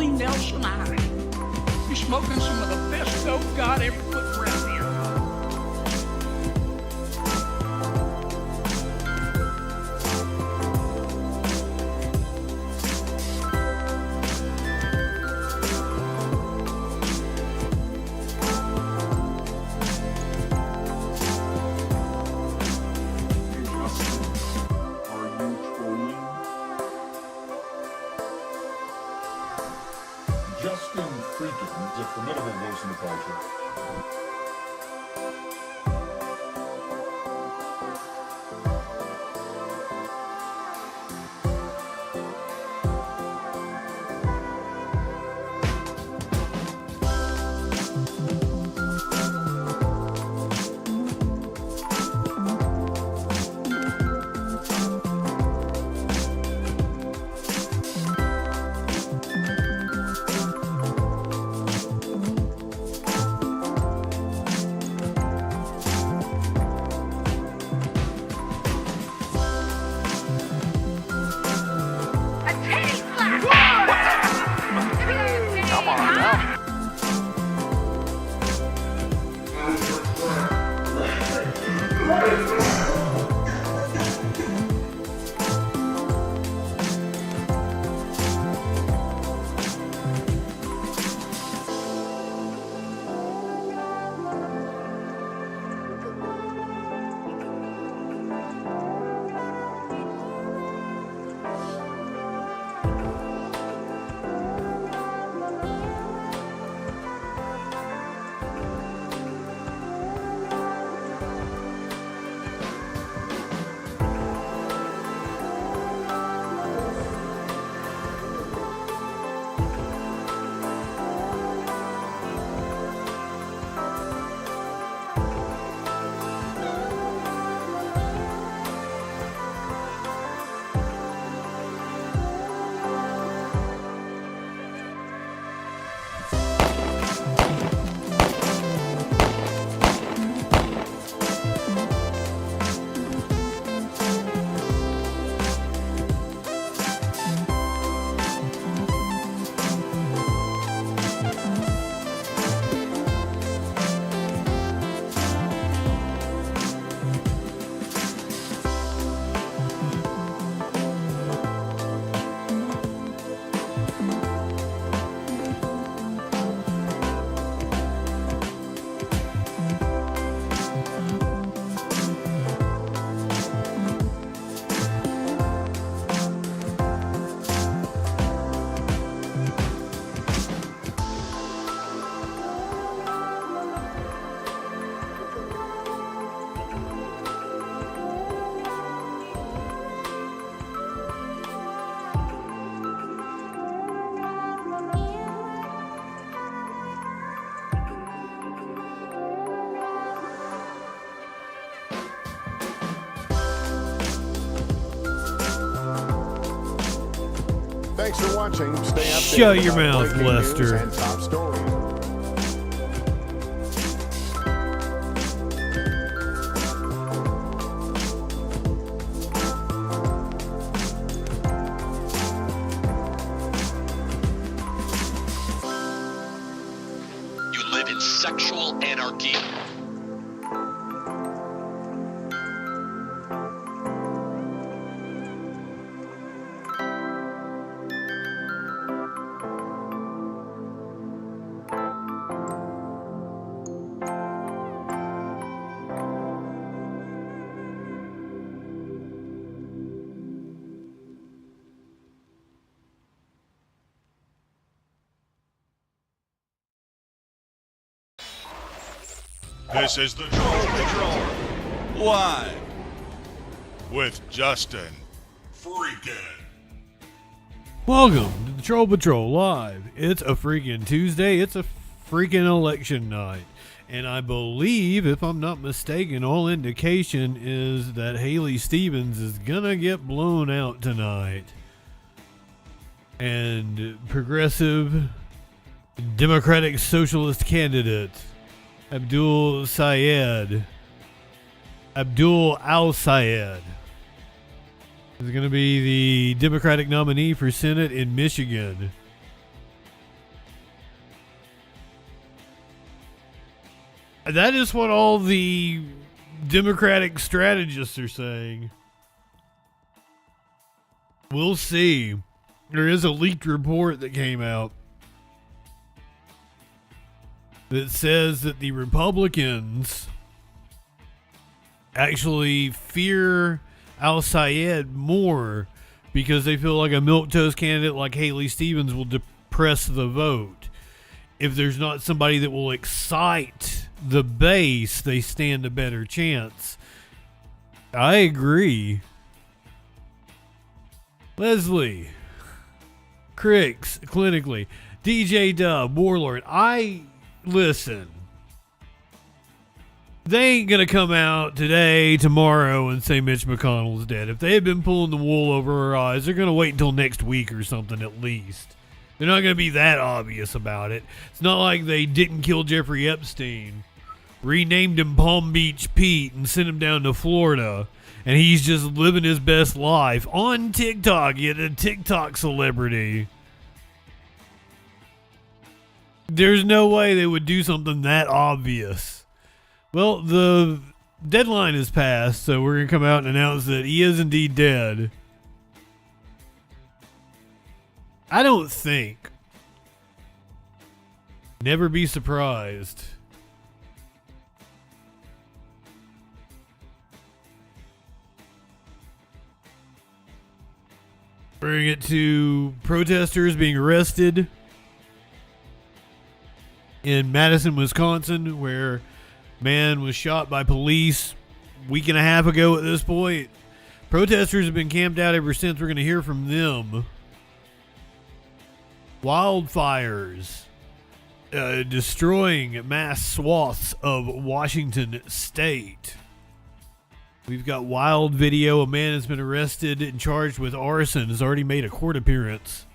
Willie Nelson High. You're smoking some of the best dope God ever put around here. Justin FREAKIN is a formidable voice in the culture. Thanks for watching. Stay updated. Shut your about mouth, breaking news Lester. and top stories. You live in sexual anarchy. This is the Troll Patrol, live with Justin FREAKIN. Welcome to the Troll Patrol Live. It's a freaking Tuesday. It's a freaking election night. And I believe, if I'm not mistaken, all indication is that Haley Stevens is gonna get blown out tonight. And progressive Democratic Socialist candidate Abdul al-Sayed is going to be the Democratic nominee for Senate in Michigan. That is what all the Democratic strategists are saying. We'll see. There is a leaked report that came out that says that the Republicans actually fear al-Sayed more because they feel like a milquetoast candidate like Haley Stevens will depress the vote. If there's not somebody that will excite the base, they stand a better chance. I agree. Leslie, Cricks, clinically, DJ Dub, Warlord. Listen. They ain't gonna come out today, tomorrow, and say Mitch McConnell's dead. If they had been pulling the wool over our eyes, they're gonna wait until next week or something at least. They're not gonna be that obvious about it. It's not like they didn't kill Jeffrey Epstein, renamed him Palm Beach Pete, and sent him down to Florida, and he's just living his best life on TikTok. Yet a TikTok celebrity. There's no way they would do something that obvious. Well, the deadline has passed, so we're going to come out and announce that he is indeed dead. I don't think. Never be surprised. Bring it to protesters being arrested in Madison, Wisconsin, where man was shot by police a week and a half ago at this point. Protesters have been camped out ever since. We're going to hear from them. Wildfires destroying mass swaths of Washington state. We've got wild video. A man has been arrested and charged with arson, has already made a court appearance.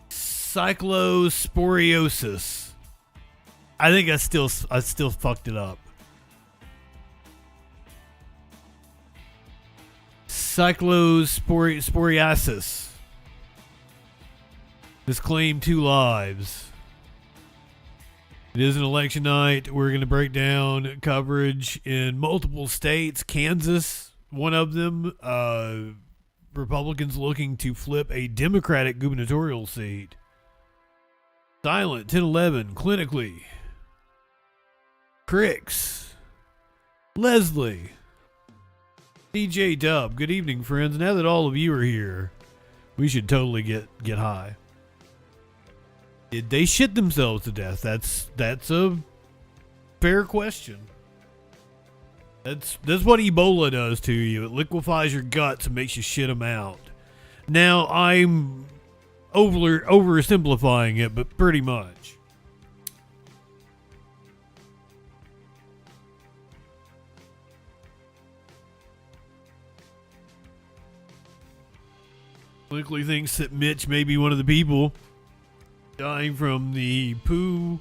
Cyclosporiosis. I think I still fucked it up. Cyclosporiasis has claimed 2 lives. It is an election night. We're going to break down coverage in multiple states. Kansas, one of them. Republicans looking to flip a Democratic gubernatorial seat. Silent, 1011, clinically. Cricks. Leslie. DJ Dub. Good evening, friends. Now that all of you are here, we should totally get high. Did they shit themselves to death? That's a fair question. That's what Ebola does to you. It liquefies your guts and makes you shit them out. Now, I'm oversimplifying it, but pretty much. Quickly thinks that Mitch may be one of the people dying from the poo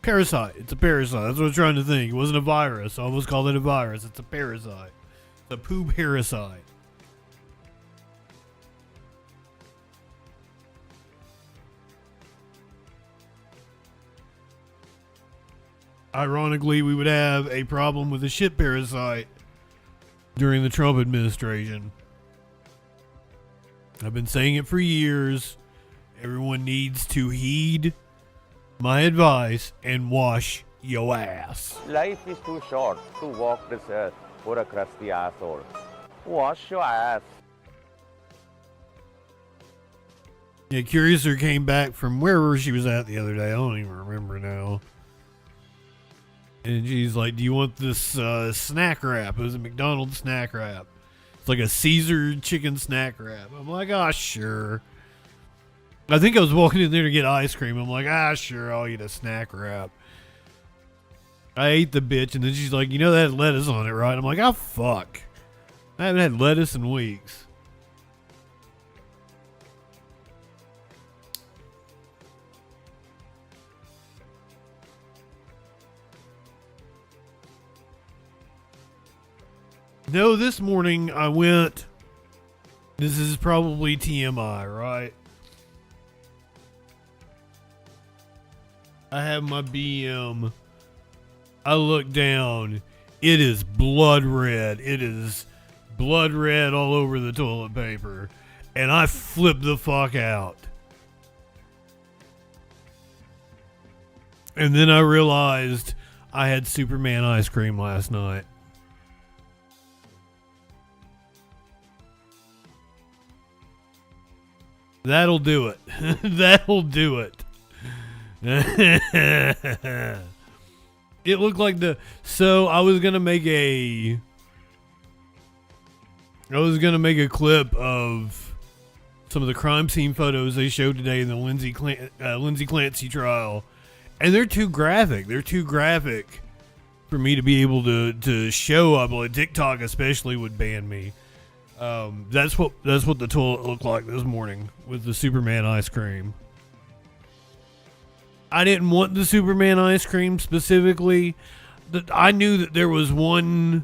parasite. It's a parasite. That's what I was trying to think. It wasn't a virus. I almost called it a virus. It's a parasite. It's a poo parasite. Ironically, we would have a problem with a shit parasite during the Trump administration. I've been saying it for years. Everyone needs to heed my advice and wash your ass. Life is too short to walk this earth for a crusty asshole. Wash your ass. Yeah, Curiouser came back from wherever she was at the other day. I don't even remember now. And she's like, do you want this snack wrap? It was a McDonald's snack wrap. It's like a Caesar chicken snack wrap. I'm like, sure. I think I was walking in there to get ice cream. I'm like, sure, I'll eat a snack wrap. I ate the bitch, and then she's like, that had lettuce on it, right? I'm like, fuck. I haven't had lettuce in weeks. No, this morning I went, this is probably TMI, right? I have my BM. I look down. It is blood red. It is blood red all over the toilet paper. And I flip the fuck out. And then I realized I had Superman ice cream last night. That'll do it. That'll do it. It looked like so I was gonna make a clip of some of the crime scene photos they showed today in the Lindsay Clancy trial, and they're too graphic. They're too graphic for me to be able to show up. Like TikTok especially would ban me. That's what the toilet looked like this morning with the Superman ice cream. I didn't want the Superman ice cream specifically. I knew that there was one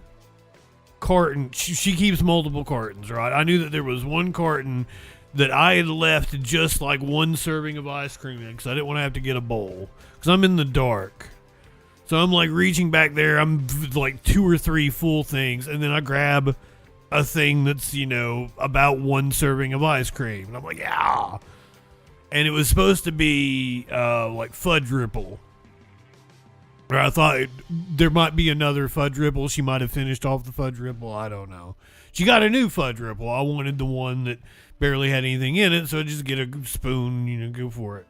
carton. She keeps multiple cartons, right? I knew that there was one carton that I had left just like one serving of ice cream in because I didn't want to have to get a bowl because I'm in the dark. So I'm like reaching back there. I'm like 2 or 3 full things, and then I grab a thing that's, about one serving of ice cream. And I'm like, yeah. And it was supposed to be like fudge ripple. Or I thought there might be another fudge ripple. She might have finished off the fudge ripple. I don't know. She got a new fudge ripple. I wanted the one that barely had anything in it, so I just get a spoon, go for it.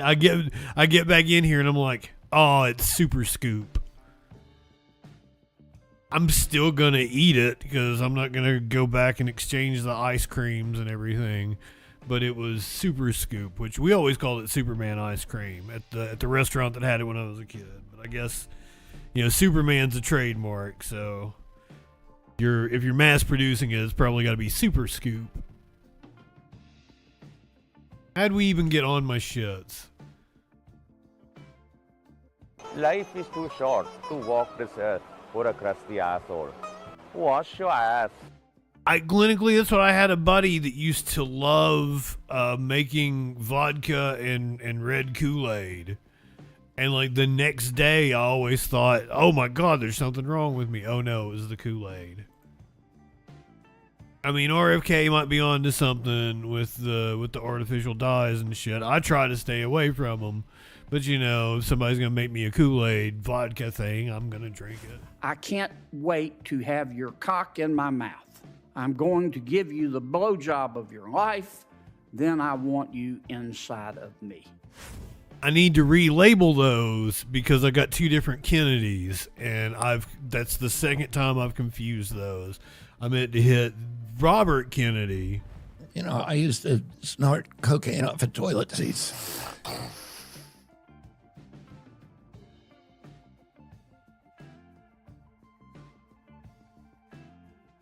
I get back in here and I'm like, oh, it's super scoop. I'm still gonna eat it because I'm not gonna go back and exchange the ice creams and everything. But it was super scoop, which we always called it Superman ice cream at the restaurant that had it when I was a kid. But I guess, Superman's a trademark, so if you're mass producing it, it's probably got to be super scoop. How'd we even get on my shits? Life is too short to walk this earth for a crusty asshole. Wash your ass. Clinically, that's what I had a buddy that used to love making vodka and red Kool-Aid. And like the next day, I always thought, oh my God, there's something wrong with me. Oh no, it was the Kool-Aid. I mean, RFK might be onto something with the artificial dyes and shit. I try to stay away from them. But if somebody's going to make me a Kool-Aid vodka thing, I'm going to drink it. I can't wait to have your cock in my mouth. I'm going to give you the blowjob of your life. Then I want you inside of me. I need to relabel those because I got 2 different Kennedys, and that's the second time I've confused those. I meant to hit Robert Kennedy. I used to snort cocaine off of toilet seats.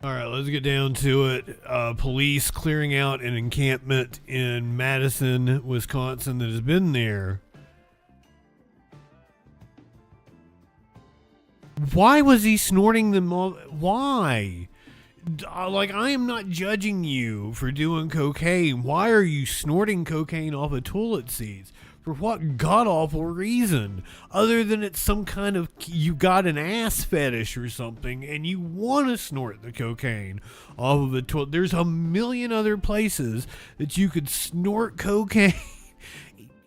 All right, let's get down to it. Police clearing out an encampment in Madison, Wisconsin that has been there. Why was he snorting them all? Why? I am not judging you for doing cocaine. Why are you snorting cocaine off of toilet seats? For what god-awful reason? Other than it's some kind of, you got an ass fetish or something and you want to snort the cocaine off of the toilet. There's a million other places that you could snort cocaine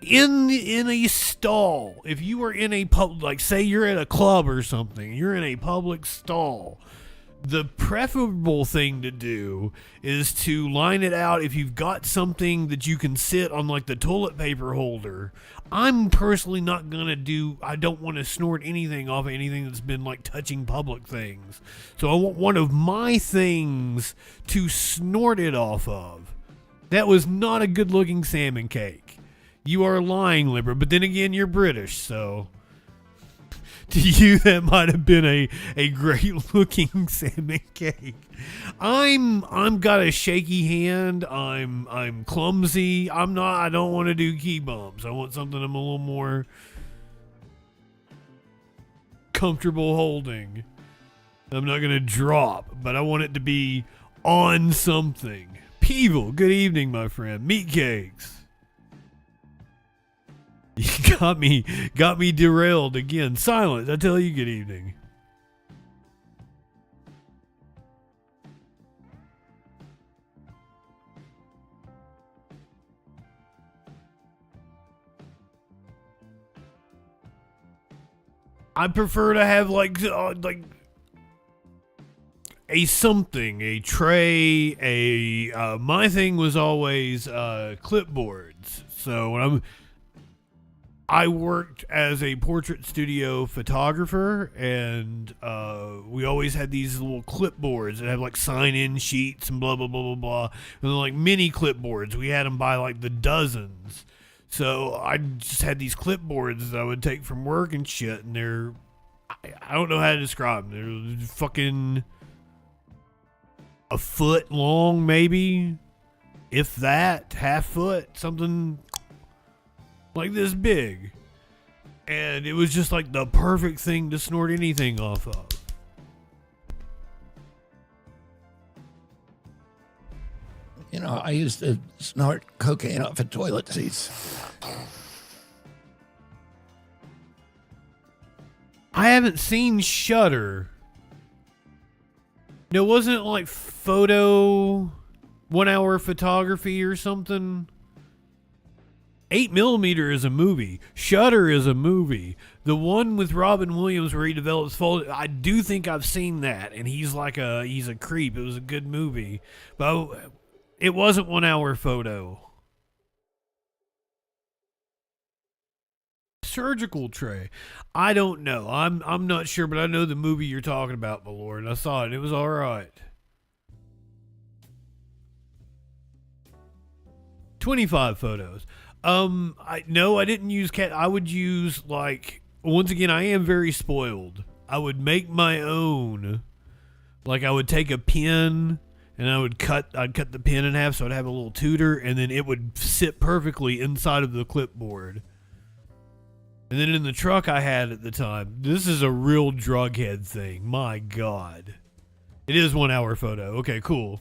in a stall. If you were in a like say you're at a club or something, you're in a public stall. The preferable thing to do is to line it out if you've got something that you can sit on like the toilet paper holder. I'm personally not gonna I don't want to snort anything off of anything that's been like touching public things. So I want one of my things to snort it off of. That was not a good looking salmon cake. You are lying, Libra, but then again you're British, so to you, that might have been a great looking salmon cake. I'm got a shaky hand. I'm clumsy. I don't want to do key bumps. I want something I'm a little more comfortable holding. I'm not gonna drop, but I want it to be on something. Peeble, good evening, my friend. Meat cakes. got me derailed again. Silence. I tell you, good evening. I prefer to have like a something, a tray, my thing was always clipboards. So when I worked as a portrait studio photographer, and we always had these little clipboards that have like sign-in sheets and blah blah blah blah blah, and they're like mini clipboards. We had them by like the dozens. So I just had these clipboards that I would take from work and shit, and I don't know how to describe them. They're fucking a foot long, maybe, if that, half foot, something like this big. And it was just like the perfect thing to snort anything off of. You know, I used to snort cocaine off of toilet seats. I haven't seen Shudder. No, wasn't it like photo 1 hour photography or something? 8mm is a movie. Shudder is a movie. The one with Robin Williams where he develops photo, I do think I've seen that, and he's a creep. It was a good movie, but it wasn't 1 hour photo. Surgical tray. I don't know. I'm not sure, but I know the movie you're talking about, my lord. I saw it. It was all right. 25 photos. I didn't use cat. I would use, like, once again, I am very spoiled. I would make my own. Like, I would take a pen and I'd cut the pen in half so I'd have a little tutor, and then it would sit perfectly inside of the clipboard. And then in the truck I had at the time, this is a real drug head thing. My God. It is 1 hour photo. Okay, cool.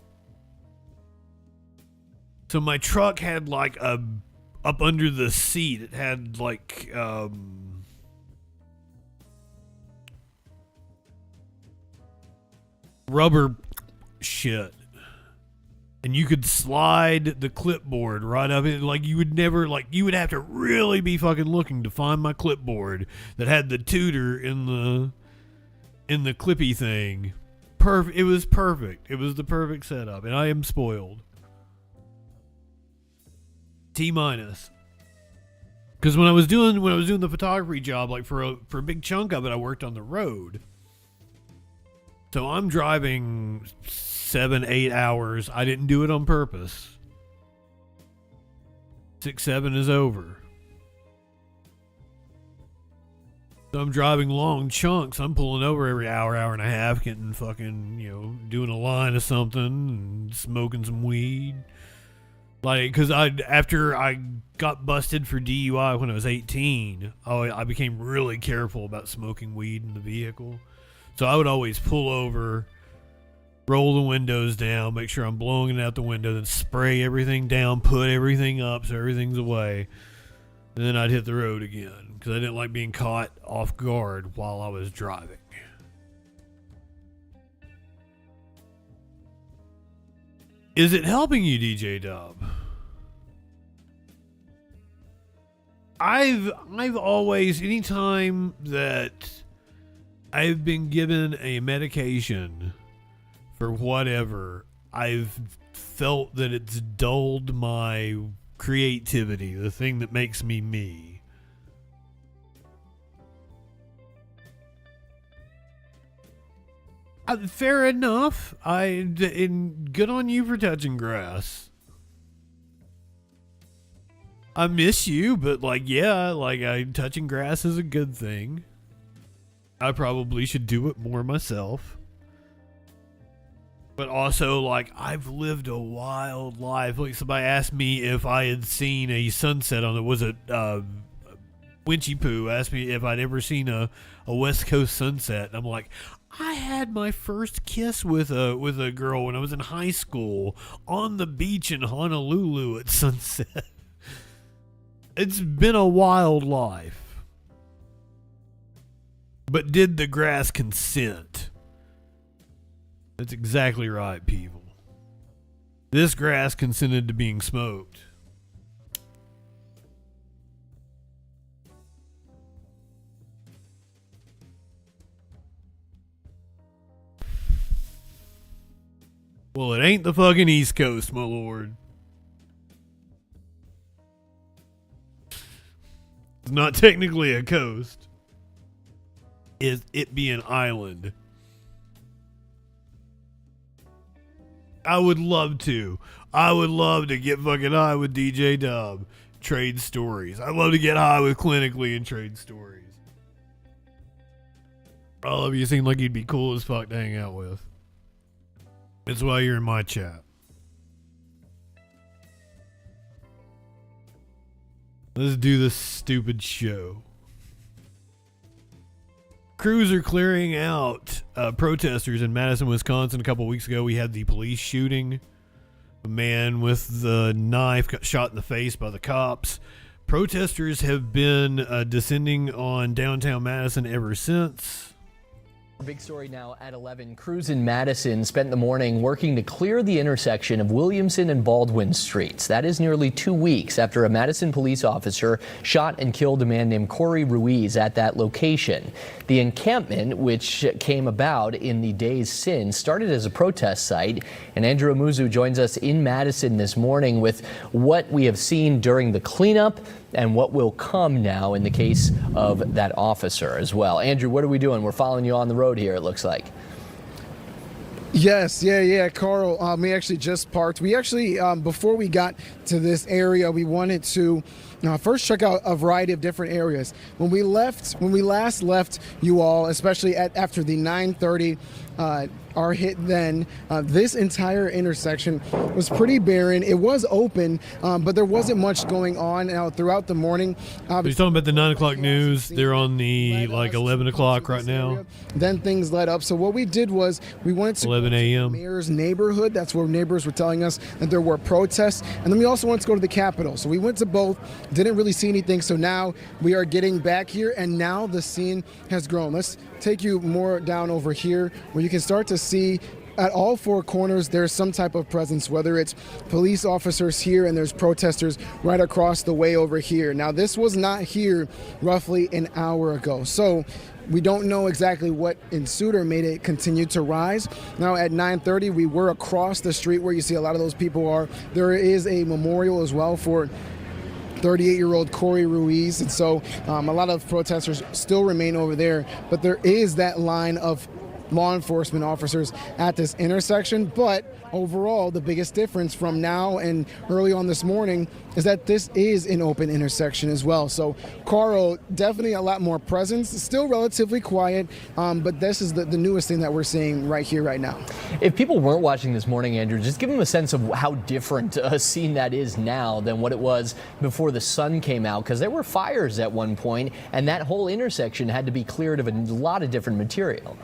So my truck had like up under the seat, it had like, rubber shit. And you could slide the clipboard right up in, like you would have to really be fucking looking to find my clipboard that had the tutor in the clippy thing. It was perfect. It was the perfect setup, and I am spoiled. T-. Because when I was doing the photography job, like for a big chunk of it, I worked on the road. So I'm driving 7-8 hours. I didn't do it on purpose. 6-7 is over. So I'm driving long chunks. I'm pulling over every hour and a half, getting fucking, doing a line of something and smoking some weed. Like, because after I got busted for DUI when I was 18, I became really careful about smoking weed in the vehicle. So I would always pull over, roll the windows down, make sure I'm blowing it out the window, then spray everything down, put everything up so everything's away, and then I'd hit the road again because I didn't like being caught off guard while I was driving. Is it helping you, DJ Dub? I've always, anytime that I've been given a medication for whatever, I've felt that it's dulled my creativity, the thing that makes me me. Fair enough. And good on you for touching grass. I miss you, but touching grass is a good thing. I probably should do it more myself. But also, I've lived a wild life. Like, somebody asked me if I had seen a sunset on it. Was it Winchy Poo asked me if I'd ever seen a West Coast sunset. And I'm like, I had my first kiss with a girl when I was in high school on the beach in Honolulu at sunset. It's been a wild life. But did the grass consent? That's exactly right, people. This grass consented to being smoked. Well, it ain't the fucking East Coast, my lord. It's not technically a coast. It be an island. I would love to. I would love to get fucking high with DJ Dub. Trade stories. I'd love to get high with Clinically and trade stories. All of you seem like you'd be cool as fuck to hang out with. That's why you're in my chat. Let's do this stupid show. Crews are clearing out protesters in Madison, Wisconsin. A couple weeks ago, we had the police shooting. A man with the knife got shot in the face by the cops. Protesters have been descending on downtown Madison ever since. Big story now at 11. Crews in Madison spent the morning working to clear the intersection of Williamson and Baldwin Streets. That is nearly 2 weeks after a Madison police officer shot and killed a man named Corey Ruiz at that location. The encampment, which came about in the days since, started as a protest site. And Andrew Amuzu joins us in Madison this morning with what we have seen during the cleanup and what will come now in the case of that officer as well. Andrew, what are we doing? We're following you on the road here, it looks like. Yes, yeah, Carl. We actually just parked. We actually, before we got to this area, we wanted to first check out a variety of different areas. When we last left you all, especially after the 9:30 our hit then, this entire intersection was pretty barren. It was open, but there wasn't much going on throughout the morning. He's talking about the 9 o'clock news. They're on the 11 o'clock right now. Then things let up. So what we did was we went to 11 a.m. the mayor's neighborhood. That's where neighbors were telling us that there were protests. And then we also wanted to go to the Capitol. So we went to both, didn't really see anything. So now we are getting back here, and now the scene has grown. Let's take you more down over here where you can start to see at all four corners there's some type of presence, whether it's police officers here and there's protesters right across the way over here. Now, this was not here roughly an hour ago, so we don't know exactly what ensued or made it continue to rise. Now at 9:30 we were across the street where you see a lot of those people are. There is a memorial as well for 38-year-old Corey Ruiz, and so a lot of protesters still remain over there, but there is that line of law enforcement officers at this intersection. But overall, the biggest difference from now and early on this morning is that this is an open intersection as well. So, Carl, definitely a lot more presence, still relatively quiet, but this is the newest thing that we're seeing right here, right now. If people weren't watching this morning, Andrew, just give them a sense of how different a scene that is now than what it was before the sun came out, because there were fires at one point, and that whole intersection had to be cleared of a lot of different material.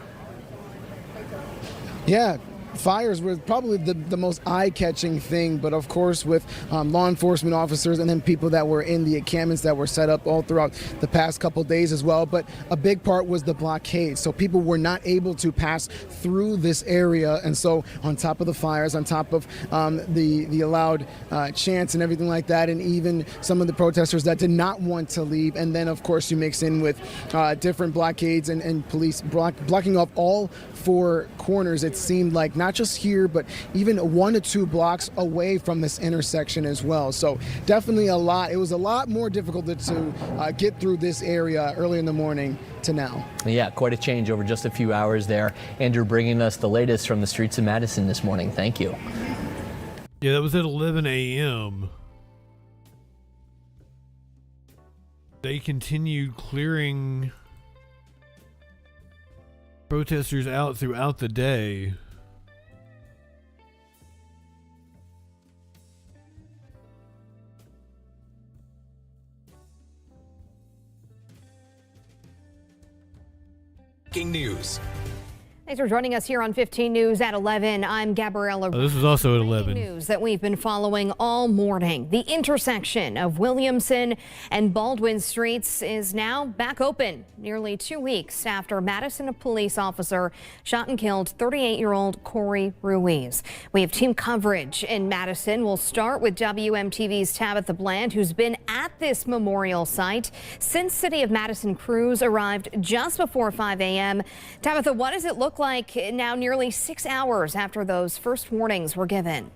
Yeah, fires were probably the most eye-catching thing, but of course with law enforcement officers and then people that were in the encampments that were set up all throughout the past couple days as well. But a big part was the blockade, so people were not able to pass through this area, and so on top of the fires, on top of the allowed chants and everything like that, and even some of the protesters that did not want to leave, and then of course you mix in with different blockades and police blocking off all four corners, it seemed like, not just here, but even 1 to 2 blocks away from this intersection as well. So definitely a lot. It was a lot more difficult to get through this area early in the morning to now. Yeah, quite a change over just a few hours there. Andrew bringing us the latest from the streets of Madison this morning. Thank you. Yeah, that was at 11 a.m. They continued clearing protesters out throughout the day. News. Thanks for joining us here on 15 News at 11. I'm Gabriella. This is also at 11. News that we've been following all morning. The intersection of Williamson and Baldwin Streets is now back open nearly 2 weeks after Madison, a police officer, shot and killed 38-year-old Corey Ruiz. We have team coverage in Madison. We'll start with WMTV's Tabitha Bland, who's been at this memorial site since City of Madison crews arrived just before 5 a.m. Tabitha, what does it look like now nearly 6 hours after those first warnings were given?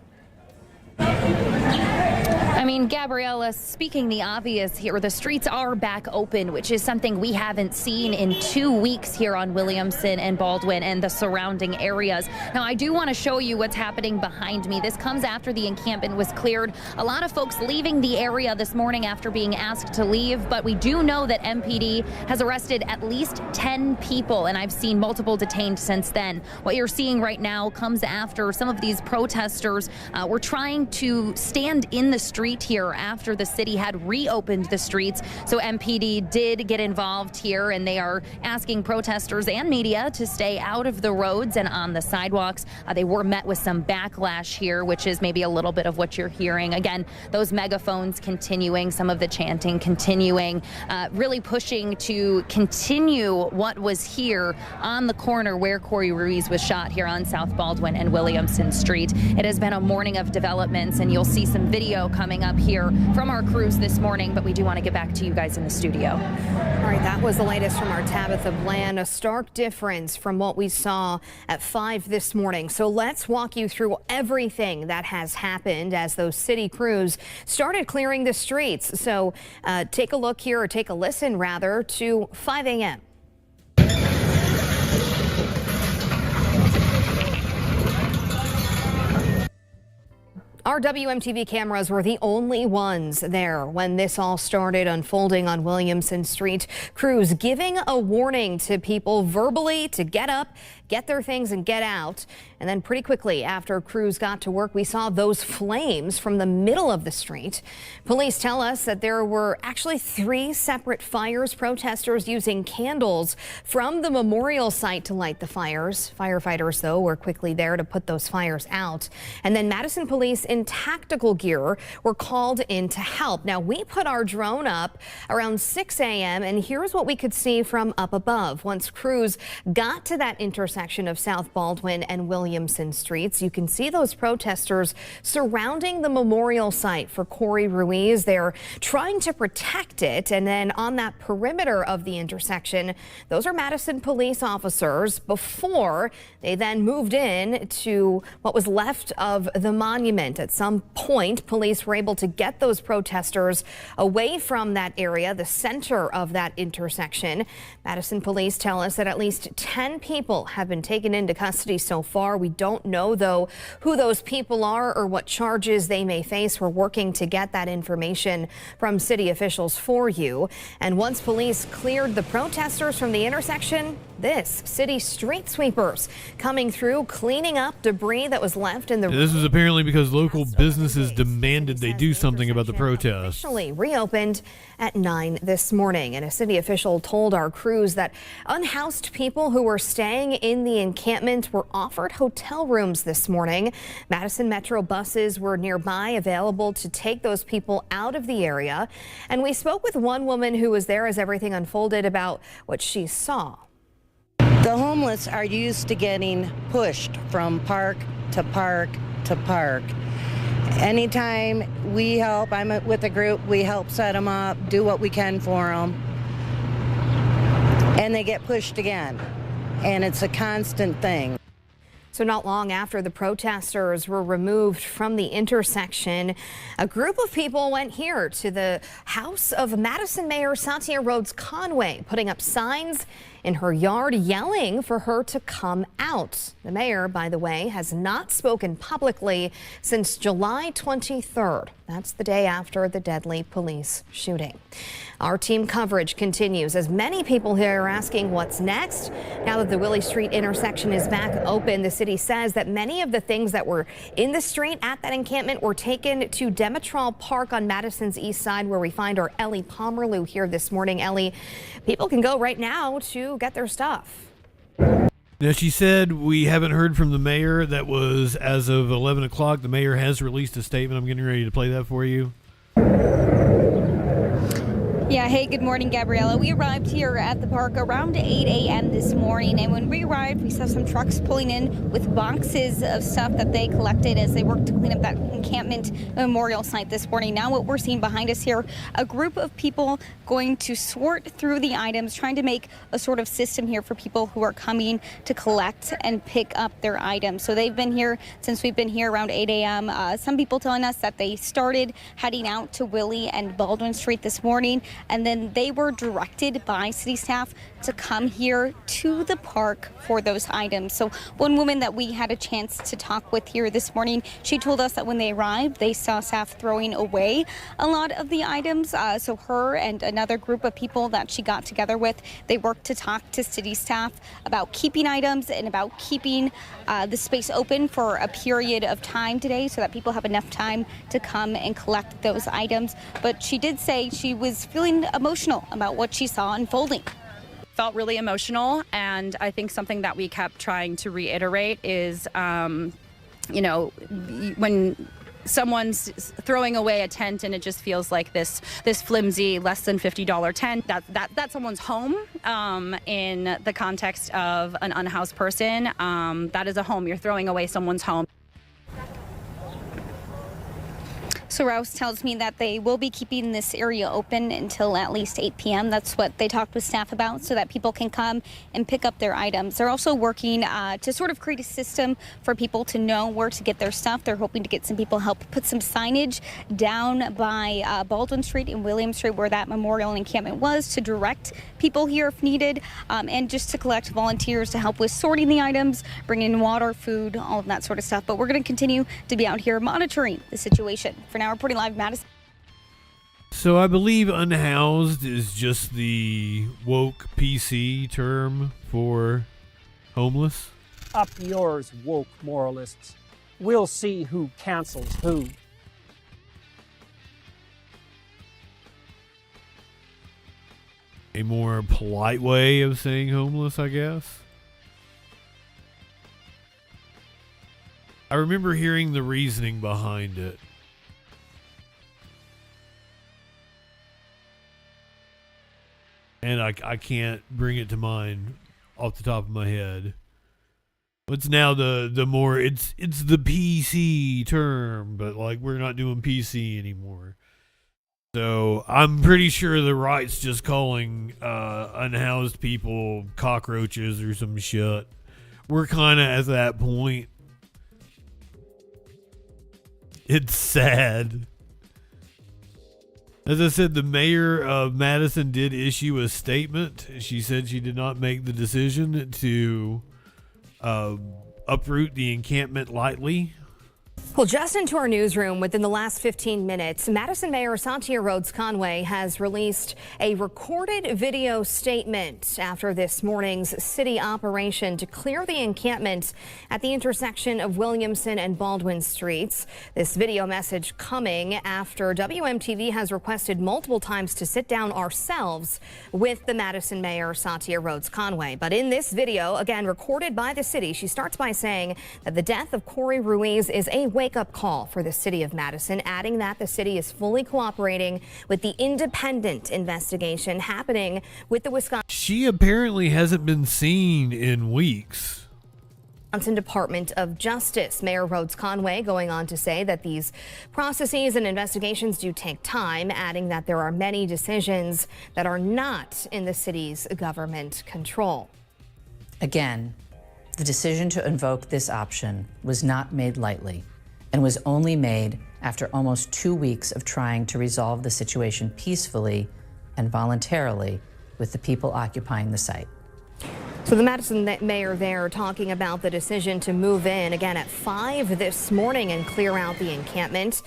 I mean, Gabriella, speaking the obvious here, the streets are back open, which is something we haven't seen in 2 weeks here on Williamson and Baldwin and the surrounding areas. Now, I do want to show you what's happening behind me. This comes after the encampment was cleared. A lot of folks leaving the area this morning after being asked to leave, but we do know that MPD has arrested at least 10 people, and I've seen multiple detained since then. What you're seeing right now comes after some of these protesters were trying to stand in the street here after the city had reopened the streets. So MPD did get involved here, and they are asking protesters and media to stay out of the roads and on the sidewalks. They were met with some backlash here, which is maybe a little bit of what you're hearing. Again, those megaphones continuing, some of the chanting continuing, really pushing to continue what was here on the corner where Corey Ruiz was shot here on South Baldwin and Williamson Street. It has been a morning of developments, and you'll see some video coming up here from our crews this morning, but we do want to get back to you guys in the studio. All right, that was the latest from our Tabitha Bland. A stark difference from what we saw at 5 this morning. So let's walk you through everything that has happened as those city crews started clearing the streets. So take a look here, or take a listen rather, to 5 a.m. Our WMTV cameras were the only ones there when this all started unfolding on Williamson Street. Crews giving a warning to people verbally to get up, get their things and get out. And then pretty quickly after crews got to work, we saw those flames from the middle of the street. Police tell us that there were actually 3 separate fires, protesters using candles from the memorial site to light the fires. Firefighters, though, were quickly there to put those fires out. And then Madison police in tactical gear were called in to help. Now, we put our drone up around 6 a.m. and here's what we could see from up above. Once crews got to that intersection of South Baldwin and Williamson Streets, you can see those protesters surrounding the memorial site for Corey Ruiz. They're trying to protect it. And then on that perimeter of the intersection, those are Madison police officers before they then moved in to what was left of the monument. At some point, police were able to get those protesters away from that area, the center of that intersection. Madison police tell us that at least 10 people have been taken into custody so far. We don't know, though, who those people are or what charges they may face. We're working to get that information from city officials for you. And once police cleared the protesters from the intersection, this city street sweepers coming through, cleaning up debris that was left in the. This is apparently because local businesses demanded they do something about the protest. Officially reopened at 9 this morning, and a city official told our crews that unhoused people who were staying in the encampment were offered hotel rooms this morning. Madison Metro buses were nearby, available to take those people out of the area. And we spoke with one woman who was there as everything unfolded about what she saw. The homeless are used to getting pushed from park to park to park. Anytime we help, I'm with a group, we help set them up, do what we can for them, and they get pushed again. And it's a constant thing. So not long after the protesters were removed from the intersection, a group of people went here to the house of Madison Mayor Satya Rhodes Conway, putting up signs in her yard yelling for her to come out. The mayor, by the way, has not spoken publicly since July 23rd. That's the day after the deadly police shooting. Our team coverage continues as many people here are asking what's next. Now that the Willie Street intersection is back open, the city says that many of the things that were in the street at that encampment were taken to Demetral Park on Madison's east side, where we find our Ellie Pomerlew here this morning. Ellie, people can go right now to get their stuff. Now, she said we haven't heard from the mayor. That was as of 11 o'clock. The mayor has released a statement. I'm getting ready to play that for you. Yeah, hey, good morning, Gabriella. We arrived here at the park around 8 a.m. this morning, and when we arrived, we saw some trucks pulling in with boxes of stuff that they collected as they worked to clean up that encampment memorial site this morning. Now what we're seeing behind us here, a group of people going to sort through the items, trying to make a sort of system here for people who are coming to collect and pick up their items. So they've been here since we've been here around 8 a.m. Some people telling us that they started heading out to Willie and Baldwin Street this morning, and then they were directed by city staff to come here to the park for those items. So one woman that we had a chance to talk with here this morning, she told us that when they arrived, they saw staff throwing away a lot of the items. So her and another group of people that she got together with, they worked to talk to city staff about keeping items and about keeping the space open for a period of time today so that people have enough time to come and collect those items. But she did say she was feeling emotional about what she saw unfolding. Felt really emotional, and I think something that we kept trying to reiterate is, you know, when someone's throwing away a tent and it just feels like this flimsy, less than $50 tent, that's someone's home. In the context of an unhoused person, that is a home. You're throwing away someone's home. So Rouse tells me that they will be keeping this area open until at least 8 p.m. That's what they talked with staff about, so that people can come and pick up their items. They're also working to sort of create a system for people to know where to get their stuff. They're hoping to get some people help put some signage down by Baldwin Street and William Street where that memorial encampment was, to direct people here if needed, and just to collect volunteers to help with sorting the items, bringing in water, food, all of that sort of stuff. But we're going to continue to be out here monitoring the situation. For now, reporting live, Madison. So I believe unhoused is just the woke PC term for homeless. Up yours, woke moralists. We'll see who cancels who. A more polite way of saying homeless, I guess. I remember hearing the reasoning behind it. And I can't bring it to mind off the top of my head. It's now the more it's the PC term, but like we're not doing PC anymore. So I'm pretty sure the right's just calling unhoused people cockroaches or some shit. We're kind of at that point. It's sad. As I said, the mayor of Madison did issue a statement. She said she did not make the decision to uproot the encampment lightly. Well, just into our newsroom within the last 15 minutes, Madison Mayor Satya Rhodes Conway has released a recorded video statement after this morning's city operation to clear the encampment at the intersection of Williamson and Baldwin Streets. This video message coming after WMTV has requested multiple times to sit down ourselves with the Madison Mayor Satya Rhodes Conway. But in this video, again recorded by the city, she starts by saying that the death of Corey Ruiz is a wake-up call for the city of Madison, adding that the city is fully cooperating with the independent investigation happening with the Wisconsin. She apparently hasn't been seen in weeks. Wisconsin Department of Justice. Mayor Rhodes Conway going on to say that these processes and investigations do take time, adding that there are many decisions that are not in the city's government control. Again, the decision to invoke this option was not made lightly and was only made after almost 2 weeks of trying to resolve the situation peacefully and voluntarily with the people occupying the site. So the Madison mayor there talking about the decision to move in again at 5 this morning and clear out the encampment.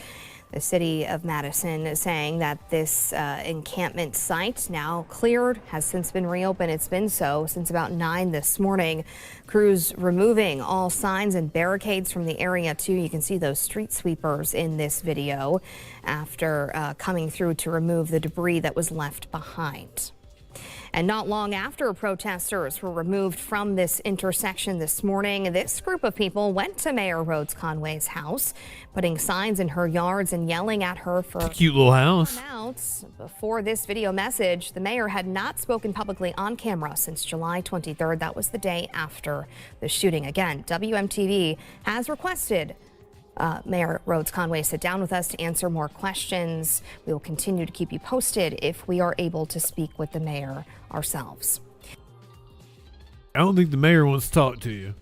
The city of Madison is saying that this encampment site, now cleared, has since been reopened. It's been so since about 9 this morning. Crews removing all signs and barricades from the area too. You can see those street sweepers in this video after coming through to remove the debris that was left behind. And not long after protesters were removed from this intersection this morning, this group of people went to Mayor Rhodes Conway's house, putting signs in her yards and yelling at her for cute little house. Before this video message, the mayor had not spoken publicly on camera since July 23rd. That was the day after the shooting. Again, WMTV has requested Mayor Rhodes Conway sit down with us to answer more questions. We will continue to keep you posted if we are able to speak with the mayor ourselves. I don't think the mayor wants to talk to you.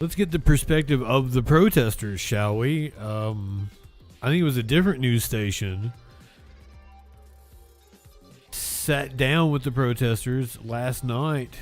Let's get the perspective of the protesters, shall we? I think it was a different news station sat down with the protesters last night,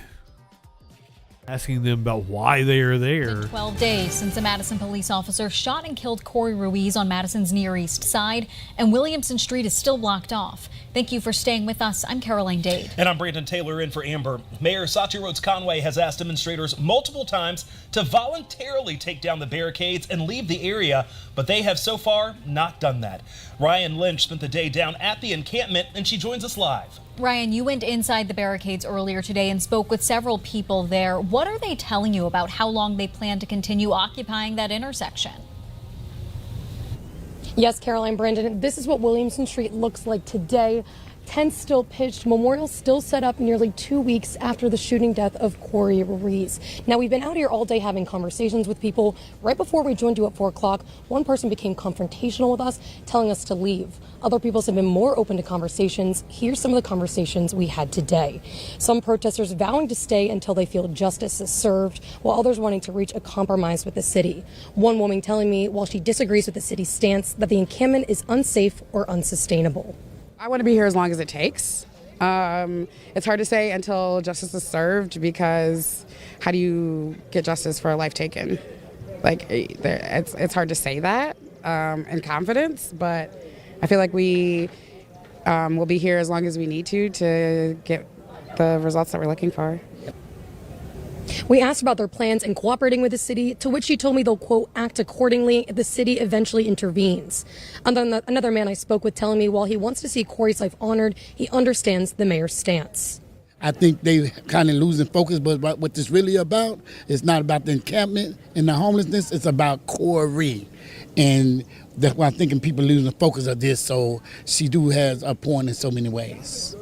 asking them about why they are there. 12 days since a Madison police officer shot and killed Corey Ruiz on Madison's Near East Side, and Williamson Street is still blocked off. Thank you for staying with us. I'm Caroline Dade. And I'm Brandon Taylor in for Amber. Mayor Satya Rhodes Conway has asked demonstrators multiple times to voluntarily take down the barricades and leave the area, but they have so far not done that. Ryan Lynch spent the day down at the encampment, and she joins us live. Ryan, you went inside the barricades earlier today and spoke with several people there. What are they telling you about how long they plan to continue occupying that intersection? Yes, Caroline, Brandon, this is what Williamson Street looks like today. Tents still pitched, memorials still set up nearly 2 weeks after the shooting death of Corey Ruiz. Now, we've been out here all day having conversations with people. Right before we joined you at 4 o'clock, one person became confrontational with us, telling us to leave. Other people have been more open to conversations. Here's some of the conversations we had today. Some protesters vowing to stay until they feel justice is served, while others wanting to reach a compromise with the city. One woman telling me, while she disagrees with the city's stance, that the encampment is unsafe or unsustainable. I want to be here as long as it takes. It's hard to say until justice is served, because how do you get justice for a life taken? Like, it's hard to say that in confidence, but I feel like we will be here as long as we need to get the results that we're looking for. We asked about their plans in cooperating with the city, to which she told me they'll, quote, act accordingly if the city eventually intervenes. Another man I spoke with telling me while he wants to see Corey's life honored, he understands the mayor's stance. I think they kind of losing focus, but what this really about is not about the encampment and the homelessness, it's about Corey. And that's why I'm thinking people losing the focus of this, so she has a point in so many ways.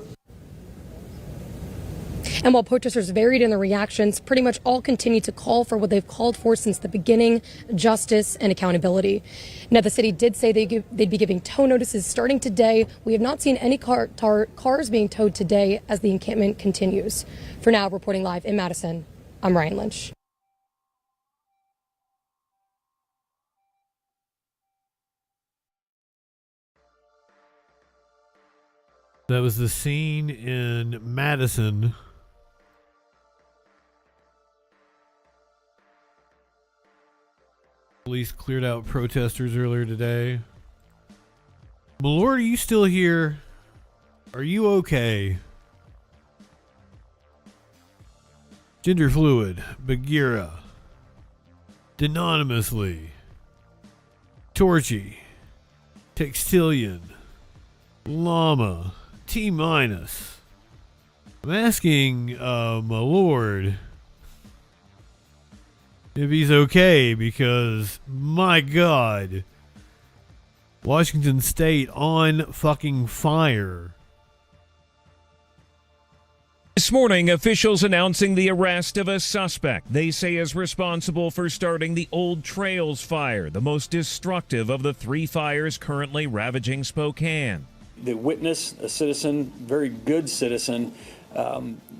And while protesters varied in their reactions, pretty much all continue to call for what they've called for since the beginning: justice and accountability. Now, the city did say they'd be giving tow notices starting today. We have not seen any cars being towed today as the encampment continues. For now, reporting live in Madison, I'm Ryan Lynch. That was the scene in Madison. Police cleared out protesters earlier today. Malord, are you still here? Are you okay? Gender fluid, Bagheera, Denonymously, Torchy, Textilian, Llama, T-. I'm asking my lord if he's okay, because my god, Washington State on fucking fire. This morning, officials announcing the arrest of a suspect they say is responsible for starting the Old Trails fire, the most destructive of the 3 fires currently ravaging Spokane. The witness, a citizen, very good citizen,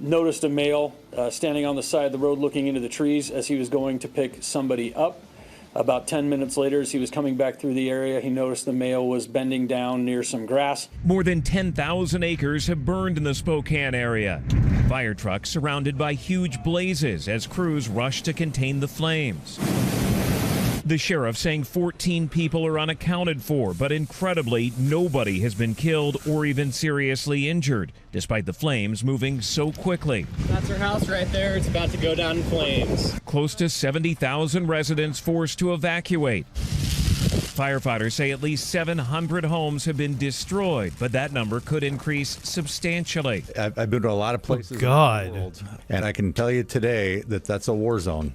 noticed a male standing on the side of the road looking into the trees as he was going to pick somebody up. About 10 minutes later, as he was coming back through the area, he noticed the male was bending down near some grass. More than 10,000 acres have burned in the Spokane area. Fire trucks surrounded by huge blazes as crews rush to contain the flames. The sheriff saying 14 people are unaccounted for, but incredibly, nobody has been killed or even seriously injured, despite the flames moving so quickly. That's our house right there. It's about to go down in flames. Close to 70,000 residents forced to evacuate. Firefighters say at least 700 homes have been destroyed, but that number could increase substantially. I've been to a lot of places in the world, and I can tell you today that that's a war zone.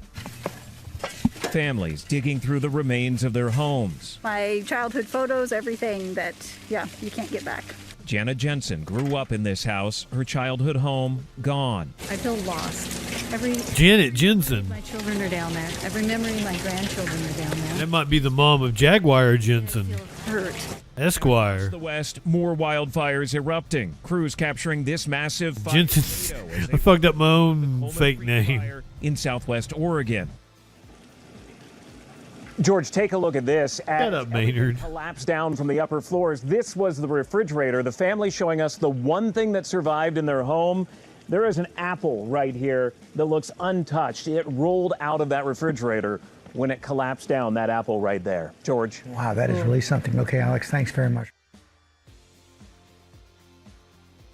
Families digging through the remains of their homes. My childhood photos, everything that, you can't get back. Jana Jensen grew up in this house, her childhood home gone. I feel lost. Janet Jensen. My children are down there. Every memory of my grandchildren are down there. That might be the mom of Jaguar Jensen. Hurt. Across Esquire. the west, more wildfires erupting. Crews capturing this massive fire Jensen. tornado as I they fucked up my own fake name. fire in southwest Oregon. George, take a look at this. Shut up, Maynard. Collapsed down from the upper floors. This was the refrigerator. The family showing us the one thing that survived in their home. There is an apple right here that looks untouched. It rolled out of that refrigerator when it collapsed down, that apple right there. George. Wow, that is really something. Okay, Alex, thanks very much.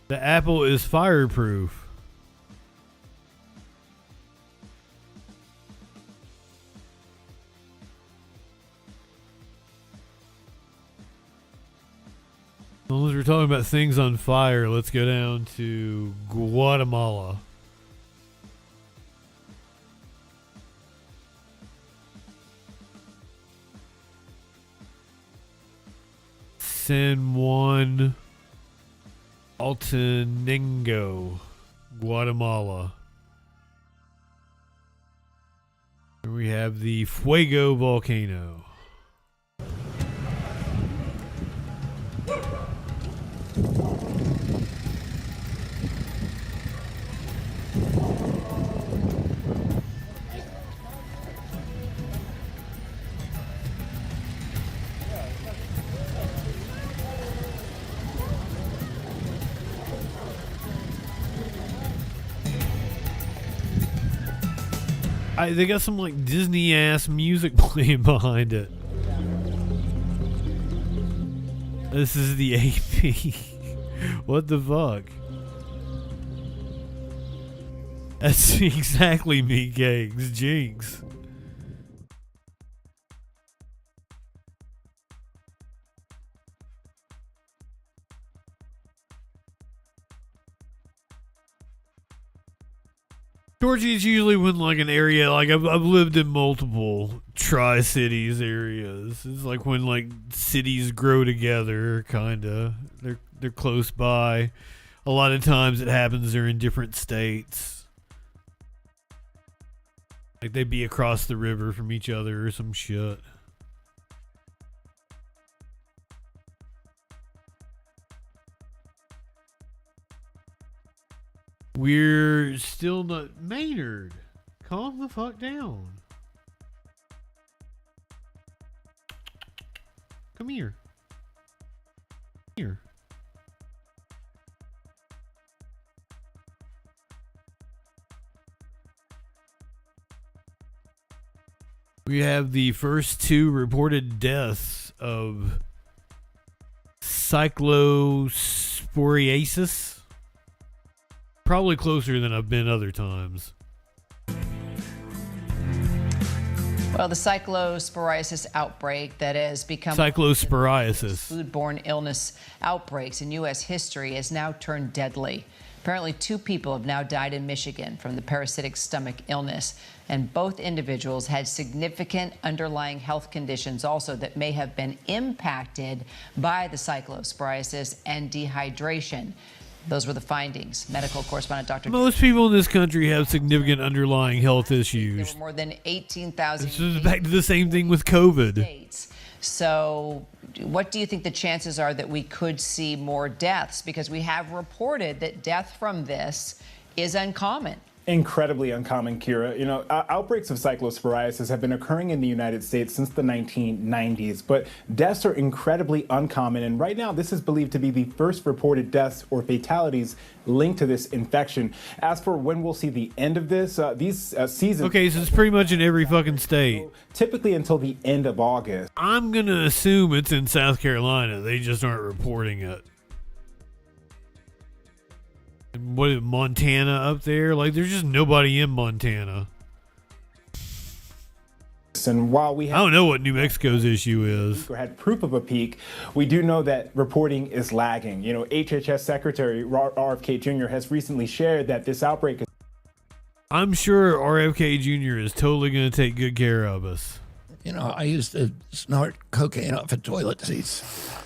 The apple is fireproof. As long as we're talking about things on fire, let's go down to Guatemala. San Juan Altenango, Guatemala. Here we have the Fuego volcano. They got some like Disney ass music playing behind it. This is the AP. What the fuck? That's exactly me, Gags. Jinx. Georgia is usually when like an area, like I've lived in multiple Tri-Cities areas. It's like when like cities grow together, kinda. They're close by. A lot of times it happens they're in different states. Like they'd be across the river from each other or some shit. We're still not... Maynard, calm the fuck down. Come here. Here. We have the first two reported deaths of cyclosporiasis. Probably closer than I've been other times. Well, the cyclosporiasis outbreak that has become Cyclosporiasis. foodborne illness outbreaks in U.S. history has now turned deadly. Apparently, 2 people have now died in Michigan from the parasitic stomach illness, and both individuals had significant underlying health conditions also that may have been impacted by the cyclosporiasis and dehydration. Those were the findings. Medical correspondent Dr. Most people in this country have significant underlying health issues. There were more than 18,000. This is back to the same thing with COVID. So what do you think the chances are that we could see more deaths? Because we have reported that death from this is uncommon. Incredibly uncommon, Kira. You know, outbreaks of cyclosporiasis have been occurring in the United States since the 1990s, but deaths are incredibly uncommon. And right now, this is believed to be the first reported deaths or fatalities linked to this infection. As for when we'll see the end of this, these seasons... Okay, so it's pretty much in every fucking state. Typically until the end of August. I'm going to assume it's in South Carolina. They just aren't reporting it. What is Montana up there? Like, there's just nobody in Montana. outbreaks. And while we I don't know what New Mexico's issue is. Or had proof of a peak, we do know that reporting is lagging. You know, HHS Secretary RFK Jr. has recently shared that this outbreak is. I'm sure RFK Jr. is totally going to take good care of us. You know, I used to snort cocaine off of toilet seats.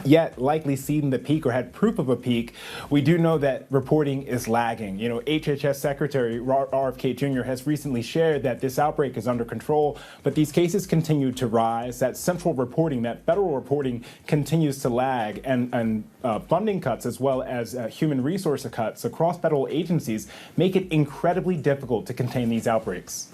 Yet likely seen the peak or had proof of a peak, we do know that reporting is lagging. You know, HHS Secretary RFK Jr. has recently shared that this outbreak is under control, but these cases continue to rise. That central reporting, that federal reporting continues to lag, and funding cuts as well as human resource cuts across federal agencies make it incredibly difficult to contain these outbreaks.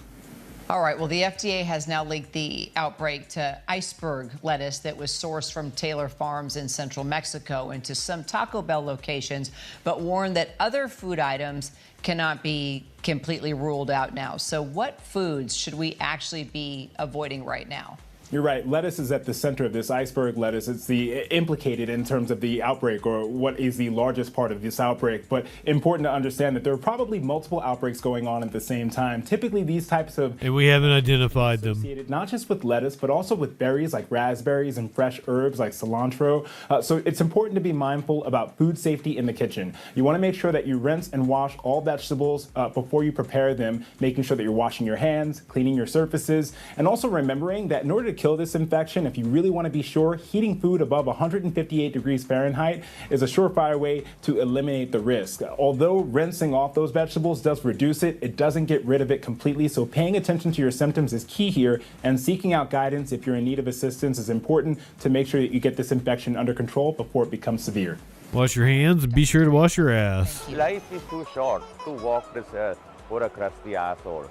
All right, well, the FDA has now linked the outbreak to iceberg lettuce that was sourced from Taylor Farms in central Mexico into some Taco Bell locations, but warned that other food items cannot be completely ruled out now. So what foods should we actually be avoiding right now? You're right. Lettuce is at the center of this iceberg lettuce. It's the implicated in terms of the outbreak, or what is the largest part of this outbreak. But important to understand that there are probably multiple outbreaks going on at the same time. Typically, these types of and we haven't identified them. Not just with lettuce, but also with berries like raspberries and fresh herbs like cilantro. So it's important to be mindful about food safety in the kitchen. You want to make sure that you rinse and wash all vegetables before you prepare them, making sure that you're washing your hands, cleaning your surfaces, and also remembering that in order to kill this infection, if you really want to be sure, heating food above 158 degrees Fahrenheit is a surefire way to eliminate the risk. Although rinsing off those vegetables does reduce it, it doesn't get rid of it completely. So paying attention to your symptoms is key here, and seeking out guidance if you're in need of assistance is important to make sure that you get this infection under control before it becomes severe. Wash your hands and be sure to wash your ass. Life is too short to walk this earth for a crusty asshole.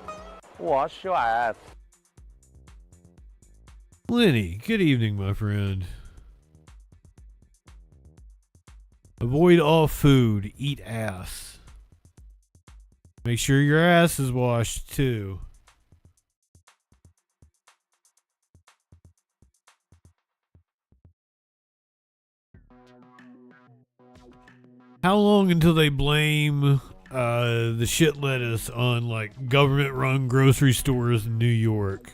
Wash your ass. Lenny, good evening, my friend. Avoid all food. Eat ass. Make sure your ass is washed, too. How long until they blame the shit lettuce on, like, government-run grocery stores in New York?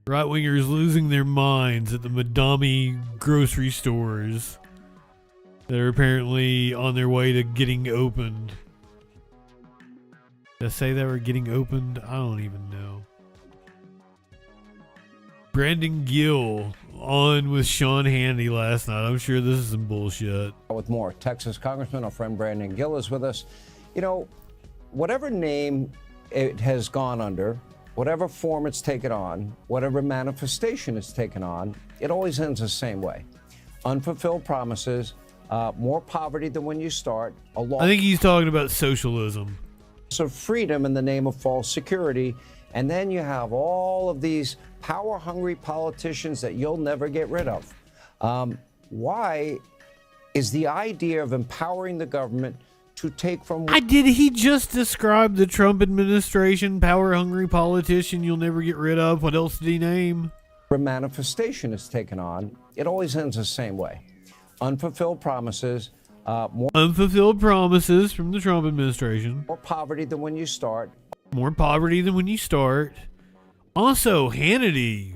Right-wingers losing their minds at the Madami grocery stores that are apparently on their way to getting opened. Did I say they were getting opened? I don't even know. Brandon Gill on with Sean Hannity last night. I'm sure this is some bullshit. With more, Texas Congressman, our friend Brandon Gill is with us. You know, whatever name it has gone under, whatever form it's taken on, whatever manifestation it's taken on, it always ends the same way. Unfulfilled promises, more poverty than when you start. I think he's talking about socialism. So freedom in the name of false security. And then you have all of these power-hungry politicians that you'll never get rid of. Why is the idea of empowering the government to take from... Did he just describe the Trump administration, power-hungry politician you'll never get rid of? What else did he name? A manifestation is taken on. It always ends the same way. Unfulfilled promises. Unfulfilled promises from the Trump administration. More poverty than when you start. More poverty than when you start. Also, Hannity,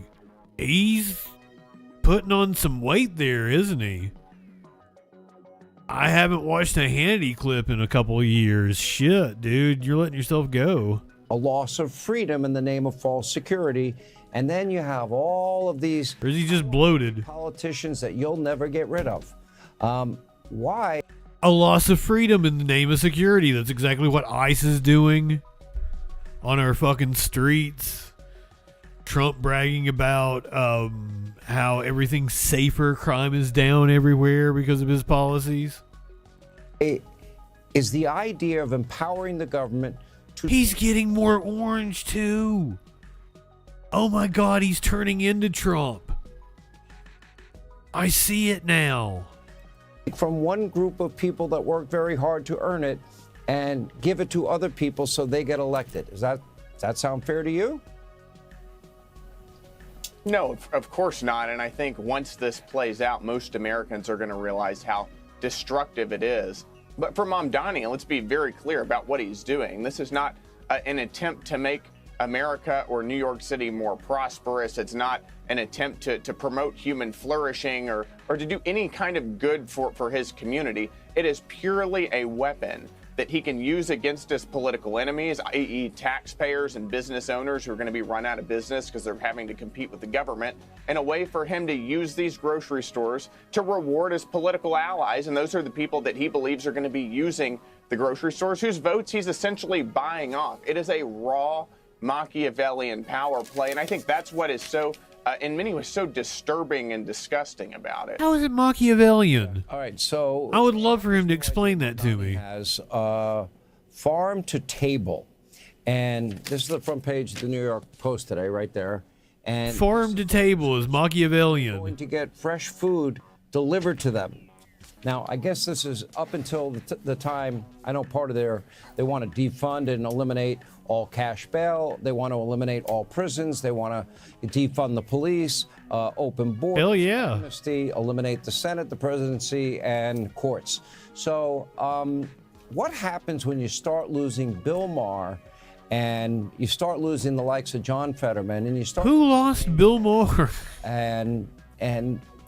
he's putting on some weight there, isn't he? I haven't watched a Hannity clip in a couple of years. Shit, dude, you're letting yourself go. A loss of freedom in the name of false security. And then you have all of these... Or is he just bloated? ...politicians that you'll never get rid of. Why? A loss of freedom in the name of security. That's exactly what ICE is doing on our fucking streets. Trump bragging about how everything's safer, crime is down everywhere because of his policies. Is the idea of empowering the government to... He's getting more orange too. Oh my God, he's turning into Trump. I see it now. From one group of people that work very hard to earn it and give it to other people so they get elected. Does that sound fair to you? No, of course not. And I think once this plays out, most Americans are going to realize how destructive it is. But for Mamdani, let's be very clear about what he's doing. This is not an attempt to make America or New York City more prosperous. It's not an attempt to promote human flourishing or to do any kind of good for his community. It is purely a weapon that he can use against his political enemies, i.e. taxpayers and business owners who are going to be run out of business because they're having to compete with the government, and a way for him to use these grocery stores to reward his political allies. And those are the people that he believes are going to be using the grocery stores, whose votes he's essentially buying off. It is a raw Machiavellian power play, and I think that's what is so in many ways so disturbing and disgusting about it. How is it Machiavellian? All right, so I would love for him to explain that to me. Has farm to table, and this is the front page of the New York Post today, right there. And farm to table is Machiavellian. Going to get fresh food delivered to them. Now, I guess this is up until the time, I know part of they want to defund and eliminate all cash bail. They want to eliminate all prisons. They want to defund the police, open borders, hell yeah, amnesty, eliminate the Senate, the presidency, and courts. So what happens when you start losing Bill Maher and you start losing the likes of John Fetterman and you start... Who lost Bill Maher? And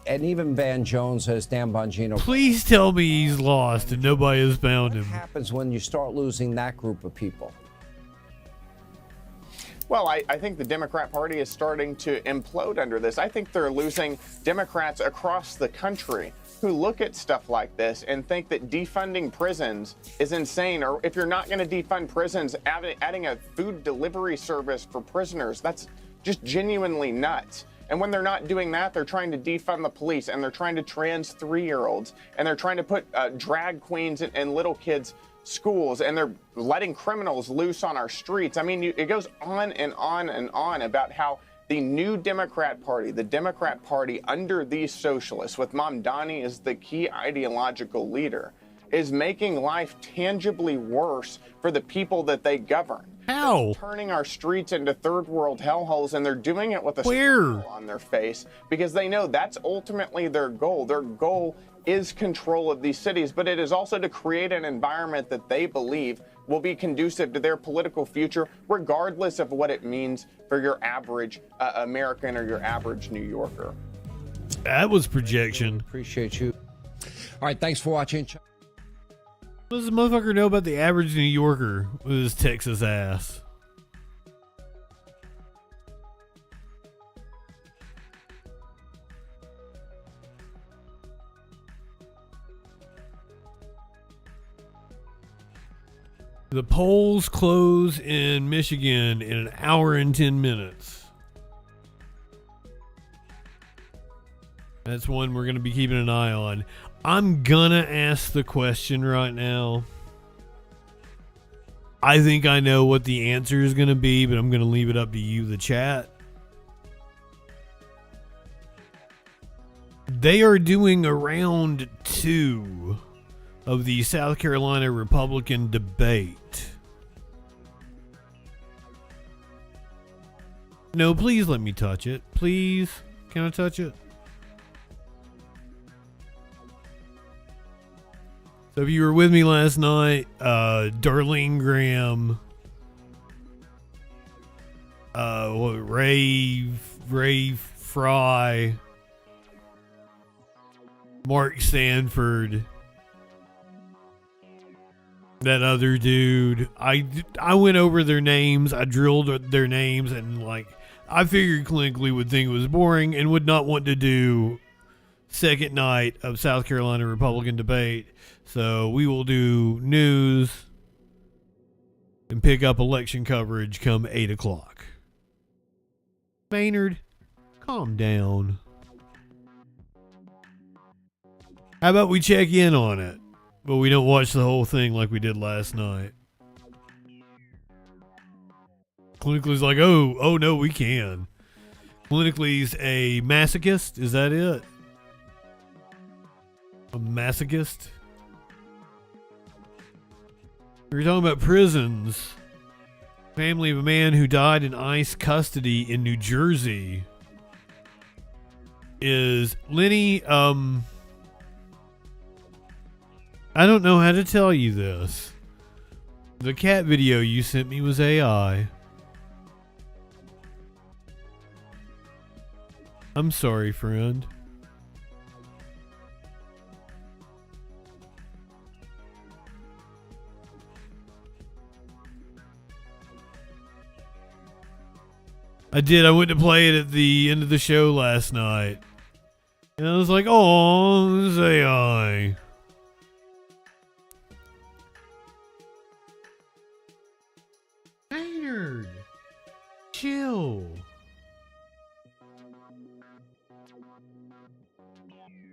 even Van Jones has Dan Bongino. Please tell me he's lost and nobody has found him. What happens when you start losing that group of people? Well, I think the Democrat Party is starting to implode under this. I think they're losing Democrats across the country who look at stuff like this and think that defunding prisons is insane. Or if you're not going to defund prisons, adding a food delivery service for prisoners, that's just genuinely nuts. And when they're not doing that, they're trying to defund the police, and they're trying to trans 3-year-olds, and they're trying to put drag queens in little kids' schools, and they're letting criminals loose on our streets. I mean, it goes on and on and on about how the new Democrat Party, the Democrat Party under these socialists, with Mamdani as the key ideological leader, is making life tangibly worse for the people that they govern. How? They're turning our streets into third world hellholes, and they're doing it with a smile on their face because they know that's ultimately their goal. Their goal is control of these cities, but it is also to create an environment that they believe will be conducive to their political future, regardless of what it means for your average American or your average New Yorker. That was projection. Appreciate you. All right, thanks for watching. What does the motherfucker know about the average New Yorker with his Texas ass? The polls close in Michigan in an hour and 10 minutes. That's one we're going to be keeping an eye on. I'm gonna ask the question right now. I think I know what the answer is gonna be, but I'm gonna leave it up to you, the chat. They are doing a round 2 of the South Carolina Republican debate. No, please let me touch it. Please. Can I touch it? So if you were with me last night, Darlene Graham, Ray Fry, Mark Sanford, that other dude, I went over their names, I drilled their names, and I figured clinically would think it was boring and would not want to do second night of South Carolina Republican debate. So we will do news and pick up election coverage come 8 o'clock. Maynard, calm down. How about we check in on it, but we don't watch the whole thing like we did last night? Clinically's like, oh no, we can. Clinically's a masochist, is that it? A masochist? We're talking about prisons. Family of a man who died in ICE custody in New Jersey is Lenny, I don't know how to tell you this. The cat video you sent me was AI. I'm sorry, friend. I did. I went to play it at the end of the show last night. And I was like, oh, this is AI. Maynard, chill.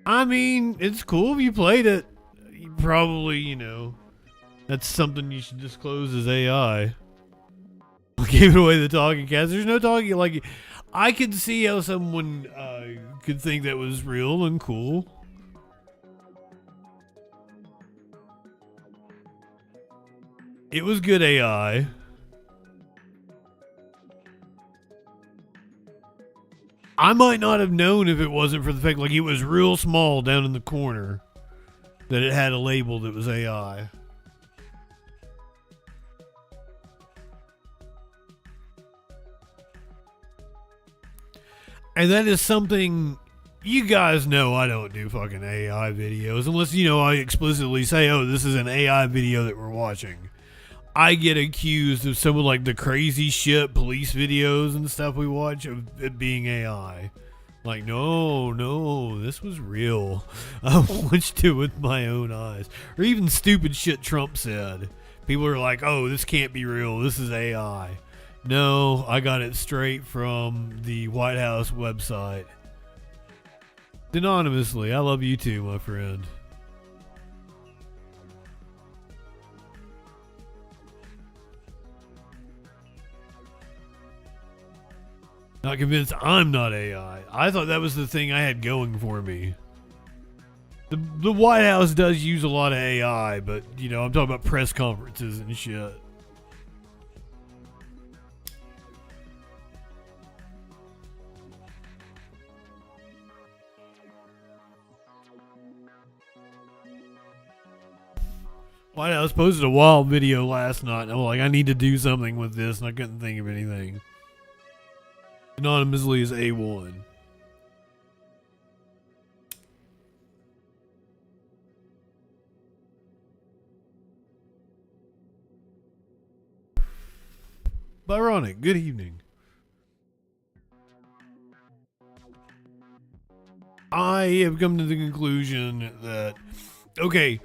I mean, it's cool if you played it. You probably, you know, that's something you should disclose as AI. Gave away the talking cats. There's no talking. Like, I could see how someone could think that was real and cool. It was good AI. I might not have known if it wasn't for the fact, like, it was real small down in the corner, that it had a label that was AI. And that is something, you guys know I don't do fucking AI videos unless, you know, I explicitly say, oh, this is an AI video that we're watching. I get accused of some of like the crazy shit police videos and stuff we watch of it being AI. Like, no, this was real. I watched it with my own eyes. Or even stupid shit Trump said. People are like, oh, this can't be real. This is AI. No, I got it straight from the White House website. Anonymously. I love you too, my friend. Not convinced I'm not AI. I thought that was the thing I had going for me. The White House does use a lot of AI, but, you know, I'm talking about press conferences and shit. White House posted a wild video last night, and I'm like, I need to do something with this, and I couldn't think of anything. Anonymously is A1. Byronic, good evening. I have come to the conclusion that, okay,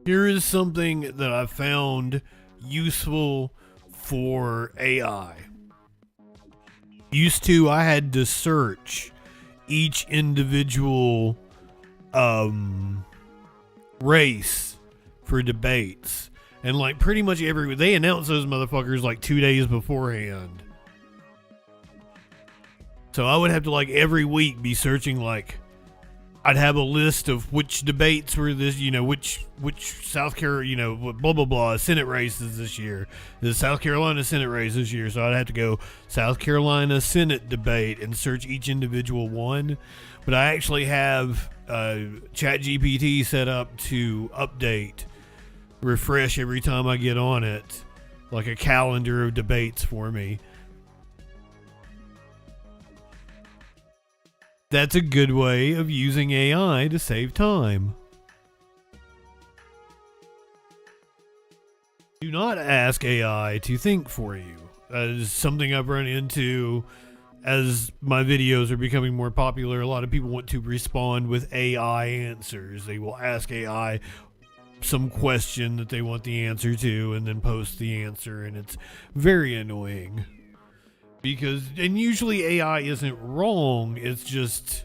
here is something that I found useful for AI. Used to, I had to search each individual race for debates. And like pretty much they announce those motherfuckers like 2 days beforehand. So I would have to like every week be searching, like I'd have a list of which debates were this, you know, which South Carolina, you know, blah, blah, blah, Senate races this year. The South Carolina Senate race this year. So I'd have to go South Carolina Senate debate and search each individual one. But I actually have ChatGPT set up to refresh every time I get on it, like a calendar of debates for me. That's a good way of using AI to save time. Do not ask AI to think for you. That is something I've run into as my videos are becoming more popular. A lot of people want to respond with AI answers. They will ask AI some question that they want the answer to and then post the answer, and it's very annoying. Because, and usually AI isn't wrong, it's just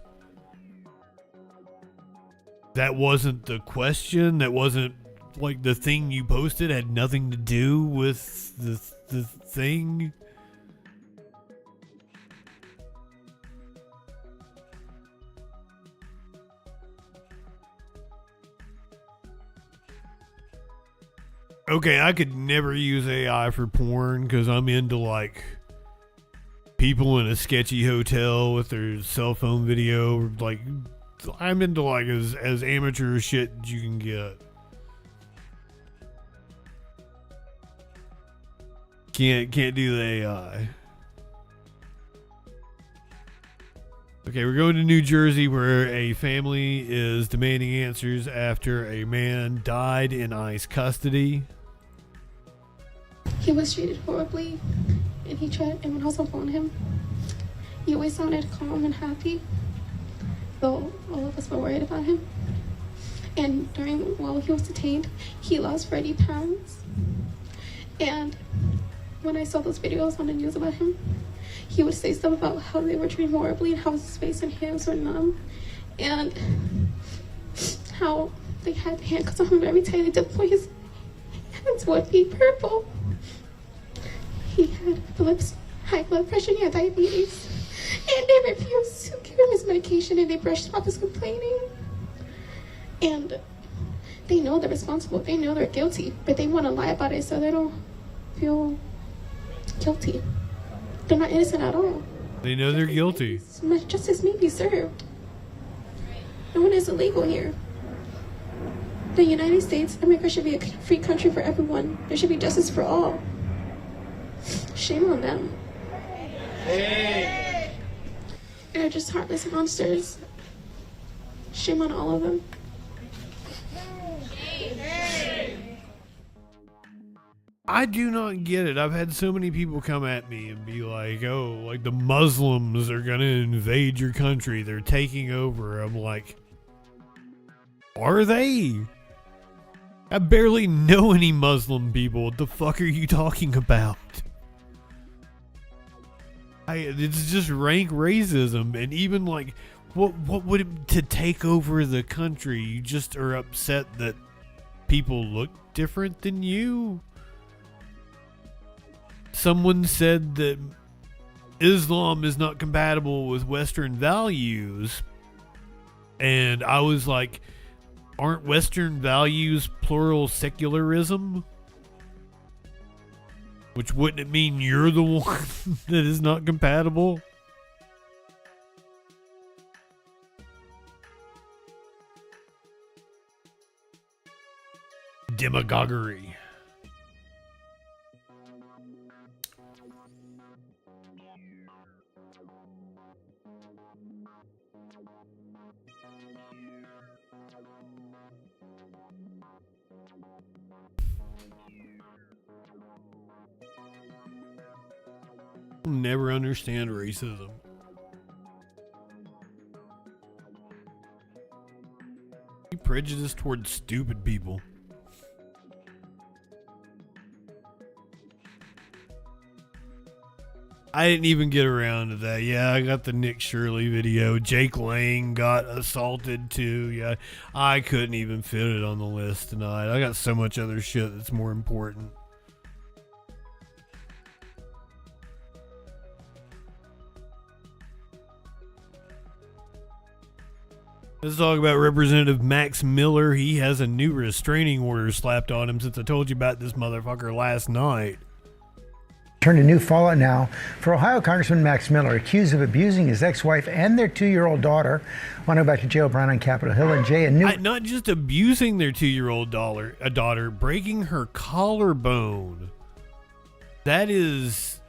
that wasn't the question, that wasn't like the thing you posted had nothing to do with the thing. Okay, I could never use AI for porn because I'm into like people in a sketchy hotel with their cell phone video, like I'm into like as amateur shit as you can get. Can't do the AI. Okay, we're going to New Jersey where a family is demanding answers after a man died in ICE custody. He was treated horribly, and when I was on him, he always sounded calm and happy, though all of us were worried about him. And while he was detained, he lost 30 pounds. And when I saw those videos on the news about him, he would say stuff about how they were treating horribly and how his face and hands were numb, and how they had handcuffs on him every time they did point his hands would be purple. He had Phillips high blood pressure, he had diabetes, and they refused to give him his medication, and they brushed him off as complaining. And they know they're responsible, they know they're guilty, but they want to lie about it so they don't feel guilty. They're not innocent at all. They know they're guilty. Justice may be served. No one is illegal here. The United States, America should be a free country for everyone. There should be justice for all. Shame on them. They're just heartless monsters. Shame on all of them. I do not get it. I've had so many people come at me and be like, oh, like the Muslims are going to invade your country. They're taking over. I'm like, are they? I barely know any Muslim people. What the fuck are you talking about? It's just rank racism. And even like, what would it to take over the country? You just are upset that people look different than you? Someone said that Islam is not compatible with Western values. And I was like, aren't Western values plural secularism? Which wouldn't it mean you're the one that is not compatible? Demagoguery. Never understand racism. You prejudice towards stupid people. I didn't even get around to that. Yeah, I got the Nick Shirley video. Jake Lang got assaulted too. Yeah, I couldn't even fit it on the list tonight. I got so much other shit that's more important. Let's talk about Representative Max Miller. He has a new restraining order slapped on him since I told you about this motherfucker last night. Turned a new fallout now for Ohio Congressman Max Miller, accused of abusing his ex-wife and their 2-year-old daughter. Want to go back to jail, Brown on Capitol Hill. And Jay, not just abusing their 2-year-old daughter, breaking her collarbone. That is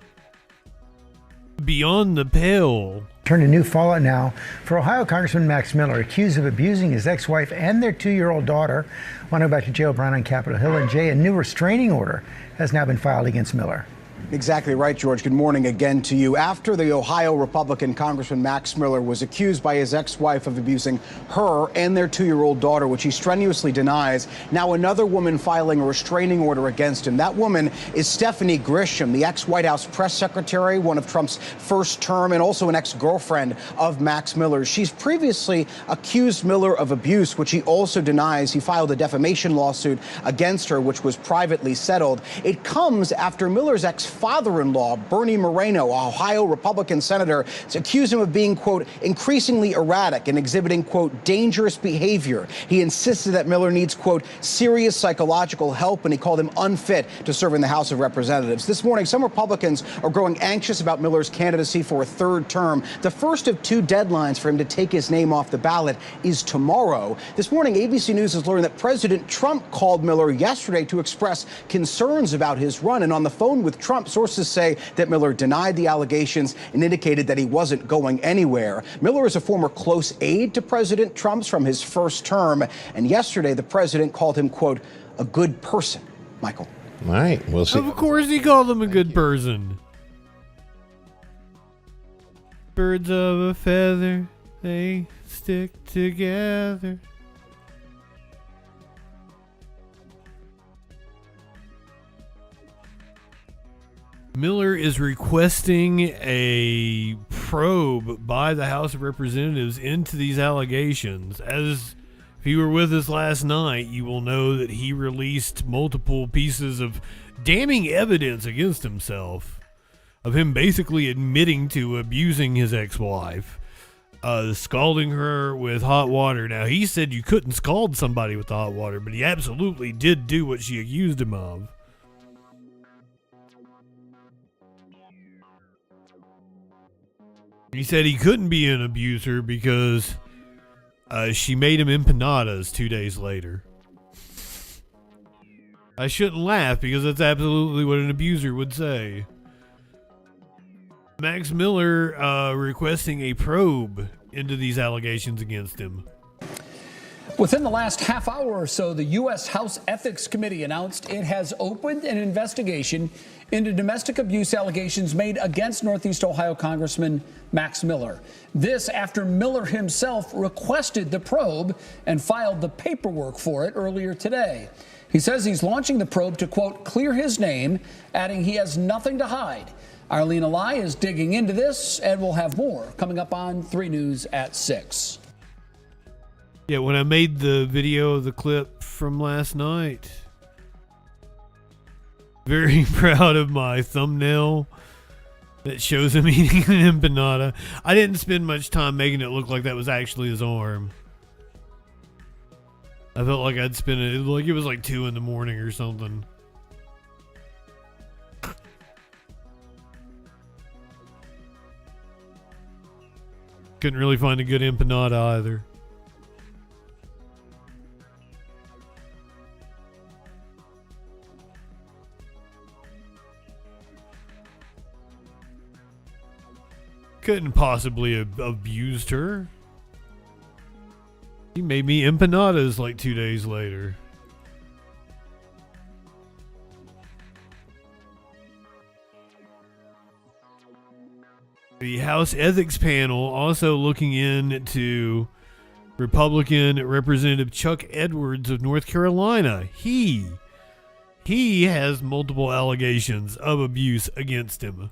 beyond the pale. Turned a new fallout now for Ohio Congressman Max Miller, accused of abusing his ex-wife and their 2-year-old daughter. Want to go back to jail, Brown on Capitol Hill. And Jay, a new restraining order has now been filed against Miller. Exactly right, George. Good morning again to you. After the Ohio Republican Congressman Max Miller was accused by his ex-wife of abusing her and their 2-year-old daughter, which he strenuously denies, now another woman filing a restraining order against him. That woman is Stephanie Grisham, the ex-White House press secretary, one of Trump's first term, and also an ex-girlfriend of Max Miller. She's previously accused Miller of abuse, which he also denies. He filed a defamation lawsuit against her, which was privately settled. It comes after Miller's ex Mac's father-in-law, Bernie Moreno, a Ohio Republican senator, accused him of being, quote, increasingly erratic and exhibiting, quote, dangerous behavior. He insisted that Miller needs, quote, serious psychological help, and he called him unfit to serve in the House of Representatives. This morning, some Republicans are growing anxious about Miller's candidacy for a third term. The first of two deadlines for him to take his name off the ballot is tomorrow. This morning, ABC News has learned that President Trump called Miller yesterday to express concerns about his run. And on the phone with Trump, sources say that Miller denied the allegations and indicated that he wasn't going anywhere. Miller is a former close aide to President Trump's from his first term. And yesterday, the president called him, quote, a good person. Michael. All right, we'll see. Of course he called him a good person. Birds of a feather, they stick together. Miller is requesting a probe by the House of Representatives into these allegations. As if you were with us last night, you will know that he released multiple pieces of damning evidence against himself, of him basically admitting to abusing his ex-wife, scalding her with hot water. Now, he said you couldn't scald somebody with hot water, but he absolutely did do what she accused him of. He said he couldn't be an abuser because she made him empanadas 2 days later. I shouldn't laugh because that's absolutely what an abuser would say. Max Miller requesting a probe into these allegations against him. Within the last half hour or so, the U.S. House Ethics Committee announced it has opened an investigation into domestic abuse allegations made against Northeast Ohio Congressman Max Miller. This after Miller himself requested the probe and filed the paperwork for it earlier today. He says he's launching the probe to, quote, clear his name, adding he has nothing to hide. Arlene Alai is digging into this, and we'll have more coming up on 3 News at 6. Yeah, when I made the video of the clip from last night, very proud of my thumbnail that shows him eating an empanada. I didn't spend much time making it look like that was actually his arm. I felt like I'd spend it like it was like 2 a.m. or something. Couldn't really find a good empanada either. Couldn't possibly have abused her. He made me empanadas like 2 days later. The House Ethics Panel also looking into Republican Representative Chuck Edwards of North Carolina. He has multiple allegations of abuse against him.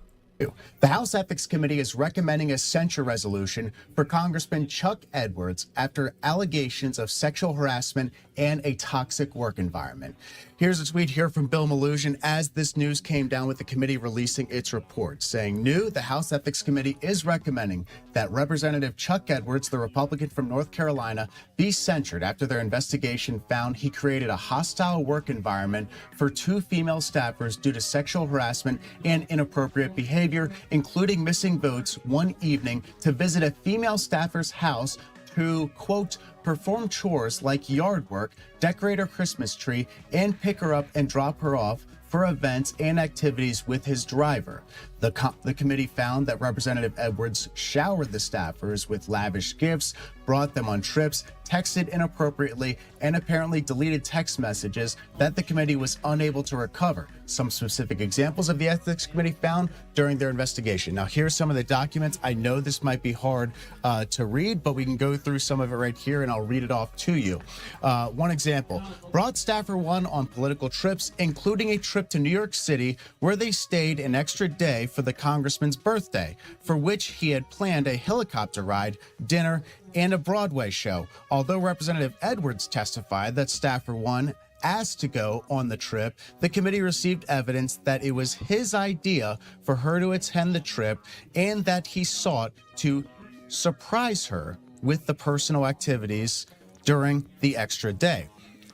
The House Ethics Committee is recommending a censure resolution for Congressman Chuck Edwards after allegations of sexual harassment and a toxic work environment. Here's a tweet here from Bill Malhusian as this news came down with the committee releasing its report, saying, the House Ethics Committee is recommending that Representative Chuck Edwards, the Republican from North Carolina, be censured after their investigation found he created a hostile work environment for 2 female staffers due to sexual harassment and inappropriate behavior, including missing votes one evening to visit a female staffer's house to, quote, perform chores like yard work, decorate her Christmas tree, and pick her up and drop her off for events and activities with his driver. The committee found that Representative Edwards showered the staffers with lavish gifts, brought them on trips, texted inappropriately, and apparently deleted text messages that the committee was unable to recover. Some specific examples of the Ethics Committee found during their investigation. Now, here's some of the documents. I know this might be hard to read, but we can go through some of it right here, and I'll read it off to you. One example, brought staffer 1 on political trips, including a trip to New York City, where they stayed an extra day for the congressman's birthday, for which he had planned a helicopter ride, dinner, and a Broadway show. Although Representative Edwards testified that staffer 1 asked to go on the trip, the committee received evidence that it was his idea for her to attend the trip and that he sought to surprise her with the personal activities during the extra day.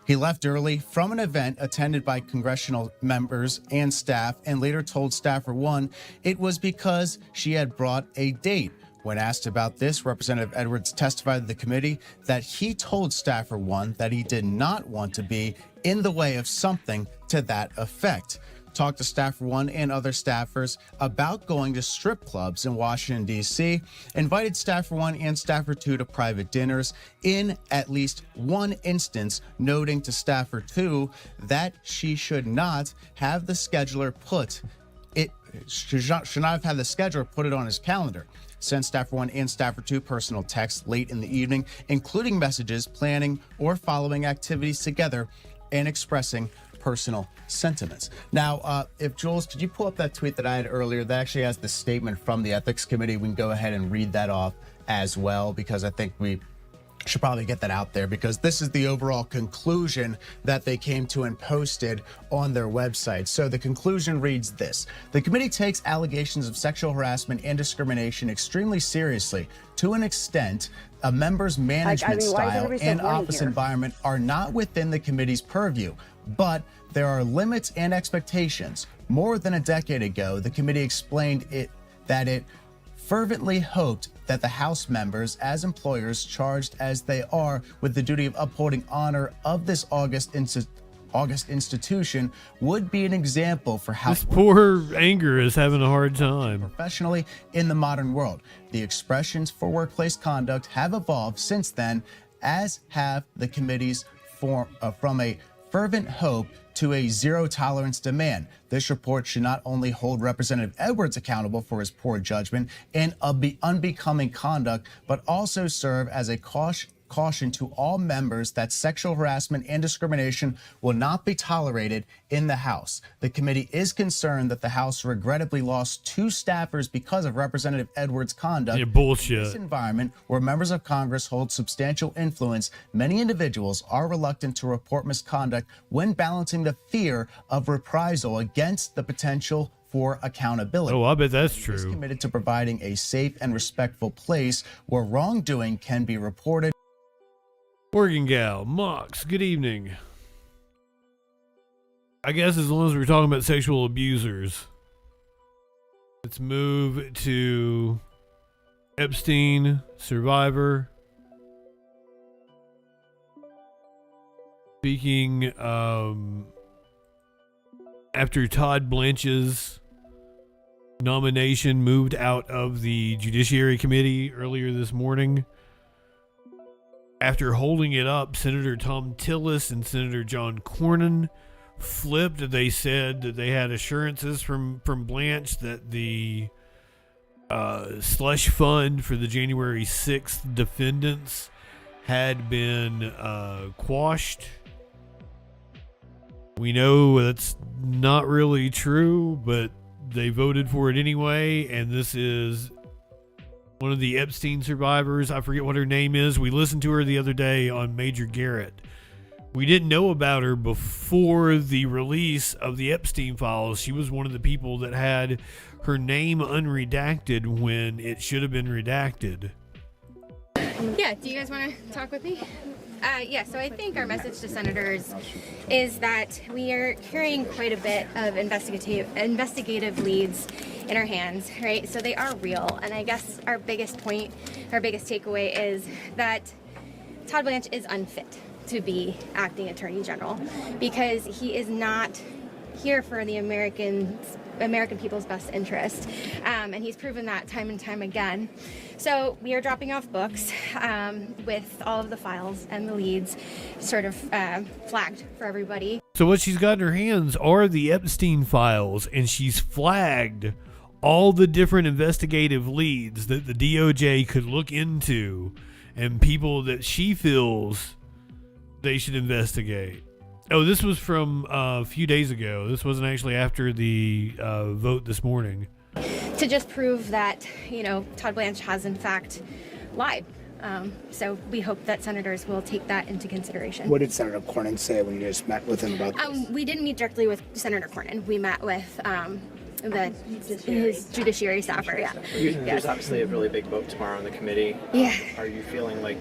He left early from an event attended by congressional members and staff and later told Staffer One it was because she had brought a date. When asked about this, Representative Edwards testified to the committee that he told Staffer One that he did not want to be in the way of something to that effect. Talked to Staffer One and other staffers about going to strip clubs in Washington, D.C., invited Staffer One and Staffer Two to private dinners, in at least one instance noting to Staffer Two that she should not have the scheduler put it should not have had the scheduler put it on his calendar. Sent Staffer One and Staffer Two personal texts late in the evening, including messages planning or following activities together and expressing personal sentiments. Now, if Jules, could you pull up that tweet that I had earlier that actually has the statement from the Ethics Committee? We can go ahead and read that off as well, because I think we should probably get that out there, because this is the overall conclusion that they came to and posted on their website. So the conclusion reads this: the committee takes allegations of sexual harassment and discrimination extremely seriously. To an extent, a member's management style and office environment are not within the committee's purview, but there are limits and expectations. More than a decade ago, the committee explained that it fervently hoped that the House members, as employers charged as they are with the duty of upholding honor of this august institution, would be an example for how this poor Anger is having a hard time professionally in the modern world. The expressions for workplace conduct have evolved since then, as have the committee's from a fervent hope to a zero-tolerance demand. This report should not only hold Representative Edwards accountable for his poor judgment and unbecoming conduct, but also serve as a caution to all members that sexual harassment and discrimination will not be tolerated in the House. The committee is concerned that the House regrettably lost 2 staffers because of Representative Edwards' conduct. Yeah, bullshit. In this environment where members of Congress hold substantial influence, many individuals are reluctant to report misconduct when balancing the fear of reprisal against the potential for accountability. Oh, I bet that's true. Is committed to providing a safe and respectful place where wrongdoing can be reported. Oregon Gal, Mox, good evening. I guess as long as we're talking about sexual abusers, let's move to Epstein survivor. Speaking, after Todd Blanche's nomination moved out of the Judiciary Committee earlier this morning, after holding it up, Senator Tom Tillis and Senator John Cornyn flipped. They said that they had assurances from Blanche that the slush fund for the January 6th defendants had been quashed. We know that's not really true, but they voted for it anyway, and this is one of the Epstein survivors. I forget what her name is. We listened to her the other day on Major Garrett. We didn't know about her before the release of the Epstein files. She was one of the people that had her name unredacted when it should have been redacted. Yeah, do you guys want to talk with me? Yeah, so I think our message to senators is that we are carrying quite a bit of investigative leads in our hands, right? So they are real, and I guess our biggest point, our biggest takeaway is that Todd Blanche is unfit to be acting attorney general because he is not here for the American people's best interest, and he's proven that time and time again. So we are dropping off books with all of the files and the leads sort of flagged for everybody. So what she's got in her hands are the Epstein files, and she's flagged all the different investigative leads that the DOJ could look into and people that she feels they should investigate. Oh, this was from a few days ago. This wasn't actually after the vote this morning. To just prove that, Todd Blanche has in fact lied So we hope that senators will take that into consideration. What did Senator Cornyn say when you just met with him about this? We didn't meet directly with Senator Cornyn. We met with his judiciary staffer. Yeah. There's obviously a really big vote tomorrow in the committee. Yeah. Are you feeling like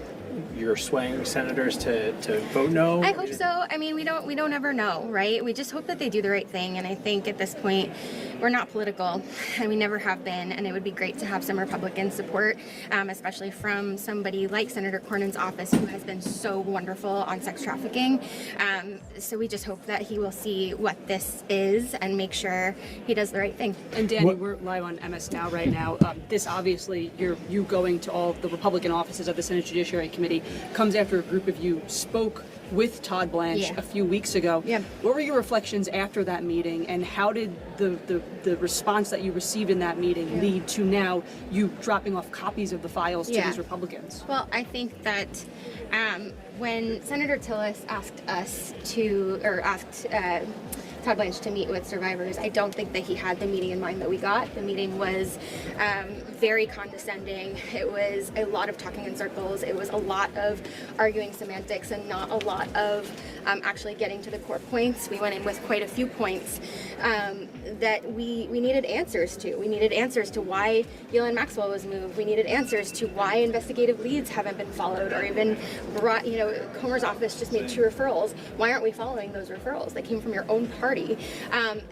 you're swaying senators to vote no? I hope so. I mean, we don't ever know, right? We just hope that they do the right thing. And I think at this point, we're not political, and we never have been. And it would be great to have some Republican support, especially from somebody like Senator Cornyn's office, who has been so wonderful on sex trafficking. So we just hope that he will see what this is and make sure he does the right thing. And Danny, we're live on MS Now right now. This obviously, you going to all the Republican offices of the Senate Judiciary Committee comes after a group of you spoke with Todd Blanche a few weeks ago. Yeah. What were your reflections after that meeting, and how did the response that you received in that meeting lead to now you dropping off copies of the files to these Republicans? Well, I think that when Senator Tillis asked Todd Blanche to meet with survivors, I don't think that he had the meeting in mind that we got. The meeting was very condescending. It was a lot of talking in circles. It was a lot of arguing semantics and not a lot of actually getting to the core points. We went in with quite a few points that we needed answers to. We needed answers to why Ghislaine Maxwell was moved. We needed answers to why investigative leads haven't been followed or even brought, Comer's office just made 2 referrals. Why aren't we following those referrals? They came from your own party.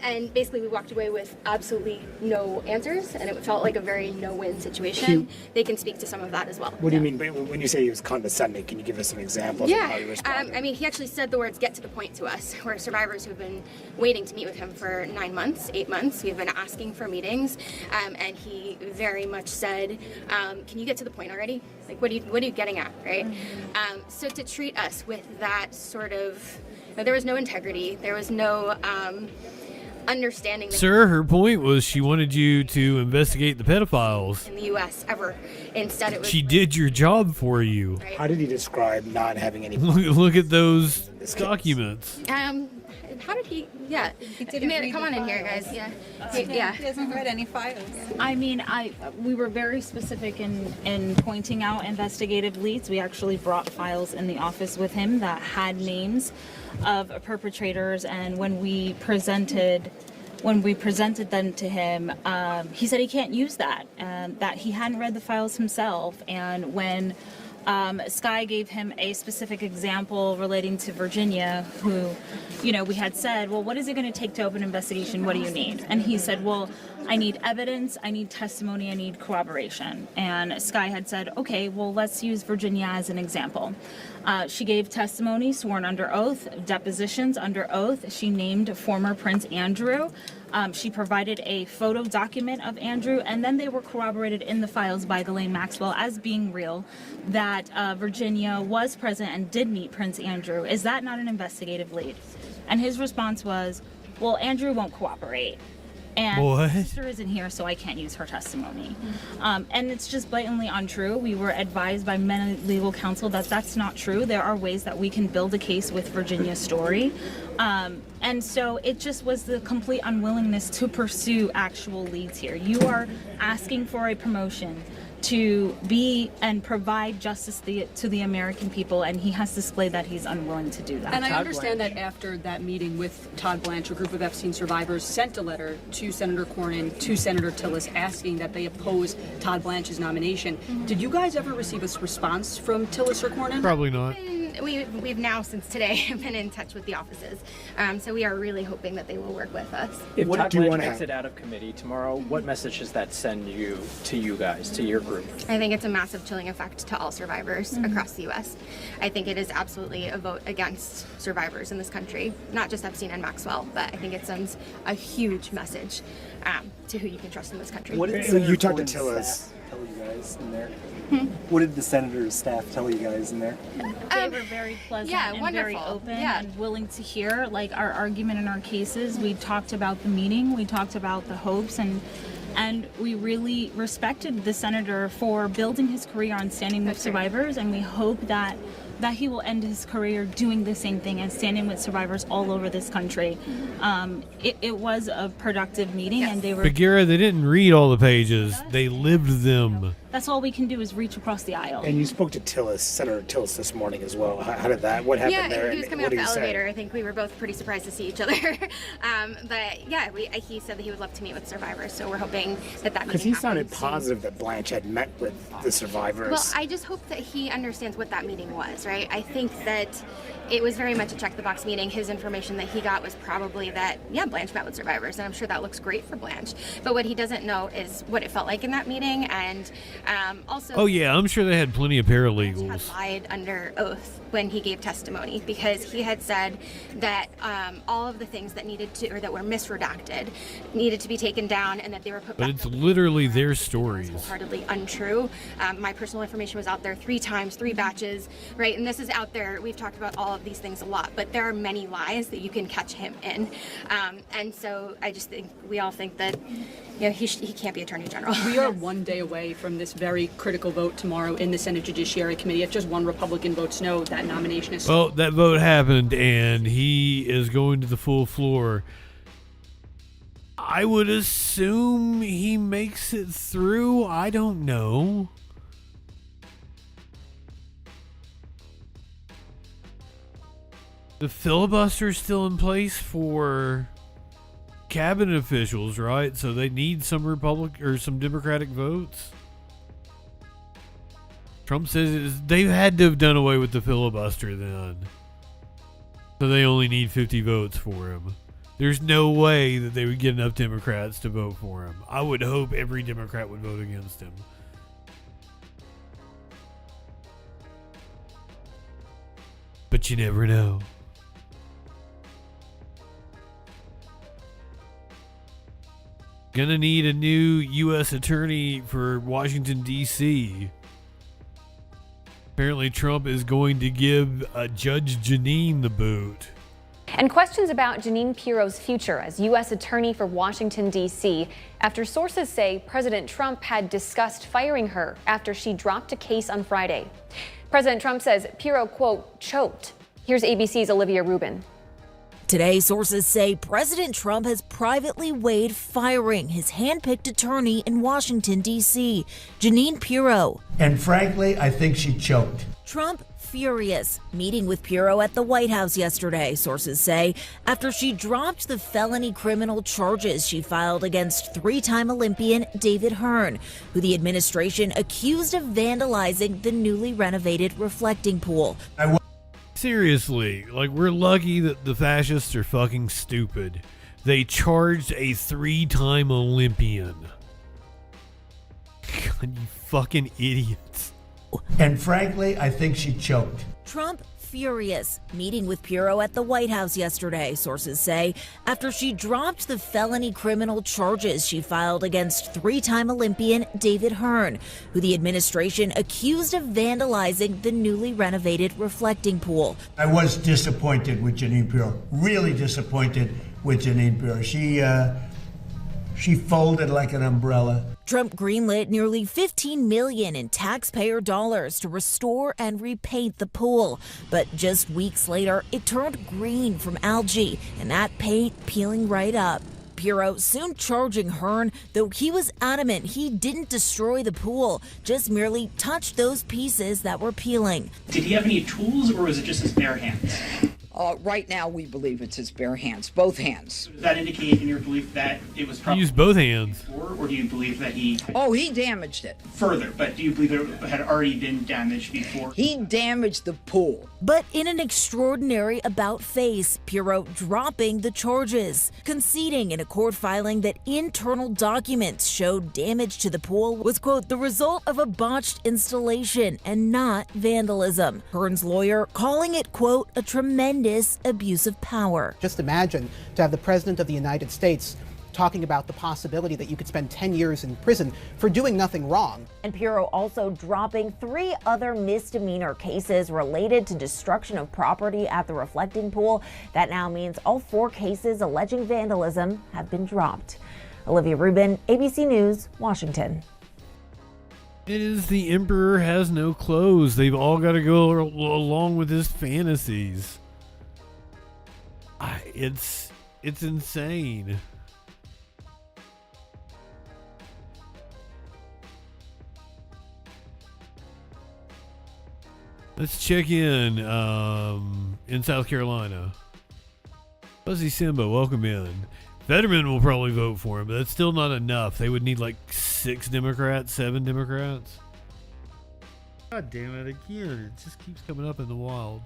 And basically we walked away with absolutely no answers, and it felt like a very no-win situation. They can speak to some of that as well. What do you mean when you say he was condescending? Can you give us some examples of how he responded? I mean, he actually said the words "get to the point" to us. We're survivors who've been waiting to meet with him for 9 months, 8 months. We've been asking for meetings, and he very much said, "Can you get to the point already? Like, what are you getting at, right?" So to treat us with that sort of, there was no integrity. There was no understanding. Sir, her point was she wanted you to investigate the pedophiles. In the U.S. ever. Instead, it was. She did your job for you. Right. How did he describe not having any? Look at those documents. How did he? Yeah. Come on in here, guys. Yeah. He hasn't read any files. I mean, we were very specific in pointing out investigative leads. We actually brought files in the office with him that had names of perpetrators, and when we presented them to him, he said he can't use that, that he hadn't read the files himself. And when Sky gave him a specific example relating to Virginia, who, we had said, well, what is it going to take to open an investigation? What do you need? And he said, well, I need evidence, I need testimony, I need corroboration. And Sky had said, okay, well, let's use Virginia as an example. She gave testimony sworn under oath, depositions under oath. She named former Prince Andrew. She provided a photo document of Andrew, and then they were corroborated in the files by Ghislaine Maxwell as being real, that Virginia was present and did meet Prince Andrew. Is that not an investigative lead? And his response was, well, Andrew won't cooperate. And what? My sister isn't here, so I can't use her testimony. And it's just blatantly untrue. We were advised by many legal counsel that that's not true. There are ways that we can build a case with Virginia's story. And so it just was the complete unwillingness to pursue actual leads here. You are asking for a promotion to be and provide justice to the American people, and he has displayed that he's unwilling to do that. And I understand that after that meeting with Todd Blanche, a group of Epstein survivors sent a letter to Senator Cornyn, to Senator Tillis, asking that they oppose Todd Blanche's nomination. Did you guys ever receive a response from Tillis or Cornyn? Probably not. We've now, since today, been in touch with the offices. So we are really hoping that they will work with us. If Todd Blanche makes it out of committee tomorrow, what message does that send you guys, to your group? I think it's a massive chilling effect to all survivors across the U.S. I think it is absolutely a vote against survivors in this country, not just Epstein and Maxwell, but I think it sends a huge message to who you can trust in this country. What did you talk to Tillis? Tell you guys in there? What did the senator's staff tell you guys in there? They were very pleasant and wonderful. very open and willing to hear our argument in our cases. We talked about the meeting, we talked about the hopes, and we really respected the senator for building his career on standing with survivors, and we hope that he will end his career doing the same thing and standing with survivors all over this country. It was a productive meeting, and they were... Bagheera, they didn't read all the pages. They lived them. That's all we can do is reach across the aisle. And you spoke to Senator Tillis this morning as well. How did that? What happened there? Yeah, he was coming what off did the he say? elevator. I think we were both pretty surprised to see each other. But yeah, he said that he would love to meet with survivors. So we're hoping that Because he sounded positive that Blanche had met with the survivors. Well, I just hope that he understands what that meeting was, right? I think that it was very much a check-the-box meeting. His information that he got was probably that, yeah, Blanche met with survivors, and I'm sure that looks great for Blanche. But what he doesn't know is what it felt like in that meeting, and also... Oh, yeah, I'm sure they had plenty of paralegals. Had lied under oath when he gave testimony, because he had said that all of the things that needed to, or that were misredacted, needed to be taken down, and that they were put But back. it's literally their stories. Wholeheartedly untrue. My personal information was out there 3 times, 3 batches, right? And this is out there. We've talked about all of these things a lot, but there are many lies that you can catch him in. And so I just think we all think that, you know, he can't be Attorney General. We are one day away from this very critical vote tomorrow in the Senate Judiciary Committee. If just one Republican votes no, that nomination is... Well, that vote happened, and he is going to the full floor. I would assume he makes it through. I don't know. The filibuster's still in place for cabinet officials, right? So they need some some Democratic votes. Trump says they had to have done away with the filibuster then. So they only need 50 votes for him. There's no way that they would get enough Democrats to vote for him. I would hope every Democrat would vote against him. But you never know. Gonna need a new U.S. attorney for Washington, D.C. Apparently Trump is going to give Judge Jeanine the boot. And questions about Jeanine Pirro's future as U.S. Attorney for Washington, D.C. after sources say President Trump had discussed firing her after she dropped a case on Friday. President Trump says Pirro, quote, choked. Here's ABC's Olivia Rubin. Today, sources say President Trump has privately weighed firing his handpicked attorney in Washington, D.C., Jeanine Pirro. And frankly, I think she choked. Trump furious, meeting with Pirro at the White House yesterday, sources say, after she dropped the felony criminal charges she filed against 3-time Olympian David Hearn, who the administration accused of vandalizing the newly renovated reflecting pool. Seriously, like, we're lucky that the fascists are fucking stupid. They charged a 3-time Olympian. God, you fucking idiots. And frankly, I think she choked. Trump furious, meeting with Pirro at the White House yesterday, sources say, after she dropped the felony criminal charges she filed against 3-time Olympian David Hearn, who the administration accused of vandalizing the newly renovated reflecting pool. I was disappointed with Jeanine Pirro, really disappointed with Jeanine Pirro. She folded like an umbrella. Trump greenlit nearly $15 million in taxpayer dollars to restore and repaint the pool. But just weeks later, it turned green from algae, and that paint peeling right up. Pirro soon charging Hearn, though he was adamant he didn't destroy the pool, just merely touched those pieces that were peeling. Did he have any tools, or was it just his bare hands? Right now, we believe it's his bare hands, both hands. So does that indicate in your belief that it was probably... Use both hands. Or do you believe that he... Oh, he damaged it. Further, but do you believe it had already been damaged before? He damaged the pool. But in an extraordinary about-face, Pirro dropping the charges, conceding in a court filing that internal documents showed damage to the pool was, quote, the result of a botched installation and not vandalism. Hearn's lawyer calling it, quote, a tremendous abuse of power. Just imagine to have the President of the United States talking about the possibility that you could spend 10 years in prison for doing nothing wrong. And Pirro also dropping 3 other misdemeanor cases related to destruction of property at the reflecting pool. That now means all 4 cases alleging vandalism have been dropped. Olivia Rubin, ABC News, Washington. It is the emperor has no clothes. They've all got to go along with his fantasies. It's insane. Let's check in South Carolina. Fuzzy Simba, welcome in. Fetterman will probably vote for him, but that's still not enough. They would need like 7 Democrats. God damn it, again. It just keeps coming up in the wild.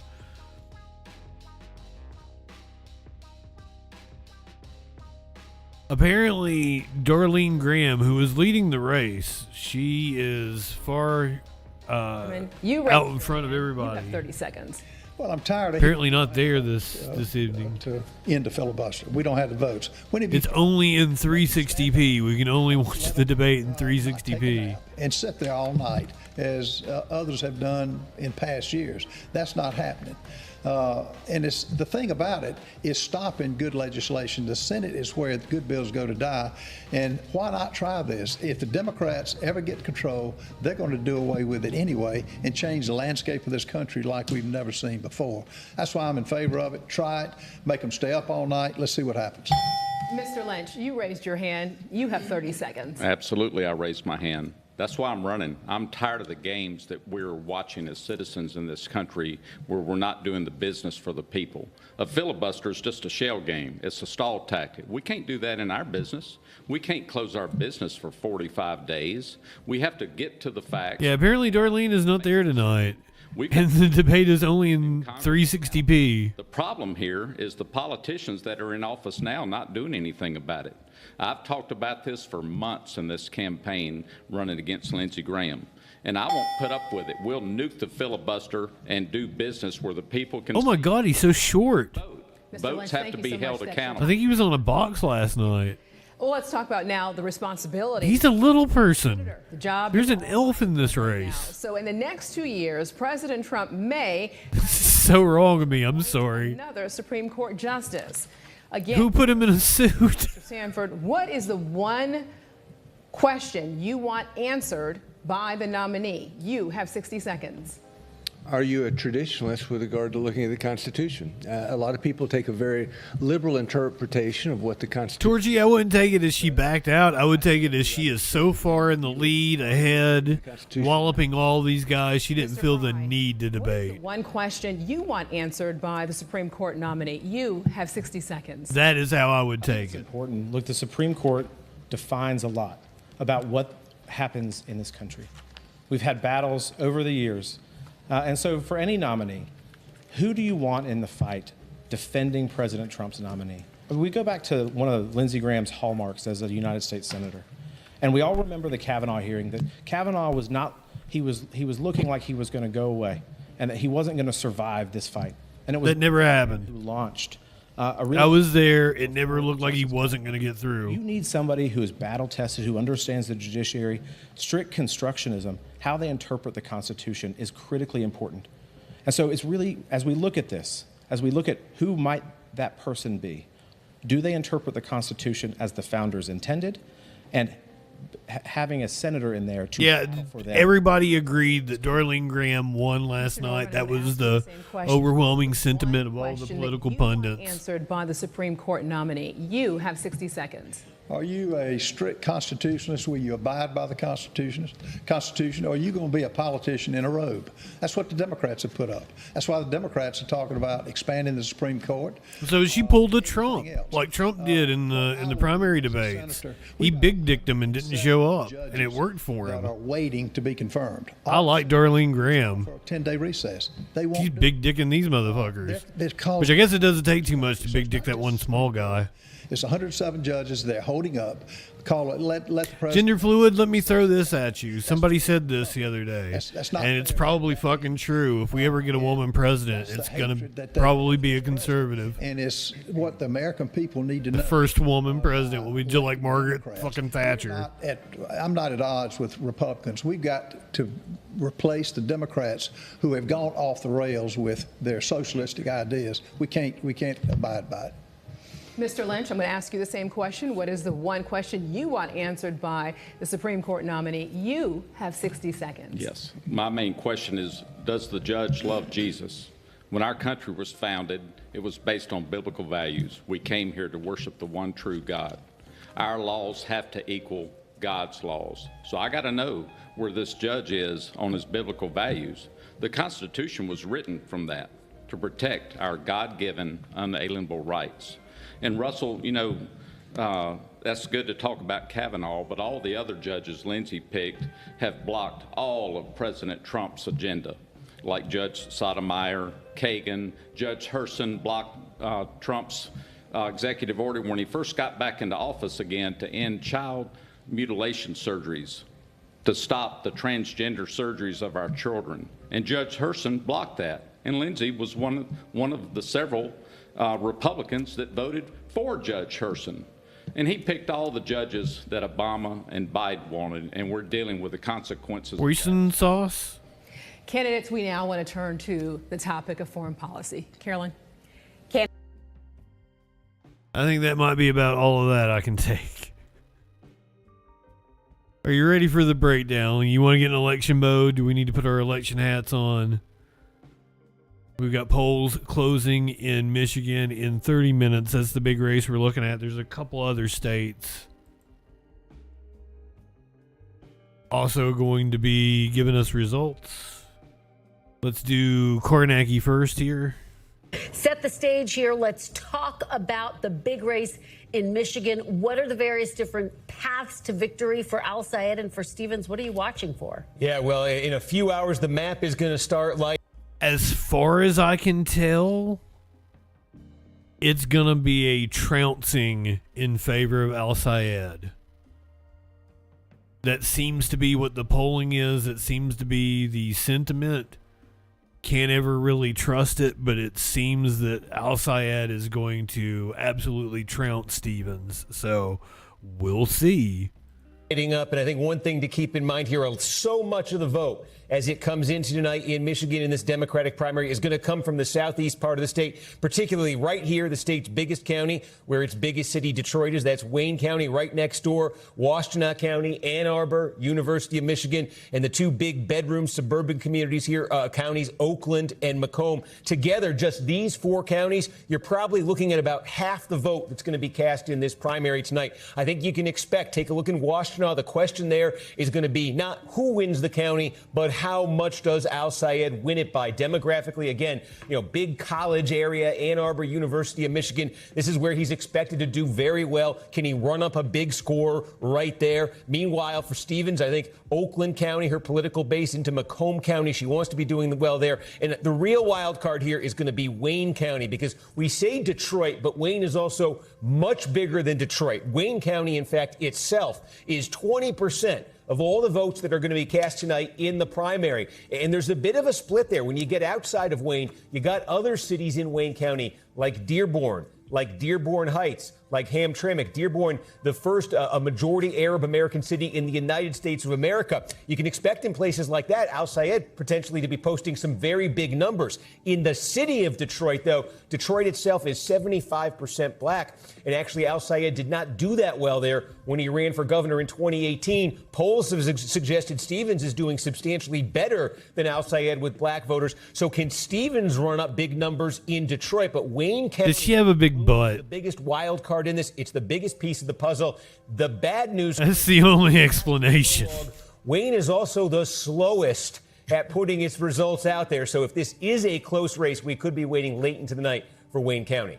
Apparently, Darlene Graham, who is leading the race, she is far out in front of everybody. You have 30 seconds. Well, I'm tired of apparently not there this evening. To end the filibuster. We don't have the votes. It's only in 360p. We can only watch the debate in 360p. And sit there all night, as others have done in past years. That's not happening. And it's the thing about it is stopping good legislation. The Senate is where good bills go to die. And why not try this? If the Democrats ever get control, they're going to do away with it anyway and change the landscape of this country like we've never seen before. That's why I'm in favor of it. Try it. Make them stay up all night. Let's see what happens. Mr. Lynch, you raised your hand. You have 30 seconds. Absolutely, I raised my hand. That's why I'm running. I'm tired of the games that we're watching as citizens in this country where we're not doing the business for the people. A filibuster is just a shell game. It's a stall tactic. We can't do that in our business. We can't close our business for 45 days. We have to get to the facts. Yeah, apparently Darlene is not there tonight. And the debate is only in 360p. The problem here is the politicians that are in office now not doing anything about it. I've talked about this for months in this campaign running against Lindsey Graham, and I won't put up with it. We'll nuke the filibuster and do business where the people can. Oh my God, he's so short. Votes have to be held accountable. I think he was on a box last night. Well, let's talk about now the responsibility. He's a little person. The job. There's an elf in this race. So in the next 2 years, President Trump may. So wrong of me. I'm sorry. Another Supreme Court justice. Again, who put him in a suit? Mr. Sanford, what is the one question you want answered by the nominee? You have 60 seconds. Are you a traditionalist with regard to looking at the Constitution? A lot of people take a very liberal interpretation of what the Constitution. Georgie, I wouldn't take it as she backed out. I would take it as she is so far in the lead, ahead, walloping all these guys. She didn't feel the need to debate. One question you want answered by the Supreme Court nominee. You have 60 seconds. That is how I would take it. Important. Look, the Supreme Court defines a lot about what happens in this country. We've had battles over the years. And so for any nominee, who do you want in the fight defending President Trump's nominee? We go back to one of Lindsey Graham's hallmarks as a United States Senator. And we all remember the Kavanaugh hearing, that Kavanaugh was not, he was looking like he was going to go away and that he wasn't going to survive this fight. And it was that never happened. Who launched I was there. It never looked like he wasn't going to get through. You need somebody who is battle tested, who understands the judiciary. Strict constructionism, how they interpret the Constitution, is critically important. And so it's really, as we look at this, as we look at who might that person be, do they interpret the Constitution as the founders intended? And having a senator in there to for that. Everybody agreed that Darlene Graham won last night. That was the overwhelming sentiment of all the political pundits. Answered by the Supreme Court nominee. You have 60 seconds. Are you a strict constitutionalist? Will you abide by the Constitution? Or are you going to be a politician in a robe? That's what the Democrats have put up. That's why the Democrats are talking about expanding the Supreme Court. So she pulled a Trump, like Trump did in the primary debates. He big-dicked him and didn't show up, and it worked for him. That are waiting to be confirmed. I like Darlene Graham. For a 10-day recess. She's big-dicking these motherfuckers. Which I guess it doesn't take too much to big-dick that one small guy. It's 107 judges. They're holding up. Call it. Let the president. Gender fluid. Let me throw this at you. Somebody said this the other day, that's not and it's probably fucking true. If we ever get a woman president, it's gonna probably be a conservative. And it's what the American people need to know. The first woman president will be just like Margaret fucking Thatcher. I'm not at odds with Republicans. We've got to replace the Democrats who have gone off the rails with their socialistic ideas. We can't abide by it. Mr. Lynch, I'm going to ask you the same question. What is the one question you want answered by the Supreme Court nominee? You have 60 seconds. Yes. My main question is, does the judge love Jesus? When our country was founded, it was based on biblical values. We came here to worship the one true God. Our laws have to equal God's laws. So I got to know where this judge is on his biblical values. The Constitution was written from that, to protect our God-given, unalienable rights. And Russell, you know, that's good to talk about Kavanaugh, but all the other judges Lindsey picked have blocked all of President Trump's agenda, like Judge Sotomayor, Kagan, Judge Herson blocked Trump's executive order when he first got back into office again to end child mutilation surgeries, to stop the transgender surgeries of our children. And Judge Herson blocked that. And Lindsey was one of the several Republicans that voted for Judge Herson. And he picked all the judges that Obama and Biden wanted, and we're dealing with the consequences. Hoisin sauce? Candidates, we now want to turn to the topic of foreign policy. Carolyn? I think that might be about all of that I can take. Are you ready for the breakdown? You want to get in election mode? Do we need to put our election hats on? We've got polls closing in Michigan in 30 minutes. That's the big race we're looking at. There's a couple other states also going to be giving us results. Let's do Kornacki first here. Set the stage here. Let's talk about the big race in Michigan. What are the various different paths to victory for Al Sayed and for Stevens? What are you watching for? Yeah, well, in a few hours, the map is going to start like. As far as I can tell, it's going to be a trouncing in favor of Al Sayed. That seems to be what the polling is. It seems to be the sentiment. Can't ever really trust it, but it seems that Al Sayed is going to absolutely trounce Stevens. So we'll see. Up, and I think one thing to keep in mind here, so much of the vote as it comes into tonight in Michigan in this Democratic primary is going to come from the southeast part of the state, particularly right here, the state's biggest county, where its biggest city, Detroit, is. That's Wayne County, right next door, Washtenaw County, Ann Arbor, University of Michigan, and the two big bedroom suburban communities here, counties, Oakland and Macomb. Together, just these four counties, you're probably looking at about half the vote that's going to be cast in this primary tonight. I think you can expect, take a look in Washtenaw. The question there is going to be not who wins the county, but how much does Al Sayed win it by? Demographically, again, you know, big college area, Ann Arbor, University of Michigan. This is where he's expected to do very well. Can he run up a big score right there? Meanwhile, for Stevens, I think Oakland County, her political base, into Macomb County, she wants to be doing well there. And the real wild card here is going to be Wayne County, because we say Detroit, but Wayne is also much bigger than Detroit. Wayne County, in fact, itself is 20% of all the votes that are going to be cast tonight in the primary. And there's a bit of a split there. When you get outside of Wayne, you got other cities in Wayne County like Dearborn, like Dearborn Heights, like Hamtramck. Dearborn, the first a majority Arab American city in the United States of America. You can expect in places like that, Al Sayed potentially to be posting some very big numbers. In the city of Detroit, though, Detroit itself is 75% black. And actually, Al Sayed did not do that well there when he ran for governor in 2018. Polls have suggested Stevens is doing substantially better than Al Sayed with black voters. So can Stevens run up big numbers in Detroit? But Wayne County, does she have a big butt? The biggest wild card in this. It's the biggest piece of the puzzle. The bad news. That's the only explanation. Wayne is also the slowest at putting its results out there. So if this is a close race, we could be waiting late into the night for Wayne County.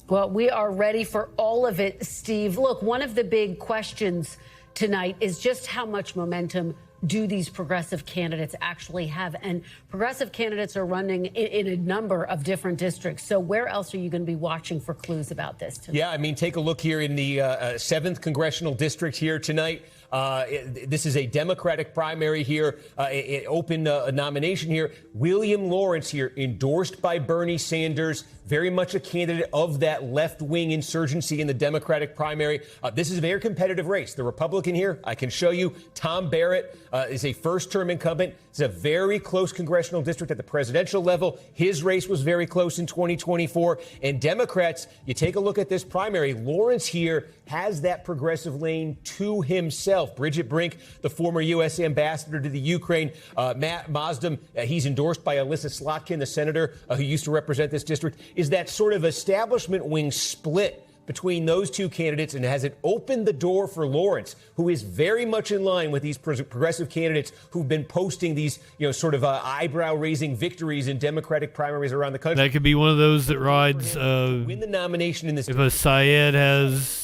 Well, we are ready for all of it, Steve. Look, one of the big questions tonight is just how much momentum do these progressive candidates actually have? And progressive candidates are running in a number of different districts. So where else are you going to be watching for clues about this tonight? Yeah, I mean, take a look here in the 7th Congressional District here tonight. This is a Democratic primary here, an open nomination here. William Lawrence here, endorsed by Bernie Sanders, very much a candidate of that left-wing insurgency in the Democratic primary. This is a very competitive race. The Republican here, I can show you, Tom Barrett is a first-term incumbent. It's a very close congressional district at the presidential level. His race was very close in 2024. And Democrats, you take a look at this primary. Lawrence here has that progressive lane to himself. Bridget Brink, the former U.S. ambassador to the Ukraine, Matt Mozdem, he's endorsed by Alyssa Slotkin, the senator who used to represent this district, is that sort of establishment wing split between those two candidates, and has it opened the door for Lawrence, who is very much in line with these progressive candidates who've been posting these, sort of eyebrow-raising victories in Democratic primaries around the country. That could be one of those that rides. Win the nomination in this. If a Syed has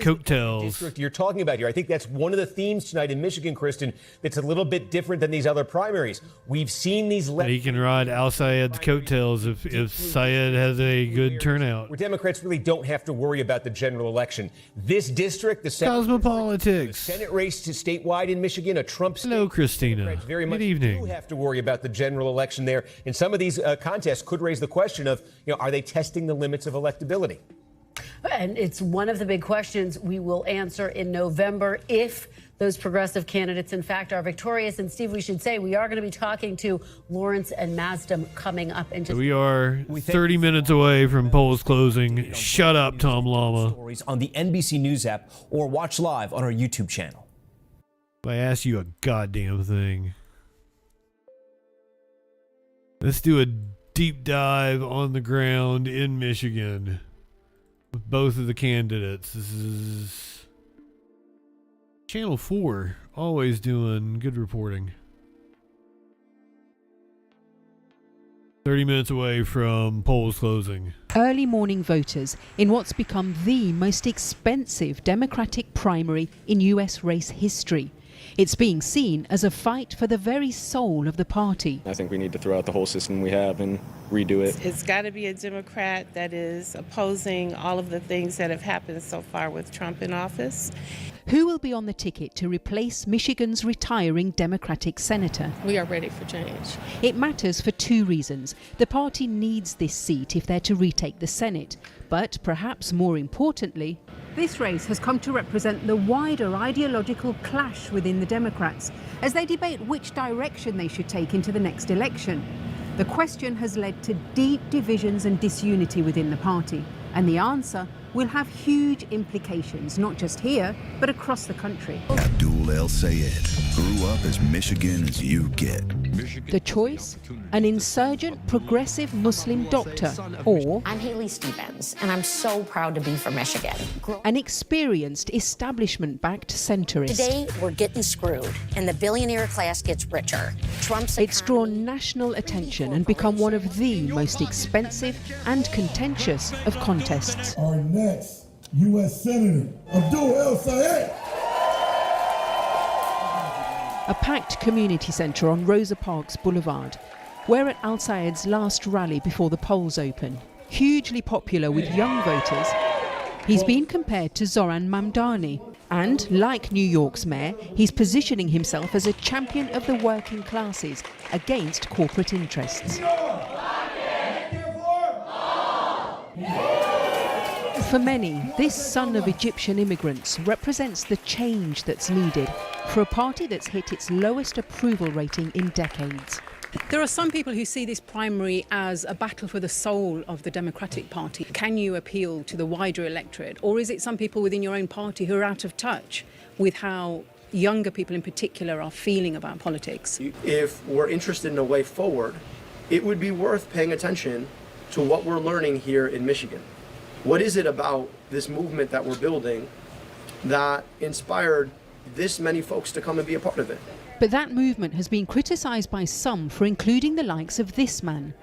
coattails. District you're talking about here. I think that's one of the themes tonight in Michigan, Kristen, that's a little bit different than these other primaries. We've seen these. He can ride Al Syed's coattails if Syed has a good turnout. Where Democrats really don't have to worry about the general election. This district, the Cosmopolitics. Senate race to statewide in Michigan, a Trump state. Hello, Christina. Democrats very much good evening. do have to worry about the general election there. And some of these contests could raise the question of, are they testing the limits of electability? And it's one of the big questions we will answer in November if those progressive candidates, in fact, are victorious. And, Steve, we should say we are going to be talking to Lawrence and Masdom coming up in just... We are 30 minutes away from polls closing. Shut up, Tom Llama. Stories on the NBC News app or watch live on our YouTube channel. I ask you a goddamn thing. Let's do a deep dive on the ground in Michigan with both of the candidates. This is Channel 4, always doing good reporting. 30 minutes away from polls closing. Early morning voters in what's become the most expensive Democratic primary in U.S. race history. It's being seen as a fight for the very soul of the party. I think we need to throw out the whole system we have and redo it. It's got to be a Democrat that is opposing all of the things that have happened so far with Trump in office. Who will be on the ticket to replace Michigan's retiring Democratic senator? We are ready for change. It matters for two reasons. The party needs this seat if they're to retake the Senate. But perhaps more importantly, this race has come to represent the wider ideological clash within the Democrats as they debate which direction they should take into the next election. The question has led to deep divisions and disunity within the party, and the answer will have huge implications, not just here, but across the country. Abdul El Sayed grew up as Michigan as you get. The choice? An insurgent progressive Muslim doctor, or I'm Haley Stevens, and I'm so proud to be from Michigan. An experienced establishment-backed centrist. Today, we're getting screwed, and the billionaire class gets richer. It's drawn national attention and become one of the most expensive and contentious of contests. Our next U.S. Senator, Abdul El Sayed. A packed community centre on Rosa Parks Boulevard. We're at Al Sayed's last rally before the polls open. Hugely popular with young voters, he's been compared to Zoran Mamdani. And, like New York's mayor, he's positioning himself as a champion of the working classes against corporate interests. For many, this son of Egyptian immigrants represents the change that's needed for a party that's hit its lowest approval rating in decades. There are some people who see this primary as a battle for the soul of the Democratic Party. Can you appeal to the wider electorate? Or is it some people within your own party who are out of touch with how younger people in particular are feeling about politics? If we're interested in a way forward, it would be worth paying attention to what we're learning here in Michigan. What is it about this movement that we're building that inspired this many folks to come and be a part of it? But that movement has been criticised by some for including the likes of this man.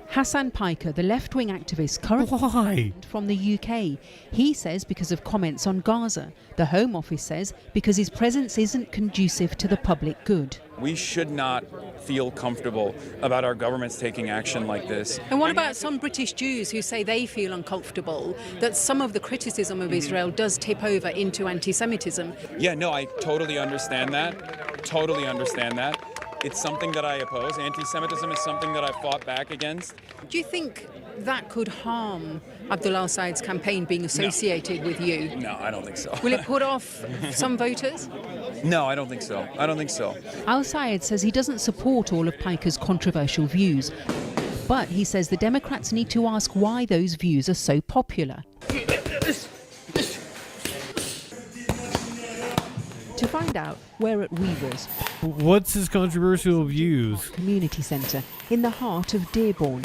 Hassan Piker, the left-wing activist currently from the UK. He says because of comments on Gaza. The Home Office says because his presence isn't conducive to the public good. We should not feel comfortable about our governments taking action like this. And what about some British Jews who say they feel uncomfortable that some of the criticism of Israel does tip over into anti-Semitism? Yeah, no, I totally understand that. Totally understand that. It's something that I oppose. Anti-Semitism is something that I fought back against. Do you think that could harm Abdul El Sayed's campaign being associated with you? No, I don't think so. Will it put off some voters? No, I don't think so. I don't think so. Al Sayed says he doesn't support all of Piker's controversial views, but he says the Democrats need to ask why those views are so popular. To find out, we're at Weavers. What's his controversial views? Community centre in the heart of Dearborn.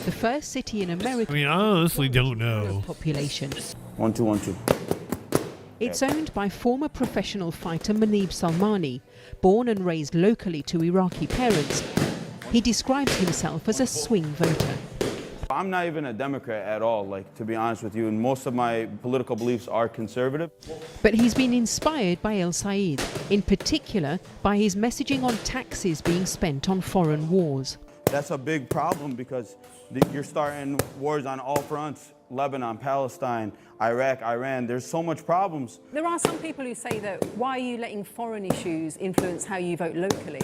the first city in America. I mean, I honestly don't know. Population. 1 2 1 2. It's owned by former professional fighter Manib Salmani, born and raised locally to Iraqi parents. He describes himself as a swing voter. I'm not even a Democrat at all, like, to be honest with you, and most of my political beliefs are conservative. But he's been inspired by El Said, in particular by his messaging on taxes being spent on foreign wars. That's a big problem because you're starting wars on all fronts. Lebanon, Palestine, Iraq, Iran. There's so much problems. There are some people who say that why are you letting foreign issues influence how you vote locally?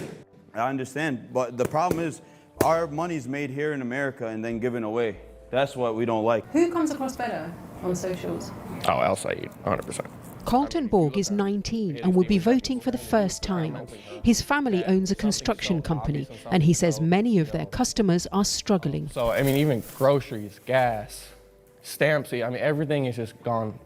I understand, but the problem is our money's made here in America and then given away. That's what we don't like. Who comes across better on socials? Oh, El Said, 100%. Carlton Borg is 19 and will be voting for the first time. His family owns a construction company, and he says many of their customers are struggling. So, I mean, even groceries, gas, stamps, I mean, everything is just gone.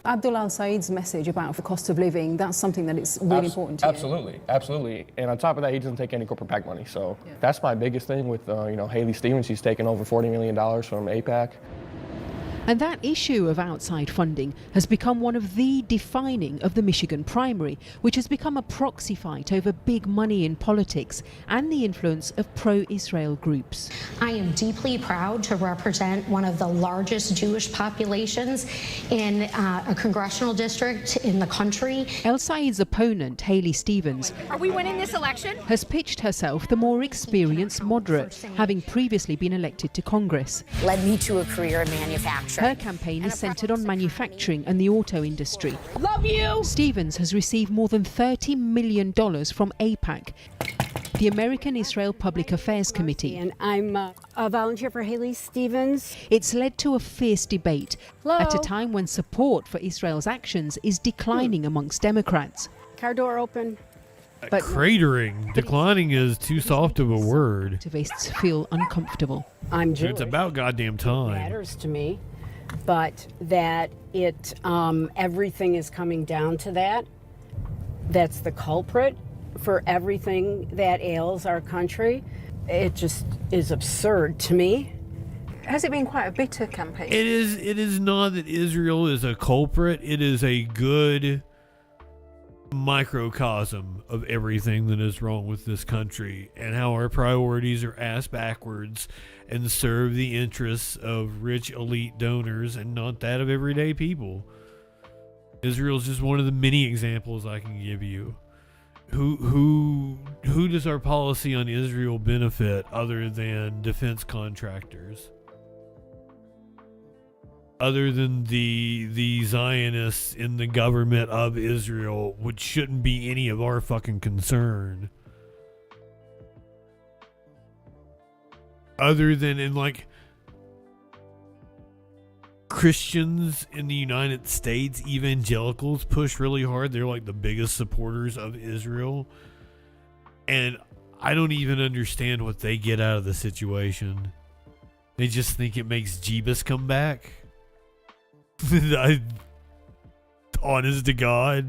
Abdul Al-Said's message about the cost of living, that's something that is really important to you. Absolutely. And on top of that, he doesn't take any corporate PAC money. So that's my biggest thing with, Haley Stevens. She's taken over $40 million from AIPAC. And that issue of outside funding has become one of the defining of the Michigan primary, which has become a proxy fight over big money in politics and the influence of pro-Israel groups. I am deeply proud to represent one of the largest Jewish populations in a congressional district in the country. El Said's opponent, Haley Stevens, Are we winning this election? has pitched herself the more experienced moderate, having previously been elected to Congress. Led me to a career in manufacturing. Her campaign is centred on manufacturing and the auto industry. Love you! Stevens has received more than $30 million from AIPAC, the American Israel Public Affairs Committee. And I'm a volunteer for Haley Stevens. It's led to a fierce debate Hello? at a time when support for Israel's actions is declining amongst Democrats. Car door open. But Cratering. Declining is too soft of a word. Activists feel uncomfortable. I'm Jewish. It's about goddamn time. Matters to me, but that it everything is coming down to that. That's the culprit for everything that ails our country. It just is absurd to me. Has it been quite a bitter campaign? It is not that Israel is a culprit. It is a good microcosm of everything that is wrong with this country and how our priorities are ass backwards and serve the interests of rich elite donors and not that of everyday people. Israel is just one of the many examples I can give you. Who does our policy on Israel benefit other than defense contractors? Other than the Zionists in the government of Israel, which shouldn't be any of our fucking concern. Other than in like Christians in the United States, evangelicals push really hard. They're like the biggest supporters of Israel. And I don't even understand what they get out of the situation. They just think it makes Jeebus come back. Honest to God.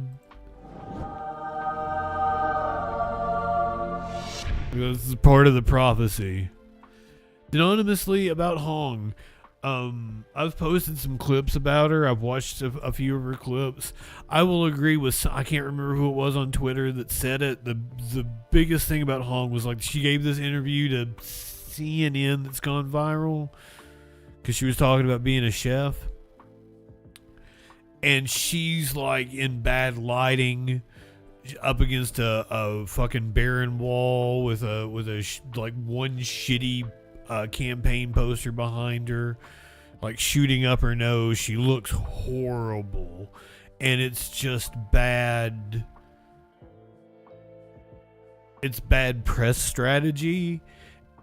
This is part of the prophecy. Anonymously about Hong. I've posted some clips about her. I've watched a few of her clips. I will agree with, I can't remember who it was on Twitter that said it. The biggest thing about Hong was like she gave this interview to CNN that's gone viral because she was talking about being a chef. And she's like in bad lighting up against a fucking barren wall with like one shitty campaign poster behind her, like shooting up her nose. She looks horrible, and it's just bad. It's bad press strategy,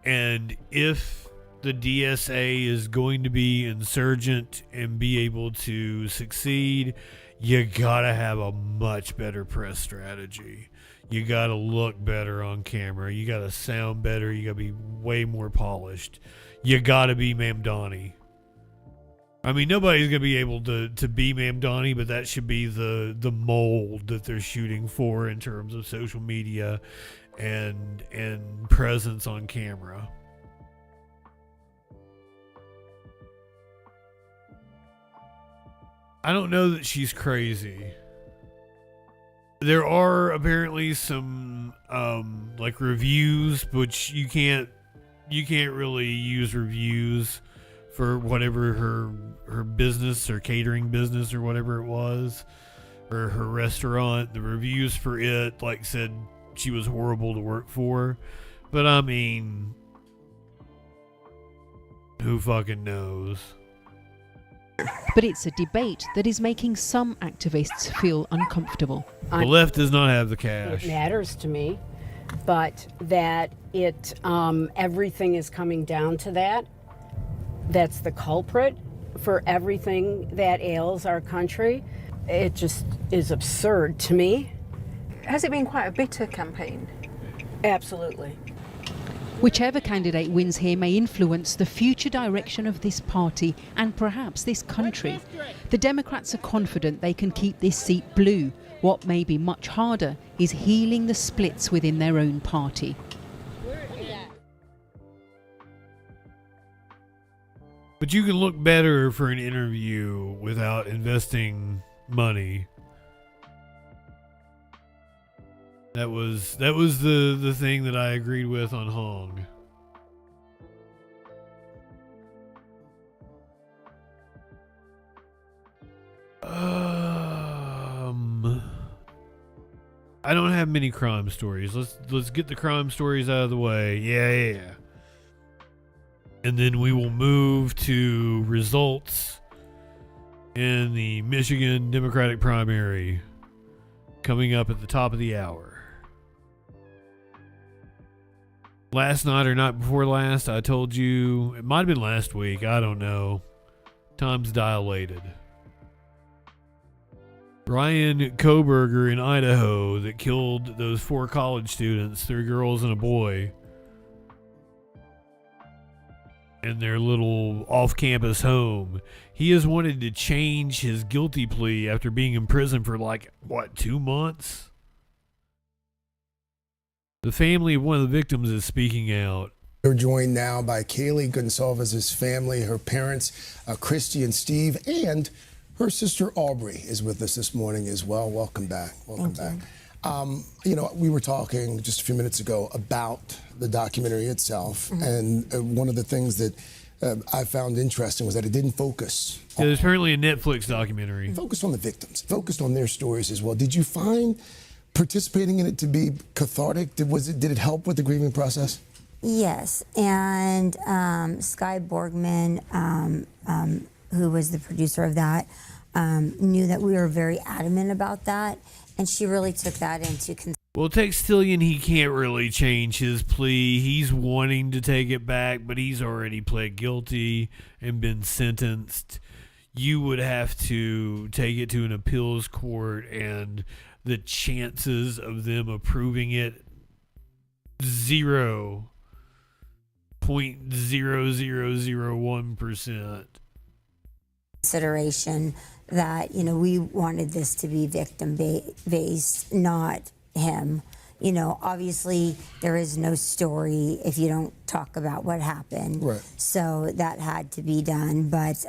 and if the DSA is going to be insurgent and be able to succeed, you gotta have a much better press strategy. You gotta look better on camera. You gotta sound better. You gotta be way more polished. You gotta be Mamdani. I mean, nobody's gonna be able to be Mamdani, but that should be the mold that they're shooting for in terms of social media and presence on camera. I don't know that she's crazy. There are apparently some like reviews, which you can't really use reviews for whatever her business or catering business or whatever it was, or her restaurant. The reviews for it like said she was horrible to work for, but I mean, who fucking knows? But it's a debate that is making some activists feel uncomfortable. The left does not have the cash. It matters to me, but that it everything is coming down to that. That's the culprit for everything that ails our country. It just is absurd to me. Has it been quite a bitter campaign? Absolutely. Whichever candidate wins here may influence the future direction of this party and perhaps this country. The Democrats are confident they can keep this seat blue. What may be much harder is healing the splits within their own party. But you can look better for an interview without investing money. That was the thing that I agreed with on Hong. I don't have many crime stories. Let's get the crime stories out of the way. Yeah. And then we will move to results in the Michigan Democratic primary coming up at the top of the hour. Last night or night before last, I told you, it might have been last week, I don't know. Time's dilated. Ryan Koberger in Idaho that killed those 4 college students, 3 girls and a boy, in their little off-campus home. He has wanted to change his guilty plea after being in prison for 2 months? The family of one of the victims is speaking out. We're joined now by Kaylee Gonsalves' family, her parents, Christy and Steve, and her sister Aubrey is with us this morning as well. Welcome back. Welcome back. We were talking just a few minutes ago about the documentary itself, and one of the things that I found interesting was that it didn't focus. Yeah, there's apparently a Netflix documentary. Focused on the victims, focused on their stories as well. Did you find participating in it to be cathartic? Did it help with the grieving process? Yes, and Skye Borgman, who was the producer of that, knew that we were very adamant about that, and she really took that into consideration. Well, Textillion, he can't really change his plea. He's wanting to take it back, but he's already pled guilty and been sentenced. You would have to take it to an appeals court, and the chances of them approving it 0.0001%. Consideration that, we wanted this to be victim-based, not him. Obviously there is no story if you don't talk about what happened. Right. So that had to be done, but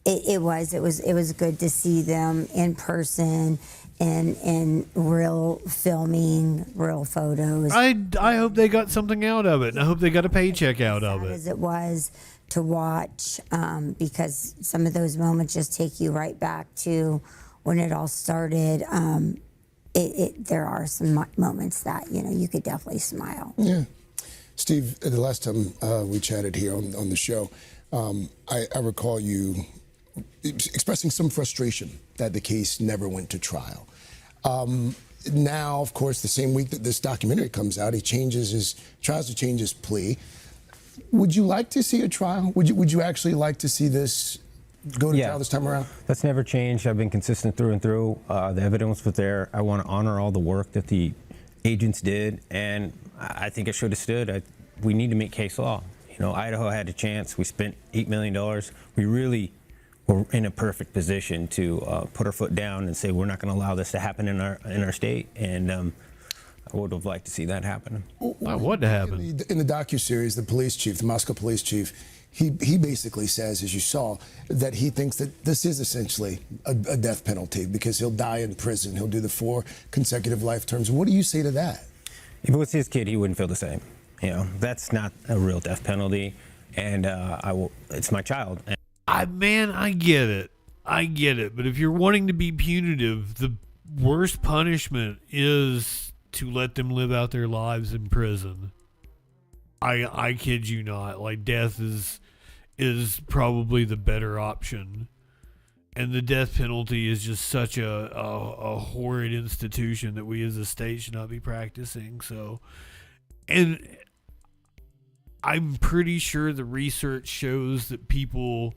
it was good to see them in person and real filming, real photos. I hope they got something out of it. I hope they got a paycheck out of it. As it was to watch, because some of those moments just take you right back to when it all started. There are some moments that you could definitely smile. Yeah, Steve. The last time we chatted here on the show, I recall you expressing some frustration that the case never went to trial. Now, of course, the same week that this documentary comes out, he tries to change his plea. Would you like to see a trial? Would you actually like to see this go to trial this time around? That's never changed. I've been consistent through and through. The evidence was there. I want to honor all the work that the agents did, and I think it should have stood. We need to make case law. Idaho had a chance. We spent $8 million. We really were in a perfect position to put our foot down and say we're not going to allow this to happen in our state. And I would have liked to see that happen. What happened? In the docuseries, the police chief, the Moscow police chief, he basically says, as you saw, that he thinks that this is essentially a death penalty because he'll die in prison. He'll do the 4 consecutive life terms. What do you say to that? If it was his kid, he wouldn't feel the same. You know, that's not a real death penalty, and it's my child. I get it. But if you're wanting to be punitive, the worst punishment is to let them live out their lives in prison. I kid you not. Like, death is probably the better option. And the death penalty is just such a horrid institution that we as a state should not be practicing. So, and I'm pretty sure the research shows that people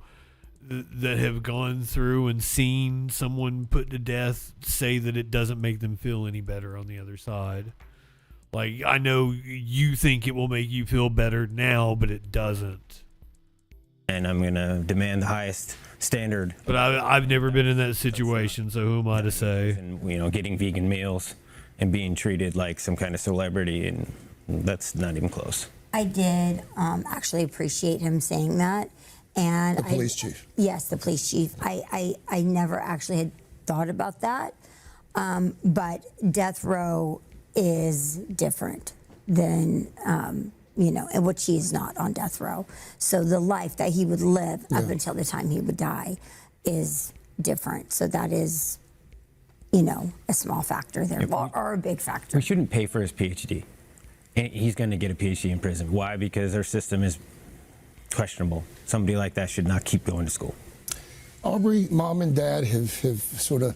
that have gone through and seen someone put to death say that it doesn't make them feel any better on the other side. Like, I know you think it will make you feel better now, but it doesn't. And I'm going to demand the highest standard. But I've never been in that situation, so who am I to say? And, you know, getting vegan meals and being treated like some kind of celebrity, and that's not even close. I did actually appreciate him saying that. And the police chief. Yes, the police chief. I never actually had thought about that. But death row is different than, you know, in which he is not on death row. So the life that he would live up until the time he would die is different. So that is, you know, a small factor there, or a big factor. We shouldn't pay for his PhD. And he's going to get a PhD in prison. Why? Because our system is questionable. Somebody like that should not keep going to school. Aubrey, mom and dad have sort of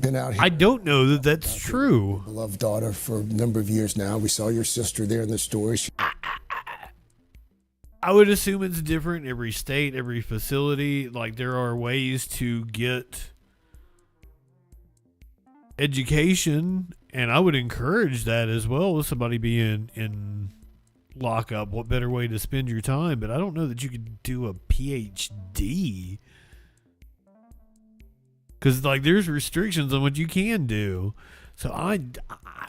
been out here. I don't know that that's true. Beloved daughter for a number of years now. We saw your sister there in the story. I would assume it's different every state, every facility. Like, there are ways to get education, and I would encourage that as well with somebody being in lockup. What better way to spend your time? But I don't know that you could do a PhD. Because, like, there's restrictions on what you can do. So I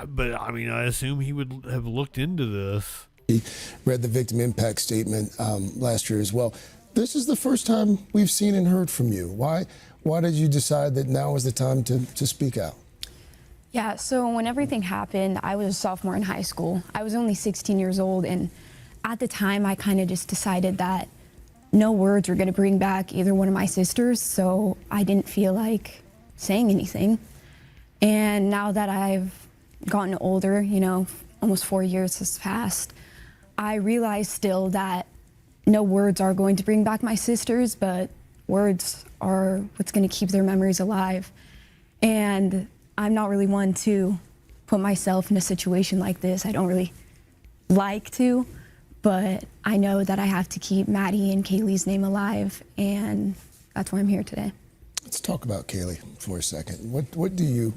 mean, I assume he would have looked into this. He read the victim impact statement last year as well. This is the first time we've seen and heard from you. Why did you decide that now was the time to speak out? Yeah, so when everything happened, I was a sophomore in high school. I was only 16 years old, and at the time, I kind of just decided that no words were going to bring back either one of my sisters, so I didn't feel like saying anything. And now that I've gotten older, you know, almost 4 years has passed, I realize still that no words are going to bring back my sisters, but words are what's going to keep their memories alive. And I'm not really one to put myself in a situation like this. I don't really like to, but I know that I have to keep Maddie and Kaylee's name alive, and that's why I'm here today. Let's talk about Kaylee for a second. What do you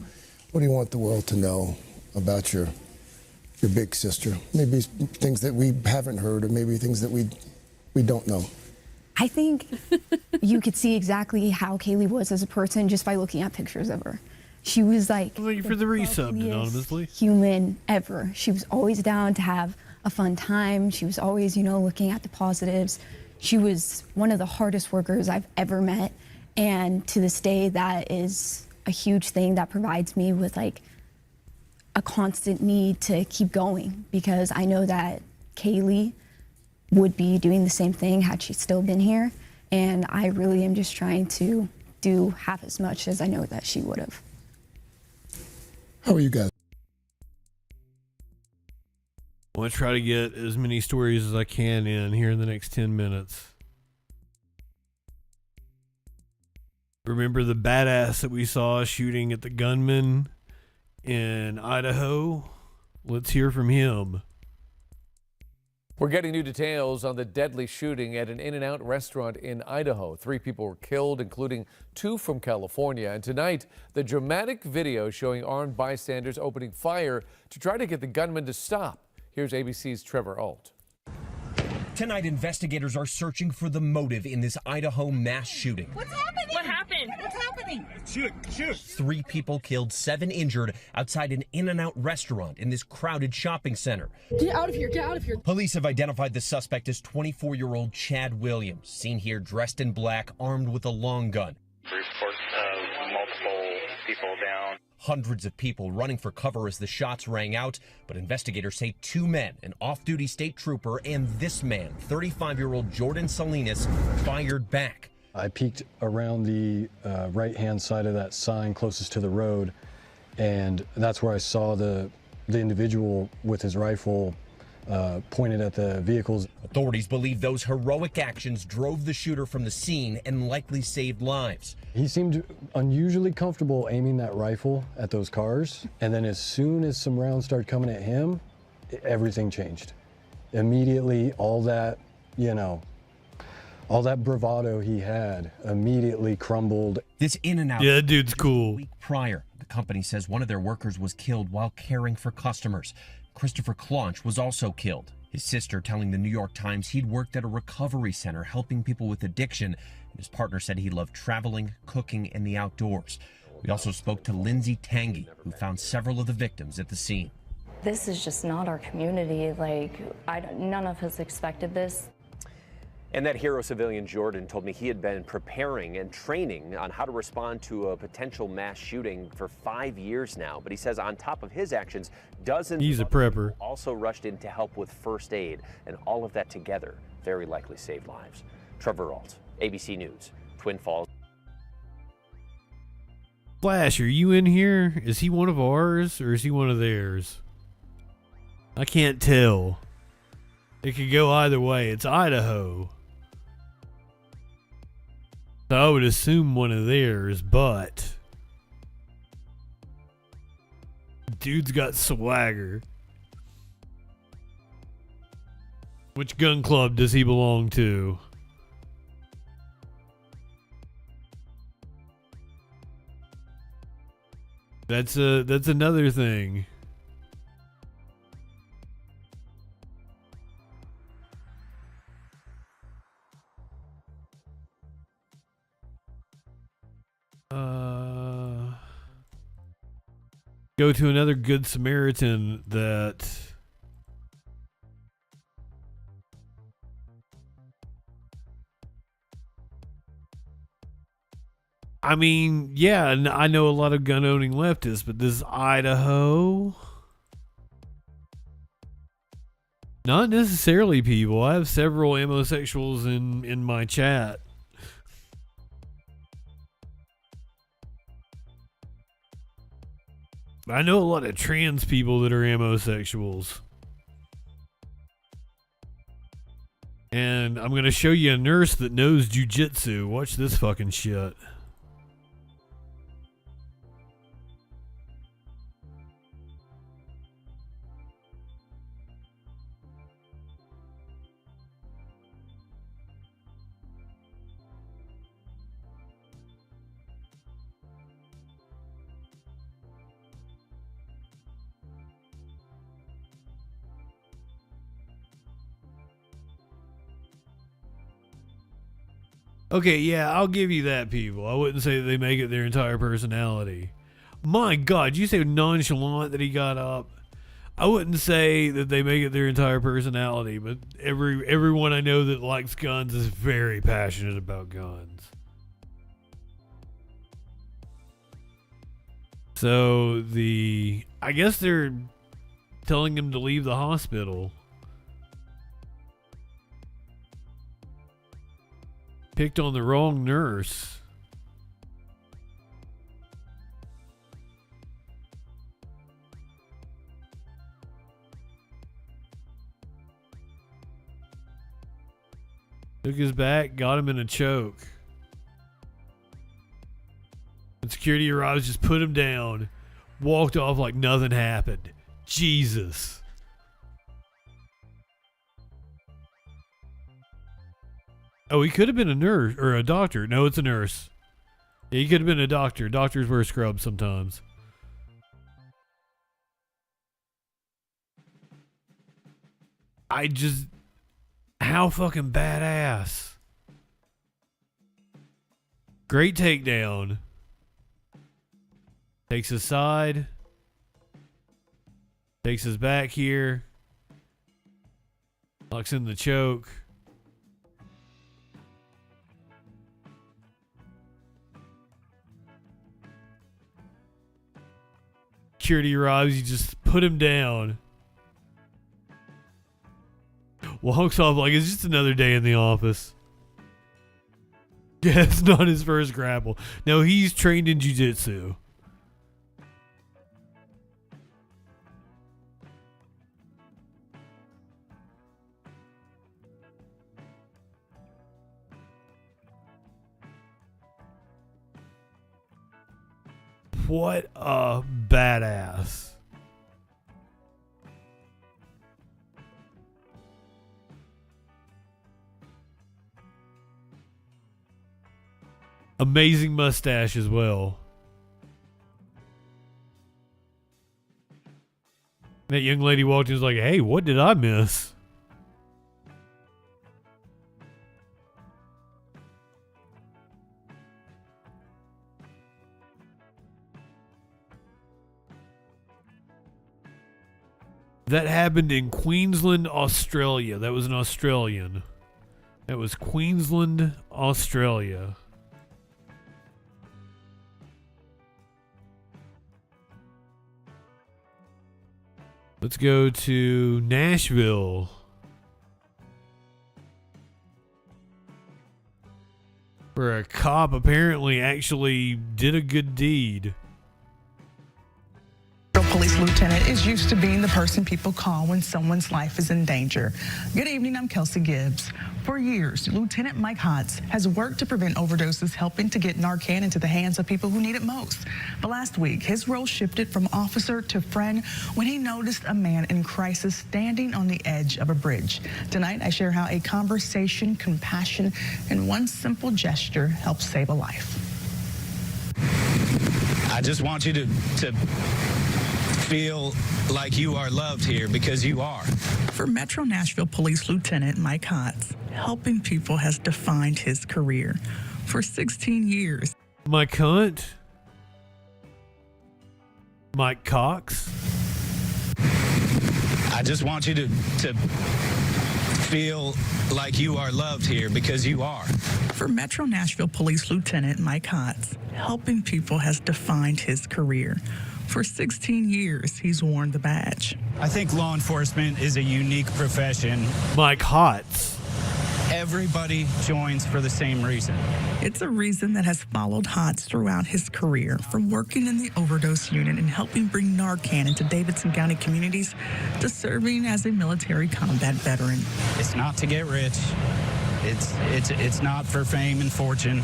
want the world to know about your big sister? Maybe things that we haven't heard, or maybe things that we don't know. I think you could see exactly how Kaylee was as a person just by looking at pictures of her. She was like Thank you for the resub anonymously. Human ever. She was always down to have a fun time. She was always, you know, looking at the positives. She was one of the hardest workers I've ever met. And to this day, that is a huge thing that provides me with like a constant need to keep going, because I know that Kaylee would be doing the same thing had she still been here. And I really am just trying to do half as much as I know that she would have. How are you guys? I want to try to get as many stories as I can in here in the next 10 minutes. Remember the badass that we saw shooting at the gunman in Idaho? Let's hear from him. We're getting new details on the deadly shooting at an In-N-Out restaurant in Idaho. 3 people were killed, including 2 from California. And tonight, the dramatic video showing armed bystanders opening fire to try to get the gunman to stop. Here's ABC's Trevor Ault. Tonight, investigators are searching for the motive in this Idaho mass shooting. What's happening? What happened? What's happening? Shoot. 3 people killed, 7 injured outside an In-N-Out restaurant in this crowded shopping center. Get out of here, get out of here. Police have identified the suspect as 24-year-old Chad Williams, seen here dressed in black, armed with a long gun. Report multiple people down. Hundreds of people running for cover as the shots rang out, but investigators say 2 men, an off-duty state trooper and this man, 35-year-old Jordan Salinas, fired back. I peeked around the right-hand side of that sign closest to the road, and that's where I saw the individual with his rifle pointed at the vehicles. Authorities believe those heroic actions drove the shooter from the scene and likely saved lives. He seemed unusually comfortable aiming that rifle at those cars, and then as soon as some rounds started coming at him, everything changed. Immediately, all that bravado he had immediately crumbled. This In-N-Out. Yeah, that dude's cool. A week prior, the company says one of their workers was killed while caring for customers. Christopher Claunch was also killed. His sister telling the New York Times he'd worked at a recovery center helping people with addiction, and his partner said he loved traveling, cooking, and the outdoors. We also spoke to Lindsay Tangy, who found several of the victims at the scene. This is just not our community. None of us expected this. And that hero civilian Jordan told me he had been preparing and training on how to respond to a potential mass shooting for 5 years now. But he says on top of his actions, dozens He's a of other prepper. people also rushed in to help with first aid. And all of that together very likely saved lives. Trevor Ault, ABC News, Twin Falls. Flash, are you in here? Is he one of ours or is he one of theirs? I can't tell. It could go either way. It's Idaho. So I would assume one of theirs, but dude's got swagger. Which gun club does he belong to? That's another thing. Go to another Good Samaritan that I mean, yeah, I know a lot of gun-owning leftists, but this is Idaho. Not necessarily, people. I have several homosexuals in my chat. I know a lot of trans people that are homosexuals. And I'm going to show you a nurse that knows jujitsu. Watch this fucking shit. Okay, yeah, I'll give you that, people. I wouldn't say that they make it their entire personality. My God, you say nonchalant that he got up. I wouldn't say that they make it their entire personality, but everyone I know that likes guns is very passionate about guns. So I guess they're telling him to leave the hospital. Picked on the wrong nurse. Took his back, got him in a choke. When security arrives, just put him down. Walked off like nothing happened. Jesus. Oh, he could have been a nurse or a doctor. No, it's a nurse. Yeah, he could have been a doctor. Doctors wear scrubs sometimes. How fucking badass. Great takedown. Takes his side. Takes his back here. Locks in the choke. Security arrives. You just put him down. Walks off like it's just another day in the office. Yeah, it's not his first grapple. No, he's trained in jiu-jitsu. What a badass. Amazing mustache as well. That young lady walked in and was like, hey, what did I miss? That happened in Queensland, Australia. That was an Australian. That was Queensland, Australia. Let's go to Nashville. Where a cop apparently actually did a good deed. Police lieutenant is used to being the person people call when someone's life is in danger. Good evening, I'm Kelsey Gibbs. For years, Lieutenant Mike Hotz has worked to prevent overdoses, helping to get Narcan into the hands of people who need it most. But last week, his role shifted from officer to friend when he noticed a man in crisis standing on the edge of a bridge. Tonight, I share how a conversation, compassion, and one simple gesture helps save a life. I just want you to feel like you are loved here, because you are. For Metro Nashville Police Lieutenant Mike Hotz, helping people has defined his career. For 16 years. Mike Hunt. Mike Cox. I just want you to feel like you are loved here, because you are. For Metro Nashville Police Lieutenant Mike Hotz, helping people has defined his career. For 16 years, he's worn the badge. I think law enforcement is a unique profession. Mike Hotz. Everybody joins for the same reason. It's a reason that has followed Hotz throughout his career, from working in the overdose unit and helping bring Narcan into Davidson County communities to serving as a military combat veteran. It's not to get rich. It's not for fame and fortune.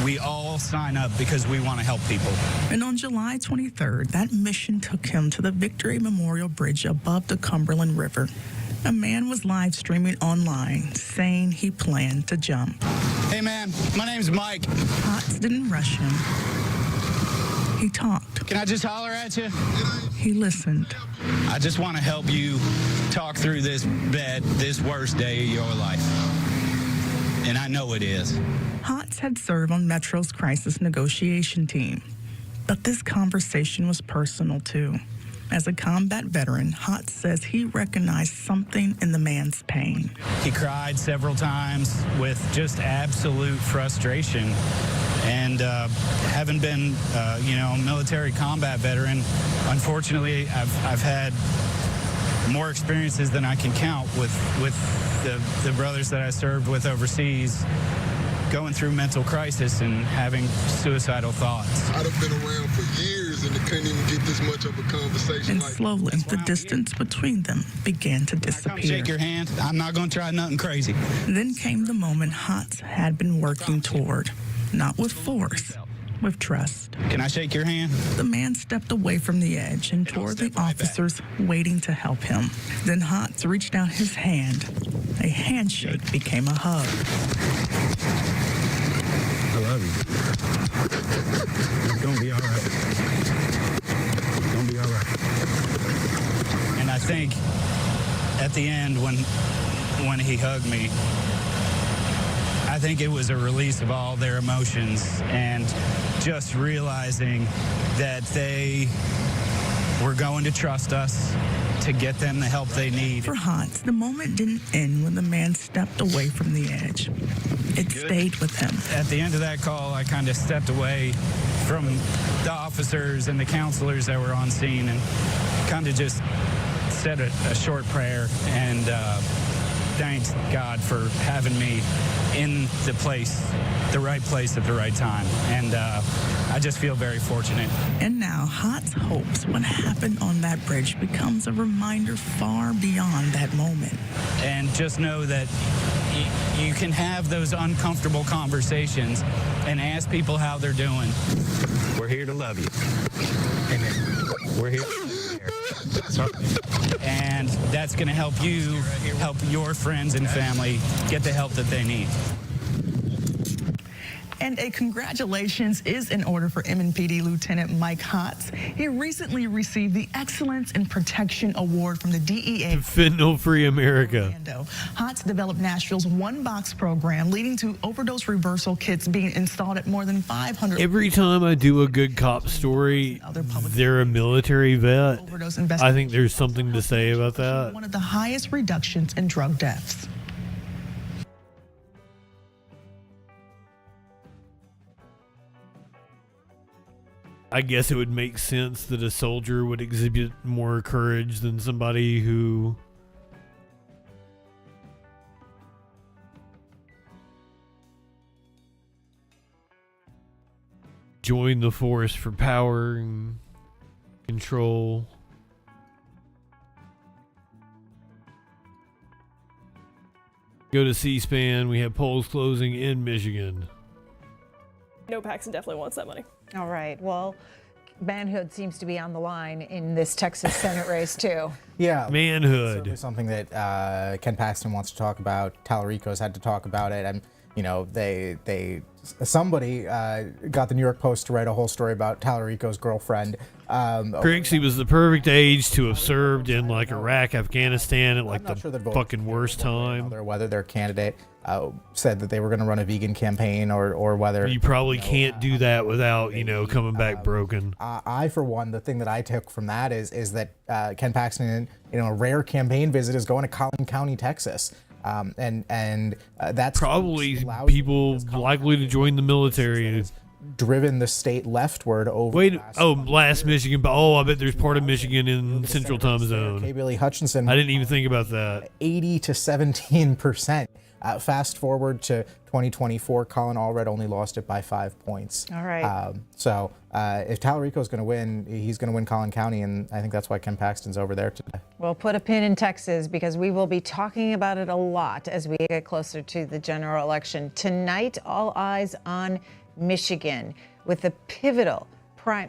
We all sign up because we want to help people. And on July 23rd, that mission took him to the Victory Memorial Bridge above the Cumberland River. A man was live streaming online saying he planned to jump. Hey man, my name's Mike. Hotz didn't rush him. He talked. Can I just holler at you? He listened. I just want to help you talk through this worst day of your life. And I know it is. Hotz had served on Metro's crisis negotiation team. But this conversation was personal, too. As a combat veteran, Hotz says he recognized something in the man's pain. He cried several times with just absolute frustration. And having been, a military combat veteran, unfortunately, I've had more experiences than I can count with the brothers that I served with overseas, going through mental crisis and having suicidal thoughts. I'd have been around for years and couldn't even get this much of a conversation. And slowly, the distance between them began to disappear. Shake your hand. I'm not going to try nothing crazy. Then came the moment Hotz had been working toward, not with force, with trust. Can I shake your hand? The man stepped away from the edge and toward the officers waiting to help him. Then Hotz reached out his hand. A handshake became a hug. I love you. It's gonna be all right. It's gonna be all right. And I think at the end when he hugged me, I think it was a release of all their emotions and just realizing that they were going to trust us to get them the help they need. For Hans, the moment didn't end when the man stepped away from the edge. It stayed with him. At the end of that call, I kind of stepped away from the officers and the counselors that were on scene and kind of just said a short prayer and thanked God for having me in the right place at the right time. And I just feel very fortunate. And now Hans hopes what happened on that bridge becomes a reminder far beyond that moment. And just know that you can have those uncomfortable conversations and ask people how they're doing. We're here to love you. Amen. We're here. And that's going to help you help your friends and family get the help that they need. And a congratulations is in order for MNPD Lieutenant Mike Hotz. He recently received the Excellence in Protection Award from the DEA. Fentanyl-free America. Hotz developed Nashville's one-box program, leading to overdose reversal kits being installed at more than 500. Every time I do a good cop story, they're a military vet. I think there's something to say about that. One of the highest reductions in drug deaths. I guess it would make sense that a soldier would exhibit more courage than somebody who joined the force for power and control. Go to C-SPAN. We have polls closing in Michigan. No, Paxton definitely wants that money. All right. Well, manhood seems to be on the line in this Texas Senate race, too. Yeah. Manhood. Certainly something that Ken Paxton wants to talk about. Tallarico's had to talk about it. And, you know, somebody got the New York Post to write a whole story about Tallarico's girlfriend. Trixie was the perfect age to have served in like Iraq, Afghanistan at like the fucking worst time. Whether their candidate said that they were going to run a vegan campaign or whether you probably can't do that without coming back broken. I for one, the thing that I took from that is that Ken Paxton, a rare campaign visit is going to Collin County, Texas. And that's probably people likely to join the military. Driven the state leftward over. Last Michigan. I bet there's part of Michigan in Central Time Zone. K. Billy Hutchinson. I didn't even think about that. 80 to 17%. Fast forward to 2024, Colin Allred only lost it by 5 points. All right. So if Tallarico's going to win, he's going to win Collin County, and I think that's why Ken Paxton's over there today. We'll put a pin in Texas because we will be talking about it a lot as we get closer to the general election. Tonight, all eyes on Michigan with the pivotal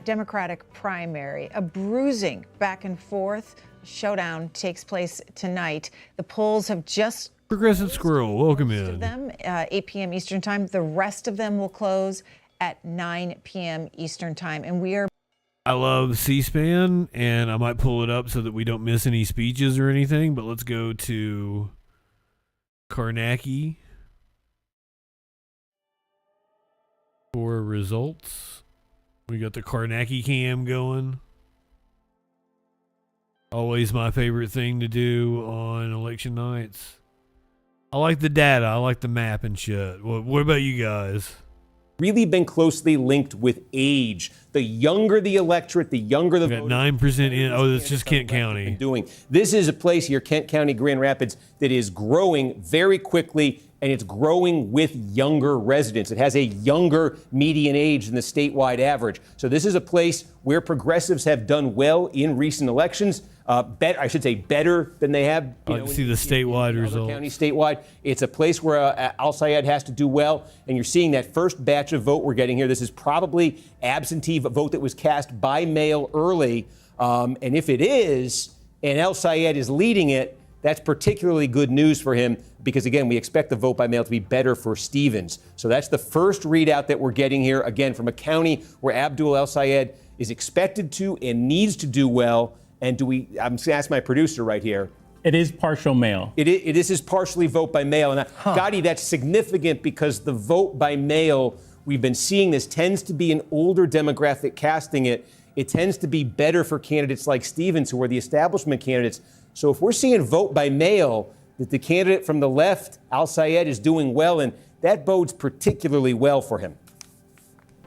Democratic primary. A bruising back and forth showdown takes place tonight. The polls have just Progressive Squirrel, welcome in. Them 8 p.m. Eastern Time. The rest of them will close at 9 p.m. Eastern Time. And we are. I love C-SPAN, and I might pull it up so that we don't miss any speeches or anything. But let's go to Karnacki for results. We got the Karnacki cam going. Always my favorite thing to do on election nights. I like the data. I like the map and shit. What about you guys? Really been closely linked with age. The younger the electorate, the younger the vote. 9% in. Oh, that's just Kent County. This is a place here, Kent County, Grand Rapids, that is growing very quickly, and it's growing with younger residents. It has a younger median age than the statewide average. So this is a place where progressives have done well in recent elections. Better than they have. See the statewide results. County statewide. It's a place where Al-Sayed has to do well, and you're seeing that first batch of vote we're getting here. This is probably absentee vote that was cast by mail early, and if it is, and Al-Sayed is leading it, that's particularly good news for him because, again, we expect the vote by mail to be better for Stevens. So that's the first readout that we're getting here, again, from a county where Abdul El-Sayed is expected to and needs to do well. And I'm just going to ask my producer right here, It is partial mail. This is partially vote by mail. And Gotti, that's significant because the vote by mail, we've been seeing this, tends to be an older demographic casting it. It tends to be better for candidates like Stevens, who are the establishment candidates. So if we're seeing vote by mail, that the candidate from the left, Al-Sayed, is doing well, and that bodes particularly well for him.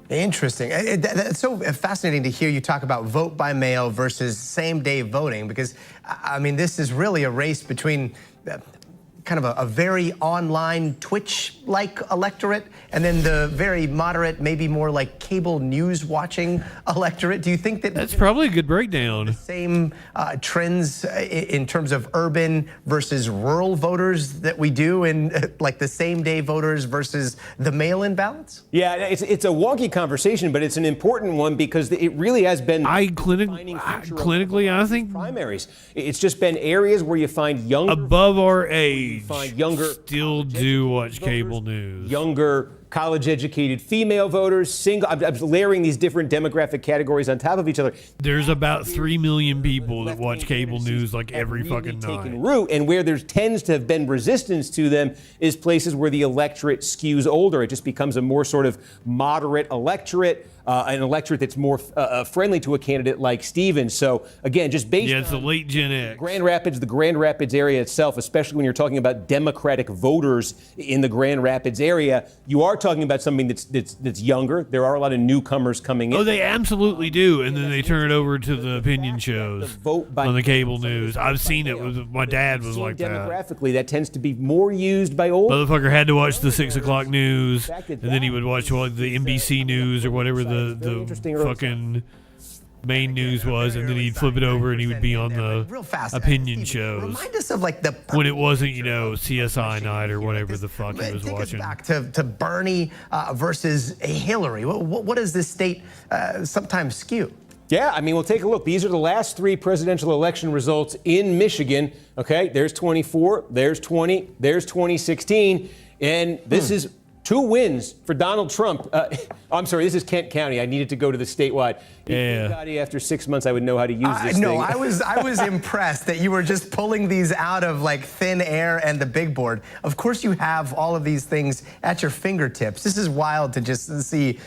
Interesting. It's so fascinating to hear you talk about vote by mail versus same-day voting, because, I mean, this is really a race between kind of a very online Twitch-like electorate and then the very moderate, maybe more like cable news watching electorate. Do you think that that's probably a good breakdown? The same trends in terms of urban versus rural voters that we do in like the same day voters versus the mail-in ballots? Yeah, it's a wonky conversation, but it's an important one because it really has been clinically, I think primaries. It's just been areas where you find younger above our age. Find younger still do watch cable news. Younger college-educated female voters, single. I'm layering these different demographic categories on top of each other. There's about 3 million people that watch cable news like every fucking night. Taken root, and where there tends to have been resistance to them is places where the electorate skews older. It just becomes a more sort of moderate electorate. An electorate that's more friendly to a candidate like Stevens. So again, just based it's on the late Gen X. the Grand Rapids area itself, especially when you're talking about Democratic voters in the Grand Rapids area, you are talking about something that's younger. There are a lot of newcomers coming in. Oh, they absolutely do, and then they turn it over to the opinion shows on the cable news. I've seen it. My dad was like that. Demographically, that tends to be more used by old. Motherfucker had to watch the 6 o'clock news, and then he would watch the NBC news or whatever the fucking main news was, and then he'd flip it over and he would be on the opinion shows. Remind us of like the when it wasn't, CSI night or whatever the fuck he was watching. Back to Bernie versus Hillary. What does this state sometimes skew? Yeah, I mean, we'll take a look. These are the last 3 presidential election results in Michigan. Okay, there's 24, there's 20, there's 2016, and this is 2 wins for Donald Trump. I'm sorry, this is Kent County. I needed to go to the statewide. Yeah. After 6 months, I would know how to use this thing. No, I was impressed that you were just pulling these out of like thin air and the big board. Of course, you have all of these things at your fingertips. This is wild to just see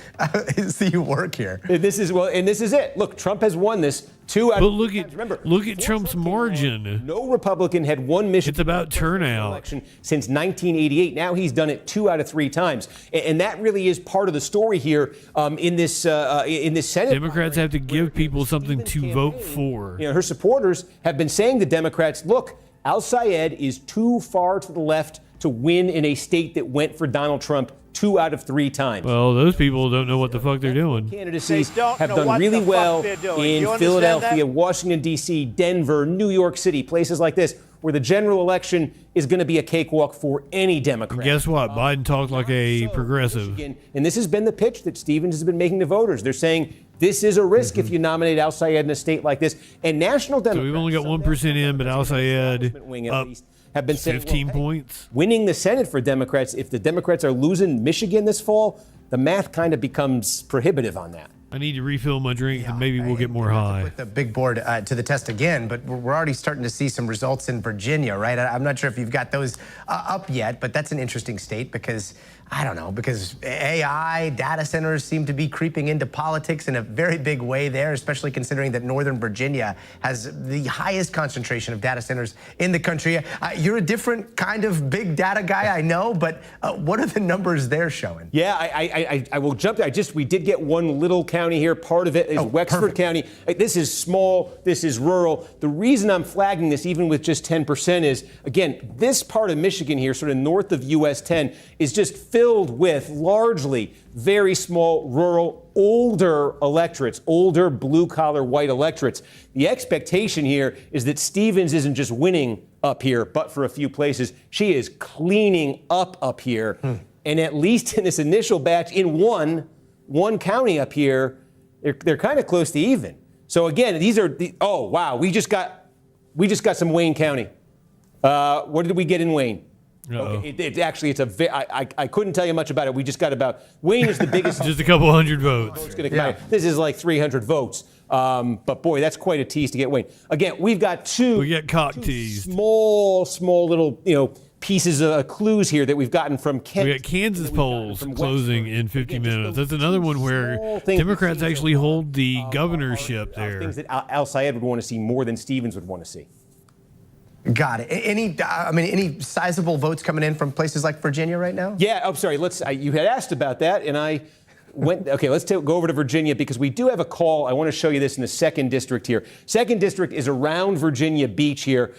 you work here. This is it. Look, Trump has won this 2 out but of 3 times. Remember, look at Trump's margin. No Republican had won Michigan. It's about turnout. Election since 1988. Now he's done it 2 out of 3 times, and that really is part of the story here in this Senate. Democrats have to give people something to vote for. Her supporters have been saying to Democrats, look, Al-Sayed is too far to the left to win in a state that went for Donald Trump 2 out of 3 times. Well, those people don't know what the fuck they're doing. Candidacies have done really well in Philadelphia, Washington, D.C., Denver, New York City, places like this, where the general election is going to be a cakewalk for any Democrat. And guess what? Biden talked like a progressive. And this has been the pitch that Stevens has been making to voters. They're saying this is a risk if you nominate Al-Sayed in a state like this. And national Democrats. So we've only got 1% in, but Al-Sayed up have been saying, 15 points. Winning the Senate for Democrats, if the Democrats are losing Michigan this fall, the math kind of becomes prohibitive on that. I need to refill my drink, and maybe we'll get more high. Put the big board to the test again, but we're already starting to see some results in Virginia, right? I'm not sure if you've got those up yet, but that's an interesting state because, I don't know, because AI, data centers seem to be creeping into politics in a very big way there, especially considering that Northern Virginia has the highest concentration of data centers in the country. You're a different kind of big data guy, I know, but what are the numbers they're showing? Yeah, I will jump there. We did get one little county here. Part of it is Wexford County. This is small. This is rural. The reason I'm flagging this, even with just 10%, is, again, this part of Michigan here, sort of north of US 10, is just filled with largely very small, rural, older electorates, older blue-collar white electorates. The expectation here is that Stevens isn't just winning up here, but for a few places. She is cleaning up here. And at least in this initial batch, in one county up here, they're kind of close to even. So again, these are oh wow, we just got some Wayne County. What did we get in Wayne? Okay, I couldn't tell you much about it. We just got about Wayne is the biggest. Just a couple hundred votes. This is like 300 votes. But boy, that's quite a tease to get Wayne. Again, we've got We get cock teased. small little, pieces of clues here that we've gotten from Kent. We got Kansas polls closing in 50 minutes. That's another one where Democrats actually hold the governorship there. Things that Al Sayed would want to see more than Stevens would want to see. Got it. Any sizable votes coming in from places like Virginia right now? Yeah. Oh, sorry. You had asked about that, and I went. Okay, let's go over to Virginia because we do have a call. I want to show you this in the 2nd District here. 2nd District is around Virginia Beach here.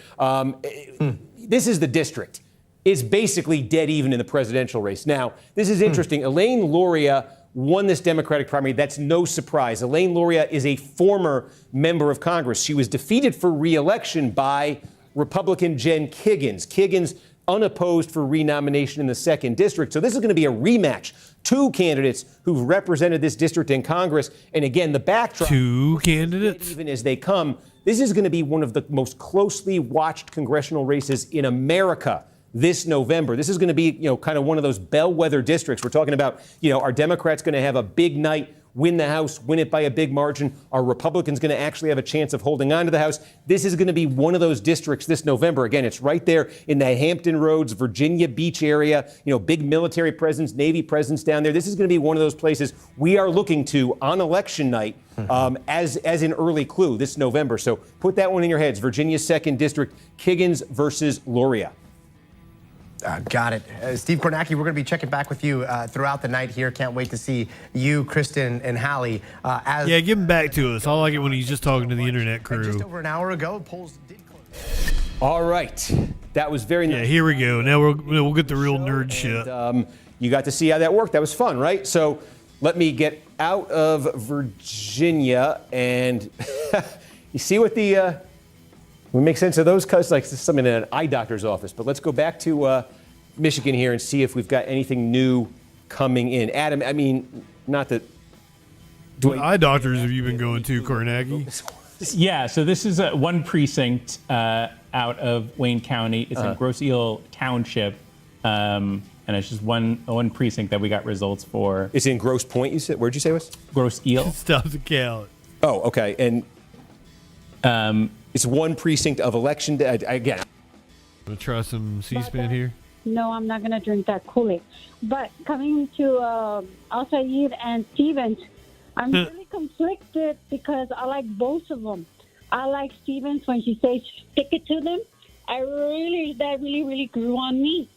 This is the district. It's basically dead even in the presidential race. Now, this is interesting. Elaine Luria won this Democratic primary. That's no surprise. Elaine Luria is a former member of Congress. She was defeated for re-election by Republican Jen Kiggins. Kiggins unopposed for renomination in the 2nd District. So this is going to be a rematch. Two candidates who've represented this district in Congress. And again, the backdrop. Two candidates? Even as they come, this is going to be one of the most closely watched congressional races in America this November. This is going to be, kind of one of those bellwether districts. We're talking about, are Democrats going to have a big night, win the House, win it by a big margin? Are Republicans going to actually have a chance of holding on to the House? This is going to be one of those districts this November. Again, it's right there in the Hampton Roads, Virginia Beach area, big military presence, Navy presence down there. This is going to be one of those places we are looking to on election night as an early clue this November. So put that one in your heads. Virginia's 2nd District, Kiggins versus Luria. Got it. Steve Kornacki, we're going to be checking back with you throughout the night here. Can't wait to see you, Kristen, and Hallie. Yeah, give him back to us. I like it when he's just talking to the internet crew. Just over an hour ago, polls did close. All right. That was very nice. Yeah, here we go. Now we'll get the real nerd shit. You got to see how that worked. That was fun, right? So let me get out of Virginia and you see what we make sense of those cuts, like something in an eye doctor's office. But let's go back to Michigan here and see if we've got anything new coming in. Adam, not that. What eye doctors have you been going to, Kornacki? Yeah, so this is one precinct out of Wayne County. It's in Grosse Ile Township, and it's just one precinct that we got results for. It's in Grosse Pointe, you said? Where'd you say it was? Grosse Ile. Stop the count. Oh, okay. And it's one precinct of election day. Again. Want to try some C-SPAN here? No, I'm not going to drink that Kool-Aid. But coming to Al Sayed and Stevens, I'm really conflicted because I like both of them. I like Stevens when she says stick it to them. That really grew on me.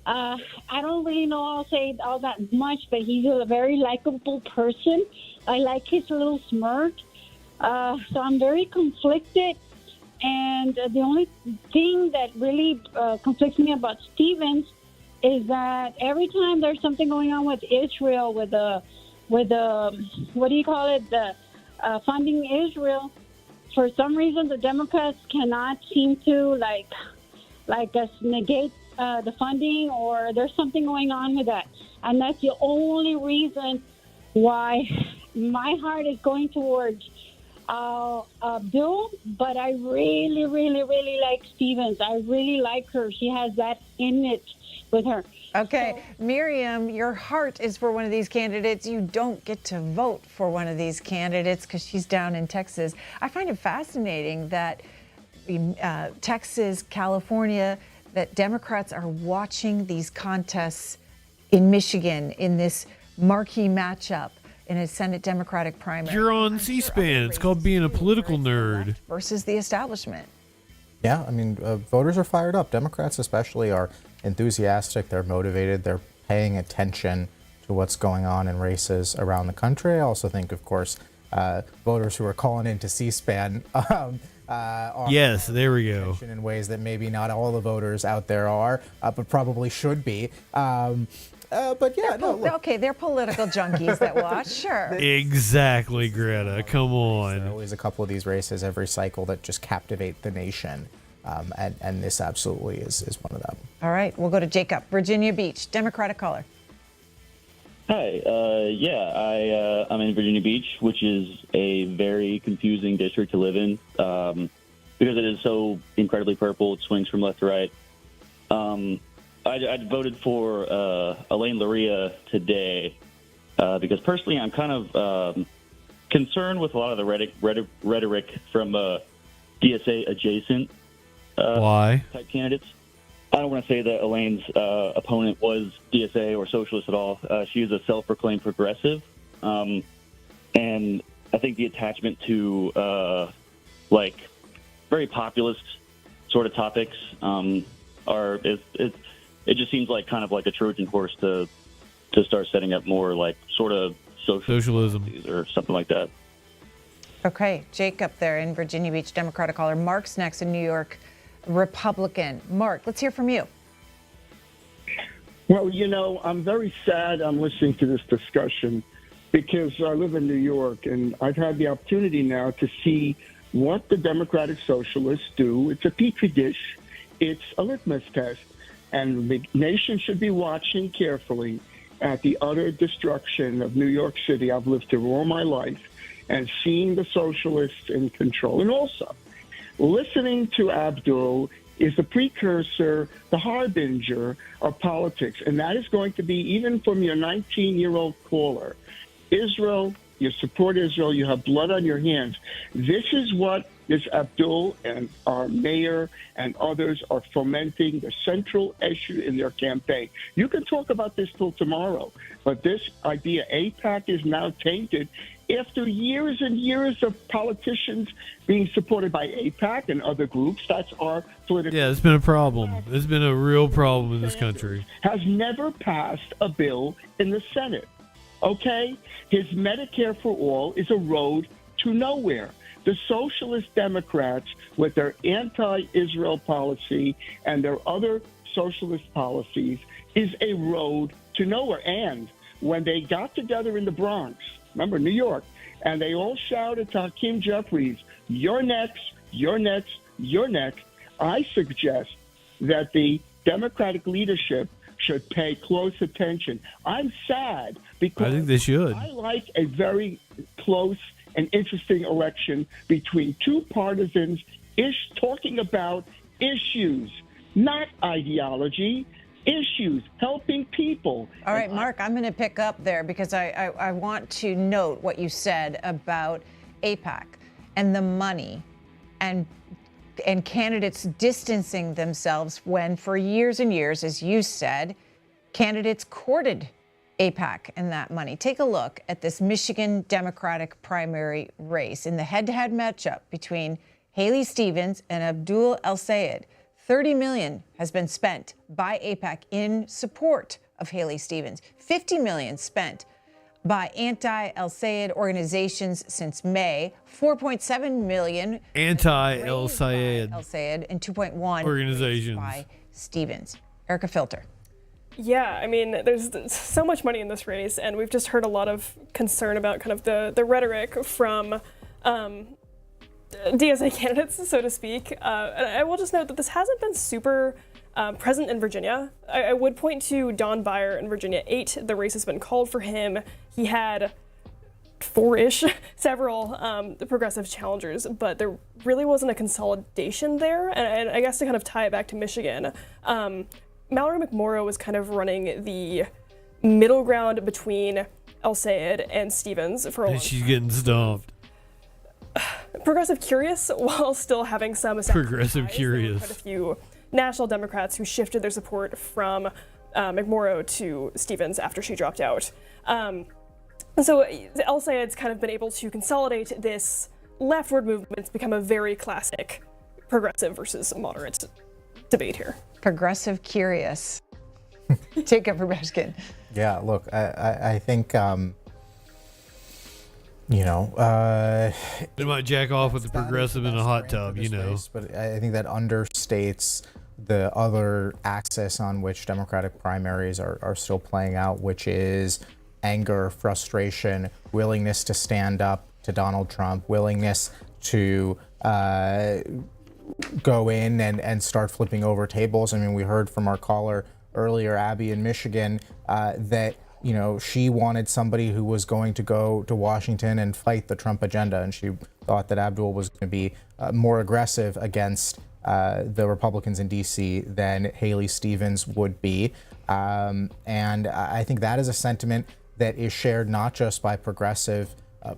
I don't really know Al Sayed all that much, but he's a very likable person. I like his little smirk. So I'm very conflicted. And the only thing that really conflicts me about Stevens is that every time there's something going on with Israel, with the what do you call it, the funding Israel, for some reason the Democrats cannot seem to negate the funding, or there's something going on with that. And that's the only reason why my heart is going towards Bill, but I really like Stevens. I really like her. She has that in it with her. Okay, so, Miriam, your heart is for one of these candidates. You don't get to vote for one of these candidates because she's down in Texas. I find it fascinating that Texas, California, that Democrats are watching these contests in Michigan in this marquee matchup in a Senate Democratic primary. You're on C-SPAN. It's called being a political nerd. Versus the establishment. Yeah, voters are fired up. Democrats especially are enthusiastic. They're motivated. They're paying attention to what's going on in races around the country. I also think, of course, voters who are calling into C-SPAN yes, there we go. In ways that maybe not all the voters out there are, but probably should be. But yeah, okay, they're political junkies that watch, sure. Exactly, Greta. Come on. There's always a couple of these races every cycle that just captivate the nation, and this absolutely is one of them. All right, we'll go to Jacob, Virginia Beach, Democratic caller. Hi, I'm in Virginia Beach, which is a very confusing district to live in because it is so incredibly purple. It swings from left to right. I voted for Elaine Luria today because personally I'm kind of concerned with a lot of the rhetoric from DSA adjacent type candidates. I don't want to say that Elaine's opponent was DSA or socialist at all. She is a self-proclaimed progressive. And I think the attachment to very populist sort of topics it just seems like kind of like a Trojan horse to start setting up more like sort of socialism or something like that. Okay, Jake up there in Virginia Beach, Democratic caller. Mark's next in New York, Republican. Mark, let's hear from you. Well, I'm very sad I'm listening to this discussion because I live in New York and I've had the opportunity now to see what the Democratic Socialists do. It's a petri dish. It's a litmus test. And the nation should be watching carefully at the utter destruction of New York City. I've lived here all my life and seeing the socialists in control. And also, listening to Abdul is the precursor, the harbinger of politics. And that is going to be, even from your 19-year-old caller, Israel, you support Israel, you have blood on your hands. This is what this Abdul and our mayor and others are fomenting, the central issue in their campaign. You can talk about this till tomorrow, but this idea, AIPAC, is now tainted after years and years of politicians being supported by AIPAC and other groups. That's our political... Yeah, it's been a problem. It's been a real problem in this country. Has never passed a bill in the Senate. Okay? His Medicare for All is a road to nowhere. The Socialist Democrats, with their anti-Israel policy and their other socialist policies, is a road to nowhere. And when they got together in the Bronx, remember, New York, and they all shouted to Hakeem Jeffries, "You're next, you're next, you're next," I suggest that the Democratic leadership should pay close attention. I'm sad because I think they should. I like a very close and interesting election between two partisans talking about issues, not ideology, issues, helping people. All right, Mark, I'm going to pick up there because I want to note what you said about AIPAC and the money and candidates distancing themselves when for years and years, as you said, candidates courted AIPAC and that money. Take a look at this Michigan Democratic primary race in the head-to-head matchup between Haley Stevens and Abdul El-Sayed. $30 million has been spent by AIPAC in support of Haley Stevens. $50 million spent by anti-El-Sayed organizations since May. $4.7 million anti-El-Sayed and $2.1 organizations by Stevens. Erica Filter. Yeah, I mean, there's so much money in this race, and we've just heard a lot of concern about kind of the rhetoric from DSA candidates, so to speak. And I will just note that this hasn't been super present in Virginia. I would point to Don Beyer in Virginia 8. The race has been called for him. He had several progressive challengers, but there really wasn't a consolidation there. And I guess to kind of tie it back to Michigan, Mallory McMorrow was kind of running the middle ground between El-Sayed and Stevens for a long time. She's getting stomped. Progressive curious while still having some progressive curious. Quite a few national Democrats who shifted their support from McMorrow to Stevens after she dropped out. So El-Sayed's kind of been able to consolidate this leftward movement. It's become a very classic progressive versus moderate debate here. Progressive curious. Jacob Rubeshkin. Yeah, look, I think, they might jack off with the progressive in a hot tub, race, but I think that understates the other axis on which Democratic primaries are still playing out, which is anger, frustration, willingness to stand up to Donald Trump, willingness to go in and start flipping over tables. I mean, we heard from our caller earlier, Abby in Michigan, that she wanted somebody who was going to go to Washington and fight the Trump agenda, and she thought that Abdul was going to be more aggressive against the Republicans in D.C. than Haley Stevens would be. And I think that is a sentiment that is shared not just by progressive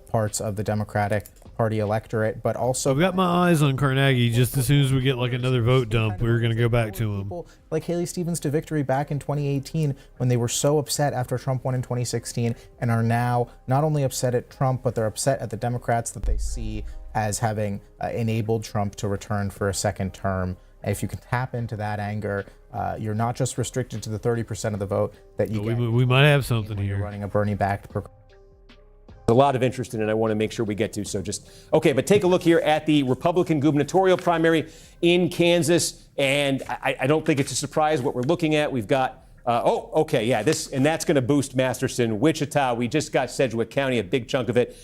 parts of the Democratic Party electorate, but also I've got my eyes on Carnegie. Just as soon as we get like another vote dump, we're going to go back to him. like Haley Stevens to victory back in 2018 when they were so upset after Trump won in 2016 and are now not only upset at Trump, but they're upset at the Democrats that they see as having enabled Trump to return for a second term. And if you can tap into that anger, you're not just restricted to the 30% of the vote that you get. We might have something here. You're running a Bernie-backed. A lot of interest in it I want to make sure we get to. So okay, but take a look here at the Republican gubernatorial primary in Kansas. And I don't think it's a surprise what we're looking at. We've got, that's going to boost Masterson. Wichita, we just got Sedgwick County, a big chunk of it.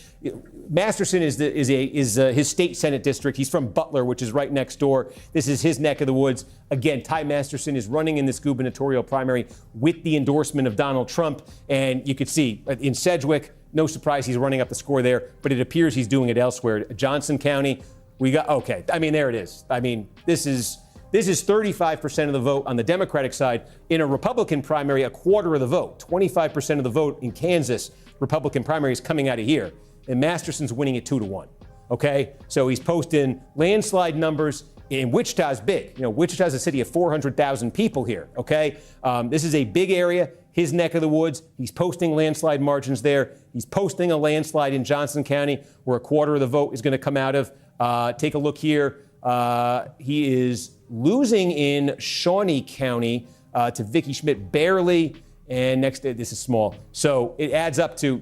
Masterson is his state Senate district. He's from Butler, which is right next door. This is his neck of the woods. Again, Ty Masterson is running in this gubernatorial primary with the endorsement of Donald Trump. And you could see in Sedgwick, no surprise he's running up the score there, but it appears he's doing it elsewhere. Johnson County, there it is. This is 35% of the vote on the Democratic side. In a Republican primary, a quarter of the vote, 25% of the vote in Kansas, Republican primary is coming out of here. And Masterson's winning it 2-1. Okay? So he's posting landslide numbers. And Wichita's big. Wichita's a city of 400,000 people here. Okay? This is a big area. His neck of the woods. He's posting landslide margins there. He's posting a landslide in Johnson County where a quarter of the vote is going to come out of. Take a look here. He is losing in Shawnee County to Vicki Schmidt barely. And next, this is small. So it adds up to,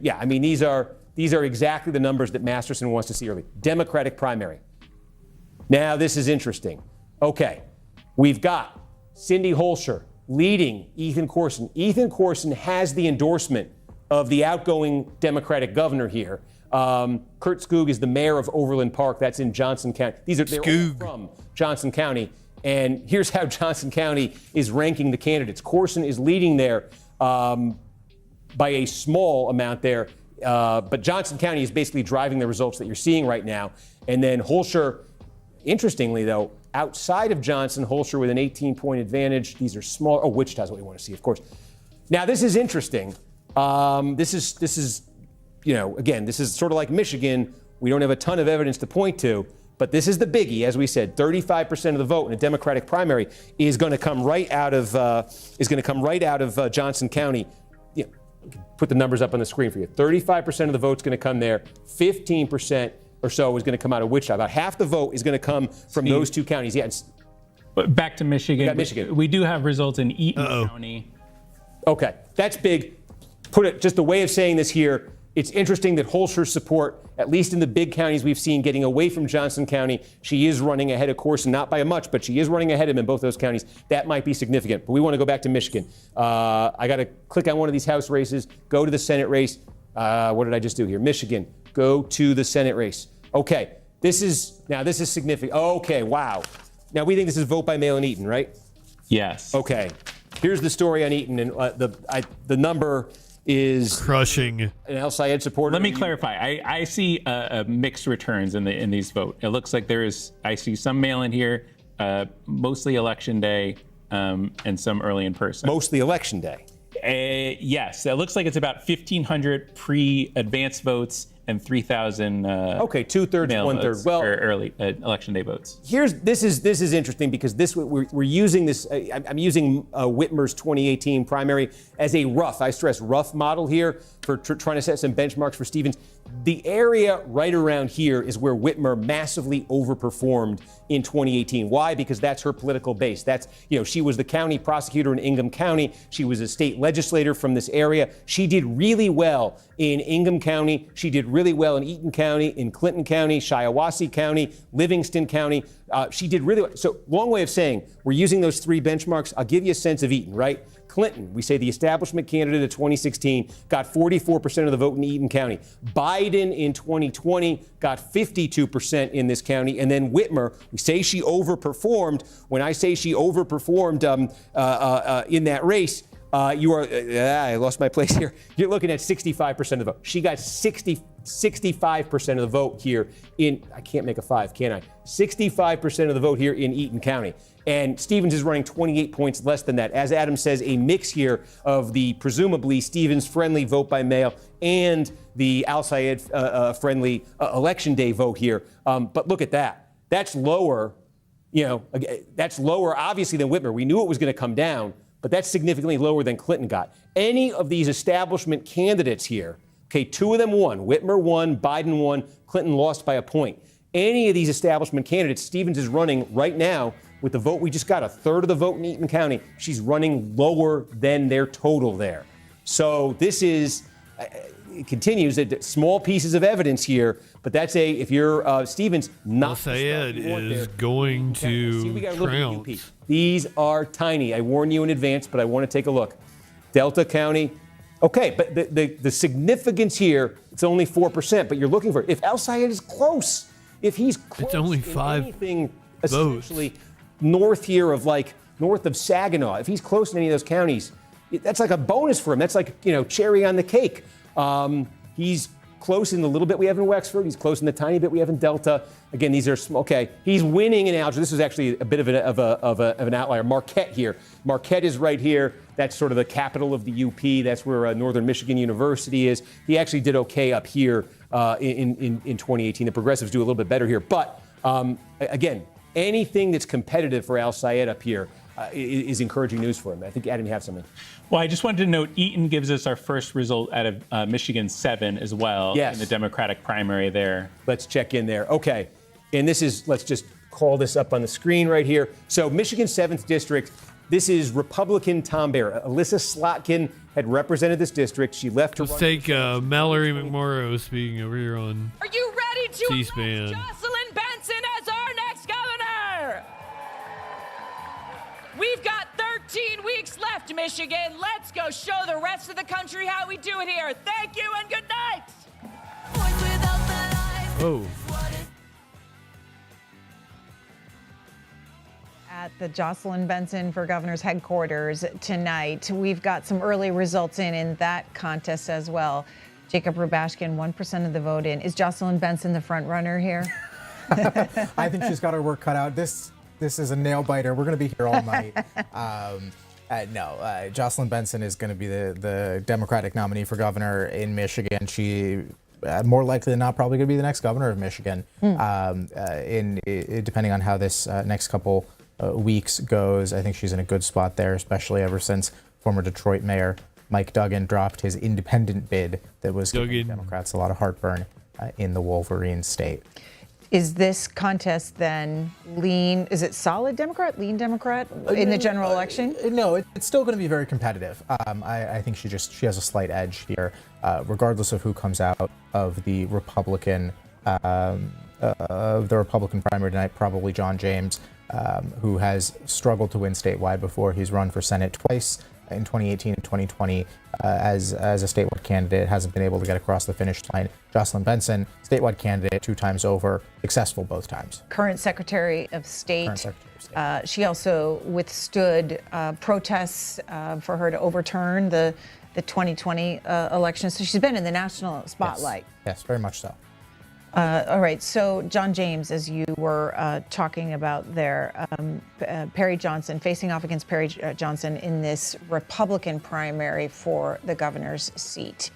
these are exactly the numbers that Masterson wants to see early. Democratic primary. Now, this is interesting. Okay, we've got Cindy Holscher leading Ethan Corson. Ethan Corson has the endorsement of the outgoing Democratic governor here. Kurt Skoog is the mayor of Overland Park. That's in Johnson County. They're all from Johnson County. And here's how Johnson County is ranking the candidates. Corson is leading there by a small amount there. But Johnson County is basically driving the results that you're seeing right now. And then Holscher, interestingly, though, outside of Johnson, Holscher with an 18-point advantage. These are small. Oh, Wichita's what we want to see, of course. Now, this is interesting. This is sort of like Michigan. We don't have a ton of evidence to point to, but this is the biggie. As we said, 35% of the vote in a Democratic primary is going to come right out of Johnson County. Put the numbers up on the screen for you. 35% of the vote's going to come there. 15% or so is going to come out of Wichita. About half the vote is going to come from those two counties. Yeah. But back to Michigan. We got Michigan. We do have results in Eaton County. Okay, that's big. Put it just a way of saying this here. It's interesting that Holscher's support, at least in the big counties we've seen, getting away from Johnson County, she is running ahead of Corson, not by much, but she is running ahead of him in both those counties. That might be significant. But we want to go back to Michigan. I got to click on one of these House races, go to the Senate race. What did I just do here? Michigan. Go to the Senate race. Okay, this is significant. Okay, wow. Now we think this is vote by mail in Eaton, right? Yes. Okay, here's the story on Eaton, and the number is crushing. An El Sayed supporter. Let me clarify. I see mixed returns in these vote. It looks like I see some mail in here, mostly election day, and some early in person. Mostly election day. Yes, it looks like it's about 1,500 pre-advanced votes and 3,000. Okay, 2/3, 1/3. Well, early election day votes. This is interesting because we're using this. I'm using Whitmer's 2018 primary as a rough. I stress rough model here for trying to set some benchmarks for Stevens. The area right around here is where Whitmer massively overperformed in 2018. Why? Because that's her political base. She was the county prosecutor in Ingham County. She was a state legislator from this area. She did really well in Ingham County. She did really well in Eaton County, in Clinton County, Shiawassee County, Livingston County. She did really well. So long way of saying we're using those three benchmarks. I'll give you a sense of Eaton, right? Clinton, we say the establishment candidate of 2016, got 44% of the vote in Eaton County. Biden in 2020 got 52% in this county. And then Whitmer, we say she overperformed. When I say she overperformed in that race, I lost my place here. You're looking at 65% of the vote. She got 65% 65% of the vote here in, I can't make a 5, can I? 65% of the vote here in Eaton County. And Stevens is running 28 points less than that. As Adam says, a mix here of the presumably Stevens-friendly vote by mail and the Al-Sayed friendly election day vote here. But look at that. That's lower, that's lower obviously than Whitmer. We knew it was going to come down, but that's significantly lower than Clinton got. Any of these establishment candidates here, okay, 2 of them won. Whitmer won, Biden won, Clinton lost by a point. Any of these establishment candidates, Stevens is running right now with the vote we just got, a third of the vote in Eaton County. She's running lower than their total there. So this is, it continues, small pieces of evidence here, but that's if you're Stevens, not Al-Sayed is going to trounce. These are tiny. I warn you in advance, but I want to take a look. Delta County, okay, but the significance here, it's only 4%, but you're looking for, if Al-Sayed is close, if he's close, it's only 5 anything votes. Essentially north here of north of Saginaw, if he's close in any of those counties, that's like a bonus for him. That's like, cherry on the cake. He's close in the little bit we have in Wexford. He's close in the tiny bit we have in Delta. Again, these are small. Okay, he's winning in algebra. This is actually a bit of an outlier. Marquette here. Marquette is right here. That's sort of the capital of the UP. That's where Northern Michigan University is. He actually did okay up here in 2018. The progressives do a little bit better here. But again, anything that's competitive for Al-Sayed up here is encouraging news for him. I think, Adam, you have something. Well, I just wanted to note Eaton gives us our first result out of Michigan 7 as well in the Democratic primary there. Let's check in there. Okay. And this is, let's just call this up on the screen right here. So Michigan 7th District, this is Republican Tom Bear. Alyssa Slotkin had represented this district. She left to Let's take Mallory McMorrow speaking over here on Are you ready to C-SPAN. Jocelyn Benson as our next governor? We've got 13 weeks left, Michigan. Let's go show the rest of the country how we do it here. Thank you and good night. Oh. At the Jocelyn Benson for Governor's headquarters tonight, we've got some early results in that contest as well. Jacob Rubashkin, 1% of the vote in. Is Jocelyn Benson the front runner here? I think she's got her work cut out. This is a nail biter. We're going to be here all night. No, Jocelyn Benson is going to be the Democratic nominee for governor in Michigan. She, more likely than not, probably going to be the next governor of Michigan. Depending on how this next couple weeks goes, I think she's in a good spot there, especially ever since former Detroit Mayor Mike Duggan dropped his independent bid that was giving Democrats a lot of heartburn in the Wolverine state. Is this contest then lean? Is it solid Democrat, lean Democrat in the general election? No, it's still going to be very competitive. I think she has a slight edge here, regardless of who comes out of the Republican primary tonight. Probably John James, who has struggled to win statewide before. He's run for Senate twice in 2018 and 2020 as a statewide candidate, hasn't been able to get across the finish line. Jocelyn Benson, statewide candidate 2 times over, successful both times. Current Secretary of State. She also withstood protests for her to overturn the 2020 election. So she's been in the national spotlight. Yes, very much so. All right, so John James, as you were talking about there, Perry Johnson, facing off against Perry Johnson in this Republican primary for the governor's seat.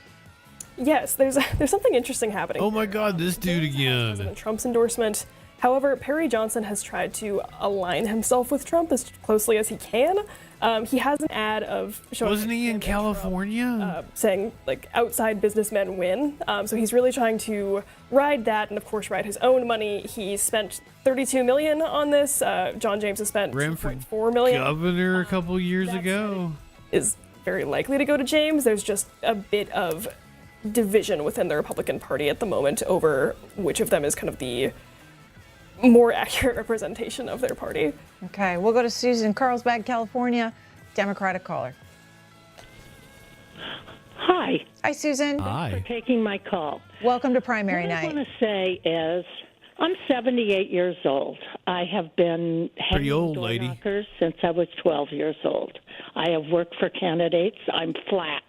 Yes, there's something interesting happening. Oh my God, this dude again. President Trump's endorsement. However, Perry Johnson has tried to align himself with Trump as closely as he can. He has an ad of showing. Wasn't he in California? Trump, saying like outside businessmen win. So he's really trying to ride that, and of course ride his own money. He spent $32 million on this. John James has spent $2.4 million. Governor a couple years ago. Is very likely to go to James. There's just a bit of division within the Republican Party at the moment over which of them is kind of the more accurate representation of their party. Okay, we'll go to Susan, Carlsbad, California, Democratic caller. Hi. Hi, Susan. Thanks for taking my call. Welcome to primary night. What I want to say is I'm 78 years old. I have been pretty old, door lady. knockers since I was 12 years old. I have worked for candidates. I'm flack.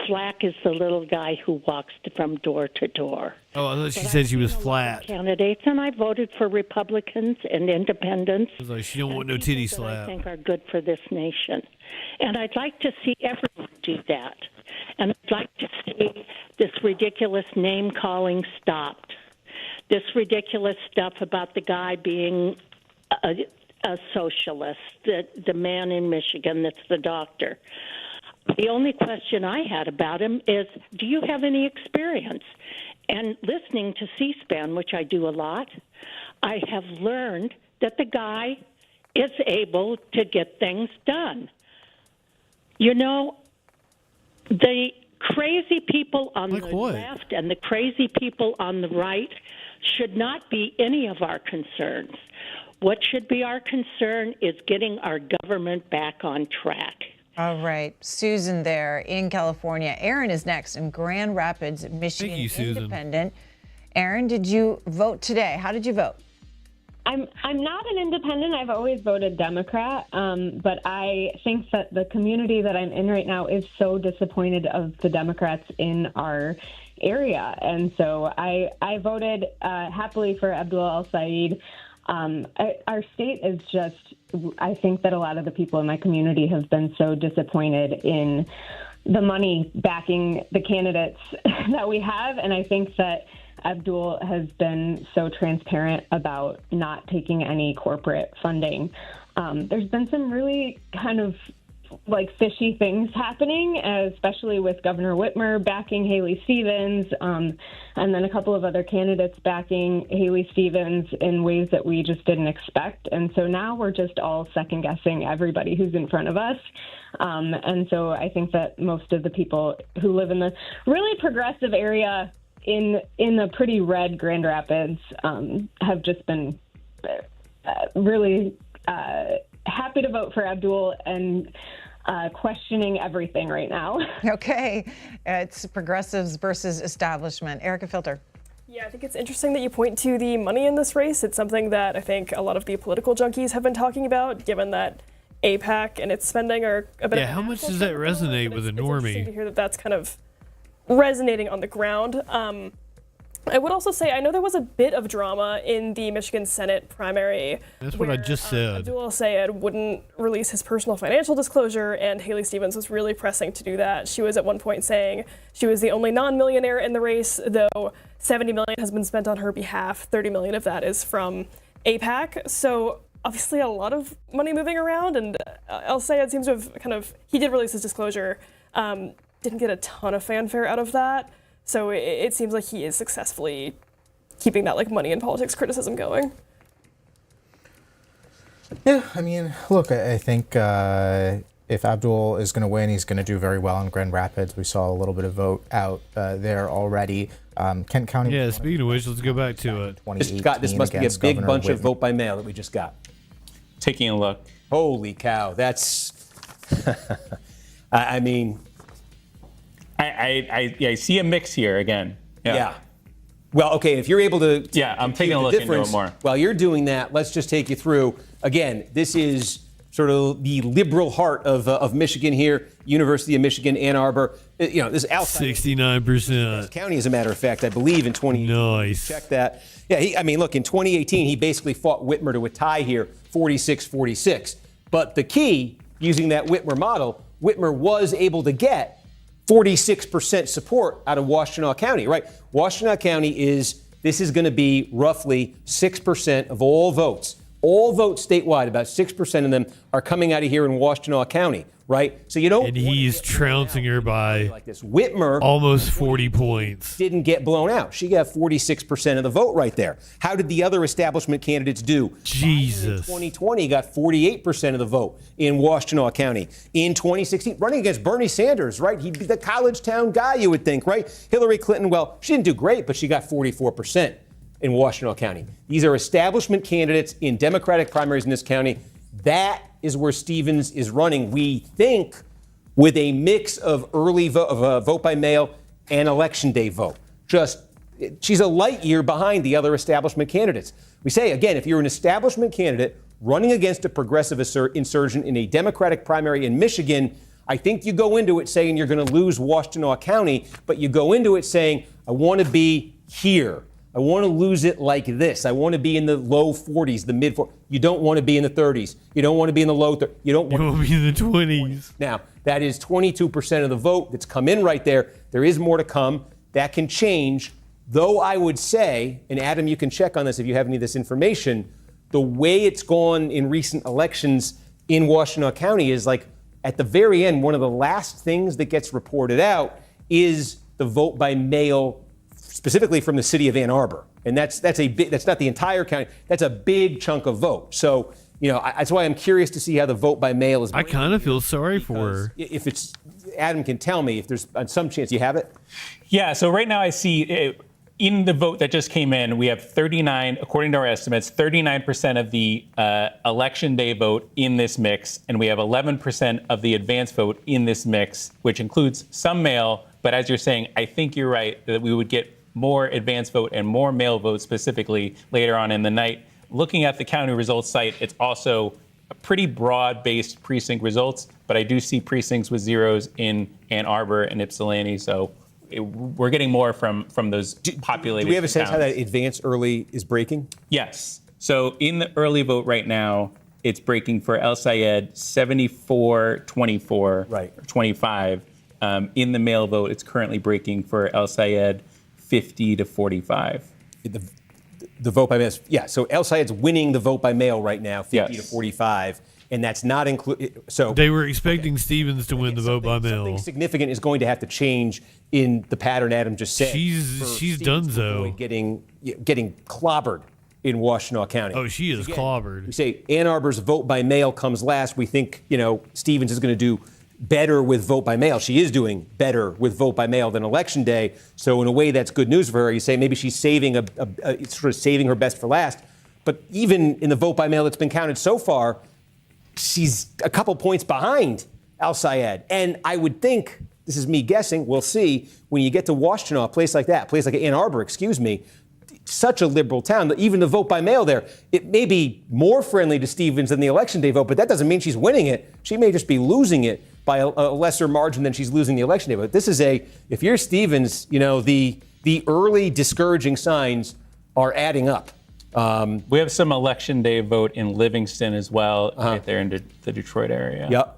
Flack is the little guy who walks from door to door. Oh, I thought she said she was flat. Candidates, and I voted for Republicans and independents. I was like, she don't want no titty slap. I think are good for this nation. And I'd like to see everyone do that. And I'd like to see this ridiculous name-calling stopped. This ridiculous stuff about the guy being a socialist, the man in Michigan that's the doctor. The only question I had about him is, do you have any experience? And listening to C-SPAN, which I do a lot, I have learned that the guy is able to get things done. You know, the crazy people on the left and the crazy people on the right should not be any of our concerns. What should be our concern is getting our government back on track. All right. Susan there in California. Aaron is next in Grand Rapids, Michigan. Thank you, Susan. Independent. Aaron, did you vote today? How did you vote? I'm not an independent. I've always voted Democrat, but I think that the community that I'm in right now is so disappointed of the Democrats in our area. And so I voted happily for Abdul El-Sayed. Our state is just, I think that a lot of the people in my community have been so disappointed in the money backing the candidates that we have. And I think that Abdul has been so transparent about not taking any corporate funding. There's been some really kind of like fishy things happening, especially with Governor Whitmer backing Haley Stevens, and then a couple of other candidates backing Haley Stevens in ways that we just didn't expect. And so now we're just all second guessing everybody who's in front of us. And so I think that most of the people who live in the really progressive area in the pretty red Grand Rapids have just been really happy to vote for Abdul and questioning everything right now. Okay. It's progressives versus establishment. Erica Filter. Yeah, I think it's interesting that you point to the money in this race. It's something that I think a lot of the political junkies have been talking about, given that AIPAC and its spending are a bit. Yeah, how much does that resonate with a normie? It's interesting to hear that that's kind of resonating on the ground. I would also say I know there was a bit of drama in the Michigan Senate primary. That's what I just said. Abdul El-Sayed wouldn't release his personal financial disclosure, and Haley Stevens was really pressing to do that. She was at one point saying she was the only non-millionaire in the race, though $70 million has been spent on her behalf. $30 million of that is from AIPAC. So obviously a lot of money moving around, and El-Sayed seems to have he did release his disclosure, didn't get a ton of fanfare out of that. So it seems like he is successfully keeping that like money in politics criticism going. Yeah, I mean, look, I think if Abdul is going to win, he's going to do very well in Grand Rapids. We saw a little bit of vote out there already. Kent County. Yeah, speaking of which, let's go back to it. This must be a big bunch of vote by mail that we just got. Taking a look. Holy cow, that's. I mean. I see a mix here again. Yeah. Well, okay, if you're able to. Yeah, I'm taking a look into it more. While you're doing that, let's just take you through. Again, this is sort of the liberal heart of Michigan here, University of Michigan, Ann Arbor. You know, this is outside 69% county, as a matter of fact, I believe in 2018. Nice. Check that. Yeah, look, in 2018, he basically fought Whitmer to a tie here, 46-46. But the key, using that Whitmer model, Whitmer was able to get 46% support out of Washtenaw County, right? Washtenaw County this is going to be roughly 6% of all votes. All votes statewide, about 6% of them are coming out of here in Washtenaw County, right? So you don't. And he's trouncing her by like this. Whitmer almost 40 points. Didn't get blown out. She got 46% of the vote right there. How did the other establishment candidates do? Jesus. In 2020 got 48% of the vote in Washtenaw County. In 2016, running against Bernie Sanders, right? He'd be the college town guy, you would think, right? Hillary Clinton, well, she didn't do great, but she got 44% in Washtenaw County. These are establishment candidates in Democratic primaries in this county. That is where Stevens is running, we think, with a mix of early vote by mail and election day vote. She's a light year behind the other establishment candidates. We say, again, if you're an establishment candidate running against a progressive insurgent in a Democratic primary in Michigan, I think you go into it saying you're going to lose Washtenaw County, but you go into it saying, I want to be here. I want to lose it like this. I want to be in the low 40s, the mid 40s. You don't want to be in the 30s. You don't want to be in the low 30s. You don't want to be in the 20s. Now, that is 22% of the vote that's come in right there. There is more to come. That can change. Though I would say, and Adam, you can check on this if you have any of this information, the way it's gone in recent elections in Washtenaw County is like at the very end, one of the last things that gets reported out is the vote by mail, specifically from the city of Ann Arbor. And that's not the entire county. That's a big chunk of vote. So, that's why I'm curious to see how the vote by mail is. I kind of feel sorry for her. If it's, Adam can tell me if there's some chance you have it. Yeah, so right now I see in the vote that just came in, we have 39, according to our estimates, 39% of the election day vote in this mix, and we have 11% of the advance vote in this mix, which includes some mail. But as you're saying, I think you're right that we would get more advance vote and more mail vote specifically later on in the night. Looking at the county results site, it's also a pretty broad-based precinct results, but I do see precincts with zeros in Ann Arbor and Ypsilanti, so we're getting more from those populated Do we have a sense towns. how that advance early is breaking? Yes. So in the early vote right now, it's breaking for El Sayed 74-24, right, or 25. In the mail vote, it's currently breaking for El Sayed 50-45. The vote by mail, yeah. So El Sayed's winning the vote by mail right now, 50-45, and that's not included. So they were expecting Stevens to win the vote by mail. Something significant is going to have to change in the pattern Adam just said. She's done so. Getting clobbered in Washtenaw County. Oh, she is clobbered. We say Ann Arbor's vote by mail comes last. We think Stevens is going to do better with vote by mail. She is doing better with vote by mail than election day. So in a way, that's good news for her. You say maybe she's saving sort of saving her best for last. But even in the vote by mail that's been counted so far, she's a couple points behind El Sayed. And I would think, this is me guessing, we'll see, when you get to Washtenaw, a place like Ann Arbor, such a liberal town, even the vote by mail there, it may be more friendly to Stevens than the election day vote, but that doesn't mean she's winning it. She may just be losing it by a lesser margin than she's losing the election day vote. This is if you're Stevens, the early discouraging signs are adding up. We have some election day vote in Livingston as well, right there in the Detroit area. Yep.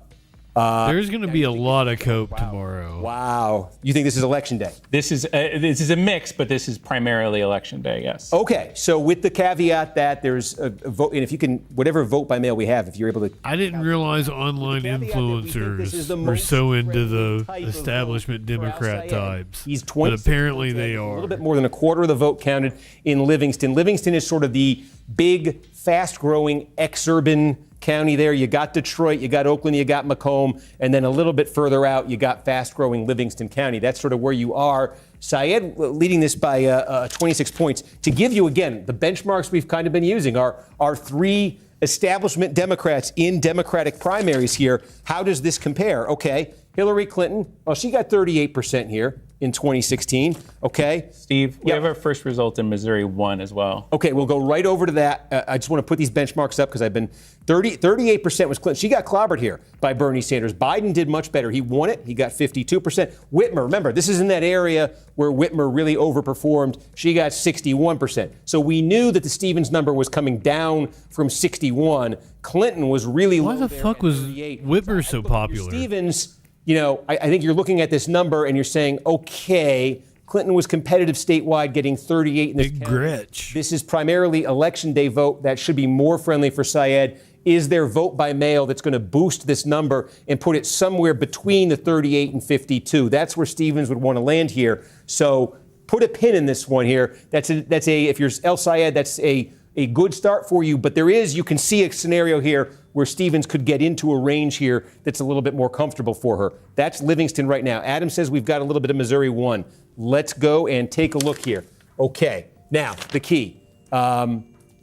There's going to be a lot of cope tomorrow. Wow. You think this is election day? This is a mix, but this is primarily election day, yes. Okay. So with the caveat that there's a vote, and if you can, whatever vote by mail we have, if you're able to. I didn't realize online influencers were so into the establishment Democrat types. He's 20. But apparently they are. A little bit more than a quarter of the vote counted in Livingston. Livingston is sort of the big, fast-growing, ex-urban county there. You got Detroit, you got Oakland, you got Macomb, and then a little bit further out, you got fast-growing Livingston County. That's sort of where you are. Syed leading this by 26 points. To give you, again, the benchmarks we've kind of been using are three establishment Democrats in Democratic primaries here. How does this compare? Okay, Hillary Clinton, well, she got 38% here in 2016. Okay. Steve, we have our first result in Missouri 1 as well. Okay, we'll go right over to that. I just want to put these benchmarks up because I've been 38% was Clinton. She got clobbered here by Bernie Sanders. Biden did much better. He won it. He got 52%. Whitmer, remember, this is in that area where Whitmer really overperformed. She got 61%. So we knew that the Stevens number was coming down from 61. Clinton was really low. Why the fuck was Whitmer so popular? Stevens, I think you're looking at this number and you're saying, okay, Clinton was competitive statewide, getting 38 in this county. Gretch. This is primarily election day vote. That should be more friendly for Syed. Is there vote by mail that's going to boost this number and put it somewhere between the 38 and 52? That's where Stevens would want to land here. So put a pin in this one here. If you're El Sayed, that's a good start for you. But you can see a scenario here where Stevens could get into a range here that's a little bit more comfortable for her. That's Livingston right now. Adam says we've got a little bit of Missouri 1. Let's go and take a look here. Okay, now the key.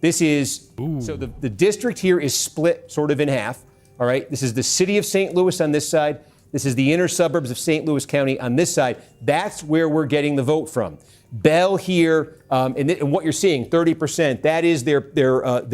This is, so the district here is split sort of in half. All right, this is the city of St. Louis on this side. This is the inner suburbs of St. Louis County on this side. That's where we're getting the vote from. Bell here, and what you're seeing, 30%, that is their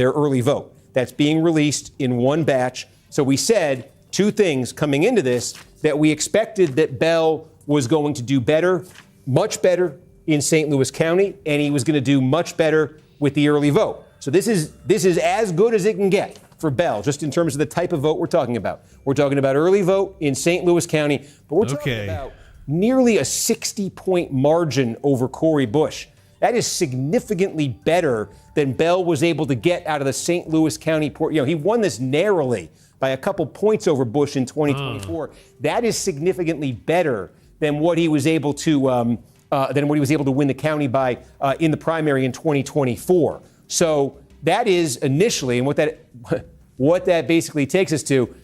early vote. That's being released in one batch. So we said two things coming into this. that we expected that Bell was going to do better, much better in St. Louis County, and he was going to do much better with the early vote. So this is as good as it can get for Bell, just in terms of the type of vote we're talking about. We're talking about early vote in St. Louis County, but we're talking about nearly a 60-point margin over Cori Bush. That is significantly better than Bell was able to get out of the St. Louis County port. He won this narrowly by a couple points over Bush in 2024. That is significantly better than what he was able to win the county by in the primary in 2024. So that is initially, and what that basically takes us to,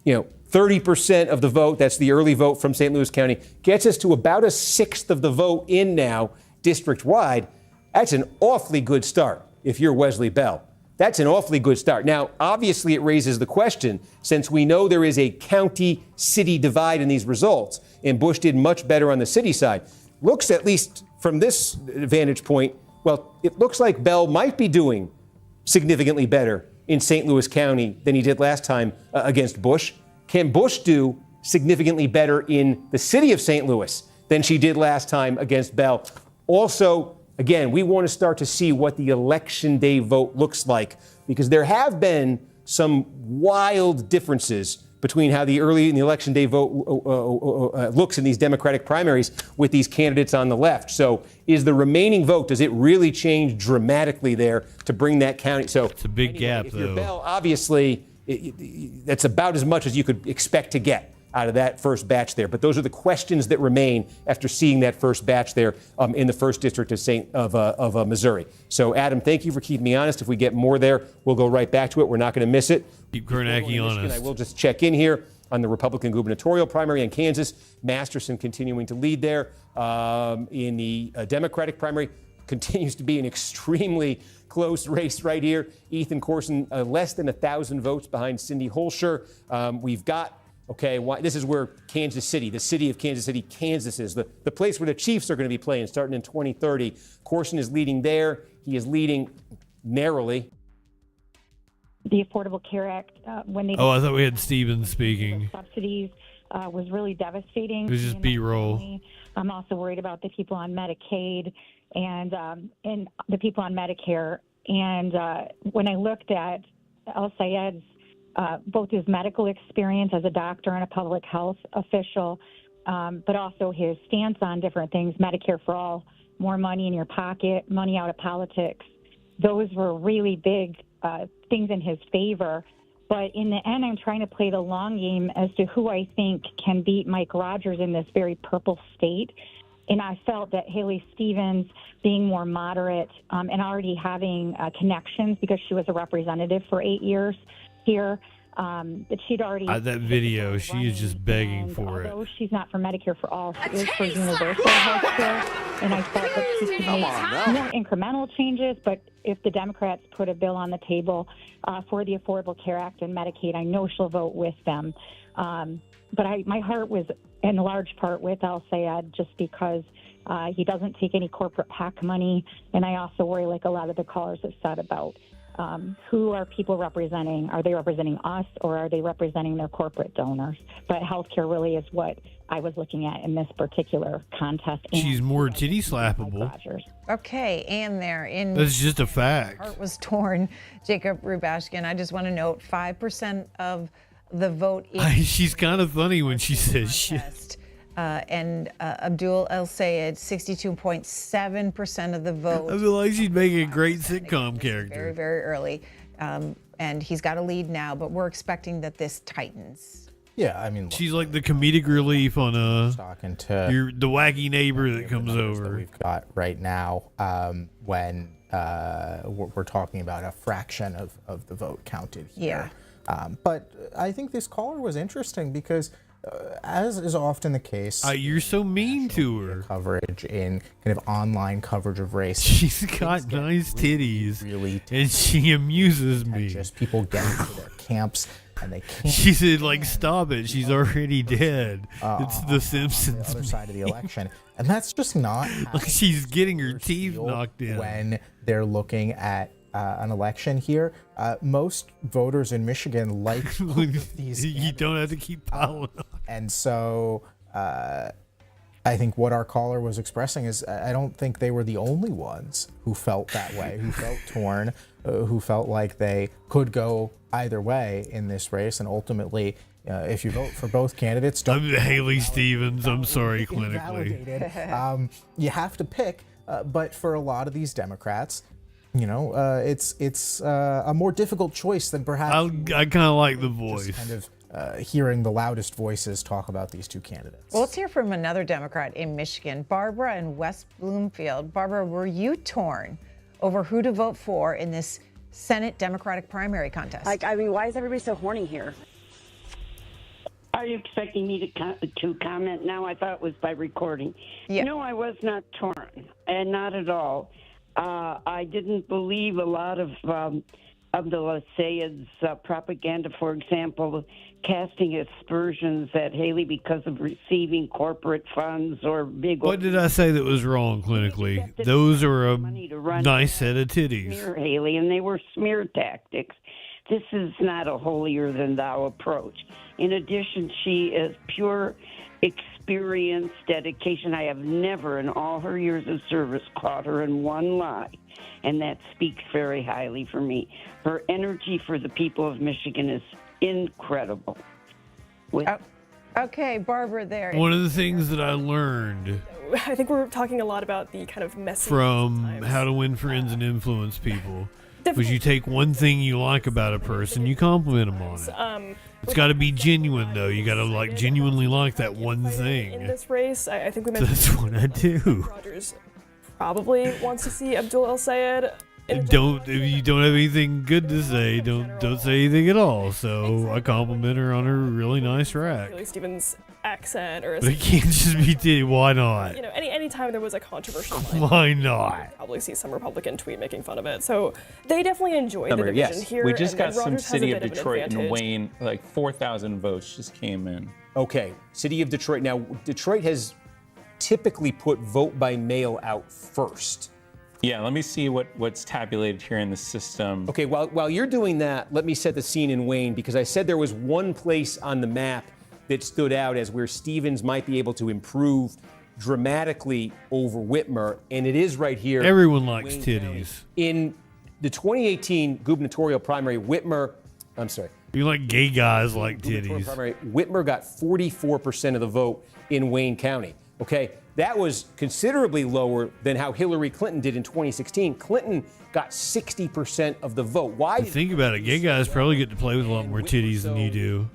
30% of the vote, that's the early vote from St. Louis County, gets us to about a sixth of the vote in now district-wide. That's an awfully good start if you're Wesley Bell. That's an awfully good start. Now, obviously, it raises the question, since we know there is a county-city divide in these results, and Bush did much better on the city side. Looks, at least from this vantage point, well, it looks like Bell might be doing significantly better in St. Louis County than he did last time against Bush. Can Bush do significantly better in the city of St. Louis than she did last time against Bell? Also, again, we want to start to see what the election day vote looks like, because there have been some wild differences between how the early and the election day vote looks in these Democratic primaries with these candidates on the left. So is the remaining vote, does it really change dramatically there to bring that county? So it's a big gap, if though. you're Bell, obviously, that's about as much as you could expect to get out of that first batch there. But those are the questions that remain after seeing that first batch there in the first district of Missouri. So, Adam, thank you for keeping me honest. If we get more there, we'll go right back to it. We're not going to miss it. Keep Kornacki honest. I will just check in here on the Republican gubernatorial primary in Kansas. Masterson continuing to lead there. In the Democratic primary, continues to be an extremely close race right here. Ethan Corson, less than 1,000 votes behind Cindy Holscher. We've got this is where Kansas City, the city of Kansas City, Kansas is, the place where the Chiefs are going to be playing starting in 2030. Corson is leading there. He is leading narrowly. The Affordable Care Act, when they... Oh, I thought we had Stevens speaking. ...subsidies was really devastating. It was just B-roll. I'm also worried about the people on Medicaid and the people on Medicare. And when I looked at El Sayed's both his medical experience as a doctor and a public health official, but also his stance on different things, Medicare for all, more money in your pocket, money out of politics. Those were really big things in his favor. But in the end, I'm trying to play the long game as to who I think can beat Mike Rogers in this very purple state. And I felt that Haley Stevens, being more moderate and already having connections because she was a representative for 8 years here, that she'd already... that video, she is just begging for it. Although she's not for Medicare for all, she is for universal health care. And I felt that she could make more incremental changes, but if the Democrats put a bill on the table for the Affordable Care Act and Medicaid, I know she'll vote with them. But my heart was in large part with El Sayed just because he doesn't take any corporate PAC money. And I also worry, like a lot of the callers have said, about who are people representing? Are they representing us or are they representing their corporate donors? But healthcare really is what I was looking at in this particular contest. She's more titty slappable. Okay, and there in... That's just a fact. Heart was torn. Jacob Rubashkin, I just want to note 5% of the vote... She's kind of funny when she says shit. And Abdul El Sayed, 62.7% of the vote. I feel like she'd make a great sitcom character. Very, very early. And he's got a lead now, but we're expecting that this tightens. Yeah, I mean... She's like the comedic relief on talking to the wacky neighbor that comes over. That we've got right now when we're talking about a fraction of the vote counted here. Yeah. But I think this caller was interesting because... as is often the case, you're so mean to her. Coverage in kind of online coverage of race. She's got nice titties, and she amuses me. Just people get into their camps and they can't. She said, like, stop it. She's already dead. It's The Simpsons. On the other side of the election, and that's just not. Like she's getting her teeth knocked in when they're looking at an election here. Most voters in Michigan like these. You don't have to keep piling on. And so I think what our caller was expressing is I don't think they were the only ones who felt that way, who felt torn, who felt like they could go either way in this race. And ultimately, if you vote for both candidates, I'm Haley Stevens. I'm sorry, clinically. You have to pick. But for a lot of these Democrats, it's a more difficult choice than perhaps. I kind of like the voice. Kind of hearing the loudest voices talk about these two candidates. Well, let's hear from another Democrat in Michigan, Barbara in West Bloomfield. Barbara, were you torn over who to vote for in this Senate Democratic primary contest? Why is everybody so horny here? Are you expecting me to comment now? I thought it was by recording. Yeah. No, I was not torn, and not at all. I didn't believe a lot of the Sayed's propaganda, for example, casting aspersions at Haley because of receiving corporate funds or big. What did I say that was wrong clinically? Those are a nice set of titties. Smear Haley, and they were smear tactics. This is not a holier-than-thou approach. In addition, she is pure experience, dedication. I have never in all her years of service caught her in one lie, and that speaks very highly for me. Her energy for the people of Michigan is incredible. Okay, Barbara there. One of the things that I learned I think we're talking a lot about the kind of messy from How to Win Friends and Influence People was you take one thing you like about a person, you compliment them on it. It's got to be genuine, though. You got to genuinely like that one thing. In this race, I think we mentioned That's what I do. Rogers probably wants to see Abdul El Sayed. If you don't have anything good to say, don't say anything at all. So I compliment her on her really nice rack. Haley Stevens' accent, or But it can't just be titty. Why not? Any time there was a controversial line, Why not? you'd probably see some Republican tweet making fun of it. So they definitely enjoy the division here. We just got and some Rogers has City a of bit an Detroit and advantage. Wayne, 4,000 votes just came in. Okay, City of Detroit. Now, Detroit has typically put vote by mail out first. Yeah, let me see what's tabulated here in the system. Okay, while you're doing that, let me set the scene in Wayne, because I said there was one place on the map that stood out as where Stevens might be able to improve dramatically over Whitmer, and it is right here. Everyone likes Wayne titties. County. In the 2018 gubernatorial primary, You like gay guys like titties. primary, Whitmer got 44% of the vote in Wayne County. Okay, that was considerably lower than how Hillary Clinton did in 2016. Clinton got 60% of the vote. Why? Think about it. Gay guys probably get to play with a lot more titties than you do.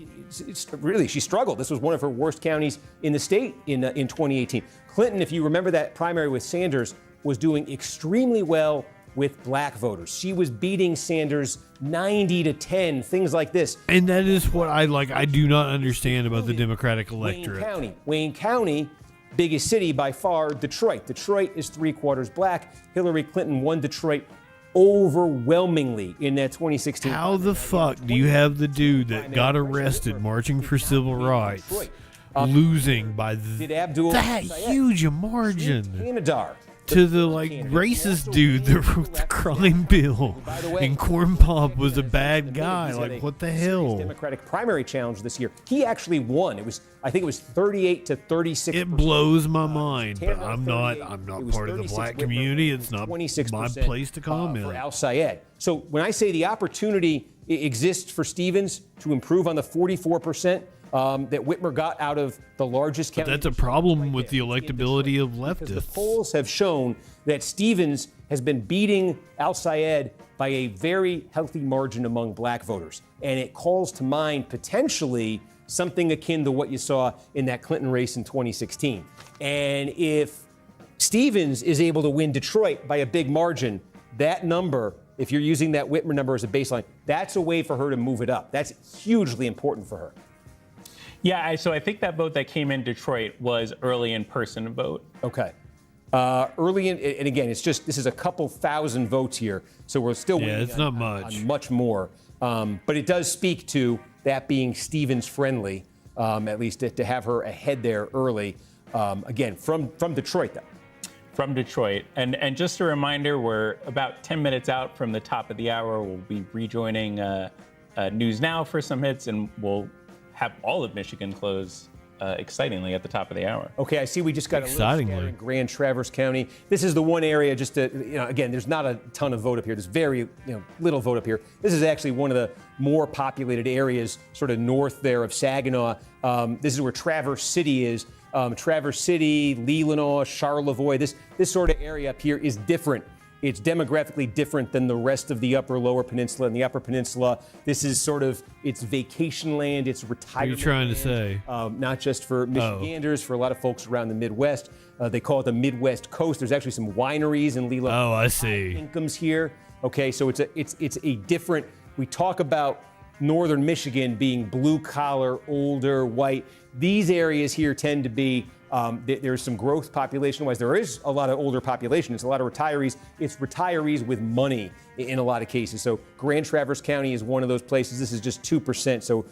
Really, she struggled. This was one of her worst counties in the state in 2018. Clinton, if you remember that primary with Sanders, was doing extremely well with black voters. She was beating Sanders 90-10, things like this. And that is what I do not understand about the Democratic electorate. Wayne County, biggest city by far, Detroit. Detroit is 3/4 black. Hillary Clinton won Detroit overwhelmingly in that 2016. How the fuck do you have the dude that got arrested marching for civil rights losing by that huge a margin to the racist dude that wrote the crime bill and Corn Pop was a bad guy? What the hell? Democratic primary challenge this year. He actually won. I think it was 38-36. It blows my mind, but I'm not part of the black community. It's not my place to comment. For Al Sayed. So when I say the opportunity exists for Stevens to improve on the 44% that Whitmer got out of the largest county. But that's a problem with the electability of leftists. The polls have shown that Stevens has been beating Al Sayed by a very healthy margin among black voters. And it calls to mind potentially something akin to what you saw in that Clinton race in 2016. And if Stevens is able to win Detroit by a big margin, that number, if you're using that Whitmer number as a baseline, that's a way for her to move it up. That's hugely important for her. Yeah, so I think that vote that came in Detroit was early in-person vote. Okay. And again, this is a couple thousand votes here, so we're still waiting it's not much. On much more. But it does speak to that being Stevens friendly, at least to have her ahead there early. Again, from Detroit, though. from Detroit. And just a reminder, we're about 10 minutes out from the top of the hour. We'll be rejoining News Now for some hits, and we'll have all of Michigan close excitingly at the top of the hour. Okay, I see we just got a little scatter in Grand Traverse County. This is the one area just to, again, there's not a ton of vote up here. There's very, little vote up here. This is actually one of the more populated areas, sort of north there of Saginaw. This is where Traverse City is. Traverse City, Leelanau, Charlevoix, this sort of area up here is different. It's demographically different than the rest of the lower peninsula. And the upper peninsula, this is sort of, it's vacation land, it's retirement. What are you trying land, to say? Not just for Michiganders, for a lot of folks around the Midwest. They call it the Midwest Coast. There's actually some wineries in Leelanau. Oh, I see. Incomes here. Okay, so it's a different, we talk about northern Michigan being blue collar, older, white. These areas here tend to be, there's some growth population-wise. There is a lot of older population. It's a lot of retirees. It's retirees with money in a lot of cases. So Grand Traverse County is one of those places. This is just 2%, so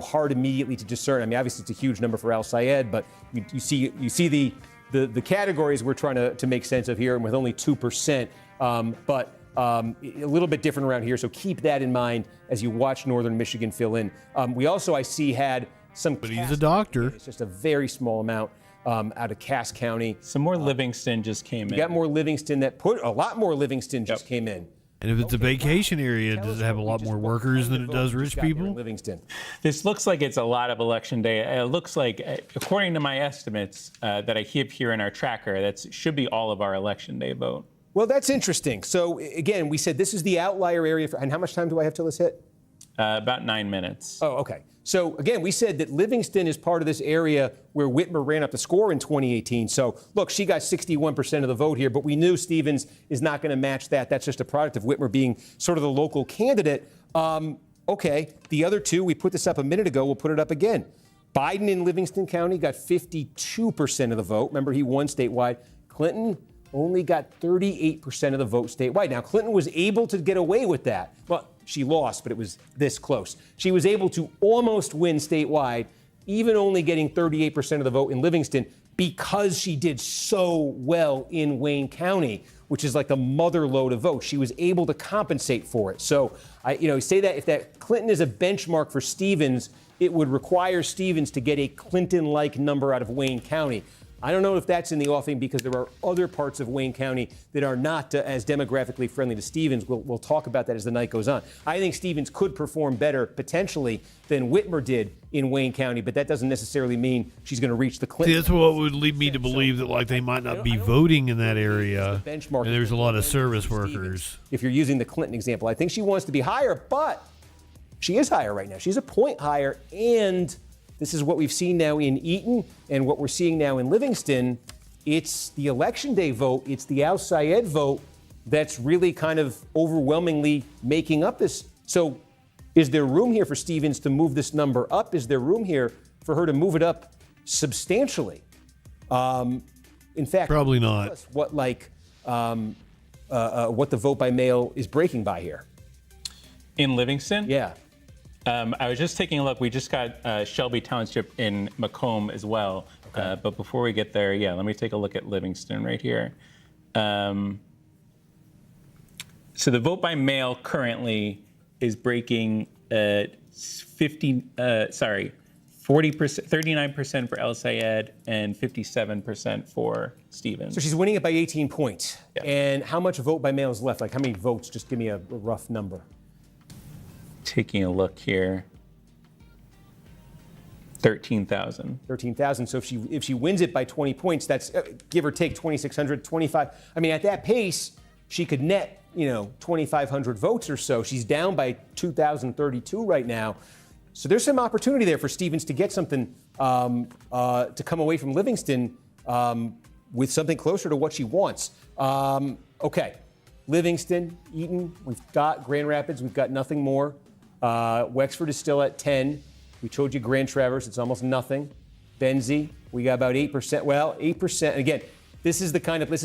hard immediately to discern. I mean, obviously it's a huge number for Al Sayed, but you see the categories we're trying to make sense of here, and with only 2%, but a little bit different around here. So keep that in mind as you watch northern Michigan fill in. We also, I see, had some. But he's a doctor. It's just a very small amount out of Cass County. Some more Livingston just came in. You got more Livingston a lot more Livingston just came in. And if it's a vacation area, does it have a lot more workers than it does rich people? Livingston. This looks like it's a lot of election day. It looks like, according to my estimates that I keep here in our tracker, that should be all of our election day vote. Well, that's interesting. So again, we said this is the outlier area. And how much time do I have till this hit? About 9 minutes. Oh, okay. So again, we said that Livingston is part of this area where Whitmer ran up the score in 2018. So look, she got 61% of the vote here, but we knew Stevens is not going to match that. That's just a product of Whitmer being sort of the local candidate. Okay, the other two, we put this up a minute ago. We'll put it up again. Biden in Livingston County got 52% of the vote. Remember, he won statewide. Clinton only got 38% of the vote statewide. Now, Clinton was able to get away with that. Well, she lost, but it was this close. She was able to almost win statewide, even only getting 38% of the vote in Livingston, because she did so well in Wayne County, which is like the mother lode of votes. She was able to compensate for it. So I say that if that Clinton is a benchmark for Stevens, it would require Stevens to get a Clinton-like number out of Wayne County. I don't know if that's in the offing because there are other parts of Wayne County that are not as demographically friendly to Stevens. We'll talk about that as the night goes on. I think Stevens could perform better potentially than Whitmer did in Wayne County, but that doesn't necessarily mean she's going to reach the Clinton. See, that's what would lead me to believe that they might not be voting in that area, and there's a lot of service workers. If you're using the Clinton example, I think she wants to be higher, but she is higher right now. She's a point higher, and this is what we've seen now in Eaton and what we're seeing now in Livingston. It's the election day vote. It's the Al Sayed vote that's really kind of overwhelmingly making up this. So is there room here for Stevens to move this number up? Is there room here for her to move it up substantially? In fact, probably not. What the vote by mail is breaking by here. In Livingston? Yeah. I was just taking a look. We just got Shelby Township in Macomb as well. Okay. But before we get there, let me take a look at Livingston right here. So the vote by mail currently is breaking 39% for El Sayed and 57% for Stevens. So she's winning it by 18 points. Yeah. And how much vote by mail is left? Like how many votes? Just give me a rough number. Taking a look here, 13,000. 13,000. So if she wins it by 20 points, that's give or take 2,600, 25. I mean, at that pace, she could net 2,500 votes or so. She's down by 2,032 right now. So there's some opportunity there for Stevens to get something to come away from Livingston with something closer to what she wants. Okay, Livingston, Eaton, we've got Grand Rapids, we've got nothing more. Wexford is still at 10. We told you Grand Traverse, it's almost nothing. Benzie, we got about 8%. Well, 8%. And again, this is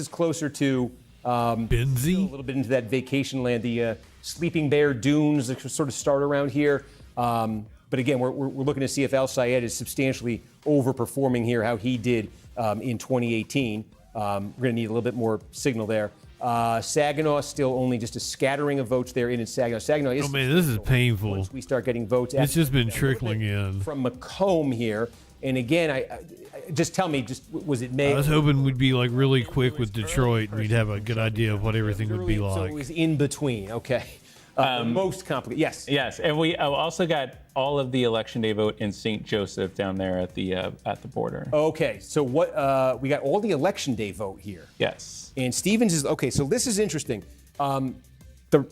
closer to Benzie, a little bit into that vacation land, the Sleeping Bear Dunes that sort of start around here. But again, we're looking to see if Al Sayed is substantially overperforming here, how he did in 2018. We're going to need a little bit more signal there. Saginaw still only just a scattering of votes there in Saginaw. Saginaw is. Oh man, this is painful. Once we start getting votes, It's just been trickling in from Macomb here. And again, I just tell me, was it May? I was hoping we'd be like really quick with Detroit, and we'd have a good idea of what everything would be So like. it was in between. Okay. Most complicated. Yes. Yes, and we also got all of the election day vote in St. Joseph down there at the border. Okay, so what we got all the election day vote here. Yes. And Stevens is okay. So this is interesting. The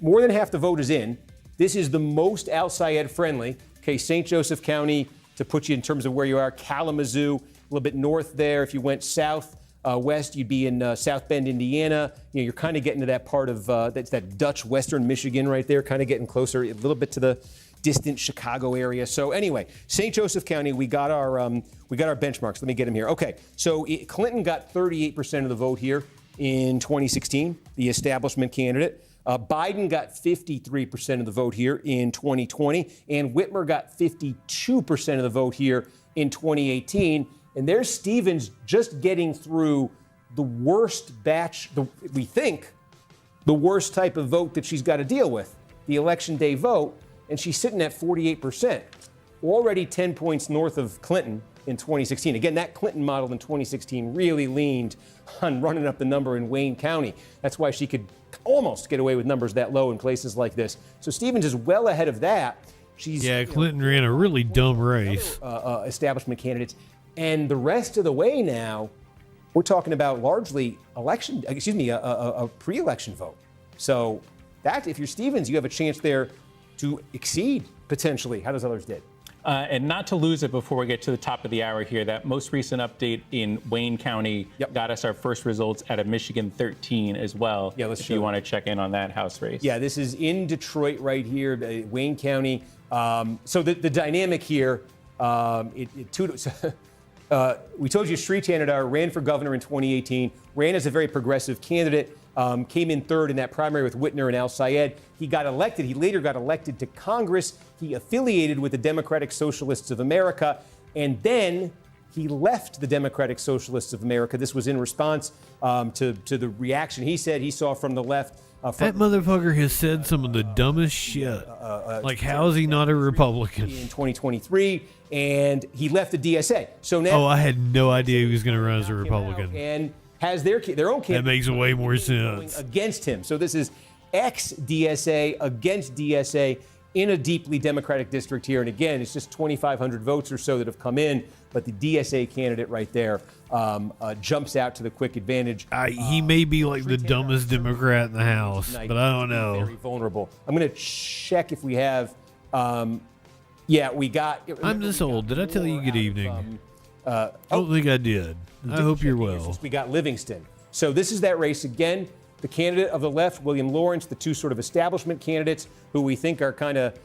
more than half the vote is in. This is the most Al Sayed friendly. Okay, St. Joseph County to put you in terms of where you are. Kalamazoo, a little bit north there. If you went south. West, you'd be in South Bend, Indiana. You know, you're kind of getting to that part of that's that Dutch Western Michigan right there, kind of getting closer a little bit to the distant Chicago area. So anyway, St. Joseph County, we got our benchmarks. Let me get them here. Okay, so Clinton got 38% of the vote here in 2016, the establishment candidate. Biden got 53% of the vote here in 2020, and Whitmer got 52% of the vote here in 2018. And there's Stevens just getting through the worst batch, we think, the worst type of vote that she's got to deal with, the election day vote, and she's sitting at 48%, already 10 points north of Clinton in 2016. Again, that Clinton model in 2016 really leaned on running up the number in Wayne County. That's why she could almost get away with numbers that low in places like this. So Stevens is well ahead of that. Clinton ran a really dumb race. Establishment candidates. And the rest of the way now, we're talking about largely a pre-election vote. So that, if you're Stevens, you have a chance there to exceed potentially how those others did. And not to lose it before we get to the top of the hour here, that most recent update in Wayne County got us our first results out of Michigan 13 as well. Yeah, if you want to check in on that House race. Yeah, this is in Detroit right here, Wayne County. So the dynamic here, we told you Sri Tanadar ran for governor in 2018, ran as a very progressive candidate, came in third in that primary with Whitner and Al Sayed. He got elected. He later got elected to Congress. He affiliated with the Democratic Socialists of America, and then he left the Democratic Socialists of America. This was in response to the reaction he said he saw from the left. That motherfucker has said some of the dumbest shit. Like, how is he not a Republican? In 2023, and he left the DSA. So now, I had no idea he was going to run as a Republican. And has their own candidate. That makes way more sense. Against him. So this is ex-DSA against DSA in a deeply Democratic district here. And again, it's just 2,500 votes or so that have come in. But the DSA candidate right there jumps out to the quick advantage. He may be like the dumbest Democrat in the House, but I don't know. Very vulnerable. I'm going to check if we have. We got. I'm this old. Did I tell you good evening? I don't think I did. I hope you're well. We got Livingston. So this is that race again. The candidate of the left, William Lawrence, the two sort of establishment candidates who we think are kind of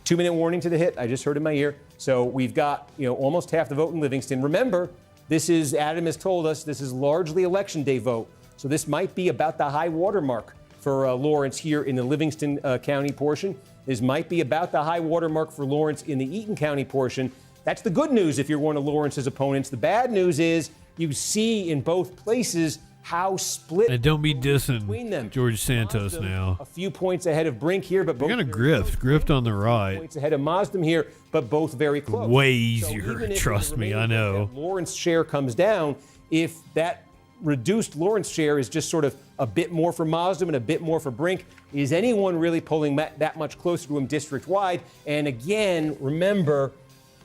2-minute warning to the hit. I just heard in my ear. So we've got almost half the vote in Livingston. Remember, this is, Adam has told us, this is largely election day vote. So this might be about the high water mark for Lawrence here in the Livingston County portion. This might be about the high water mark for Lawrence in the Eaton County portion. That's the good news if you're one of Lawrence's opponents. The bad news is you see in both places how split. And don't be dissing between them. George Santos now. A few points ahead of Brink here, but both you're gonna grift on the right. Points ahead of Mazdam here, but both very close. Way easier, trust me, I know. Lawrence share comes down. If that reduced Lawrence share is just sort of a bit more for Mazdam and a bit more for Brink, is anyone really pulling that much closer to him district-wide? And again, remember,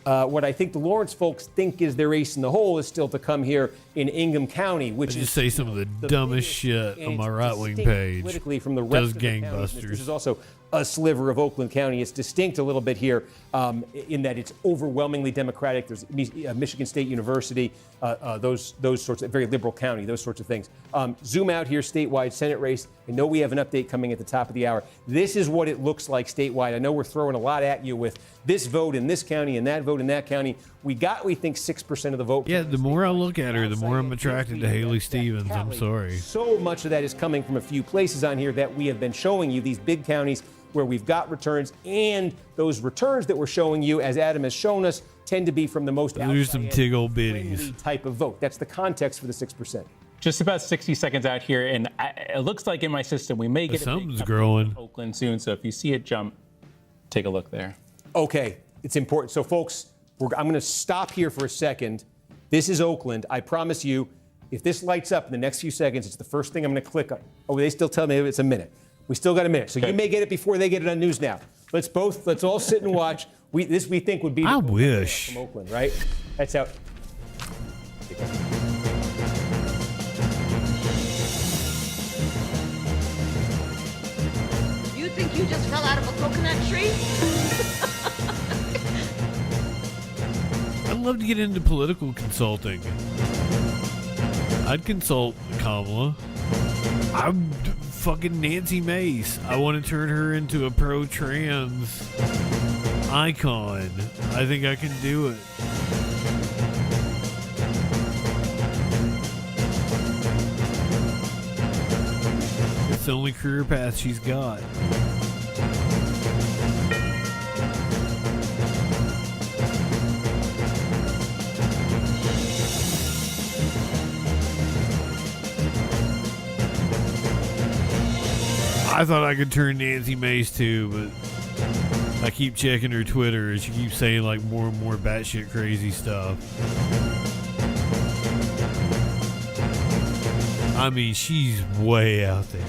what I think the Lawrence folks think is their ace in the hole is still to come here in Ingham County, which I just say some of the dumbest shit on my right-wing page. Politically from the rest of the gangbusters. This is also a sliver of Oakland County. It's distinct a little bit here in that it's overwhelmingly Democratic. There's Michigan State University, those sorts of very liberal county, those sorts of things. Zoom out here, statewide Senate race. I know we have an update coming at the top of the hour. This is what it looks like statewide. I know we're throwing a lot at you with this vote in this county and that vote in that county. We think 6% of the vote. Yeah, the more I look at her, the more I'm attracted to Haley Stevens. I'm sorry. So much of that is coming from a few places on here that we have been showing you, these big counties where we've got returns, and those returns that we're showing you, as Adam has shown us, tend to be from the most There's some tiggle bitties type of vote. That's the context for the 6%. Just about 60 seconds out here, and it looks like in my system we may get something's growing. Oakland soon. So if you see it jump, take a look there. Okay, it's important. So, folks, I'm going to stop here for a second. This is Oakland. I promise you, if this lights up in the next few seconds, it's the first thing I'm going to click on. Oh, they still tell me it's a minute. We still got a minute. So you may get it before they get it on News Now. Let's all sit and watch. We think would be. I wish. From Oakland, right? That's how. You think you just fell out of a coconut tree? I'd love to get into political consulting. I'd consult Kamala. I'm fucking Nancy Mace. I want to turn her into a pro-trans icon. I think I can do it. It's the only career path she's got. I thought I could turn Nancy Mace too, but I keep checking her Twitter and she keeps saying like more and more batshit crazy stuff. I mean, she's way out there.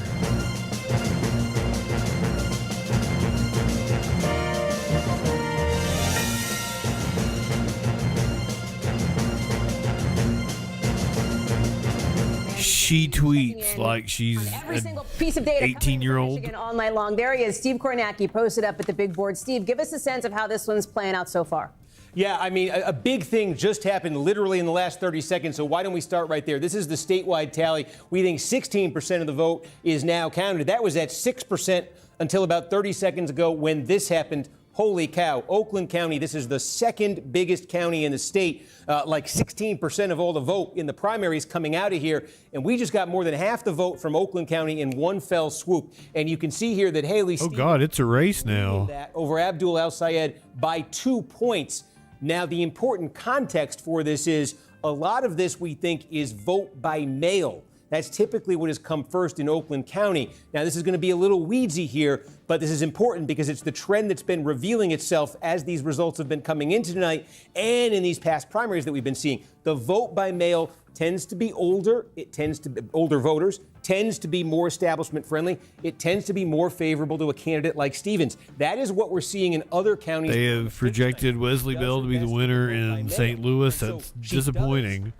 She tweets like she's every single an piece of data 18-year-old. all night long. There he is, Steve Kornacki, posted up at the big board. Steve, give us a sense of how this one's playing out so far. Yeah, I mean, a big thing just happened literally in the last 30 seconds, so why don't we start right there? This is the statewide tally. We think 16% of the vote is now counted. That was at 6% until about 30 seconds ago when this happened. Holy cow. Oakland County, this is the second biggest county in the state. Like 16% of all the vote in the primaries coming out of here. And we just got more than half the vote from Oakland County in one fell swoop. And you can see here that Haley Oh, God, it's a race now. over Abdul El-Sayed by 2 points. Now, the important context for this is a lot of this we think is vote by mail. That's typically what has come first in Oakland County. Now, this is going to be a little weedsy here, but this is important because it's the trend that's been revealing itself as these results have been coming into tonight and in these past primaries that we've been seeing. The vote by mail tends to be older. It tends to be older voters, tends to be more establishment friendly. It tends to be more favorable to a candidate like Stevens. That is what we're seeing in other counties. They have projected Wesley Bell to be the winner in St. Louis. That's disappointing.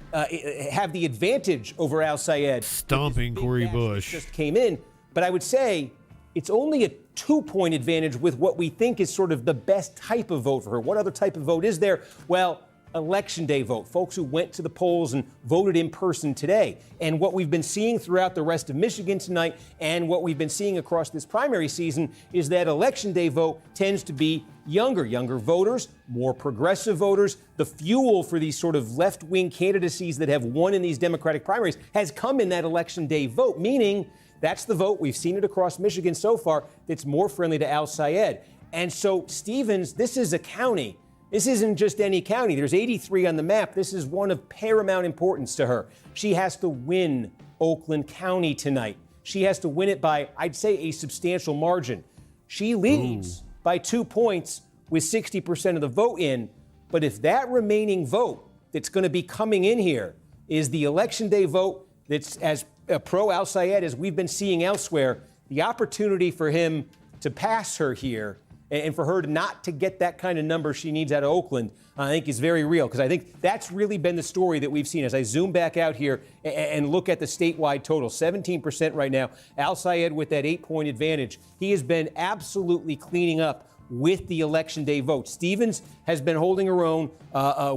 Have the advantage over El-Sayed. Stomping Cori Bush. Just came in, but I would say it's only a 2-point advantage with what we think is sort of the best type of vote for her. What other type of vote is there? Well, Election Day vote, folks who went to the polls and voted in person today. And what we've been seeing throughout the rest of Michigan tonight and what we've been seeing across this primary season is that Election Day vote tends to be younger voters, more progressive voters. The fuel for these sort of left-wing candidacies that have won in these Democratic primaries has come in that Election Day vote, meaning that's the vote. We've seen it across Michigan so far that's more friendly to El-Sayed. And so Stevens, this is a county. This isn't just any county. There's 83 on the map. This is one of paramount importance to her. She has to win Oakland County tonight. She has to win it by, I'd say, a substantial margin. She leads by 2 points with 60% of the vote in. But if that remaining vote that's going to be coming in here is the Election Day vote that's as pro-El-Sayed as we've been seeing elsewhere, the opportunity for him to pass her here and for her not to get that kind of number she needs out of Oakland, I think is very real. Because I think that's really been the story that we've seen. As I zoom back out here and look at the statewide total, 17% right now. El-Sayed with that 8-point advantage. He has been absolutely cleaning up with the Election Day vote. Stevens has been holding her own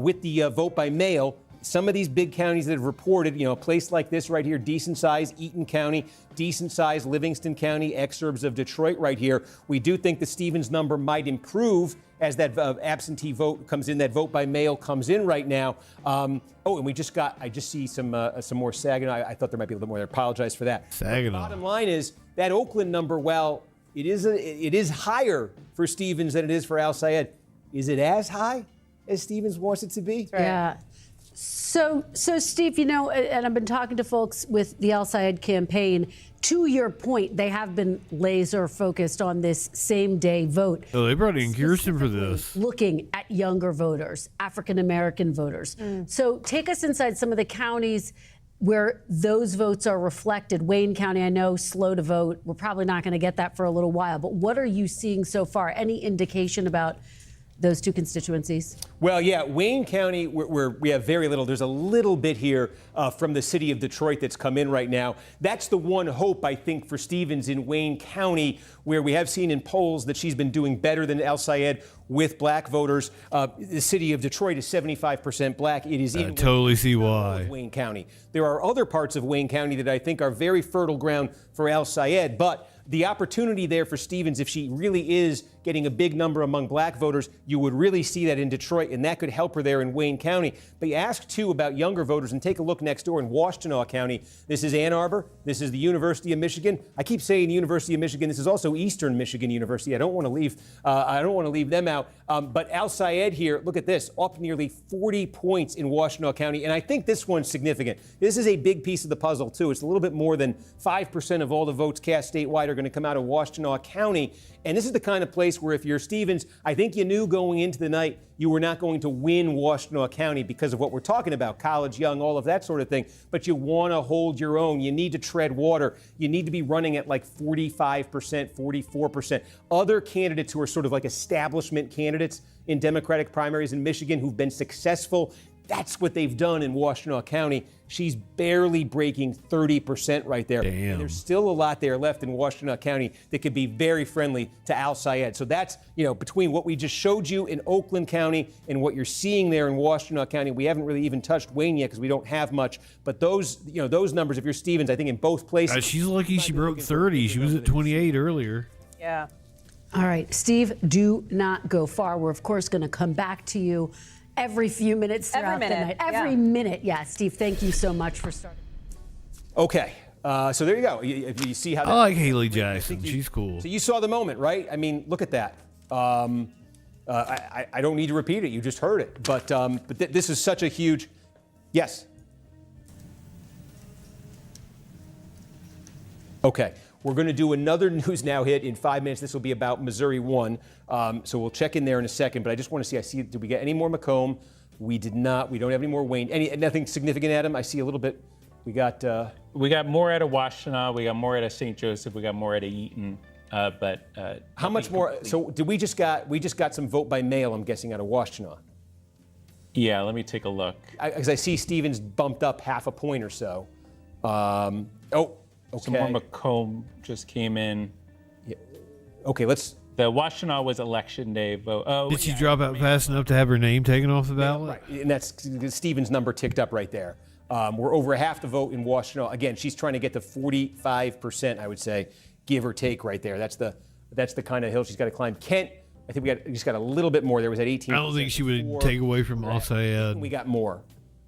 with the vote by mail. Some of these big counties that have reported, a place like this right here, decent size Eaton County, decent size Livingston County, exurbs of Detroit right here. We do think the Stevens number might improve as that absentee vote comes in, that vote by mail comes in right now. And I just see some more Saginaw. I thought there might be a little bit more there. I apologize for that. Saginaw. The bottom line is that Oakland number, well, it is higher for Stevens than it is for El-Sayed. Is it as high? as Stevens wants it to be. Yeah. So Steve, you know, and I've been talking to folks with the Al Sayed campaign. To your point, they have been laser focused on this same day vote. Oh, they brought in Kirsten for this. Looking at younger voters, African American voters. So take us inside some of the counties where those votes are reflected. Wayne County, I know, slow to vote. We're probably not going to get that for a little while. But what are you seeing so far? Any indication about those two constituencies? Well, yeah, Wayne County, we have very little. There's a little bit here from the city of Detroit that's come in right now. That's the one hope, I think, for Stevens in Wayne County, where we have seen in polls that she's been doing better than Al Sayed with black voters. The city of Detroit is 75% black. It is in totally see why. Wayne County. There are other parts of Wayne County that I think are very fertile ground for Al Sayed, but the opportunity there for Stevens, if she really is getting a big number among black voters, you would really see that in Detroit, and that could help her there in Wayne County. But you ask, too, about younger voters, and take a look next door in Washtenaw County. This is Ann Arbor. This is the University of Michigan. I keep saying University of Michigan. This is also Eastern Michigan University. I don't want to leave them out. But Al Sayed here, look at this, up nearly 40 points in Washtenaw County, and I think this one's significant. This is a big piece of the puzzle, too. It's a little bit more than 5% of all the votes cast statewide are going to come out of Washtenaw County. And this is the kind of place where if you're Stevens, I think you knew going into the night you were not going to win Washtenaw County because of what we're talking about, college, young, all of that sort of thing. But you want to hold your own. You need to tread water. You need to be running at like 45%, 44%. Other candidates who are sort of like establishment candidates in Democratic primaries in Michigan who've been successful, that's what they've done in Washtenaw County. She's barely breaking 30% right there. Damn. And there's still a lot there left in Washtenaw County that could be very friendly to Al Sayed. So that's, between what we just showed you in Oakland County and what you're seeing there in Washtenaw County, we haven't really even touched Wayne yet because we don't have much. But those numbers, if you're Stevens, I think in both places. She's lucky she broke 30. She was at 28 earlier. Yeah. All right, Steve, do not go far. We're, of course, going to come back to you every few minutes throughout the night. Every minute. Yeah, Steve, thank you so much for starting. Okay. So there you go. You see how that, I like Haley Jackson. She's cool. So you saw the moment, right? I mean, look at that. I don't need to repeat it. You just heard it. But this is such a huge... Yes. Okay. We're going to do another News Now hit in 5 minutes. This will be about Missouri 1. So we'll check in there in a second. But I just want to see, did we get any more Macomb? We did not. We don't have any more Wayne. Nothing significant, Adam? I see a little bit. We got more out of Washtenaw. We got more out of St. Joseph. We got more out of Eaton. How much more? So did we just got some vote by mail, I'm guessing, out of Washtenaw? Yeah, let me take a look. Because I see Stevens bumped up half a point or so. Okay. Some more Macomb just came in. Yeah. Okay, The Washtenaw was election day vote. Did she drop out fast enough to have her name taken off the ballot? Right, and that's Stevens' number ticked up right there. We're over half the vote in Washtenaw. Again, she's trying to get to 45%, I would say, give or take right there. That's the kind of hill she's got to climb. Kent, I think we just got a little bit more. There was at 18%. I don't think she would take away from Al Sayed. We got more.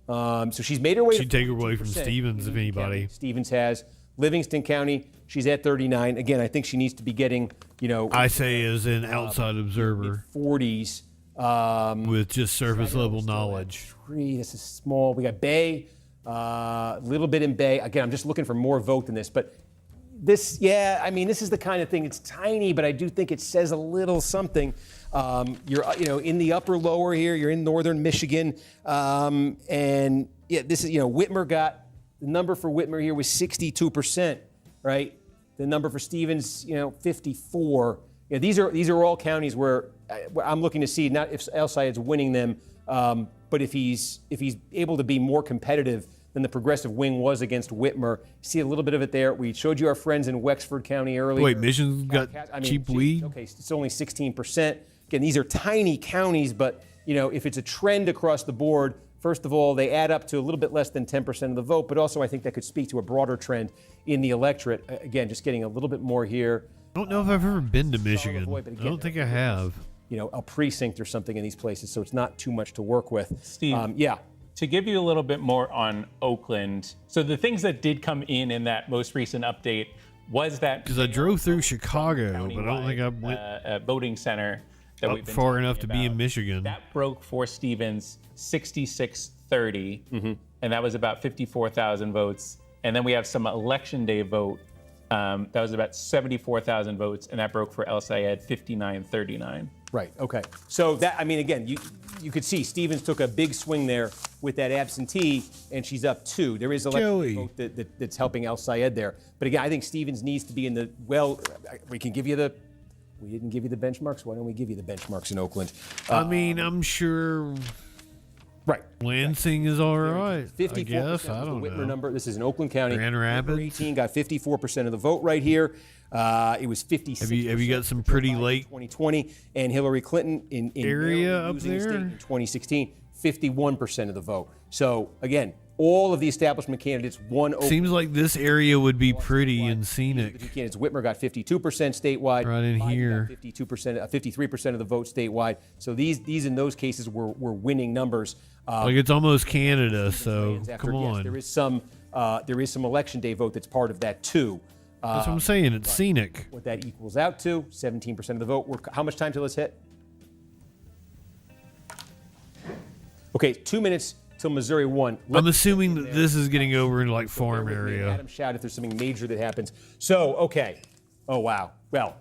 So she's made her way. She'd take away from Stevens, if anybody. Stevens has. Livingston County, she's at 39. Again, I think she needs to be getting, I say as an outside observer. 40s. With just surface level knowledge. This is small. We got Bay, a little bit in Bay. Again, I'm just looking for more vote than this. But this, this is the kind of thing, it's tiny, but I do think it says a little something. You're, in the upper lower here, you're in northern Michigan. And yeah, this is, Whitmer got, the number for Whitmer here was 62%, right? The number for Stevens, 54. Yeah, these are all counties where I'm looking to see not if Al Sayed's winning them, but if he's able to be more competitive than the progressive wing was against Whitmer. See a little bit of it there. We showed you our friends in Wexford County earlier. Wait, Mission's got cheap weed? Okay, it's only 16%. Again, these are tiny counties, but if it's a trend across the board. First of all, they add up to a little bit less than 10% of the vote, but also I think that could speak to a broader trend in the electorate. Again, just getting a little bit more here. I don't know if I've ever been to Michigan. Again, I don't think I have. A precinct or something in these places, so it's not too much to work with. Steve, to give you a little bit more on Oakland, so the things that did come in that most recent update was that... Because I drove through Chicago, but I don't think I went... voting center that Up we've been far talking enough to be in about. Michigan. That broke for Stevens 66-30, and that was about 54,000 votes. And then we have some election day vote. That was about 74,000 votes, and that broke for El Sayed 59-39. Right. Okay. So that, I mean, again, you could see Stevens took a big swing there with that absentee, and she's up 2. There is election vote that's helping El Sayed there. But again, I think Stevens needs to be in the, well, we can give you the, we didn't give you the benchmarks. Why don't we give you the benchmarks in Oakland? I mean, I'm sure. Right. Lansing is all right. 54% I guess. I was the don't Whitmer know. number. This is in Oakland County. Grand Rapids. 18 got 54% of the vote right here. It was 56%. Have you got some pretty late 2020, and Hillary Clinton in area Maryland, up losing the there? state in 2016, 51% of the vote. So again, all of the establishment candidates won. Seems like this area would be pretty and scenic. The candidates. Whitmer got 52% statewide. Right in Biden here. got 53% of the vote statewide. So these in those cases were winning numbers. Like it's almost Canada, so come on. Yes, there is some election day vote that's part of that too. That's what I'm saying. It's scenic. What that equals out to, 17% of the vote. How much time till it's hit? Okay, 2 minutes till Missouri won. I'm assuming that this is getting over into like farm area. Adam shout if there's something major that happens. So, okay. Oh, wow. Well.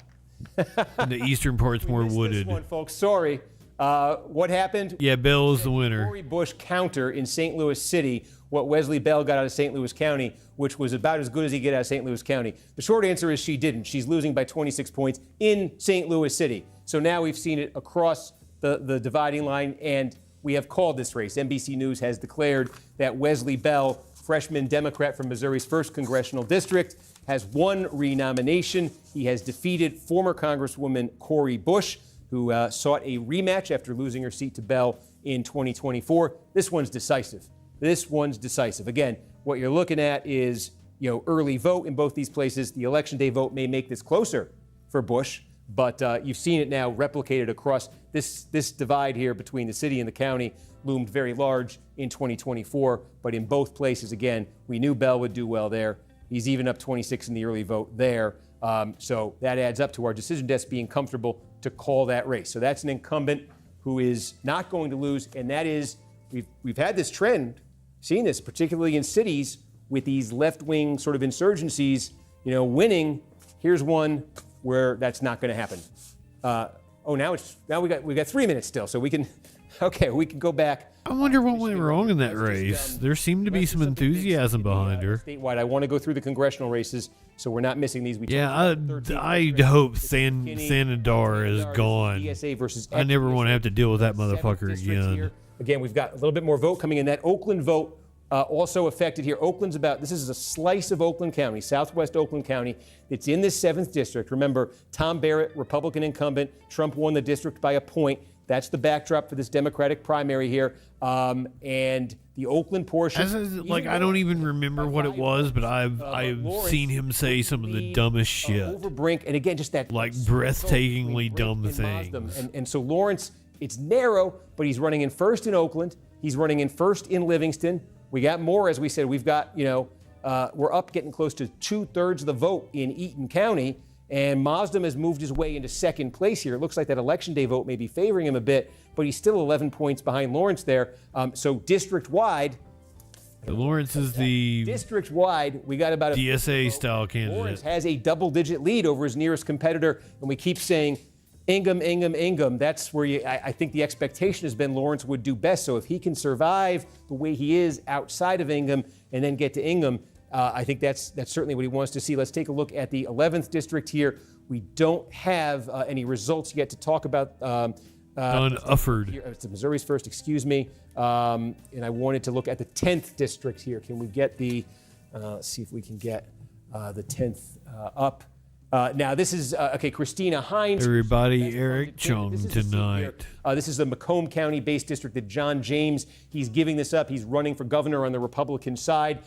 And the eastern part's more wooded. This one, folks. Sorry. What happened? Yeah, Bell is the winner. Cori Bush counter in St. Louis City, what Wesley Bell got out of St. Louis County, which was about as good as he get out of St. Louis County. The short answer is she didn't. She's losing by 26 points in St. Louis City. So now we've seen it across the dividing line, and we have called this race. NBC News has declared that Wesley Bell, freshman Democrat from Missouri's 1st Congressional District, has won renomination. He has defeated former Congresswoman Cori Bush, who sought a rematch after losing her seat to Bell in 2024. This one's decisive. This one's decisive. Again, what you're looking at is, early vote in both these places. The election day vote may make this closer for Bush, but you've seen it now replicated across this divide here between the city and the county loomed very large in 2024. But in both places, again, we knew Bell would do well there. He's even up 26 in the early vote there. So that adds up to our decision desk being comfortable to call that race. So that's an incumbent who is not going to lose, and that is, we've had this trend, seen this particularly in cities with these left-wing sort of insurgencies, winning. Here's one where that's not going to happen. Now we got 3 minutes still, so we can go back. I wonder what went wrong in that race. There seemed to be some enthusiasm behind her. Statewide, I want to go through the congressional races, so we're not missing these. I hope Sanadar is gone. I never want to have to deal with that motherfucker again. Again, we've got a little bit more vote coming in. That Oakland vote also affected here. This is a slice of Oakland County, southwest Oakland County. It's in this 7th district. Remember, Tom Barrett, Republican incumbent. Trump won the district by a point. That's the backdrop for this Democratic primary here. And the Oakland portion. I don't even remember what it was, but I've seen him say some of the dumbest shit. Over brink, and again, just that breathtakingly dumb things. And so Lawrence, it's narrow, but he's running in 1st in Oakland. He's running in 1st in Livingston. We got more, as we said. We've got, we're up getting close to 2/3 of the vote in Eaton County. And Mazdam has moved his way into 2nd place here. It looks like that election day vote may be favoring him a bit, but he's still 11 points behind Lawrence there. So district-wide, Lawrence is the district-wide. We got about a DSA-style candidate. Lawrence has a double-digit lead over his nearest competitor, and we keep saying Ingham. That's where I think the expectation has been Lawrence would do best. So if he can survive the way he is outside of Ingham and then get to Ingham, I think that's certainly what he wants to see. Let's take a look at the 11th district here. We don't have any results yet to talk about. Don Ufford. It's Missouri's 1st, excuse me. And I wanted to look at the 10th district here. Can we get let's see if we can get the 10th up. Now, this is, Christina Hines. Everybody, Eric Chung tonight. This is the Macomb County-based district that John James, he's giving this up. He's running for governor on the Republican side.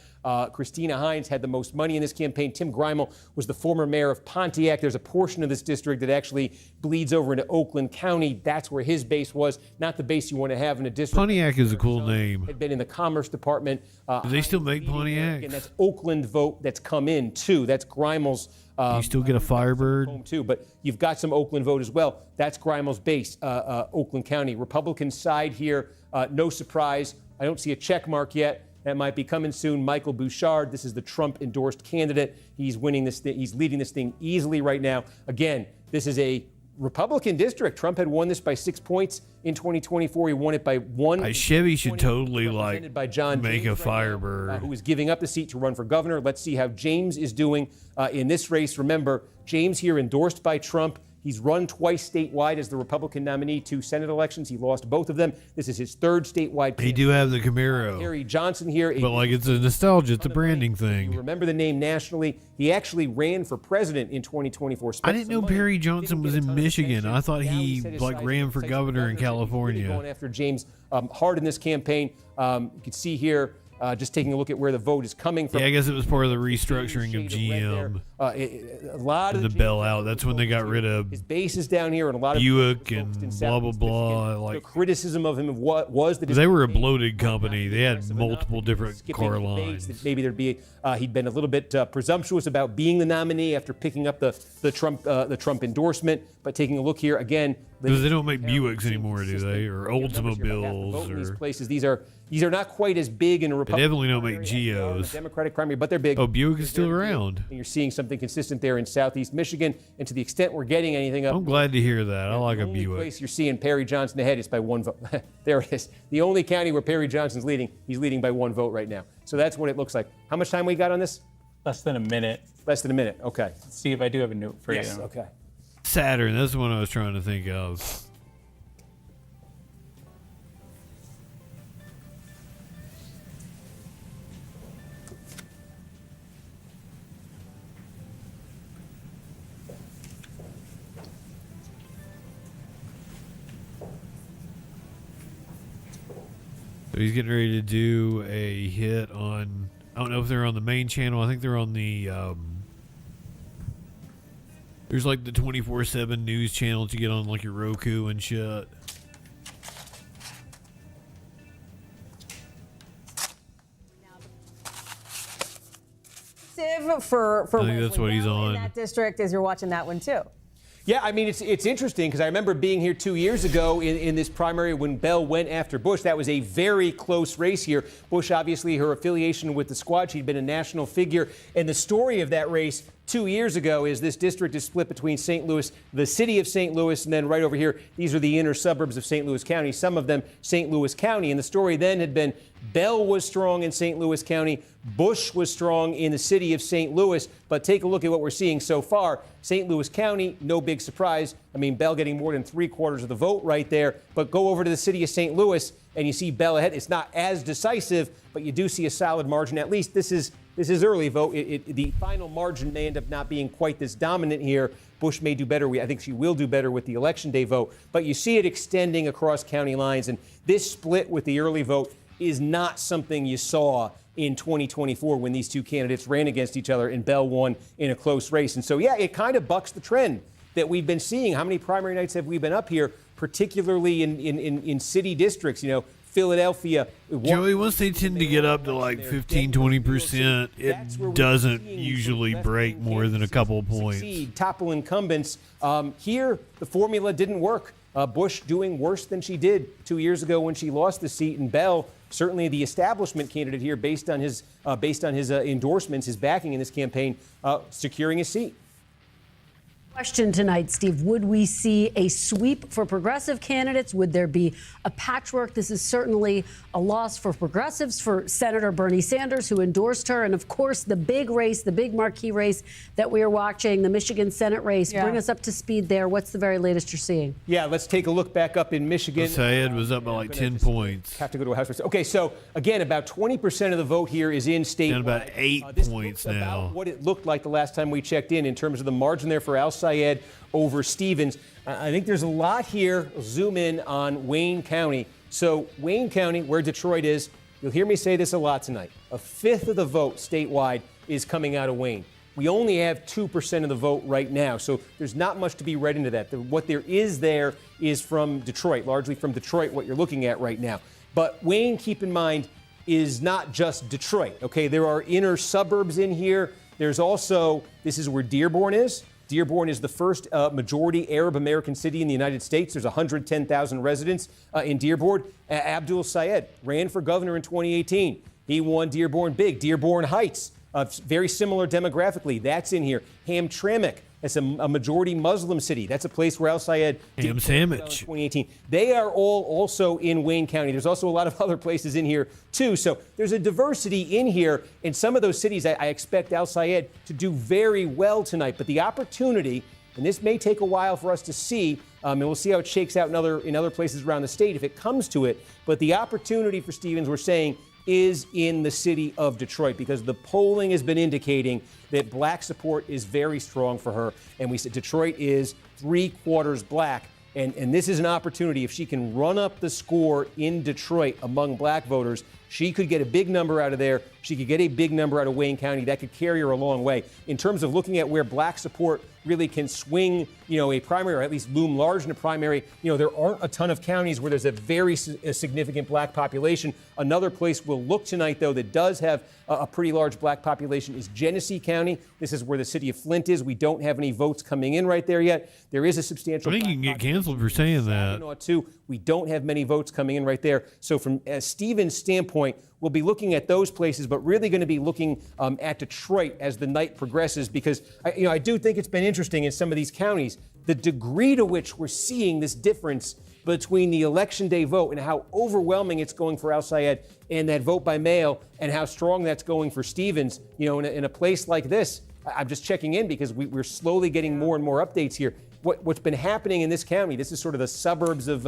Christina Hines had the most money in this campaign. Tim Grimel was the former mayor of Pontiac. There's a portion of this district that actually bleeds over into Oakland County. That's where his base was, not the base you want to have in a district. Pontiac is a cool name. Had been in the Commerce Department. Do they still make Pontiac? And that's Oakland vote that's come in, too. That's Grimel's. You still get a Firebird? Home too, but you've got some Oakland vote as well. That's Grimel's base, Oakland County. Republican side here, no surprise. I don't see a check mark yet. That might be coming soon. Michael Bouchard, this is the Trump-endorsed candidate. He's winning this thing. He's leading this thing easily right now. Again, this is a Republican district. Trump had won this by 6 points in 2024. He won it by 1. Chevy should totally by John make James a Firebird. who is giving up the seat to run for governor. Let's see how James is doing in this race. Remember, James here endorsed by Trump. He's run twice statewide as the Republican nominee, 2 Senate elections. He lost both of them. This is his 3rd statewide. He do have the Camaro. Harry Johnson here. But like it's a nostalgia, it's a branding thing. You remember the name nationally. He actually ran for president in 2024. I didn't know Perry Johnson was in Michigan. I thought he ran for governor in California. Going after James hard in this campaign. You can see here. Just taking a look at where the vote is coming from. Yeah, I guess it was part of the restructuring of GM. A lot of the bailout. That's when they got rid of his base is down here, and a lot of Buick and blah blah blah. Like the criticism of him of what was that they were a bloated company. They had multiple different car lines. Maybe there'd be he'd been a little bit presumptuous about being the nominee after picking up the Trump endorsement. But taking a look here again, because they don't make Buicks anymore, do they? Or Oldsmobiles? These places, these are not quite as big in a Republican. They definitely don't make Geos. Democratic primary, but they're big. Oh, Buick is still around. And you're seeing something consistent there in Southeast Michigan. And to the extent we're getting anything up, I'm glad to hear that. I like a Buick. The only place you're seeing Perry Johnson ahead is by 1 vote. There it is. The only county where Perry Johnson's leading, he's leading by 1 vote right now. So that's what it looks like. How much time we got on this? Less than a minute. Less than a minute. Okay. Let's see if I do have a note for you. Yes. Okay. Saturn. That's the one I was trying to think of. So he's getting ready to do a hit on, I don't know if they're on the main channel. I think they're on the, there's like the 24/7 news channel that you get on like your Roku and shit. For I think that's what he's on. In that district as you're watching that one too. Yeah, I mean, it's interesting because I remember being here 2 years ago in this primary when Bell went after Bush. That was a very close race here. Bush, obviously, her affiliation with the squad, she'd been a national figure. And the story of that race 2 years ago is this district is split between St. Louis, the city of St. Louis, and then right over here, these are the inner suburbs of St. Louis County, some of them St. Louis County. And the story then had been Bell was strong in St. Louis County, Bush was strong in the city of St. Louis. But take a look at what we're seeing so far. St. Louis County, no big surprise. I mean, Bell getting more than 3/4 of the vote right there. But go over to the city of St. Louis and you see Bell ahead. It's not as decisive, but you do see a solid margin. At least this is early vote. The final margin may end up not being quite this dominant here. Bush may do better. I think she will do better with the election day vote. But you see it extending across county lines. And this split with the early vote is not something you saw in 2024 when these two candidates ran against each other and Bell won in a close race. And so, yeah, it kind of bucks the trend that we've been seeing. How many primary nights have we been up here, particularly in city districts? You know, Philadelphia. Joey, once they tend to get up to like 15-20%, it doesn't usually break more than a couple of points. Topple incumbents. Here, the formula didn't work. Bush doing worse than she did 2 years ago when she lost the seat, and Bell, certainly the establishment candidate here, based on his endorsements, his backing in this campaign, securing his seat. Question tonight, Steve. Would we see a sweep for progressive candidates? Would there be a patchwork? This is certainly a loss for progressives, for Senator Bernie Sanders, who endorsed her. And of course, the big race, the big marquee race that we are watching, the Michigan Senate race. Yeah. Bring us up to speed there. What's the very latest you're seeing? Yeah, let's take a look back up in Michigan. Syed was up by like 10 points. Have to go to a house race. Okay, so again, about 20% of the vote here is in state. And about 8 points now. About what it looked like the last time we checked in terms of the margin there for Al Syed over Stevens. I think there's a lot here. I'll zoom in on Wayne County. So Wayne County, where Detroit is, You'll hear me say this a lot tonight. A fifth of the vote statewide is coming out of Wayne. We only have 2% of the vote right now, so there's not much to be read into that. What there is from Detroit, largely from Detroit, what you're looking at right now. But Wayne, keep in mind, is not just Detroit, okay? There are inner suburbs in here. There's also, this is where Dearborn is. Dearborn is the first majority Arab American city in the United States. There's 110,000 residents in Dearborn. Abdul Sayed ran for governor in 2018. He won Dearborn big. Dearborn Heights, very similar demographically. That's in here. Hamtramck, that's a majority Muslim city. That's a place where Al Sayed did in 2018. They are all also in Wayne County. There's also a lot of other places in here, too. So there's a diversity in here. In some of those cities, I expect Al Sayed to do very well tonight. But the opportunity, and this may take a while for us to see, and we'll see how it shakes out in other places around the state if it comes to it. But the opportunity for Stevens, we're saying, is in the city of Detroit, because the polling has been indicating that black support is very strong for her. And we said Detroit is 3/4 black. And this is an opportunity. If she can run up the score in Detroit among black voters, she could get a big number out of there. She could get a big number out of Wayne County. That could carry her a long way. In terms of looking at where black support really can swing, a primary, or at least loom large in a primary, there aren't a ton of counties where there's a very significant black population. Another place we'll look tonight, though, that does have a pretty large black population is Genesee County. This is where the city of Flint is. We don't have any votes coming in right there yet. There is a substantial. I think you can get canceled for saying that. Too. We don't have many votes coming in right there. So from Stevens' standpoint, we'll be looking at those places, but really going to be looking at Detroit as the night progresses, because I do think it's been interesting in some of these counties, the degree to which we're seeing this difference between the election day vote and how overwhelming it's going for Al Sayed and that vote by mail, and how strong that's going for Stevens. In a place like this, I'm just checking in because we're slowly getting more and more updates here. What's been happening in this county, this is sort of the suburbs of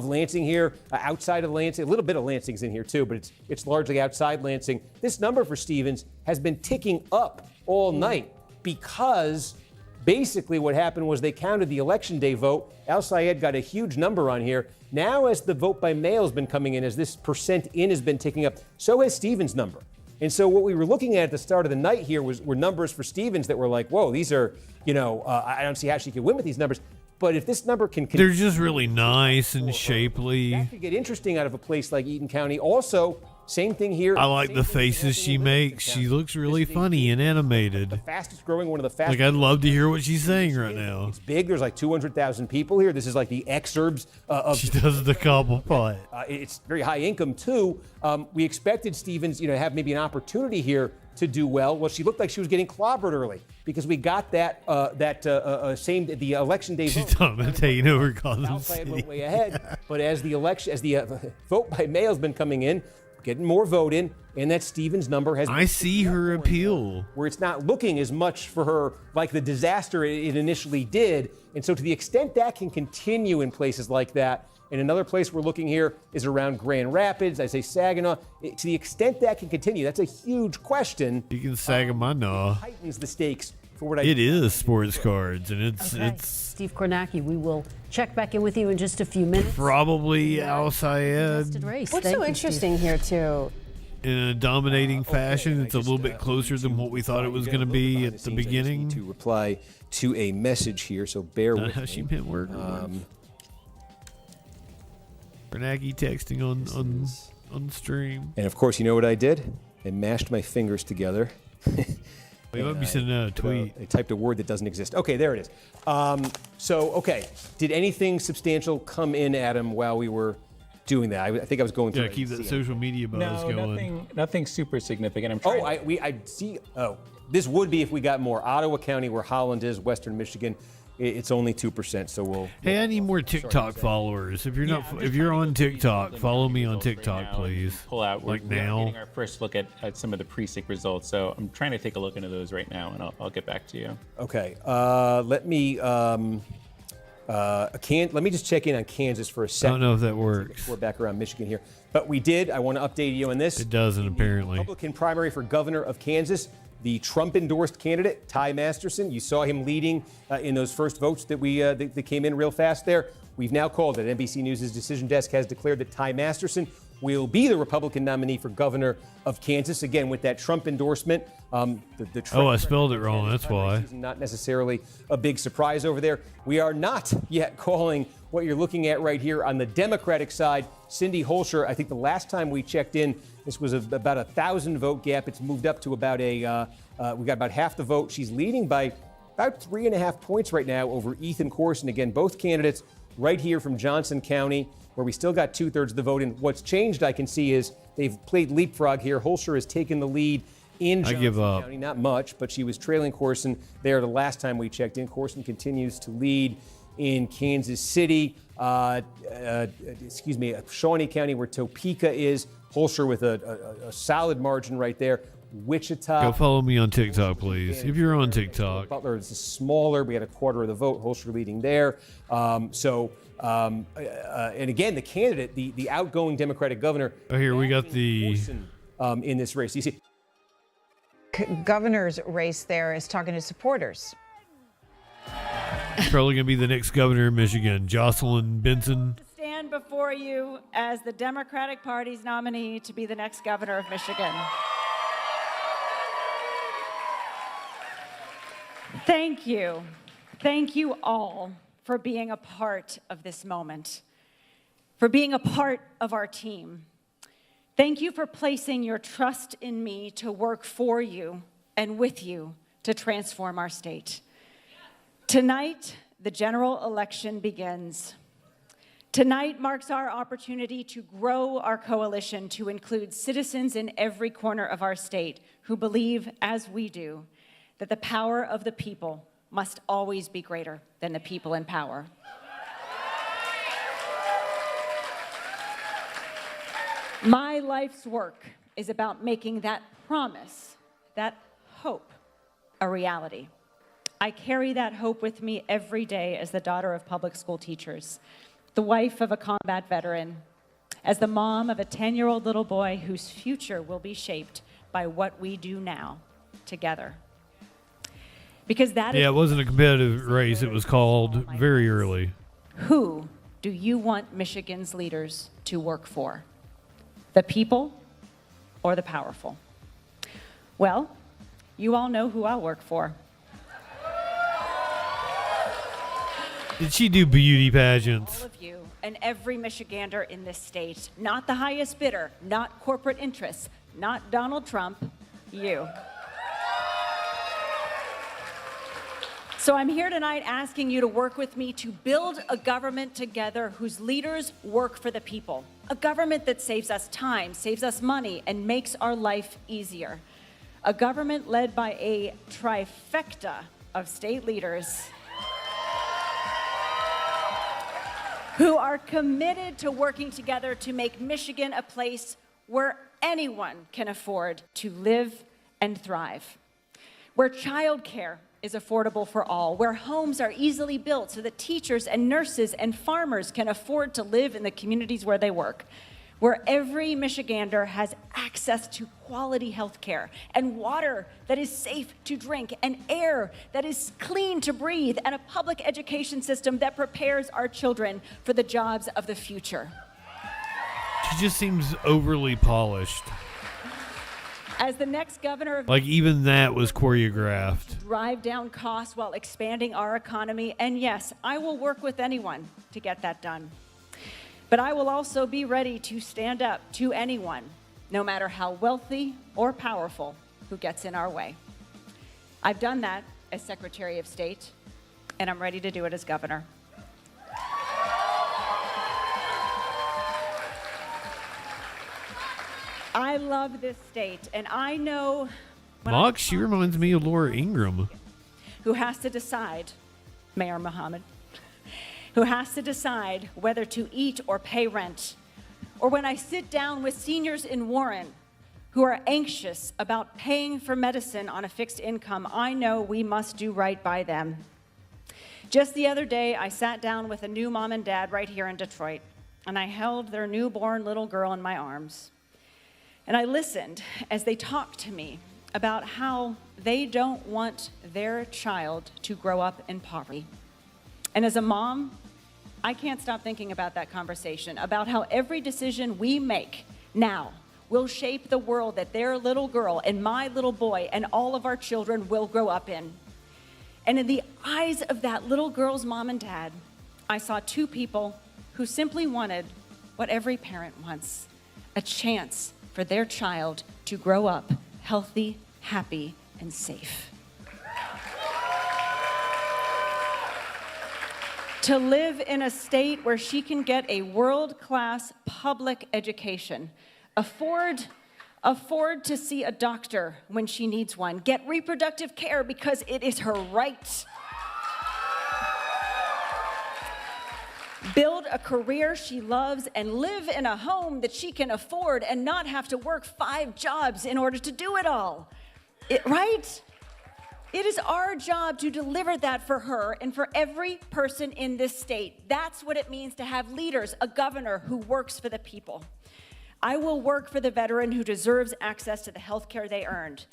Lansing here, outside of Lansing. A little bit of Lansing's in here too, but it's largely outside Lansing. This number for Stevens has been ticking up all night because basically what happened was they counted the election day vote. Al Sayed got a huge number on here. Now as the vote by mail has been coming in, as this percent in has been ticking up, so has Stevens' number. And so what we were looking at the start of the night here were numbers for Stevens that were like, whoa, these are, I don't see how she could win with these numbers. But if this number can... They're just really nice and shapely. That could get interesting out of a place like Eaton County. Also, same thing here. I like the faces she makes. She looks really funny and animated. The fastest growing, one of the fastest. Like, I'd love to hear what she's saying right now. It's big. There's like 200,000 people here. This is like the exurbs of... She does the Cobblepot. It's very high income, too. We expected Stevens, to have maybe an opportunity here to do well. Well, she looked like she was getting clobbered early because we got the election day vote. She's talking about taking over Gotham City. Went way ahead, but as the vote by mail has been coming in, getting more vote in, and that Stevens number has... I see her appeal. Where it's not looking as much for her like the disaster it initially did. And so to the extent that can continue in places like that, and another place we're looking here is around Grand Rapids, I say Saginaw. To the extent that can continue, that's a huge question. You can Saginaw. Heightens the stakes for what It is sports cards, and it's... Steve Kornacki, we will check back in with you in just a few minutes. Probably Al Sayed. What's so interesting here, too? In a dominating fashion, it's a little bit closer than what we thought it was going to be at the beginning. To reply to a message here, so bear with me. How she meant work. Kornacki texting on stream. And of course, you know what I did? I mashed my fingers together. You might be sending out a tweet. I typed a word that doesn't exist. Okay, there it is. Did anything substantial come in, Adam, while we were doing that? I think I was going through. Yeah, keep that social media buzz going. Nothing super significant. I see. Oh, this would be if we got more. Ottawa County, where Holland is, Western Michigan. It's only 2%, so we'll. Hey, I need more TikTok followers. If you're on TikTok, follow me on TikTok, please. Pull out. Like we're now. getting our first look at some of the precinct results, so I'm trying to take a look into those right now, and I'll get back to you. Okay. Let me just check in on Kansas for a second. I don't know if that works. We're back around Michigan here, but we did. I want to update you on this. It doesn't apparently. Republican primary for governor of Kansas. The Trump-endorsed candidate, Ty Masterson, you saw him leading in those first votes that that came in real fast there. We've now called it. NBC News' decision desk has declared that Ty Masterson will be the Republican nominee for governor of Kansas, again with that Trump endorsement. The Trump I spelled it wrong. That's why. Not necessarily a big surprise over there. We are not yet calling what you're looking at right here on the Democratic side. Cindy Holscher, I think the last time we checked in, this was about a 1,000 vote gap. It's moved up to about we got about half the vote. She's leading by about 3.5 points right now over Ethan Corson. Again, both candidates right here from Johnson County, where we still got 2/3 of the vote. And what's changed, I can see, is they've played leapfrog here. Holscher has taken the lead in Johnson County. Not much, but she was trailing Corson there the last time we checked in. Corson continues to lead in Kansas City, Shawnee County, where Topeka is. Holscher with a solid margin right there. Wichita. Go follow me on TikTok, please, if you're on TikTok. Butler is smaller. We had a quarter of the vote. Holscher leading there. And again, the candidate, the outgoing Democratic governor. Oh, here we got the in this race. You see, governor's race there is talking to supporters. Probably gonna be the next governor of Michigan, Jocelyn Benson. Stand before you as the Democratic Party's nominee to be the next governor of Michigan. Thank you. Thank you all for being a part of this moment, for being a part of our team. Thank you for placing your trust in me to work for you and with you to transform our state. Tonight, the general election begins. Tonight marks our opportunity to grow our coalition to include citizens in every corner of our state who believe, as we do, that the power of the people must always be greater than the people in power. My life's work is about making that promise, that hope, a reality. I carry that hope with me every day as the daughter of public school teachers, the wife of a combat veteran, as the mom of a 10-year-old little boy whose future will be shaped by what we do now together. Because that is. Yeah, it wasn't a competitive race. It was called very early. Who do you want Michigan's leaders to work for? The people or the powerful? Well, you all know who I'll work for. Did she do beauty pageants? All of you and every Michigander in this state. Not the highest bidder, not corporate interests, not Donald Trump, you. So I'm here tonight asking you to work with me to build a government together whose leaders work for the people. A government that saves us time, saves us money, and makes our life easier. A government led by a trifecta of state leaders who are committed to working together to make Michigan a place where anyone can afford to live and thrive, where childcare is affordable for all, where homes are easily built so that teachers and nurses and farmers can afford to live in the communities where they work, where every Michigander has access to quality health care and water that is safe to drink and air that is clean to breathe and a public education system that prepares our children for the jobs of the future. She just seems overly polished. As the next governor of Like even that was choreographed. drive down costs while expanding our economy, and yes, I will work with anyone to get that done. But I will also be ready to stand up to anyone, no matter how wealthy or powerful, who gets in our way. I've done that as Secretary of State, and I'm ready to do it as governor. I love this state, and I know Mock, she reminds me of Laura Ingraham. who has to decide, Mayor Muhammad, who has to decide whether to eat or pay rent. Or when I sit down with seniors in Warren who are anxious about paying for medicine on a fixed income, I know we must do right by them. Just the other day, I sat down with a new mom and dad right here in Detroit, and I held their newborn little girl in my arms. And I listened as they talked to me about how they don't want their child to grow up in poverty. And as a mom, I can't stop thinking about that conversation, about how every decision we make now will shape the world that their little girl and my little boy and all of our children will grow up in. And in the eyes of that little girl's mom and dad, I saw two people who simply wanted what every parent wants, a chance for their child to grow up healthy, happy, and safe. To live in a state where she can get a world-class public education, afford to see a doctor when she needs one, get reproductive care because it is her right, build a career she loves, and live in a home that she can afford and not have to work 5 jobs in order to do it all. Right? It is our job to deliver that for her and for every person in this state. That's what it means to have leaders, a governor who works for the people. I will work for the veteran who deserves access to the health care they earned,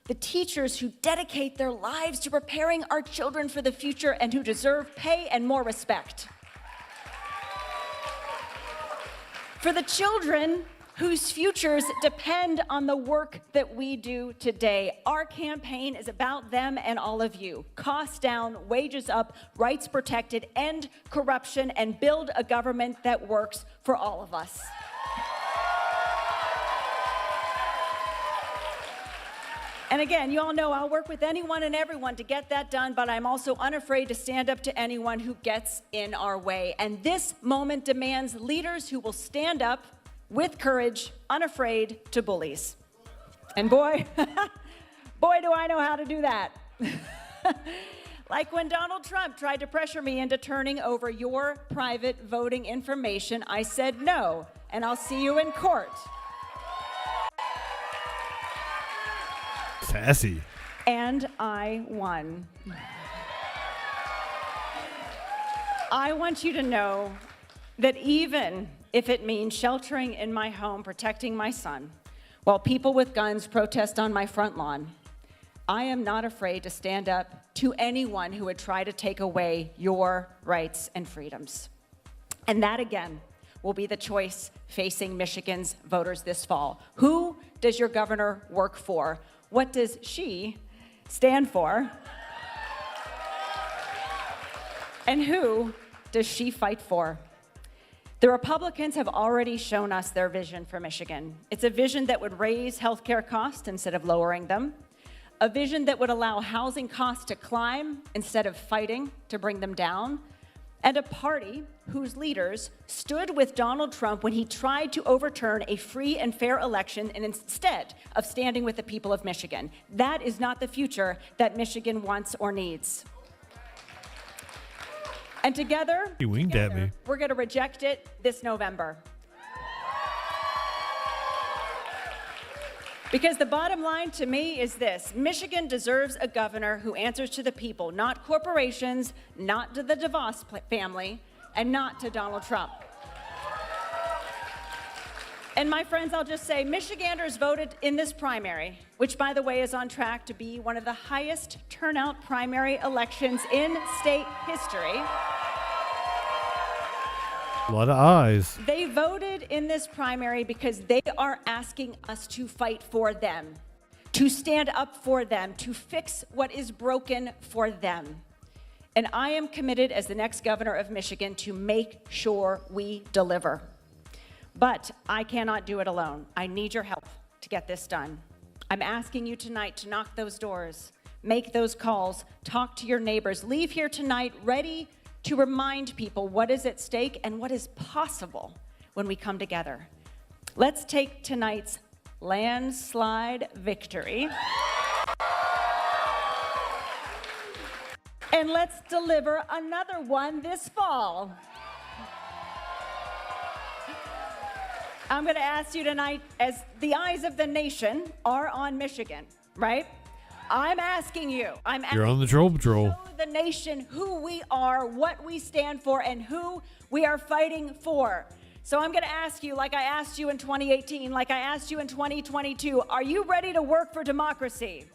the teachers who dedicate their lives to preparing our children for the future and who deserve pay and more respect. For the children whose futures depend on the work that we do today. Our campaign is about them and all of you. Costs down, wages up, rights protected, end corruption, and build a government that works for all of us. And again, you all know I'll work with anyone and everyone to get that done, but I'm also unafraid to stand up to anyone who gets in our way. And this moment demands leaders who will stand up with courage, unafraid to bullies. And boy, boy, do I know how to do that. Like when Donald Trump tried to pressure me into turning over your private voting information, I said no, and I'll see you in court. Sassy. And I won. I want you to know that even if it means sheltering in my home, protecting my son, while people with guns protest on my front lawn, I am not afraid to stand up to anyone who would try to take away your rights and freedoms. And that, again, will be the choice facing Michigan's voters this fall. Who does your governor work for? What does she stand for? And who does she fight for? The Republicans have already shown us their vision for Michigan. It's a vision that would raise healthcare costs instead of lowering them, a vision that would allow housing costs to climb instead of fighting to bring them down, and a party whose leaders stood with Donald Trump when he tried to overturn a free and fair election and instead of standing with the people of Michigan. That is not the future that Michigan wants or needs. And together, He winked at me. we're going to reject it this November. Because the bottom line to me is this: Michigan deserves a governor who answers to the people, not corporations, not to the DeVos family, and not to Donald Trump. And my friends, I'll just say, Michiganders voted in this primary, which, by the way, is on track to be one of the highest turnout primary elections in state history. A lot of eyes. They voted in this primary because they are asking us to fight for them, to stand up for them, to fix what is broken for them. And I am committed as the next governor of Michigan to make sure we deliver. But I cannot do it alone. I need your help to get this done. I'm asking you tonight to knock those doors, make those calls, talk to your neighbors, leave here tonight ready to remind people what is at stake and what is possible when we come together. Let's take tonight's landslide victory and let's deliver another one this fall. I'm going to ask you tonight, as the eyes of the nation are on Michigan, right? I'm asking you. You're on the Troll Patrol. Show the nation who we are, what we stand for, and who we are fighting for. So I'm going to ask you, like I asked you in 2018, like I asked you in 2022, are you ready to work for democracy?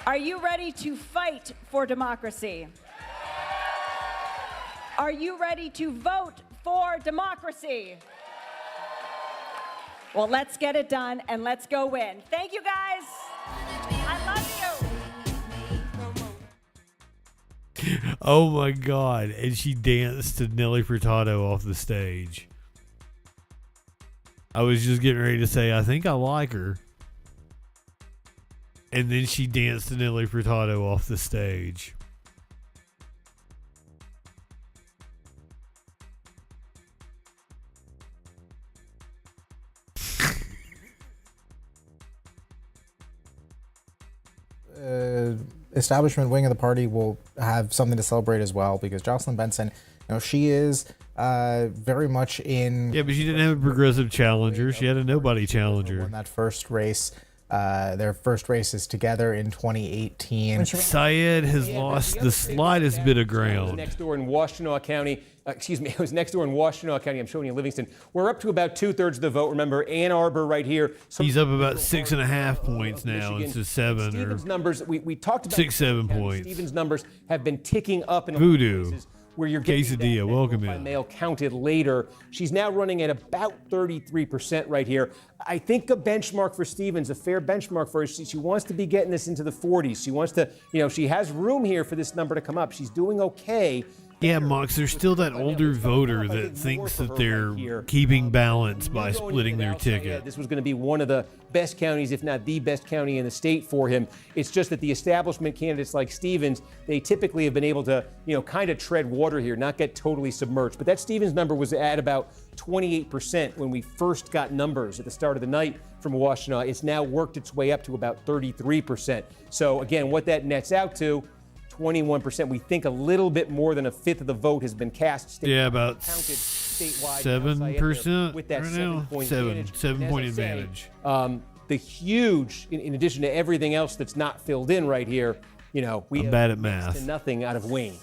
Are you ready to fight for democracy? Are you ready to vote for democracy? Well, let's get it done and let's go win. Thank you, guys. I love you. Oh my God. And she danced to Nelly Furtado off the stage. I was just getting ready to say, I think I like her. And then she danced to Nelly Furtado off the stage. Establishment wing of the party will have something to celebrate as well, because Jocelyn Benson, she is very much in. Yeah, but she didn't have a progressive challenger. She had a nobody challenger. Won that first race. Their first races together in 2018. Syed has lost the slightest bit of ground. Next door in Washtenaw County. It was next door in Washtenaw County. I'm showing you Livingston. We're up to about 2/3 of the vote. Remember, Ann Arbor right here. He's up about 6.5 points now. It's just 7 Stevens' or numbers. We talked about 6-7 points. Stevens' numbers have been ticking up in Voodoo. places where you're getting Quesadilla, welcome by in. mail counted later. She's now running at about 33% right here. I think a benchmark for Stevens, a fair benchmark for her. She wants to be getting this into the 40s. She wants to, she has room here for this number to come up. She's doing okay. Yeah, Mox, there's still that older voter that thinks that they're keeping balance by splitting their ticket. This was going to be one of the best counties, if not the best county in the state for him. It's just that the establishment candidates like Stevens, they typically have been able to, kind of tread water here, not get totally submerged. But that Stevens number was at about 28% when we first got numbers at the start of the night from Washtenaw. It's now worked its way up to about 33%. So again, what that nets out to, 21%. We think a little bit more than a fifth of the vote has been cast statewide. Yeah, about counted statewide 7% with that right now. 7-point advantage. The huge, in addition to everything else that's not filled in right here, we I'm have bad at next math. to nothing out of Wayne.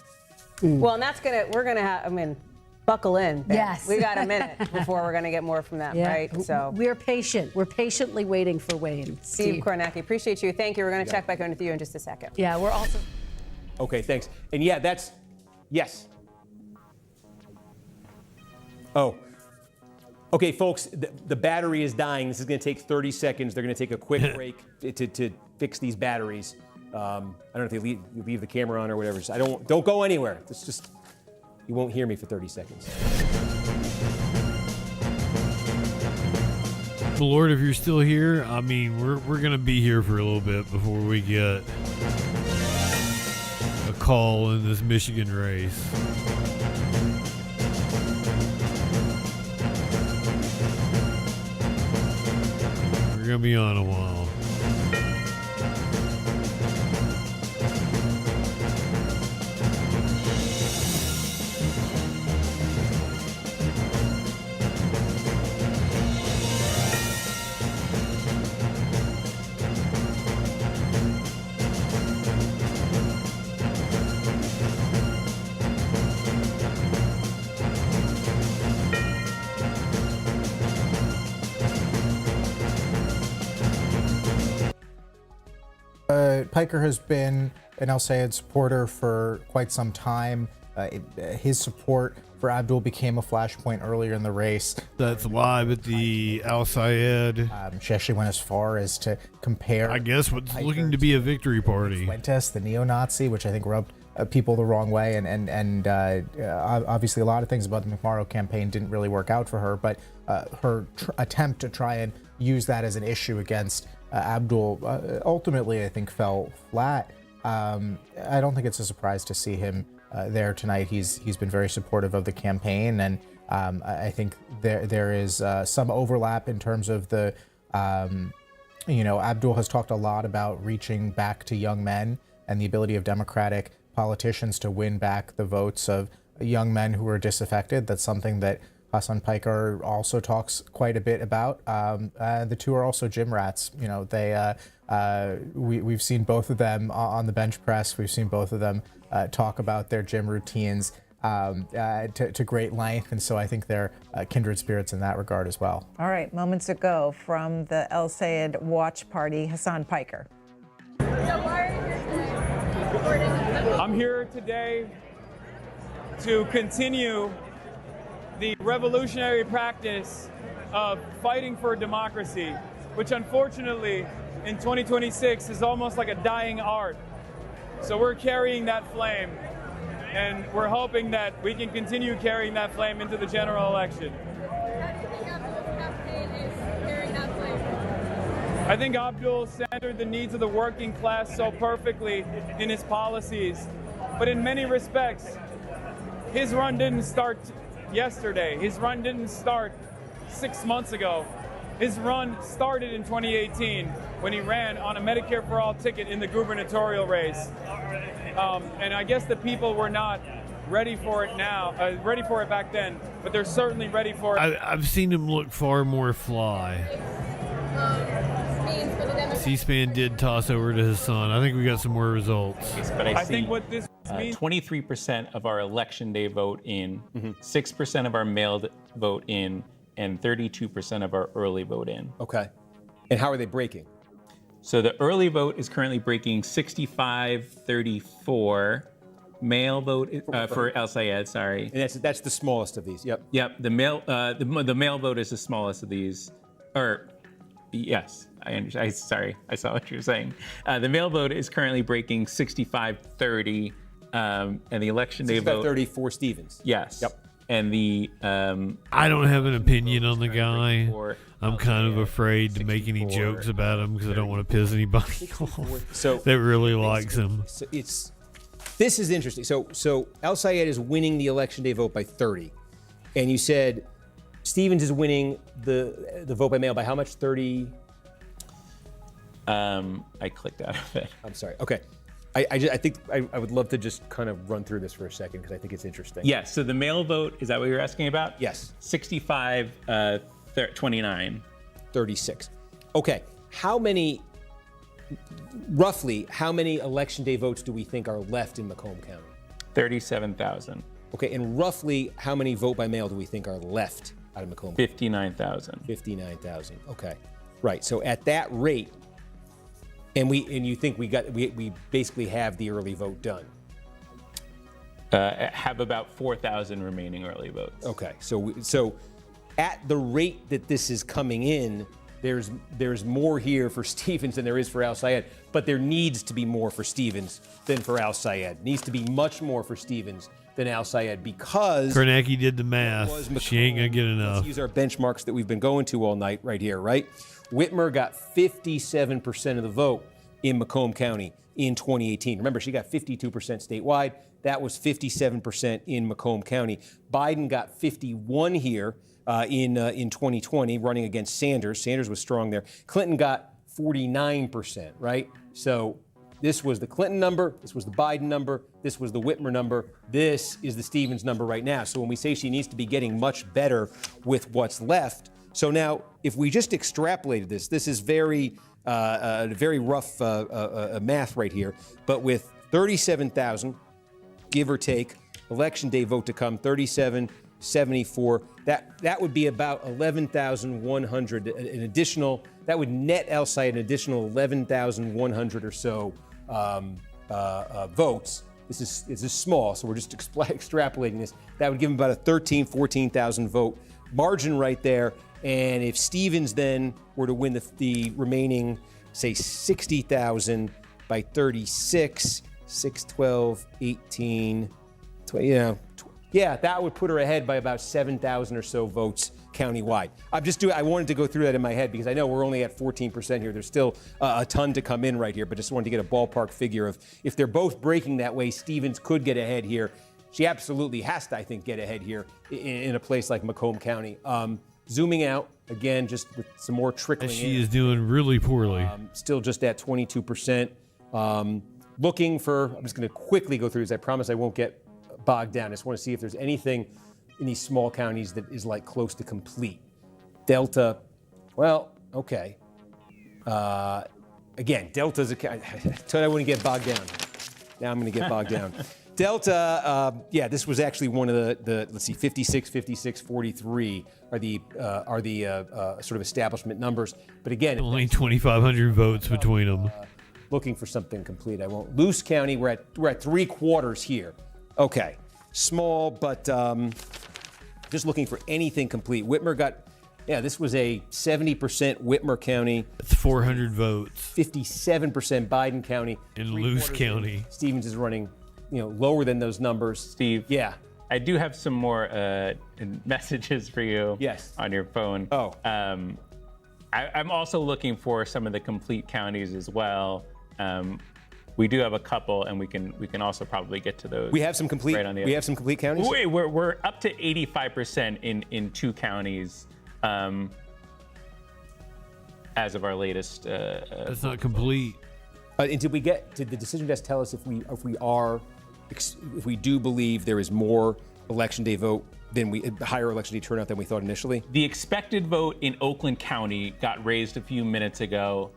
Well, and we're gonna have, buckle in. Ben. Yes. We got a minute before we're gonna get more from them, right? So we're patient. We're patiently waiting for Wayne. Steve Kornacki, appreciate you. Thank you. We're gonna check back in with you in just a second. Yeah, we're also. Okay, thanks. And yeah, yes. Oh. Okay, folks, the battery is dying. This is going to take 30 seconds. They're going to take a quick break to fix these batteries. I don't know if they leave the camera on or whatever. Don't go anywhere. It's just, you won't hear me for 30 seconds. Lord, if you're still here, we're going to be here for a little bit before we get a call in this Michigan race. We're going to be on a while. Piker has been an El Sayed supporter for quite some time. His support for Abdul became a flashpoint earlier in the race. That's live at the Al Sayed. She actually went as far as to compare, I guess, what's looking to be a victory party. Fuentes, the neo-Nazi, which I think rubbed people the wrong way, and obviously a lot of things about the McMorrow campaign didn't really work out for her, but her attempt to try and use that as an issue against Abdul ultimately, I think, fell flat. I don't think it's a surprise to see him there tonight. He's been very supportive of the campaign, and I think there is some overlap in terms of the, Abdul has talked a lot about reaching back to young men and the ability of Democratic politicians to win back the votes of young men who are disaffected. That's something that Hassan Piker also talks quite a bit about. The two are also gym rats. We've seen both of them on the bench press. We've seen both of them talk about their gym routines to great length, and so I think they're kindred spirits in that regard as well. All right, moments ago from the El Sayed watch party, Hassan Piker. I'm here today to continue the revolutionary practice of fighting for democracy, which unfortunately in 2026 is almost like a dying art. So we're carrying that flame, and we're hoping that we can continue carrying that flame into the general election. I think Abdul centered the needs of the working class so perfectly in his policies, but in many respects, his run didn't start yesterday. His run didn't start 6 months ago. His run started in 2018 when he ran on a Medicare for All ticket in the gubernatorial race. And I guess the people were not ready for it now, ready for it back then, but they're certainly ready for it. I've seen him look far more fly. C-SPAN did toss over to his son. I think we got some more results. But I think what this means 23% of our election day vote in, 6% of our mailed vote in, and 32% of our early vote in. Okay. And how are they breaking? So the early vote is currently breaking 65-34. Mail vote for El Sayed, sorry. And that's the smallest of these. Yep. Yep. The mail vote is the smallest of these. Or yes, I understand. Sorry, I saw what you were saying. The mail vote is currently breaking 65-30, and the election day vote 65-30 for Stevens. Yes. Yep. And the I don't have an opinion on the guy. I'm kind of afraid to make any jokes about him because I don't want to piss anybody off that really likes him. So this is interesting. So El Sayed is winning the election day vote by 30, and you said Stevens is winning the vote by mail by how much? 30. I clicked out of it. I'm sorry. Okay. I think I would love to just kind of run through this for a second because I think it's interesting. Yes. So the mail vote, is that what you're asking about? Yes. 65, 29. 36. Okay. Roughly, how many election day votes do we think are left in Macomb County? 37,000. Okay. And roughly, how many vote by mail do we think are left out of Macomb? 59,000. 59,000. Okay. Right. So at that rate, and you think we basically have the early vote done? Have about 4,000 remaining early votes. Okay, so at the rate that this is coming in, there's more here for Stevens than there is for El Sayed, but there needs to be more for Stevens than for El Sayed. Needs to be much more for Stevens than El Sayed because Kornacki did the math. She ain't gonna get enough. Let's use our benchmarks that we've been going to all night right here, right? Whitmer got 57% of the vote in Macomb County in 2018. Remember, she got 52% statewide. That was 57% in Macomb County. Biden got 51 here in 2020, running against Sanders. Sanders was strong there. Clinton got 49%, right? So this was the Clinton number. This was the Biden number. This was the Whitmer number. This is the Stevens number right now. So when we say she needs to be getting much better with what's left. So now, if we just extrapolated this is very rough math right here. But with 37,000, give or take, election day vote to come, 3774. That would be about 11,100, an additional. That would net El Sayed an additional 11,100 or so votes. This is small, so we're just extrapolating this. That would give him about a 14,000 vote margin right there. And if Stevens then were to win the remaining, say, 60,000 by 36, 6, 12, 18, 20, that would put her ahead by about 7,000 or so votes countywide. I wanted to go through that in my head because I know we're only at 14% here. There's still a ton to come in right here, but just wanted to get a ballpark figure of if they're both breaking that way, Stevens could get ahead here. She absolutely has to, I think, get ahead here in a place like Macomb County. Zooming out, again, just with some more trickling in. She is doing really poorly. Still just at 22%. Looking for, I'm just going to quickly go through this. I promise I won't get bogged down. I just want to see if there's anything in these small counties that is like close to complete. Delta, well, okay. Again, Delta's I thought I wouldn't get bogged down. Now I'm going to get bogged down. Delta, this was actually one of the let's see, 56, 56, 43 are the sort of establishment numbers. But again, only 2,500 votes between them. Looking for something complete. I won't. Luce County, we're at 3/4 here. Okay, small, but just looking for anything complete. Whitmer got, this was a 70% Whitmer County. That's 400 votes. 57% Biden County. In Luce County. Stevens is running, lower than those numbers. Steve. Yeah. I do have some more messages for you. Yes. On your phone. Oh. I'm also looking for some of the complete counties as well. We do have a couple, and we can also probably get to those. We have some complete. Right on the we have some complete counties. Wait, we're up to 85% in 2 counties. As of our latest. That's not complete. And did the decision desk tell us if we do believe there is more election day vote higher election day turnout than we thought initially? The expected vote in Oakland County got raised a few minutes ago.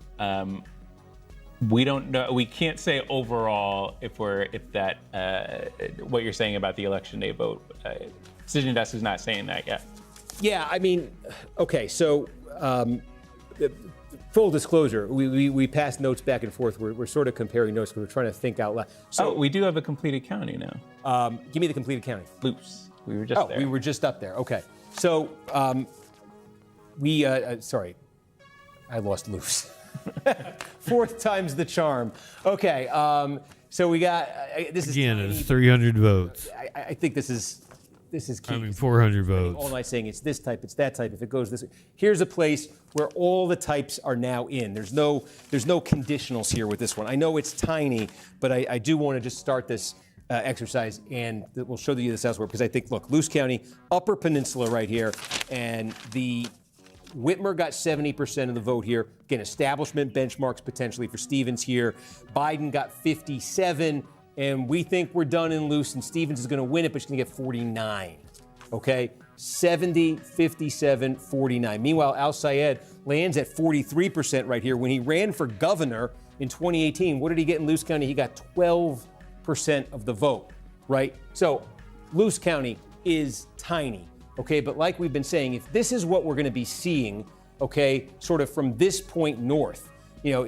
We don't know. We can't say overall if that what you're saying about the election day vote. Decision desk is not saying that yet. Yeah, I mean, okay, so full disclosure, we pass notes back and forth. We're sort of comparing notes because we're trying to think out loud. So we do have a completed county now. Give me the completed county. Luce. We were just there. We were just up there. Okay. So sorry, I lost Luce. 4th time's the charm. Okay. So we got this is again. It's 300 votes. I think this is key. I mean, 400 votes. All night saying it's this type, it's that type. If it goes this way, here's a place where all the types are now in. There's no conditionals here with this one. I know it's tiny, but I do want to just start this exercise, and we'll show you this elsewhere because I think, look, Luce County, Upper Peninsula right here, and the Whitmer got 70% of the vote here. Again, establishment benchmarks potentially for Stevens here. Biden got 57%. And we think we're done in Luce, and Stevens is going to win it, but she's going to get 49. Okay? 70, 57, 49. Meanwhile, Al Sayed lands at 43% right here. When he ran for governor in 2018, what did he get in Luce County? He got 12% of the vote, right? So Luce County is tiny, okay? But like we've been saying, if this is what we're going to be seeing, okay, sort of from this point north,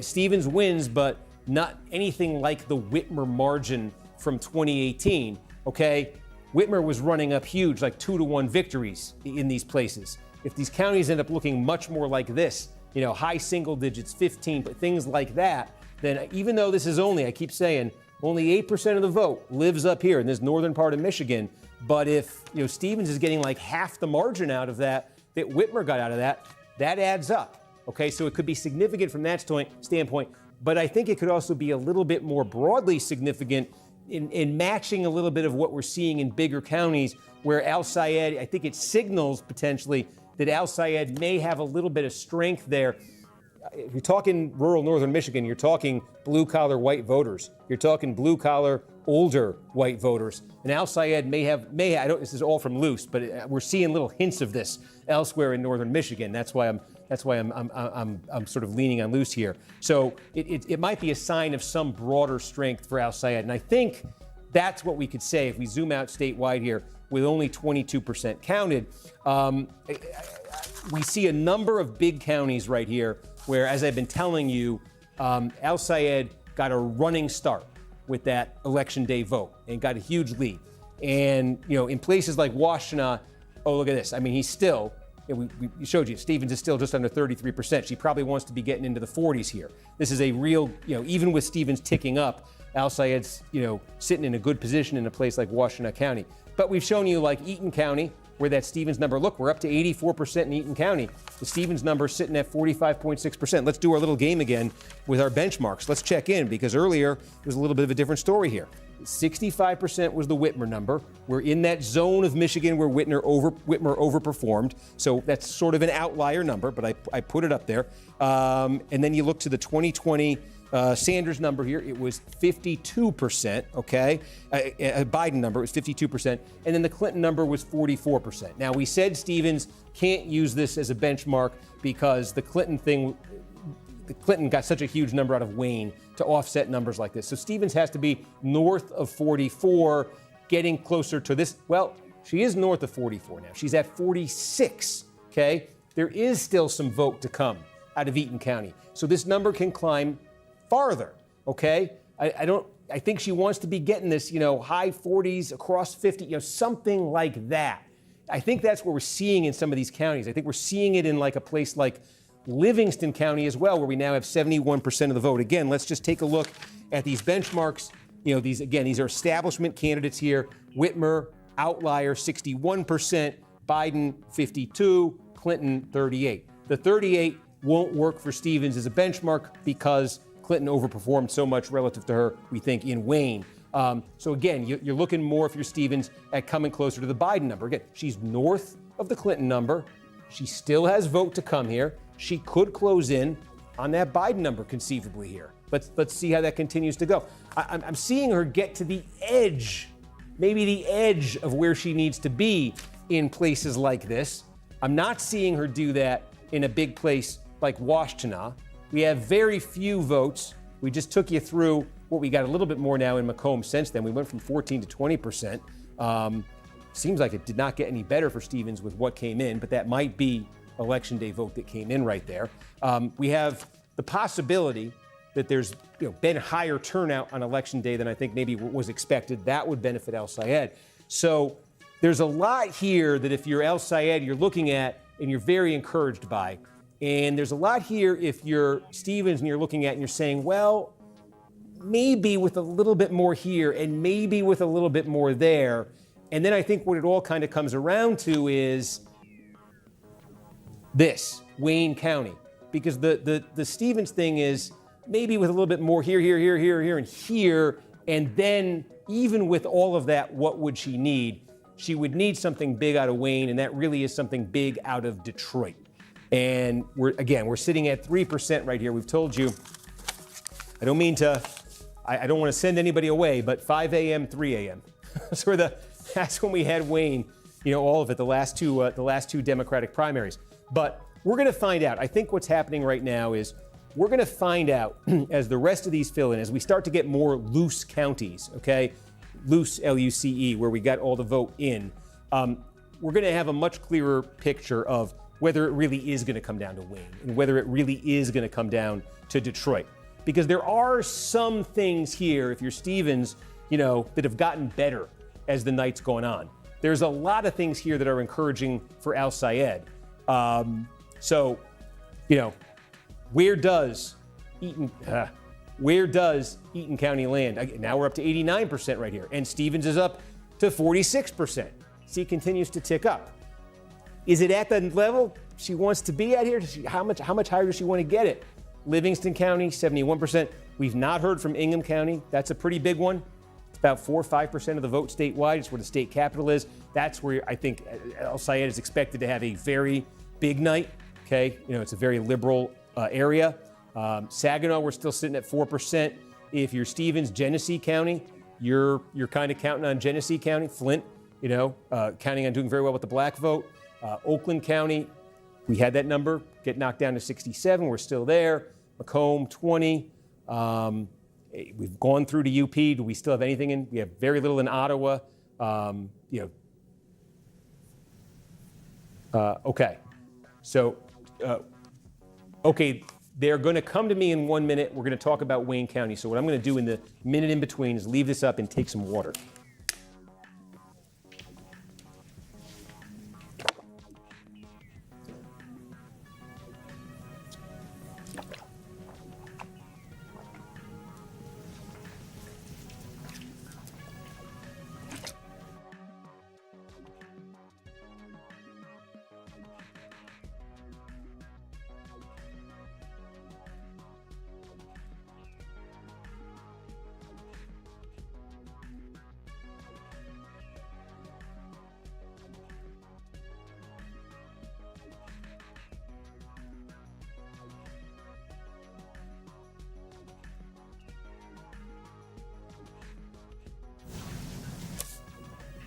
Stevens wins, but not anything like the Whitmer margin from 2018, okay? Whitmer was running up huge, like 2-1 victories in these places. If these counties end up looking much more like this, high single digits, 15, but things like that, then even though this is only, I keep saying, only 8% of the vote lives up here in this northern part of Michigan, but if Stevens is getting like half the margin out of that Whitmer got out of that adds up, okay? So it could be significant from that standpoint. But I think it could also be a little bit more broadly significant in matching a little bit of what we're seeing in bigger counties where Al Sayed, I think it signals potentially that Al Sayed may have a little bit of strength there. If you're talking rural northern Michigan, you're talking blue-collar white voters. You're talking blue-collar older white voters. And Al Sayed may have, this is all from Luce, but we're seeing little hints of this elsewhere in northern Michigan. That's why I'm sort of leaning on Luce here. So it might be a sign of some broader strength for Al Sayed. And I think that's what we could say if we zoom out statewide here with only 22% counted. We see a number of big counties right here where, as I've been telling you, Al Sayed got a running start with that election day vote and got a huge lead. And, in places like Washtenaw, oh, look at this. I mean, he's still, we showed you, Stevens is still just under 33%. She probably wants to be getting into the 40s here. This is a real, even with Stevens ticking up, Al Sayed's, sitting in a good position in a place like Washtenaw County. But we've shown you like Eaton County, where that Stevens number, look, we're up to 84% in Eaton County. The Stevens number is sitting at 45.6%. Let's do our little game again with our benchmarks. Let's check in because earlier there was a little bit of a different story here. 65% was the Whitmer number. We're in that zone of Michigan where Whitmer overperformed. So that's sort of an outlier number, but I put it up there. And then you look to the 2020 Sanders number here, it was 52%, okay? A Biden number was 52%, and then the Clinton number was 44%. Now, we said Stevens can't use this as a benchmark because the Clinton got such a huge number out of Wayne to offset numbers like this. So Stevens has to be north of 44, getting closer to this. Well, she is north of 44 now. She's at 46, okay? There is still some vote to come out of Eaton County. So this number can climb farther, okay? I think she wants to be getting this, high 40s across 50, something like that. I think that's what we're seeing in some of these counties. I think we're seeing it in like a place like Livingston County as well, where we now have 71% of the vote. Again, let's just take a look at these benchmarks. These are establishment candidates here. Whitmer, outlier, 61%. Biden, 52. Clinton, 38. The 38 won't work for Stevens as a benchmark because Clinton overperformed so much relative to her, we think, in Wayne. So again, you're looking more, if you're Stevens, at coming closer to the Biden number. Again, she's north of the Clinton number. She still has vote to come here. She could close in on that Biden number conceivably here. Let's see how that continues to go. I'm seeing her get to the edge, maybe the edge of where she needs to be in places like this. I'm not seeing her do that in a big place like Washtenaw. We have very few votes. We just took you through what we got a little bit more now in Macomb since then. We went from 14 to 20%. Seems like it did not get any better for Stevens with what came in, but that might be Election Day vote that came in right there. We have the possibility that there's been higher turnout on Election Day than I think maybe was expected. That would benefit El Sayed. So there's a lot here that if you're El Sayed, you're looking at and you're very encouraged by. And there's a lot here if you're Stevens and you're looking at and you're saying, well, maybe with a little bit more here and maybe with a little bit more there. And then I think what it all kind of comes around to is this, Wayne County. Because the Stevens thing is maybe with a little bit more here, and here. And then even with all of that, what would she need? She would need something big out of Wayne, and that really is something big out of Detroit. And we're sitting at 3% right here. We've told you, I don't want to send anybody away, but 5 a.m., 3 a.m. That's when we had Wayne, all of it, the last two Democratic primaries. But we're going to find out. I think what's happening right now is we're going to find out as the rest of these fill in, as we start to get more loose counties, okay? Loose, L-U-C-E, where we got all the vote in. We're going to have a much clearer picture of whether it really is going to come down to Wayne and whether it really is going to come down to Detroit. Because there are some things here, if you're Stevens, that have gotten better as the night's going on. There's a lot of things here that are encouraging for Al Sayed. Where does Eaton County land? Now we're up to 89% right here, and Stevens is up to 46%. So he continues to tick up. Is it at the level she wants to be at here? How much higher does she want to get it? Livingston County, 71%. We've not heard from Ingham County. That's a pretty big one. It's about 4 or 5% of the vote statewide. It's where the state capital is. That's where I think El Sayed is expected to have a very big night. Okay, it's a very liberal area. Saginaw, we're still sitting at 4%. If you're Stevens, Genesee County, you're kind of counting on Genesee County. Flint, counting on doing very well with the black vote. Oakland County, we had that number get knocked down to 67. We're still there. Macomb, 20. We've gone through to UP. Do we still have anything in? We have very little in Ottawa. Okay. So, they're going to come to me in 1 minute. We're going to talk about Wayne County. So what I'm going to do in the minute in between is leave this up and take some water.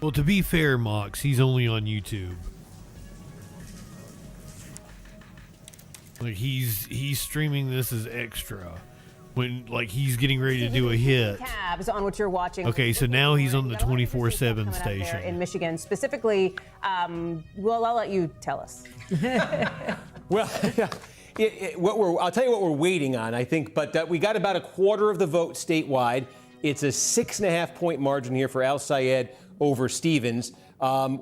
Well, to be fair, Mox, he's only on YouTube. Like he's streaming this as extra when he's getting ready to do a hit. Tabs on what you're watching. Okay, so now he's on the 24/7 station in Michigan, specifically. Well, I'll let you tell us. Well, I'll tell you what we're waiting on. I think, but we got about a quarter of the vote statewide. It's a 6.5-point margin here for Al Sayed over Stevens.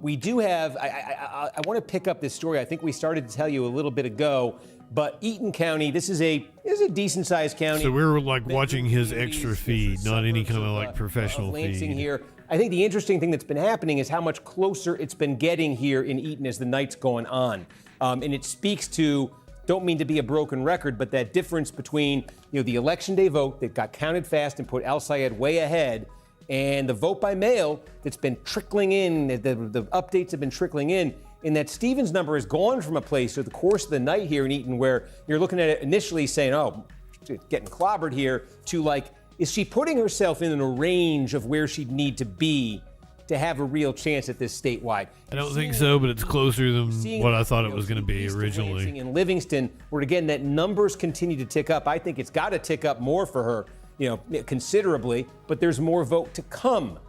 We do have, I want to pick up this story. I think we started to tell you a little bit ago, but Eaton County, this is a decent sized county. So we're like watching his extra feed, not any kind of like professional Lansing feed. here. I think the interesting thing that's been happening is how much closer it's been getting here in Eaton as the night's going on. And it speaks to, don't mean to be a broken record, but that difference between the election day vote that got counted fast and put Al Sayed way ahead, and the vote by mail that's been trickling in, the updates have been trickling in that Stevens' number has gone from a place through the course of the night here in Eaton where you're looking at it initially saying, oh, getting clobbered here, to like, is she putting herself in a range of where she'd need to be to have a real chance at this statewide? I don't think so, but it's closer than what I thought it was going to be originally. In Livingston, where again that numbers continue to tick up. I think it's got to tick up more for her, considerably. But there's more vote to come,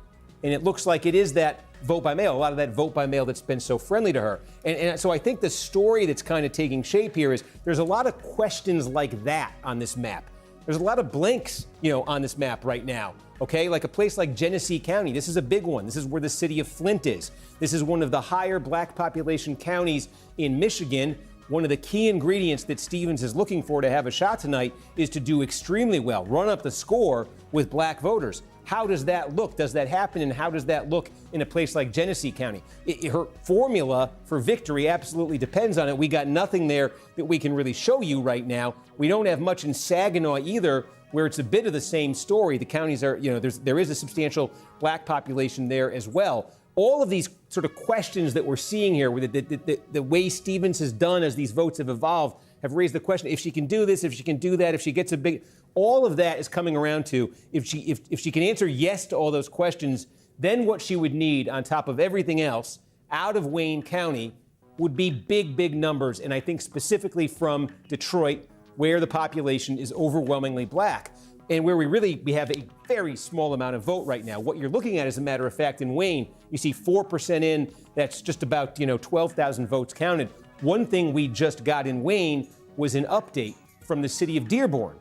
and it looks like it is that vote by mail. A lot of that vote by mail that's been so friendly to her, and so I think the story that's kind of taking shape here is there's a lot of questions like that on this map. There's a lot of blanks, on this map right now. Okay, like a place like Genesee County. This is a big one. This is where the city of Flint is. This is one of the higher black population counties in Michigan. One of the key ingredients that Stevens is looking for to have a shot tonight is to do extremely well, run up the score with black voters. How does that look? Does that happen? And how does that look in a place like Genesee County? Her formula for victory absolutely depends on it. We got nothing there that we can really show you right now. We don't have much in Saginaw either, where it's a bit of the same story. The counties are, there is a substantial black population there as well. All of these sort of questions that we're seeing here, with the way Stevens has done as these votes have evolved, have raised the question, if she can do this, if she can do that, if she gets a big, all of that is coming around to, if she can answer yes to all those questions, then what she would need on top of everything else out of Wayne County would be big, big numbers. And I think specifically from Detroit, where the population is overwhelmingly black, and where we have a very small amount of vote right now. What you're looking at, as a matter of fact, in Wayne, you see 4% in, that's just about 12,000 votes counted. One thing we just got in Wayne was an update from the city of Dearborn.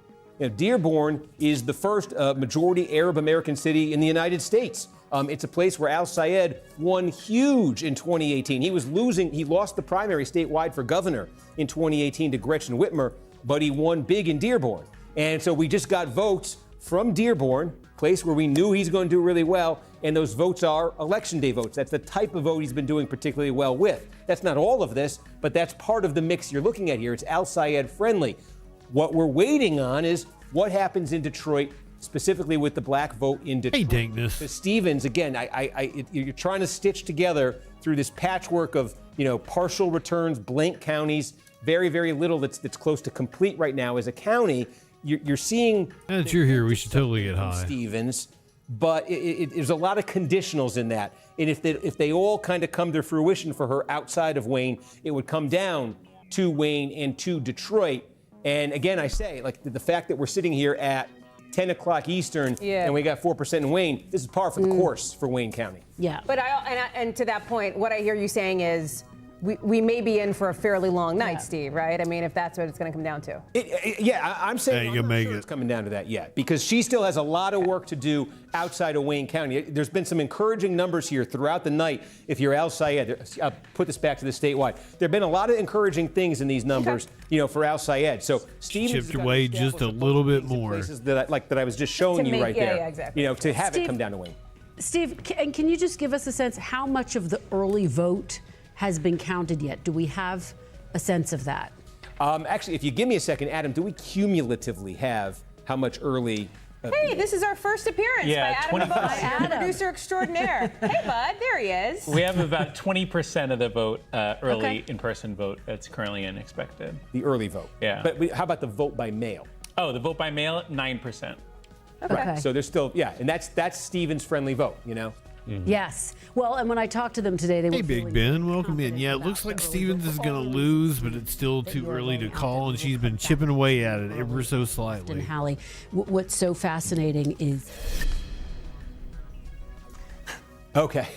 Dearborn is the first majority Arab American city in the United States. It's a place where Al Sayed won huge in 2018. He lost the primary statewide for governor in 2018 to Gretchen Whitmer, but he won big in Dearborn. And so we just got votes from Dearborn, place where we knew he's going to do really well, and those votes are election day votes. That's the type of vote he's been doing particularly well with. That's not all of this, but that's part of the mix you're looking at here. It's Al Sayed friendly. What we're waiting on is what happens in Detroit, specifically with the black vote in Detroit. Hey, Dankness. Stevens, again, you're trying to stitch together through this patchwork of partial returns, blank counties, very, very little that's close to complete right now as a county. You're seeing. Now that you're here, we should totally get high. Stevens, but there's a lot of conditionals in that, and if they all kind of come to fruition for her outside of Wayne, it would come down to Wayne and to Detroit. And again, I say, like, the fact that we're sitting here at 10 o'clock Eastern and we got 4% in Wayne, this is par for the course for Wayne County. Yeah. But and to that point, what I hear you saying is we may be in for a fairly long night, Steve, right? I mean, if that's what it's going to come down to. I'm saying I'm not sure it's coming down to that yet, because she still has a lot of work to do outside of Wayne County. There's been some encouraging numbers here throughout the night. If you're Al Sayed, I'll put this back to the statewide. There have been a lot of encouraging things in these numbers, for Al Sayed. So Stevens chipped away just a little bit more. Places that I was just showing you right there. Yeah, exactly. To have Steve, it come down to Wayne. Steve, can you just give us a sense how much of the early vote has been counted yet? Do we have a sense of that? Actually, if you give me a second, Adam, do we cumulatively have how much early? Hey, this is our first appearance by Adam DeBose, producer extraordinaire. Hey, bud, there he is. We have about 20% of the vote, early in-person vote, that's currently expected. The early vote. Yeah. But how about the vote by mail? Oh, the vote by mail, 9%. Okay. Right. So there's still, and that's Stevens' friendly vote, Mm-hmm. Yes. Well, and when I talked to them today, they were Big Ben, welcome in. Yeah, it looks like Stevens is going to lose, but it's still too early to call, and she's been chipping away at it ever so slightly. And Hallie, what's so fascinating is... Okay.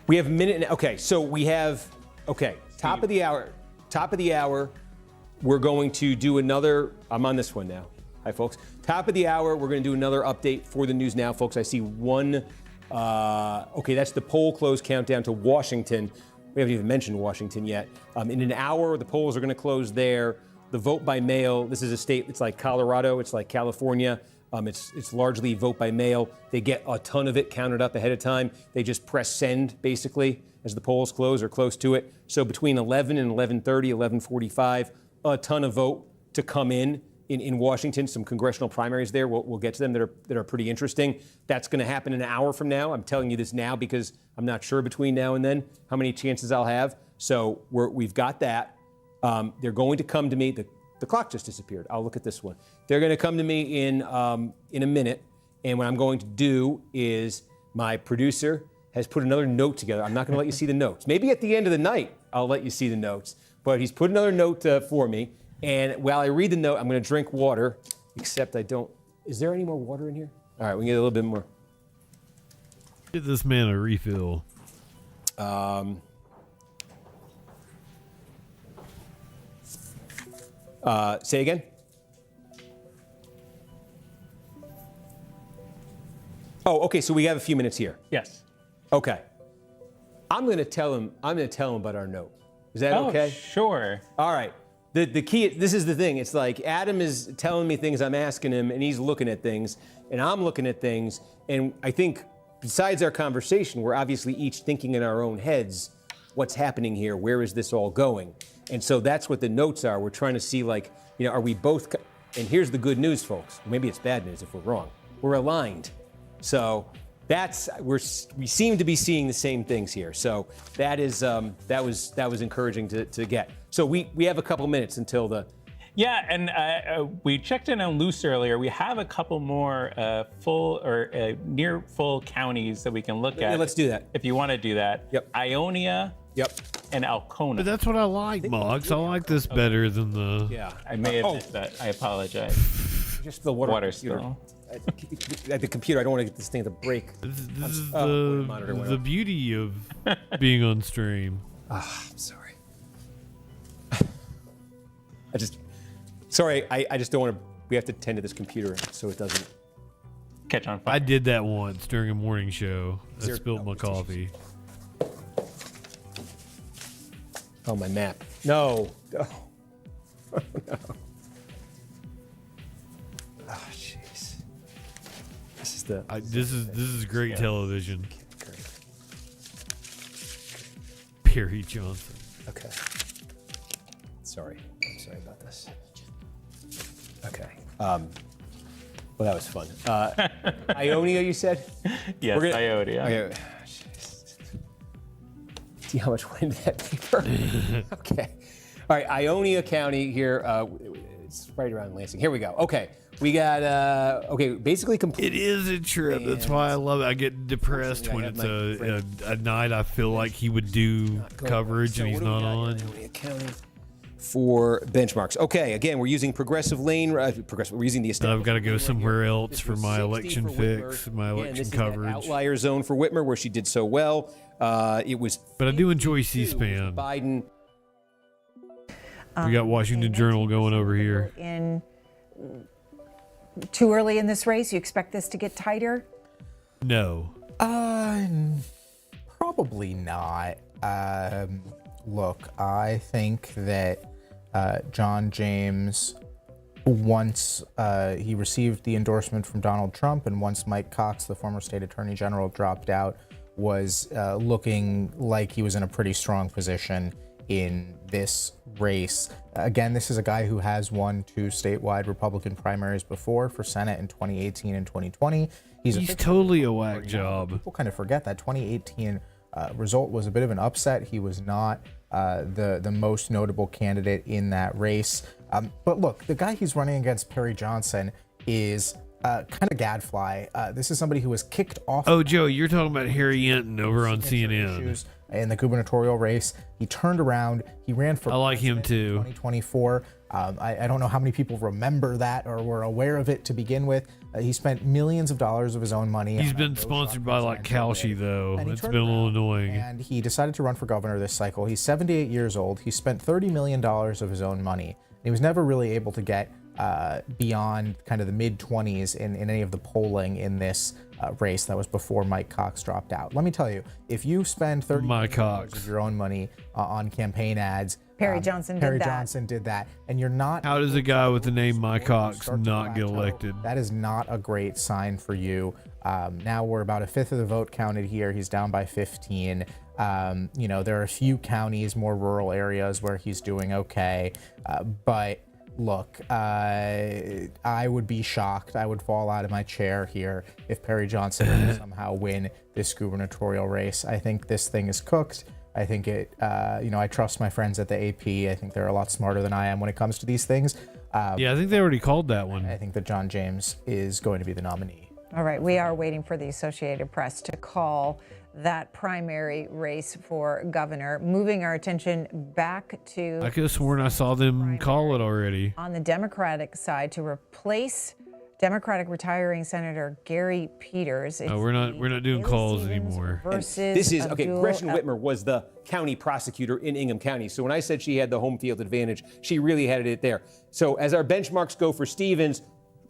We have a minute. Okay, so we have, top of the hour. we're going to do another, I'm on this one now. Hi, folks. Top of the hour, we're going to do another update for the news now, folks. I see one, okay, that's the poll close countdown to Washington. We haven't even mentioned Washington yet. In an hour, the polls are going to close there. The vote by mail, this is a state, it's like Colorado, it's like California. It's largely vote by mail. They get a ton of it counted up ahead of time. They just press send, basically, as the polls close or close to it. So between 11 and 11:30, 11:45, a ton of vote to come in Washington. Some congressional primaries there. We'll get to them that are pretty interesting. That's going to happen an hour from now. I'm telling you this now because I'm not sure between now and then how many chances I'll have. So we've got that. They're going to come to me. The clock just disappeared. I'll look at this one. They're going to come to me in a minute. And what I'm going to do is my producer has put another note together. I'm not going to let you see the notes. Maybe at the end of the night, I'll let you see the notes. But he's put another note for me. And while I read the note, I'm going to drink water, except I don't. Is there any more water in here? All right, we can get a little bit more. Give this man a refill. Say again? Oh, okay, so we have a few minutes here. Yes. Okay. I'm going to tell him about our note. Is that okay? Sure. All right. The key, this is the thing. It's like Adam is telling me things I'm asking him, and he's looking at things, and I'm looking at things. And I think besides our conversation, we're obviously each thinking in our own heads, what's happening here? Where is this all going? And so that's what the notes are. We're trying to see, like, are we both, and here's the good news, folks. Maybe it's bad news if we're wrong. We're aligned. So we seem to be seeing the same things here. So that was encouraging to get. So we have a couple minutes until the. Yeah, and we checked in on Luce earlier. We have a couple more full or near full counties that we can look at. Yeah, let's do that. If you want to do that. Yep. Ionia. Yep. And Alcona. But that's what I like, Moggs. I like this better than the. Yeah. I may have missed that. I apologize. Just the water spill. At the computer, I don't want to get this thing to break. This is the beauty of being on stream. I'm sorry. I just don't want to. We have to tend to this computer so it doesn't catch on fire. I did that once during a morning show. I spilled my coffee. Oh, my map. No. Oh, no. Oh, jeez. This is great television. Perry Johnson. Okay. Sorry. I'm sorry about this. Okay. Well, that was fun. Ionia, you said? Yes, Ionia. Okay. See how much went into that paper? Okay. All right, Ionia County here. It's right around Lansing. Here we go. Okay. We got, basically complete. It is a trip. That's why I love it. I get depressed when it's a night I feel like he would do coverage and he's not on. Ionia County for benchmarks. Okay, again, we're using progressive lane. We're using the established. I've got to go somewhere else for my election fix, my election coverage. Outlier zone for Whitmer, where she did so well. It was. But I do enjoy C-SPAN. Biden. We got Washington Journal going over here. Too early in this race? You expect this to get tighter? No. Probably not. Look, I think that John James, once he received the endorsement from Donald Trump and once Mike Cox, the former state attorney general, dropped out, was looking like he was in a pretty strong position in this race. Again, this is a guy who has won 2 statewide Republican primaries before, for Senate in 2018 and 2020. He's totally a whack job. People kind of forget that 2018 result was a bit of an upset. He was not the most notable candidate in that race. But look, the guy he's running against, Perry Johnson, is kind of gadfly. This is somebody who was kicked off. Oh, Joe, you're talking about Harry Yenton over on CNN. In the gubernatorial race, he turned around. He ran for. I like him too. 2024. I don't know how many people remember that or were aware of it to begin with. He spent millions of dollars of his own money. He's been sponsored by like Kalshi though. It's been a little annoying. And he decided to run for governor this cycle. He's 78 years old. He spent $30 million of his own money he was never really able to get beyond kind of the mid-20s in any of the polling in this race. That was before Mike Cox dropped out. Let me tell you, if you spend $30 of your own money on campaign ads, Perry Johnson did that, and you're not. How does a guy with the name Mike Cox not get elected? That is not a great sign for you. Now we're about a fifth of the vote counted here. He's down by 15. You know, there are a few counties, more rural areas where he's doing okay, but look, I would be shocked. I would fall out of my chair here if Perry Johnson were to somehow win this gubernatorial race. I think this thing is cooked. I think it, you know, I trust my friends at the AP. I think they're a lot smarter than I am when it comes to these things. Yeah, I think they already called that one. I think that John James is going to be the nominee. All right, we are waiting for the Associated Press to call that primary race for governor. Moving our attention back to... I could have sworn I saw them call it already. On the Democratic side, to replace Democratic retiring Senator Gary Peters. No, we're not doing calls anymore. This is, okay, Gretchen Whitmer was the county prosecutor in Ingham County. So when I said she had the home field advantage, she really had it there. So as our benchmarks go for Stevens,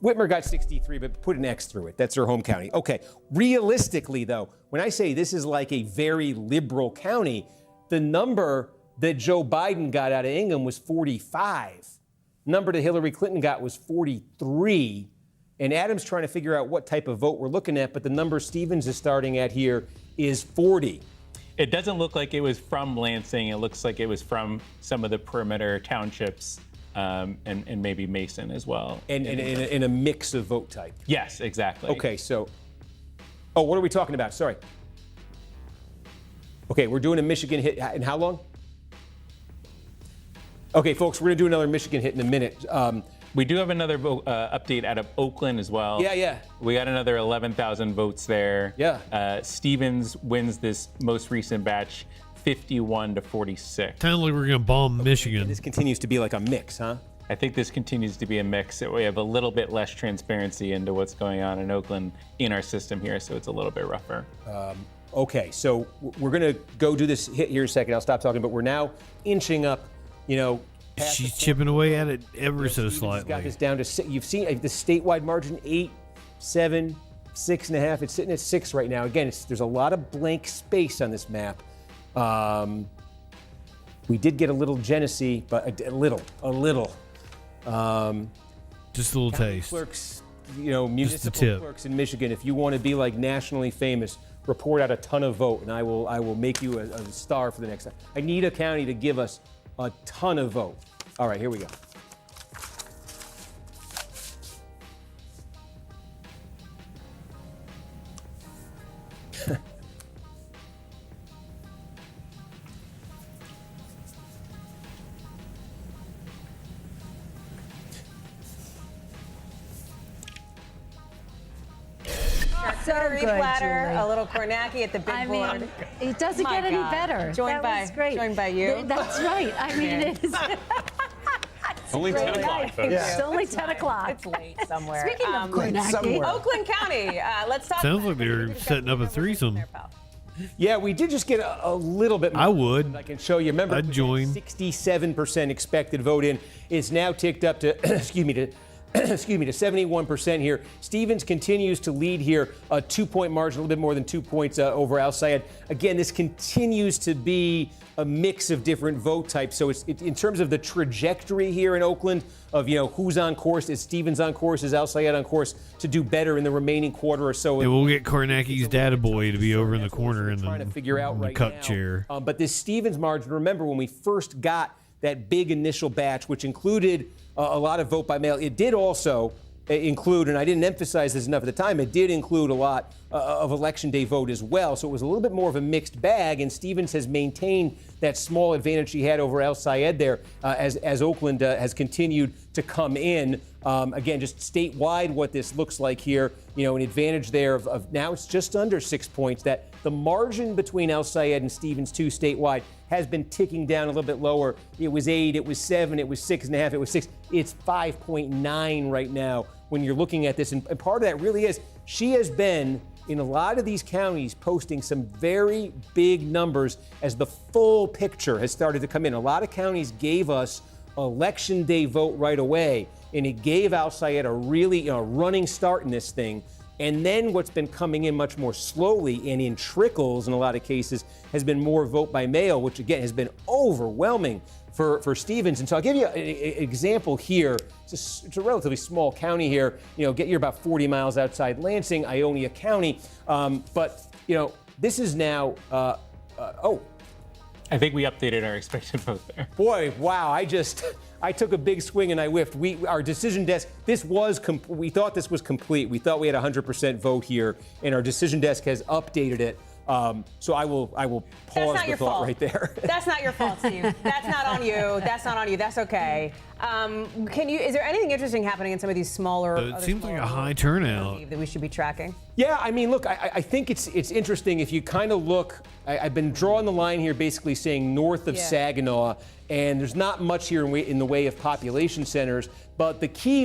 Whitmer got 63, but put an X through it. That's her home county. Okay, realistically though, when I say this is like a very liberal county, the number that Joe Biden got out of Ingham was 45. Number that Hillary Clinton got was 43. And Adam's trying to figure out what type of vote we're looking at, but the number Stevens is starting at here is 40. It doesn't look like it was from Lansing. It looks like it was from some of the perimeter townships. And maybe Mason as well. And in a mix of vote type. Yes, exactly. Okay, so, what are we talking about? Sorry. Okay, we're doing a Michigan hit in how long? Okay, folks, we're gonna do another Michigan hit in a minute. We do have another update out of Oakland as well. Yeah. We got another 11,000 votes there. Yeah. Stevens wins this most recent batch, 51 to 46. Sounds like we're gonna bomb Michigan. This continues to be like a mix, huh? I think this continues to be a mix. We have a little bit less transparency into what's going on in Oakland in our system here, so it's a little bit rougher. Okay, so we're gonna go do this hit here in a second. I'll stop talking, but we're now inching up, you know. She's chipping away at it ever so slightly. Got this down to, you've seen the statewide margin, 8, 7, 6.5. It's sitting at 6 right now. Again, there's a lot of blank space on this map. We did get a little Genesee, but a little. Just a little taste. Clerks, you know, municipal clerks in Michigan, if you want to be like nationally famous, report out a ton of vote, and I will make you a star for the next time. I need a county to give us a ton of vote. All right, here we go. Charcuterie platter, Julie. a little cornacki at the big board. It doesn't get any better. Joined That by you. That's right. I mean, it is. Only 10 o'clock, folks. It's only 10 o'clock. It's late somewhere. Speaking of cornacki. Oakland County, let's talk. Sounds like they're setting up a threesome. Yeah, we did just get a little bit more. I would. I can show you. Remember, I'd join. 67% expected vote in. It's now ticked up to, to 71% here. Stevens continues to lead here, a 2-point margin, a little bit more than 2 points over Al Sayed. Again, this continues to be a mix of different vote types. So it's in terms of the trajectory here in Oakland of, you know, who's on course. Is Stevens on course? Is Al Sayed on course to do better in the remaining quarter or so? Yeah, we'll get Kornacki's data boy to be over in the corner in the cup chair. But this Stevens margin, remember when we first got that big initial batch, which included a lot of vote by mail, it did also include, and I didn't emphasize this enough at the time, it did include a lot of election day vote as well. So it was a little bit more of a mixed bag, and Stevens has maintained that small advantage he had over Al Sayed there as Oakland has continued to come in. Again, just statewide, what this looks like here, you know, an advantage there of now it's just under 6 points. That the margin between Al Sayed and Stevens, too, statewide, has been ticking down a little bit lower. It was 8, it was 7, it was 6.5, it was 6. It's 5.9 right now when you're looking at this. And part of that really is she has been in a lot of these counties posting some very big numbers as the full picture has started to come in. A lot of counties gave us election day vote right away, and it gave Al-Sayed a really running start in this thing. And then what's been coming in much more slowly and in trickles in a lot of cases has been more vote by mail, which again has been overwhelming for Stevens. And so I'll give you an example here. It's a relatively small county here. You're about 40 miles outside Lansing, Ionia County. But this is now, I think we updated our expected vote there. Boy, wow, I took a big swing and I whiffed. Our decision desk, we thought this was complete. We thought we had 100% vote here, and our decision desk has updated it. So I will pause the thought right there. That's not your fault, Steve. That's not on you. That's not on you. That's okay. Is there anything interesting happening in some of these smaller? It seems like a high turnout that we should be tracking. Yeah, I mean, look, I think it's interesting if you kind of look. I've been drawing the line here, basically saying north of Saginaw, and there's not much here in the way of population centers. But the key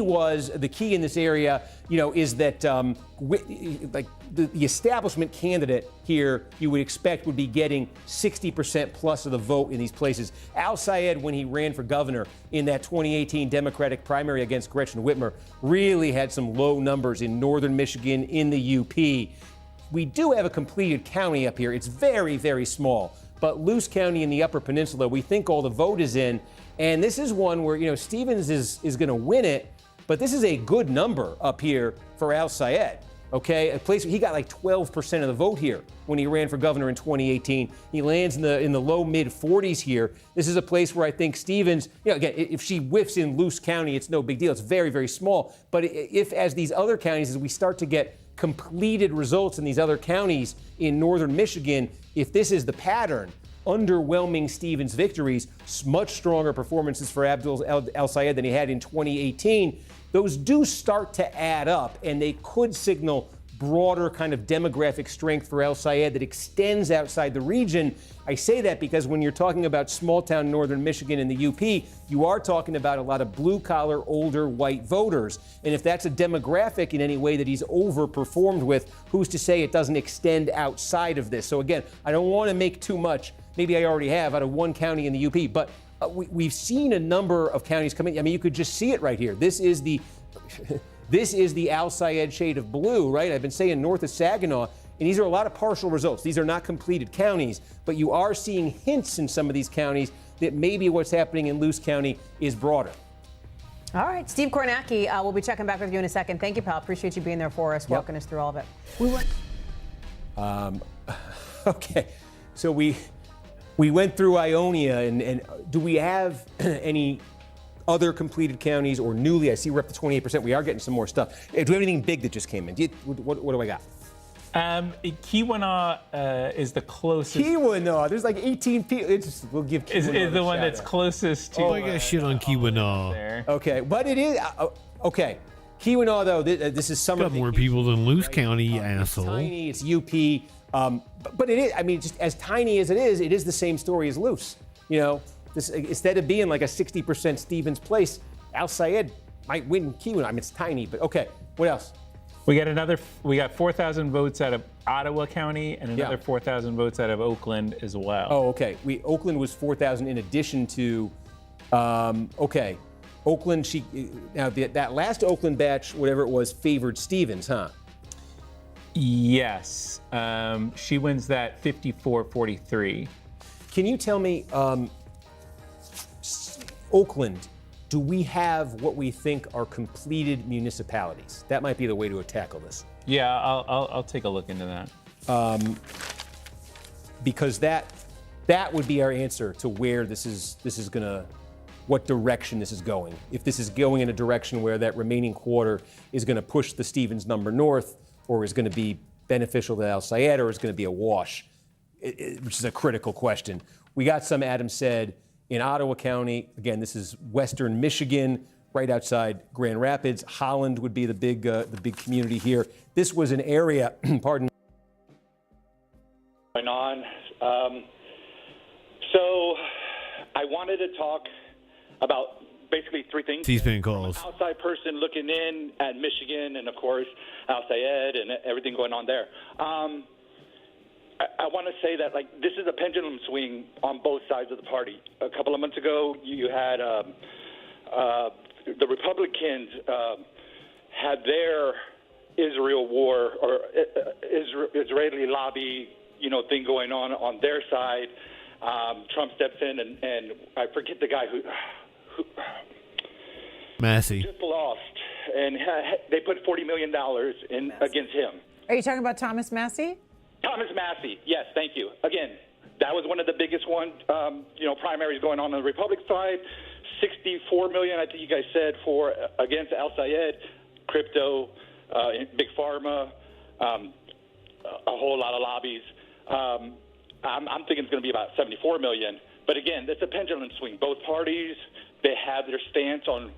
in this area, is that the establishment candidate here, you would expect would be getting 60% plus of the vote in these places. Al-Sayed, when he ran for governor in that 2018 Democratic primary against Gretchen Whitmer, really had some low numbers in northern Michigan, in the UP. We do have a completed county up here. It's very, very small. But Luce County in the Upper Peninsula, we think all the vote is in. And this is one where, Stevens is going to win it. But this is a good number up here for Al-Sayed. Okay, a place he got like 12% of the vote here when he ran for governor in 2018. He lands in the low mid 40s here. This is a place where I think Stevens, again, if she whiffs in Luce County, it's no big deal. It's very, very small. But if, as these other counties, as we start to get completed results in these other counties in northern Michigan, if this is the pattern, underwhelming Stevens victories, much stronger performances for Abdul Al-Sayed than he had in 2018. Those do start to add up, and they could signal broader kind of demographic strength for Al-Sayed that extends outside the region. I say that because when you're talking about small-town northern Michigan and the UP, you are talking about a lot of blue-collar, older white voters. And if that's a demographic in any way that he's overperformed with, who's to say it doesn't extend outside of this? So again, I don't want to make too much, maybe I already have, out of one county in the UP, but we've seen a number of counties come in. I mean, you could just see it right here. This is the Al-Sayed shade of blue, right? I've been saying north of Saginaw, and these are a lot of partial results. These are not completed counties, but you are seeing hints in some of these counties that maybe what's happening in Luce County is broader. All right, Steve Kornacki, we'll be checking back with you in a second. Thank you, pal. Appreciate you being there for us, walking us through all of it. Okay, so we went through Ionia, and do we have any other completed counties or newly? I see we're up to 28%. We are getting some more stuff. Do we have anything big that just came in? What do I got? Keweenaw is the closest. Keweenaw, there's like 18 people. We'll give Keweenaw is the one that's out. closest to. I got shit on Keweenaw. Okay, but it is okay. Keweenaw, though, this is some got more people than Luce County, asshole. It's tiny. It's UP. But it is. I mean, just as tiny as it is the same story as Luce. Instead of being like a 60% Stevens place, Al-Sayed might win Keweenaw. I mean, it's tiny, but okay. What else? We got 4,000 votes out of Ottawa County and another 4,000 votes out of Oakland as well. Oh, okay. Oakland was 4,000 in addition to, okay. Oakland, that last Oakland batch, whatever it was, favored Stevens, huh? Yes. She wins that 54-43. Can you tell me, Oakland, do we have what we think are completed municipalities? That might be the way to tackle this. Yeah, I'll take a look into that. Because that would be our answer to where this is gonna, what direction this is going. If this is going in a direction where that remaining quarter is gonna push the Stevens number north, or is gonna be beneficial to Al-Sayed, or is gonna be a wash, which is a critical question. We got some, Adam said, in Ottawa County. Again, this is western Michigan, right outside Grand Rapids. Holland would be the big community here. This was an area, pardon me. Going on. So I wanted to talk about basically three things. C-SPAN calls. Outside person looking in at Michigan and, of course, Al-Sayed and everything going on there. I want to say that, this is a pendulum swing on both sides of the party. A couple of months ago, you had the Republicans had their Israel war or Israeli lobby, thing going on their side. Trump steps in, and I forget the guy who Massey just lost, and they put $40 million in against him. Are you talking about Thomas Massey? Thomas Massey, yes, thank you. Again, that was one of the biggest primaries going on the Republican side. $64 million, I think you guys said, against Al Sayed, crypto, big pharma, a whole lot of lobbies. I'm thinking it's going to be about $74 million. But again, it's a pendulum swing. Both parties, they have their stance on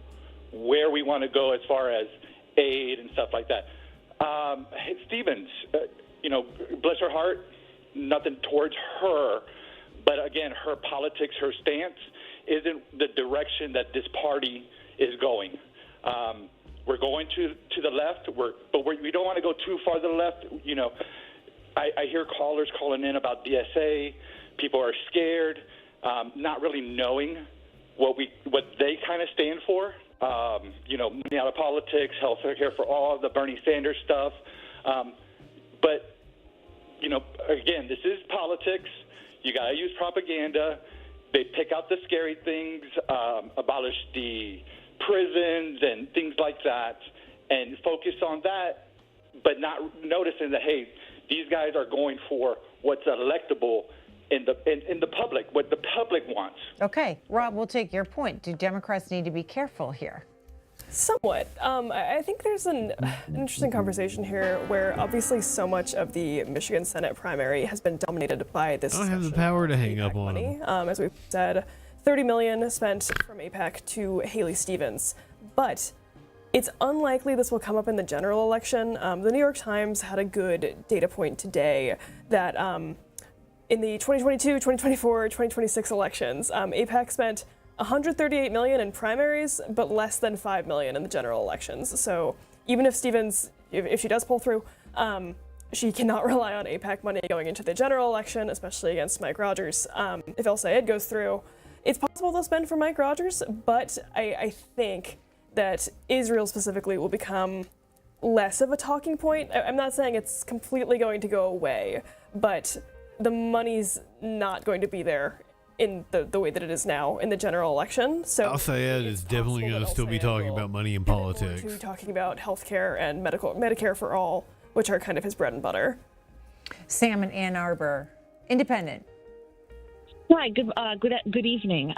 where we want to go as far as aid and stuff like that. Stevens, bless her heart, nothing towards her. But again, her politics, her stance isn't the direction that this party is going. We're going to the left, but we don't want to go too far to the left. I hear callers calling in about DSA. People are scared, not really knowing what they kind of stand for. Money out of politics, health care for all, the Bernie Sanders stuff. But again, this is politics. You got to use propaganda. They pick out the scary things, abolish the prisons and things like that, and focus on that, but not noticing that, hey, these guys are going for what's electable in the public, what the public wants. Okay, Rob, we'll take your point. Do Democrats need to be careful here? Somewhat. I think there's an interesting conversation here where obviously so much of the Michigan Senate primary has been dominated by this. I don't have the power to hang up on money. them. As we've said, $30 million spent from AIPAC to Haley Stevens. But it's unlikely this will come up in the general election. The New York Times had a good data point today that in the 2022, 2024, 2026 elections, AIPAC spent $138 million in primaries, but less than $5 million in the general elections. So even if Stevens, if she does pull through, she cannot rely on AIPAC money going into the general election, especially against Mike Rogers. If El Sayed goes through, it's possible they'll spend for Mike Rogers, but I think that Israel specifically will become less of a talking point. I'm not saying it's completely going to go away, but the money's not going to be there in the way that it is now in the general election. So Al Sayed is definitely going to still be talking about money and politics. To talking about healthcare and Medicare for all, which are kind of his bread and butter. Sam in Ann Arbor, independent. Hi, good evening.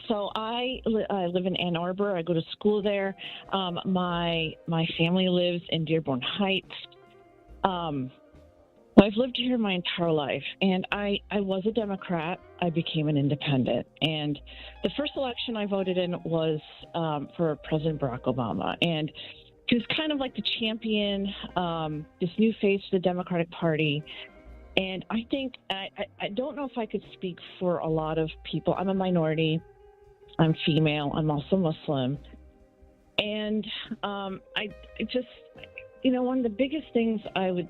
So I live in Ann Arbor. I go to school there. My family lives in Dearborn Heights. I've lived here my entire life, and I was a Democrat. I became an independent, and the first election I voted in was for President Barack Obama, and he was kind of like the champion, this new face of the Democratic Party. And I think, I don't know if I could speak for a lot of people. I'm a minority. I'm female. I'm also Muslim. And I just, one of the biggest things I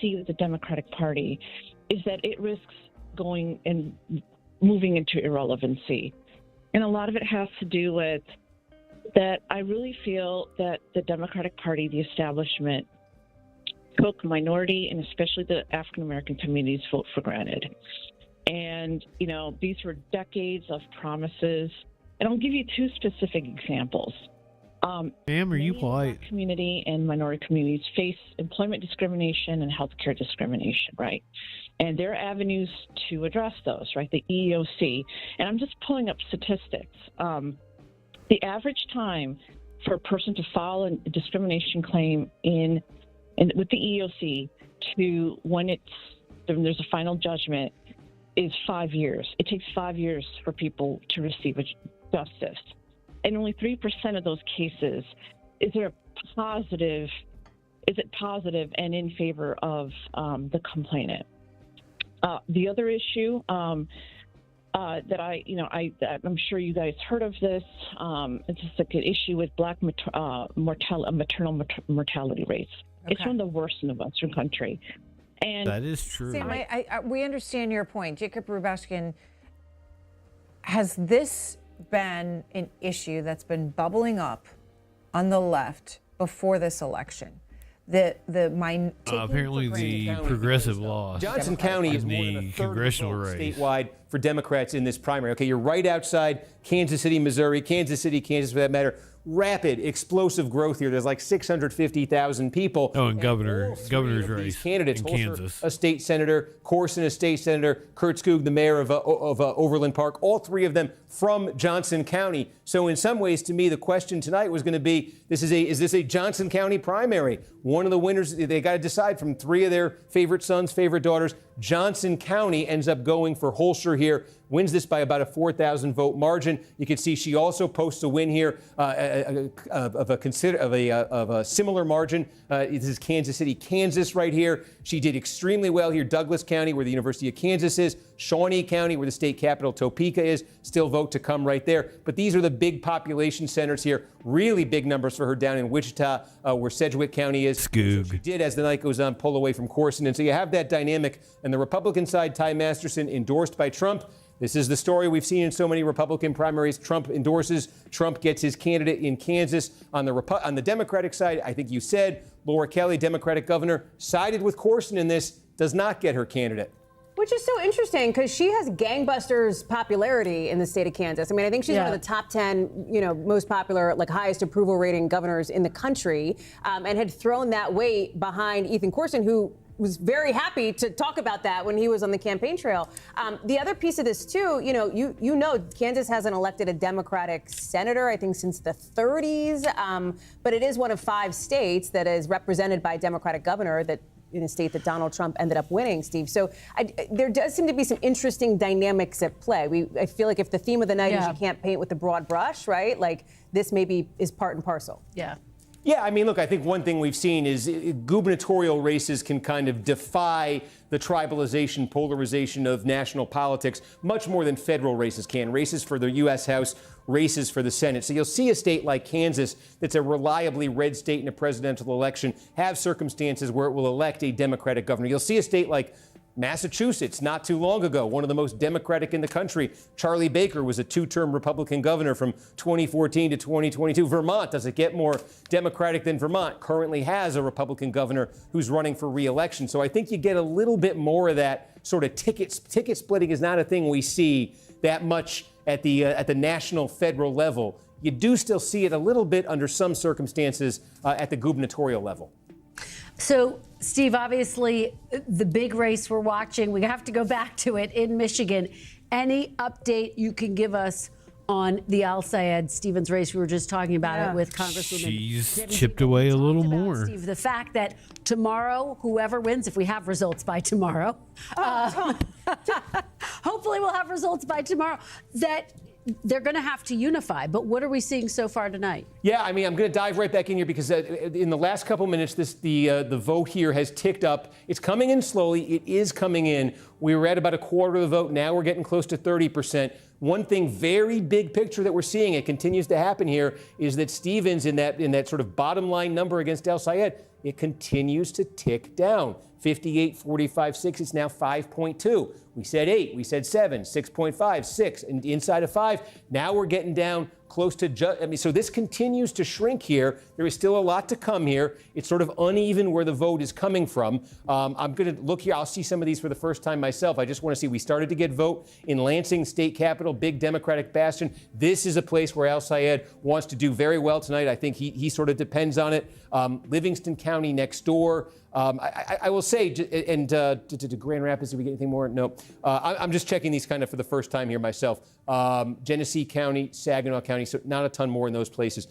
see with the Democratic Party is that it risks going and moving into irrelevancy. And a lot of it has to do with that I really feel that the Democratic Party, the establishment, took minority and especially the African-American community's vote for granted. And, these were decades of promises. And I'll give you two specific examples. Ma'am, are you white? Community and minority communities face employment discrimination and healthcare discrimination, right? And there are avenues to address those, right? The EEOC. And I'm just pulling up statistics. The average time for a person to file a discrimination claim with the EEOC to when there's a final judgment is 5 years. It takes 5 years for people to receive justice. And only 3% of those cases is it positive and in favor of the complainant. The other issue that I'm sure you guys heard of this. It's just like an issue with Black maternal mortality rates. Okay. It's one of the worst in the Western country. And that is true. Sam, we understand your point. Jacob Rubashkin, has this been an issue that's been bubbling up on the left before this election. Apparently the progressive loss Johnson County is in more than a the third congressional of the vote race. statewide for Democrats in this primary. Okay, you're right outside Kansas City, Missouri, Kansas City, Kansas for that matter. Rapid, explosive growth here. There's like 650,000 people. Oh, and governor's race candidates, in Holzer, Kansas. a state senator, Corson, a state senator, Kurt Skoog, the mayor of Overland Park, all three of them from Johnson County. So in some ways, to me, the question tonight was going to be, is this a Johnson County primary? One of the winners, they got to decide from three of their favorite sons, favorite daughters. Johnson County ends up going for Holzer here, wins this by about a 4,000 vote margin. You can see she also posts a win here of a similar margin. This is Kansas City, Kansas right here. She did extremely well here. Douglas County, where the University of Kansas is. Shawnee County, where the state capital Topeka is. Still vote to come right there. But these are the big population centers here. Really big numbers for her down in Wichita, where Sedgwick County is. Skoog. So she did, as the night goes on, pull away from Corson. And so you have that dynamic. And the Republican side, Ty Masterson, endorsed by Trump. This is the story we've seen in so many Republican primaries. Trump endorses. Trump gets his candidate in Kansas. On the Democratic side, I think you said, Laura Kelly, Democratic governor, sided with Corson in this, does not get her candidate. Which is so interesting because she has gangbusters popularity in the state of Kansas. I mean, I think she's one of the top 10, most popular, like highest approval rating governors in the country, and had thrown that weight behind Ethan Corson, who was very happy to talk about that when he was on the campaign trail. The other piece of this too, Kansas hasn't elected a Democratic senator, I think, since the 30s, but it is one of 5 states that is represented by a Democratic governor that in a state that Donald Trump ended up winning, Steve. So there does seem to be some interesting dynamics at play. I feel like if the theme of the night is you can't paint with a broad brush, right? Like this maybe is part and parcel. Yeah. Yeah, I mean, look, I think one thing we've seen is gubernatorial races can kind of defy the tribalization, polarization of national politics much more than federal races can. Races for the U.S. House, races for the Senate. So you'll see a state like Kansas that's a reliably red state in a presidential election have circumstances where it will elect a Democratic governor. You'll see a state like Massachusetts, not too long ago, one of the most Democratic in the country. Charlie Baker was a 2-term Republican governor from 2014 to 2022. Vermont, does it get more Democratic than Vermont? Currently has a Republican governor who's running for re-election. So I think you get a little bit more of that sort of ticket splitting is not a thing we see that much at the national federal level. You do still see it a little bit under some circumstances at the gubernatorial level. So, Steve, obviously, the big race we're watching, we have to go back to it in Michigan. Any update you can give us on the Al-Sayed Stevens race? We were just talking about it with Congresswoman. She's chipped away a little more. Steve, the fact that tomorrow, whoever wins, if we have results by tomorrow, hopefully we'll have results by tomorrow, that they're going to have to unify. But what are we seeing so far tonight? Yeah, I mean, I'm going to dive right back in here because in the last couple minutes, the vote here has ticked up. It's coming in slowly. It is coming in. We were at about a quarter of the vote. Now we're getting close to 30%. One thing, very big picture that we're seeing, it continues to happen here, is that Stevens in that sort of bottom line number against Al-Sayed, it continues to tick down. 58, 45, 6. It's now 5.2. We said 8. We said 7, 6.5, 6, and inside of 5. Now we're getting down close to so this continues to shrink here. There is still a lot to come here. It's sort of uneven where the vote is coming from. I'm going to look here. I'll see some of these for the first time myself. I just want to see. We started to get vote in Lansing, state capital, big Democratic bastion. This is a place where Al-Sayed wants to do very well tonight. I think he sort of depends on it. Livingston County next door. I will say, and to Grand Rapids, did we get anything more? No. I'm just checking these kind of for the first time here myself. Genesee County, Saginaw County, so not a ton more in those places.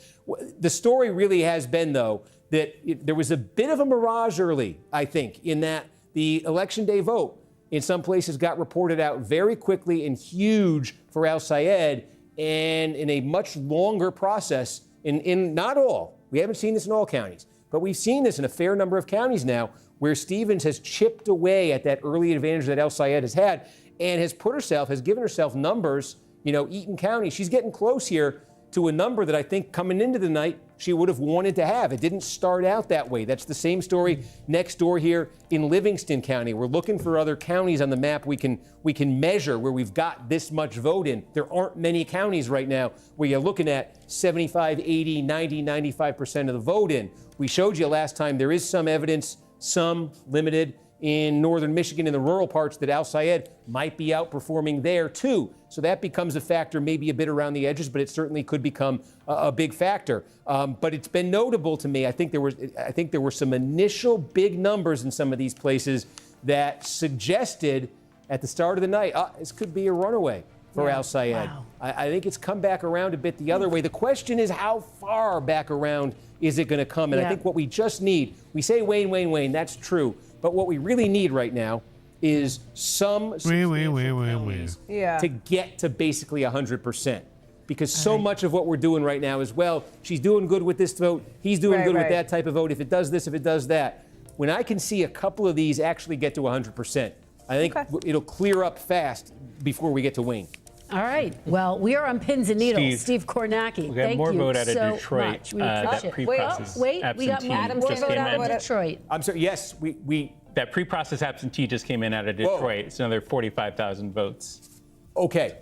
The story really has been, though, that there was a bit of a mirage early, I think, in that the Election Day vote in some places got reported out very quickly and huge for Al-Sayed, and in a much longer process in not all. We haven't seen this in all counties, but we've seen this in a fair number of counties now where Stevens has chipped away at that early advantage that Al-Sayed has had and has given herself numbers. Eaton County, she's getting close here to a number that I think coming into the night she would have wanted to have. It didn't start out that way. That's the same story next door here in Livingston County. We're looking for other counties on the map we can measure where we've got this much vote in. There aren't many counties right now where you're looking at 75, 80, 90, 95% of the vote in. We showed you last time there is some evidence, some limited, in northern Michigan in the rural parts that Al-Sayed might be outperforming there too. So that becomes a factor, maybe a bit around the edges, but it certainly could become a big factor. But it's been notable to me. I think there were some initial big numbers in some of these places that suggested at the start of the night, this could be a runaway for Al-Sayed. Wow. I think it's come back around a bit the other way. The question is, how far back around is it going to come? And I think what we just need, we say Wayne, that's true. But what we really need right now is some counties to get to basically 100%. Because so much of what we're doing right now is, well, she's doing good with this vote, he's doing good with that type of vote, if it does this, if it does that. When I can see a couple of these actually get to 100%, I think it'll clear up fast before we get to Wayne. All right. Well, we are on pins and needles. Steve Kornacki, we got more vote out of Detroit. That pre-process we got more vote out of Detroit. I'm sorry. Yes, that pre-process absentee just came in out of Detroit. Whoa. It's another 45,000 votes. Okay.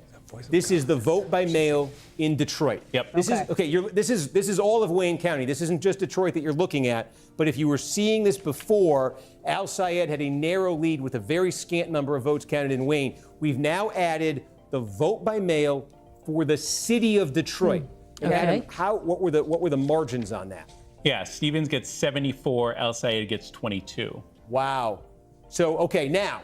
This is the vote by mail in Detroit. Yep. This is all of Wayne County. This isn't just Detroit that you're looking at. But if you were seeing this before, Al-Sayed had a narrow lead with a very scant number of votes counted in Wayne. We've now added the vote by mail for the city of Detroit. And Adam, what were the margins on that? Yeah, Stevens gets 74, Al-Sayed gets 22. Wow. So, okay, now,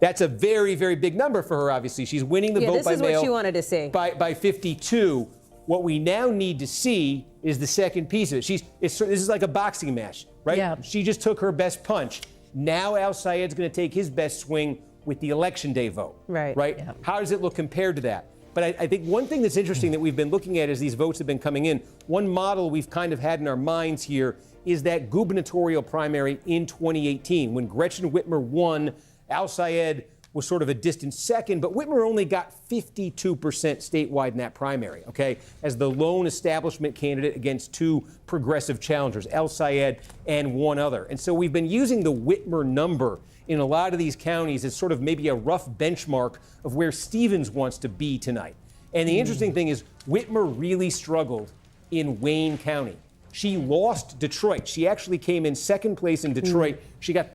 that's a very, very big number for her, obviously. She's winning the vote by mail. This is what you wanted to see. By 52. What we now need to see is the second piece of it. This is like a boxing match, right? Yeah. She just took her best punch. Now Al-Sayed's going to take his best swing with the election day vote. Right. Yeah. How does it look compared to that? But I think one thing that's interesting that we've been looking at as these votes have been coming in, one model we've kind of had in our minds here is that gubernatorial primary in 2018. When Gretchen Whitmer won, Al-Sayed was sort of a distant second, but Whitmer only got 52% statewide in that primary, okay, as the lone establishment candidate against two progressive challengers, Al-Sayed and one other. And so we've been using the Whitmer number in a lot of these counties as sort of maybe a rough benchmark of where Stevens wants to be tonight. And the interesting thing is Whitmer really struggled in Wayne County. She lost Detroit. She actually came in second place in Detroit. She got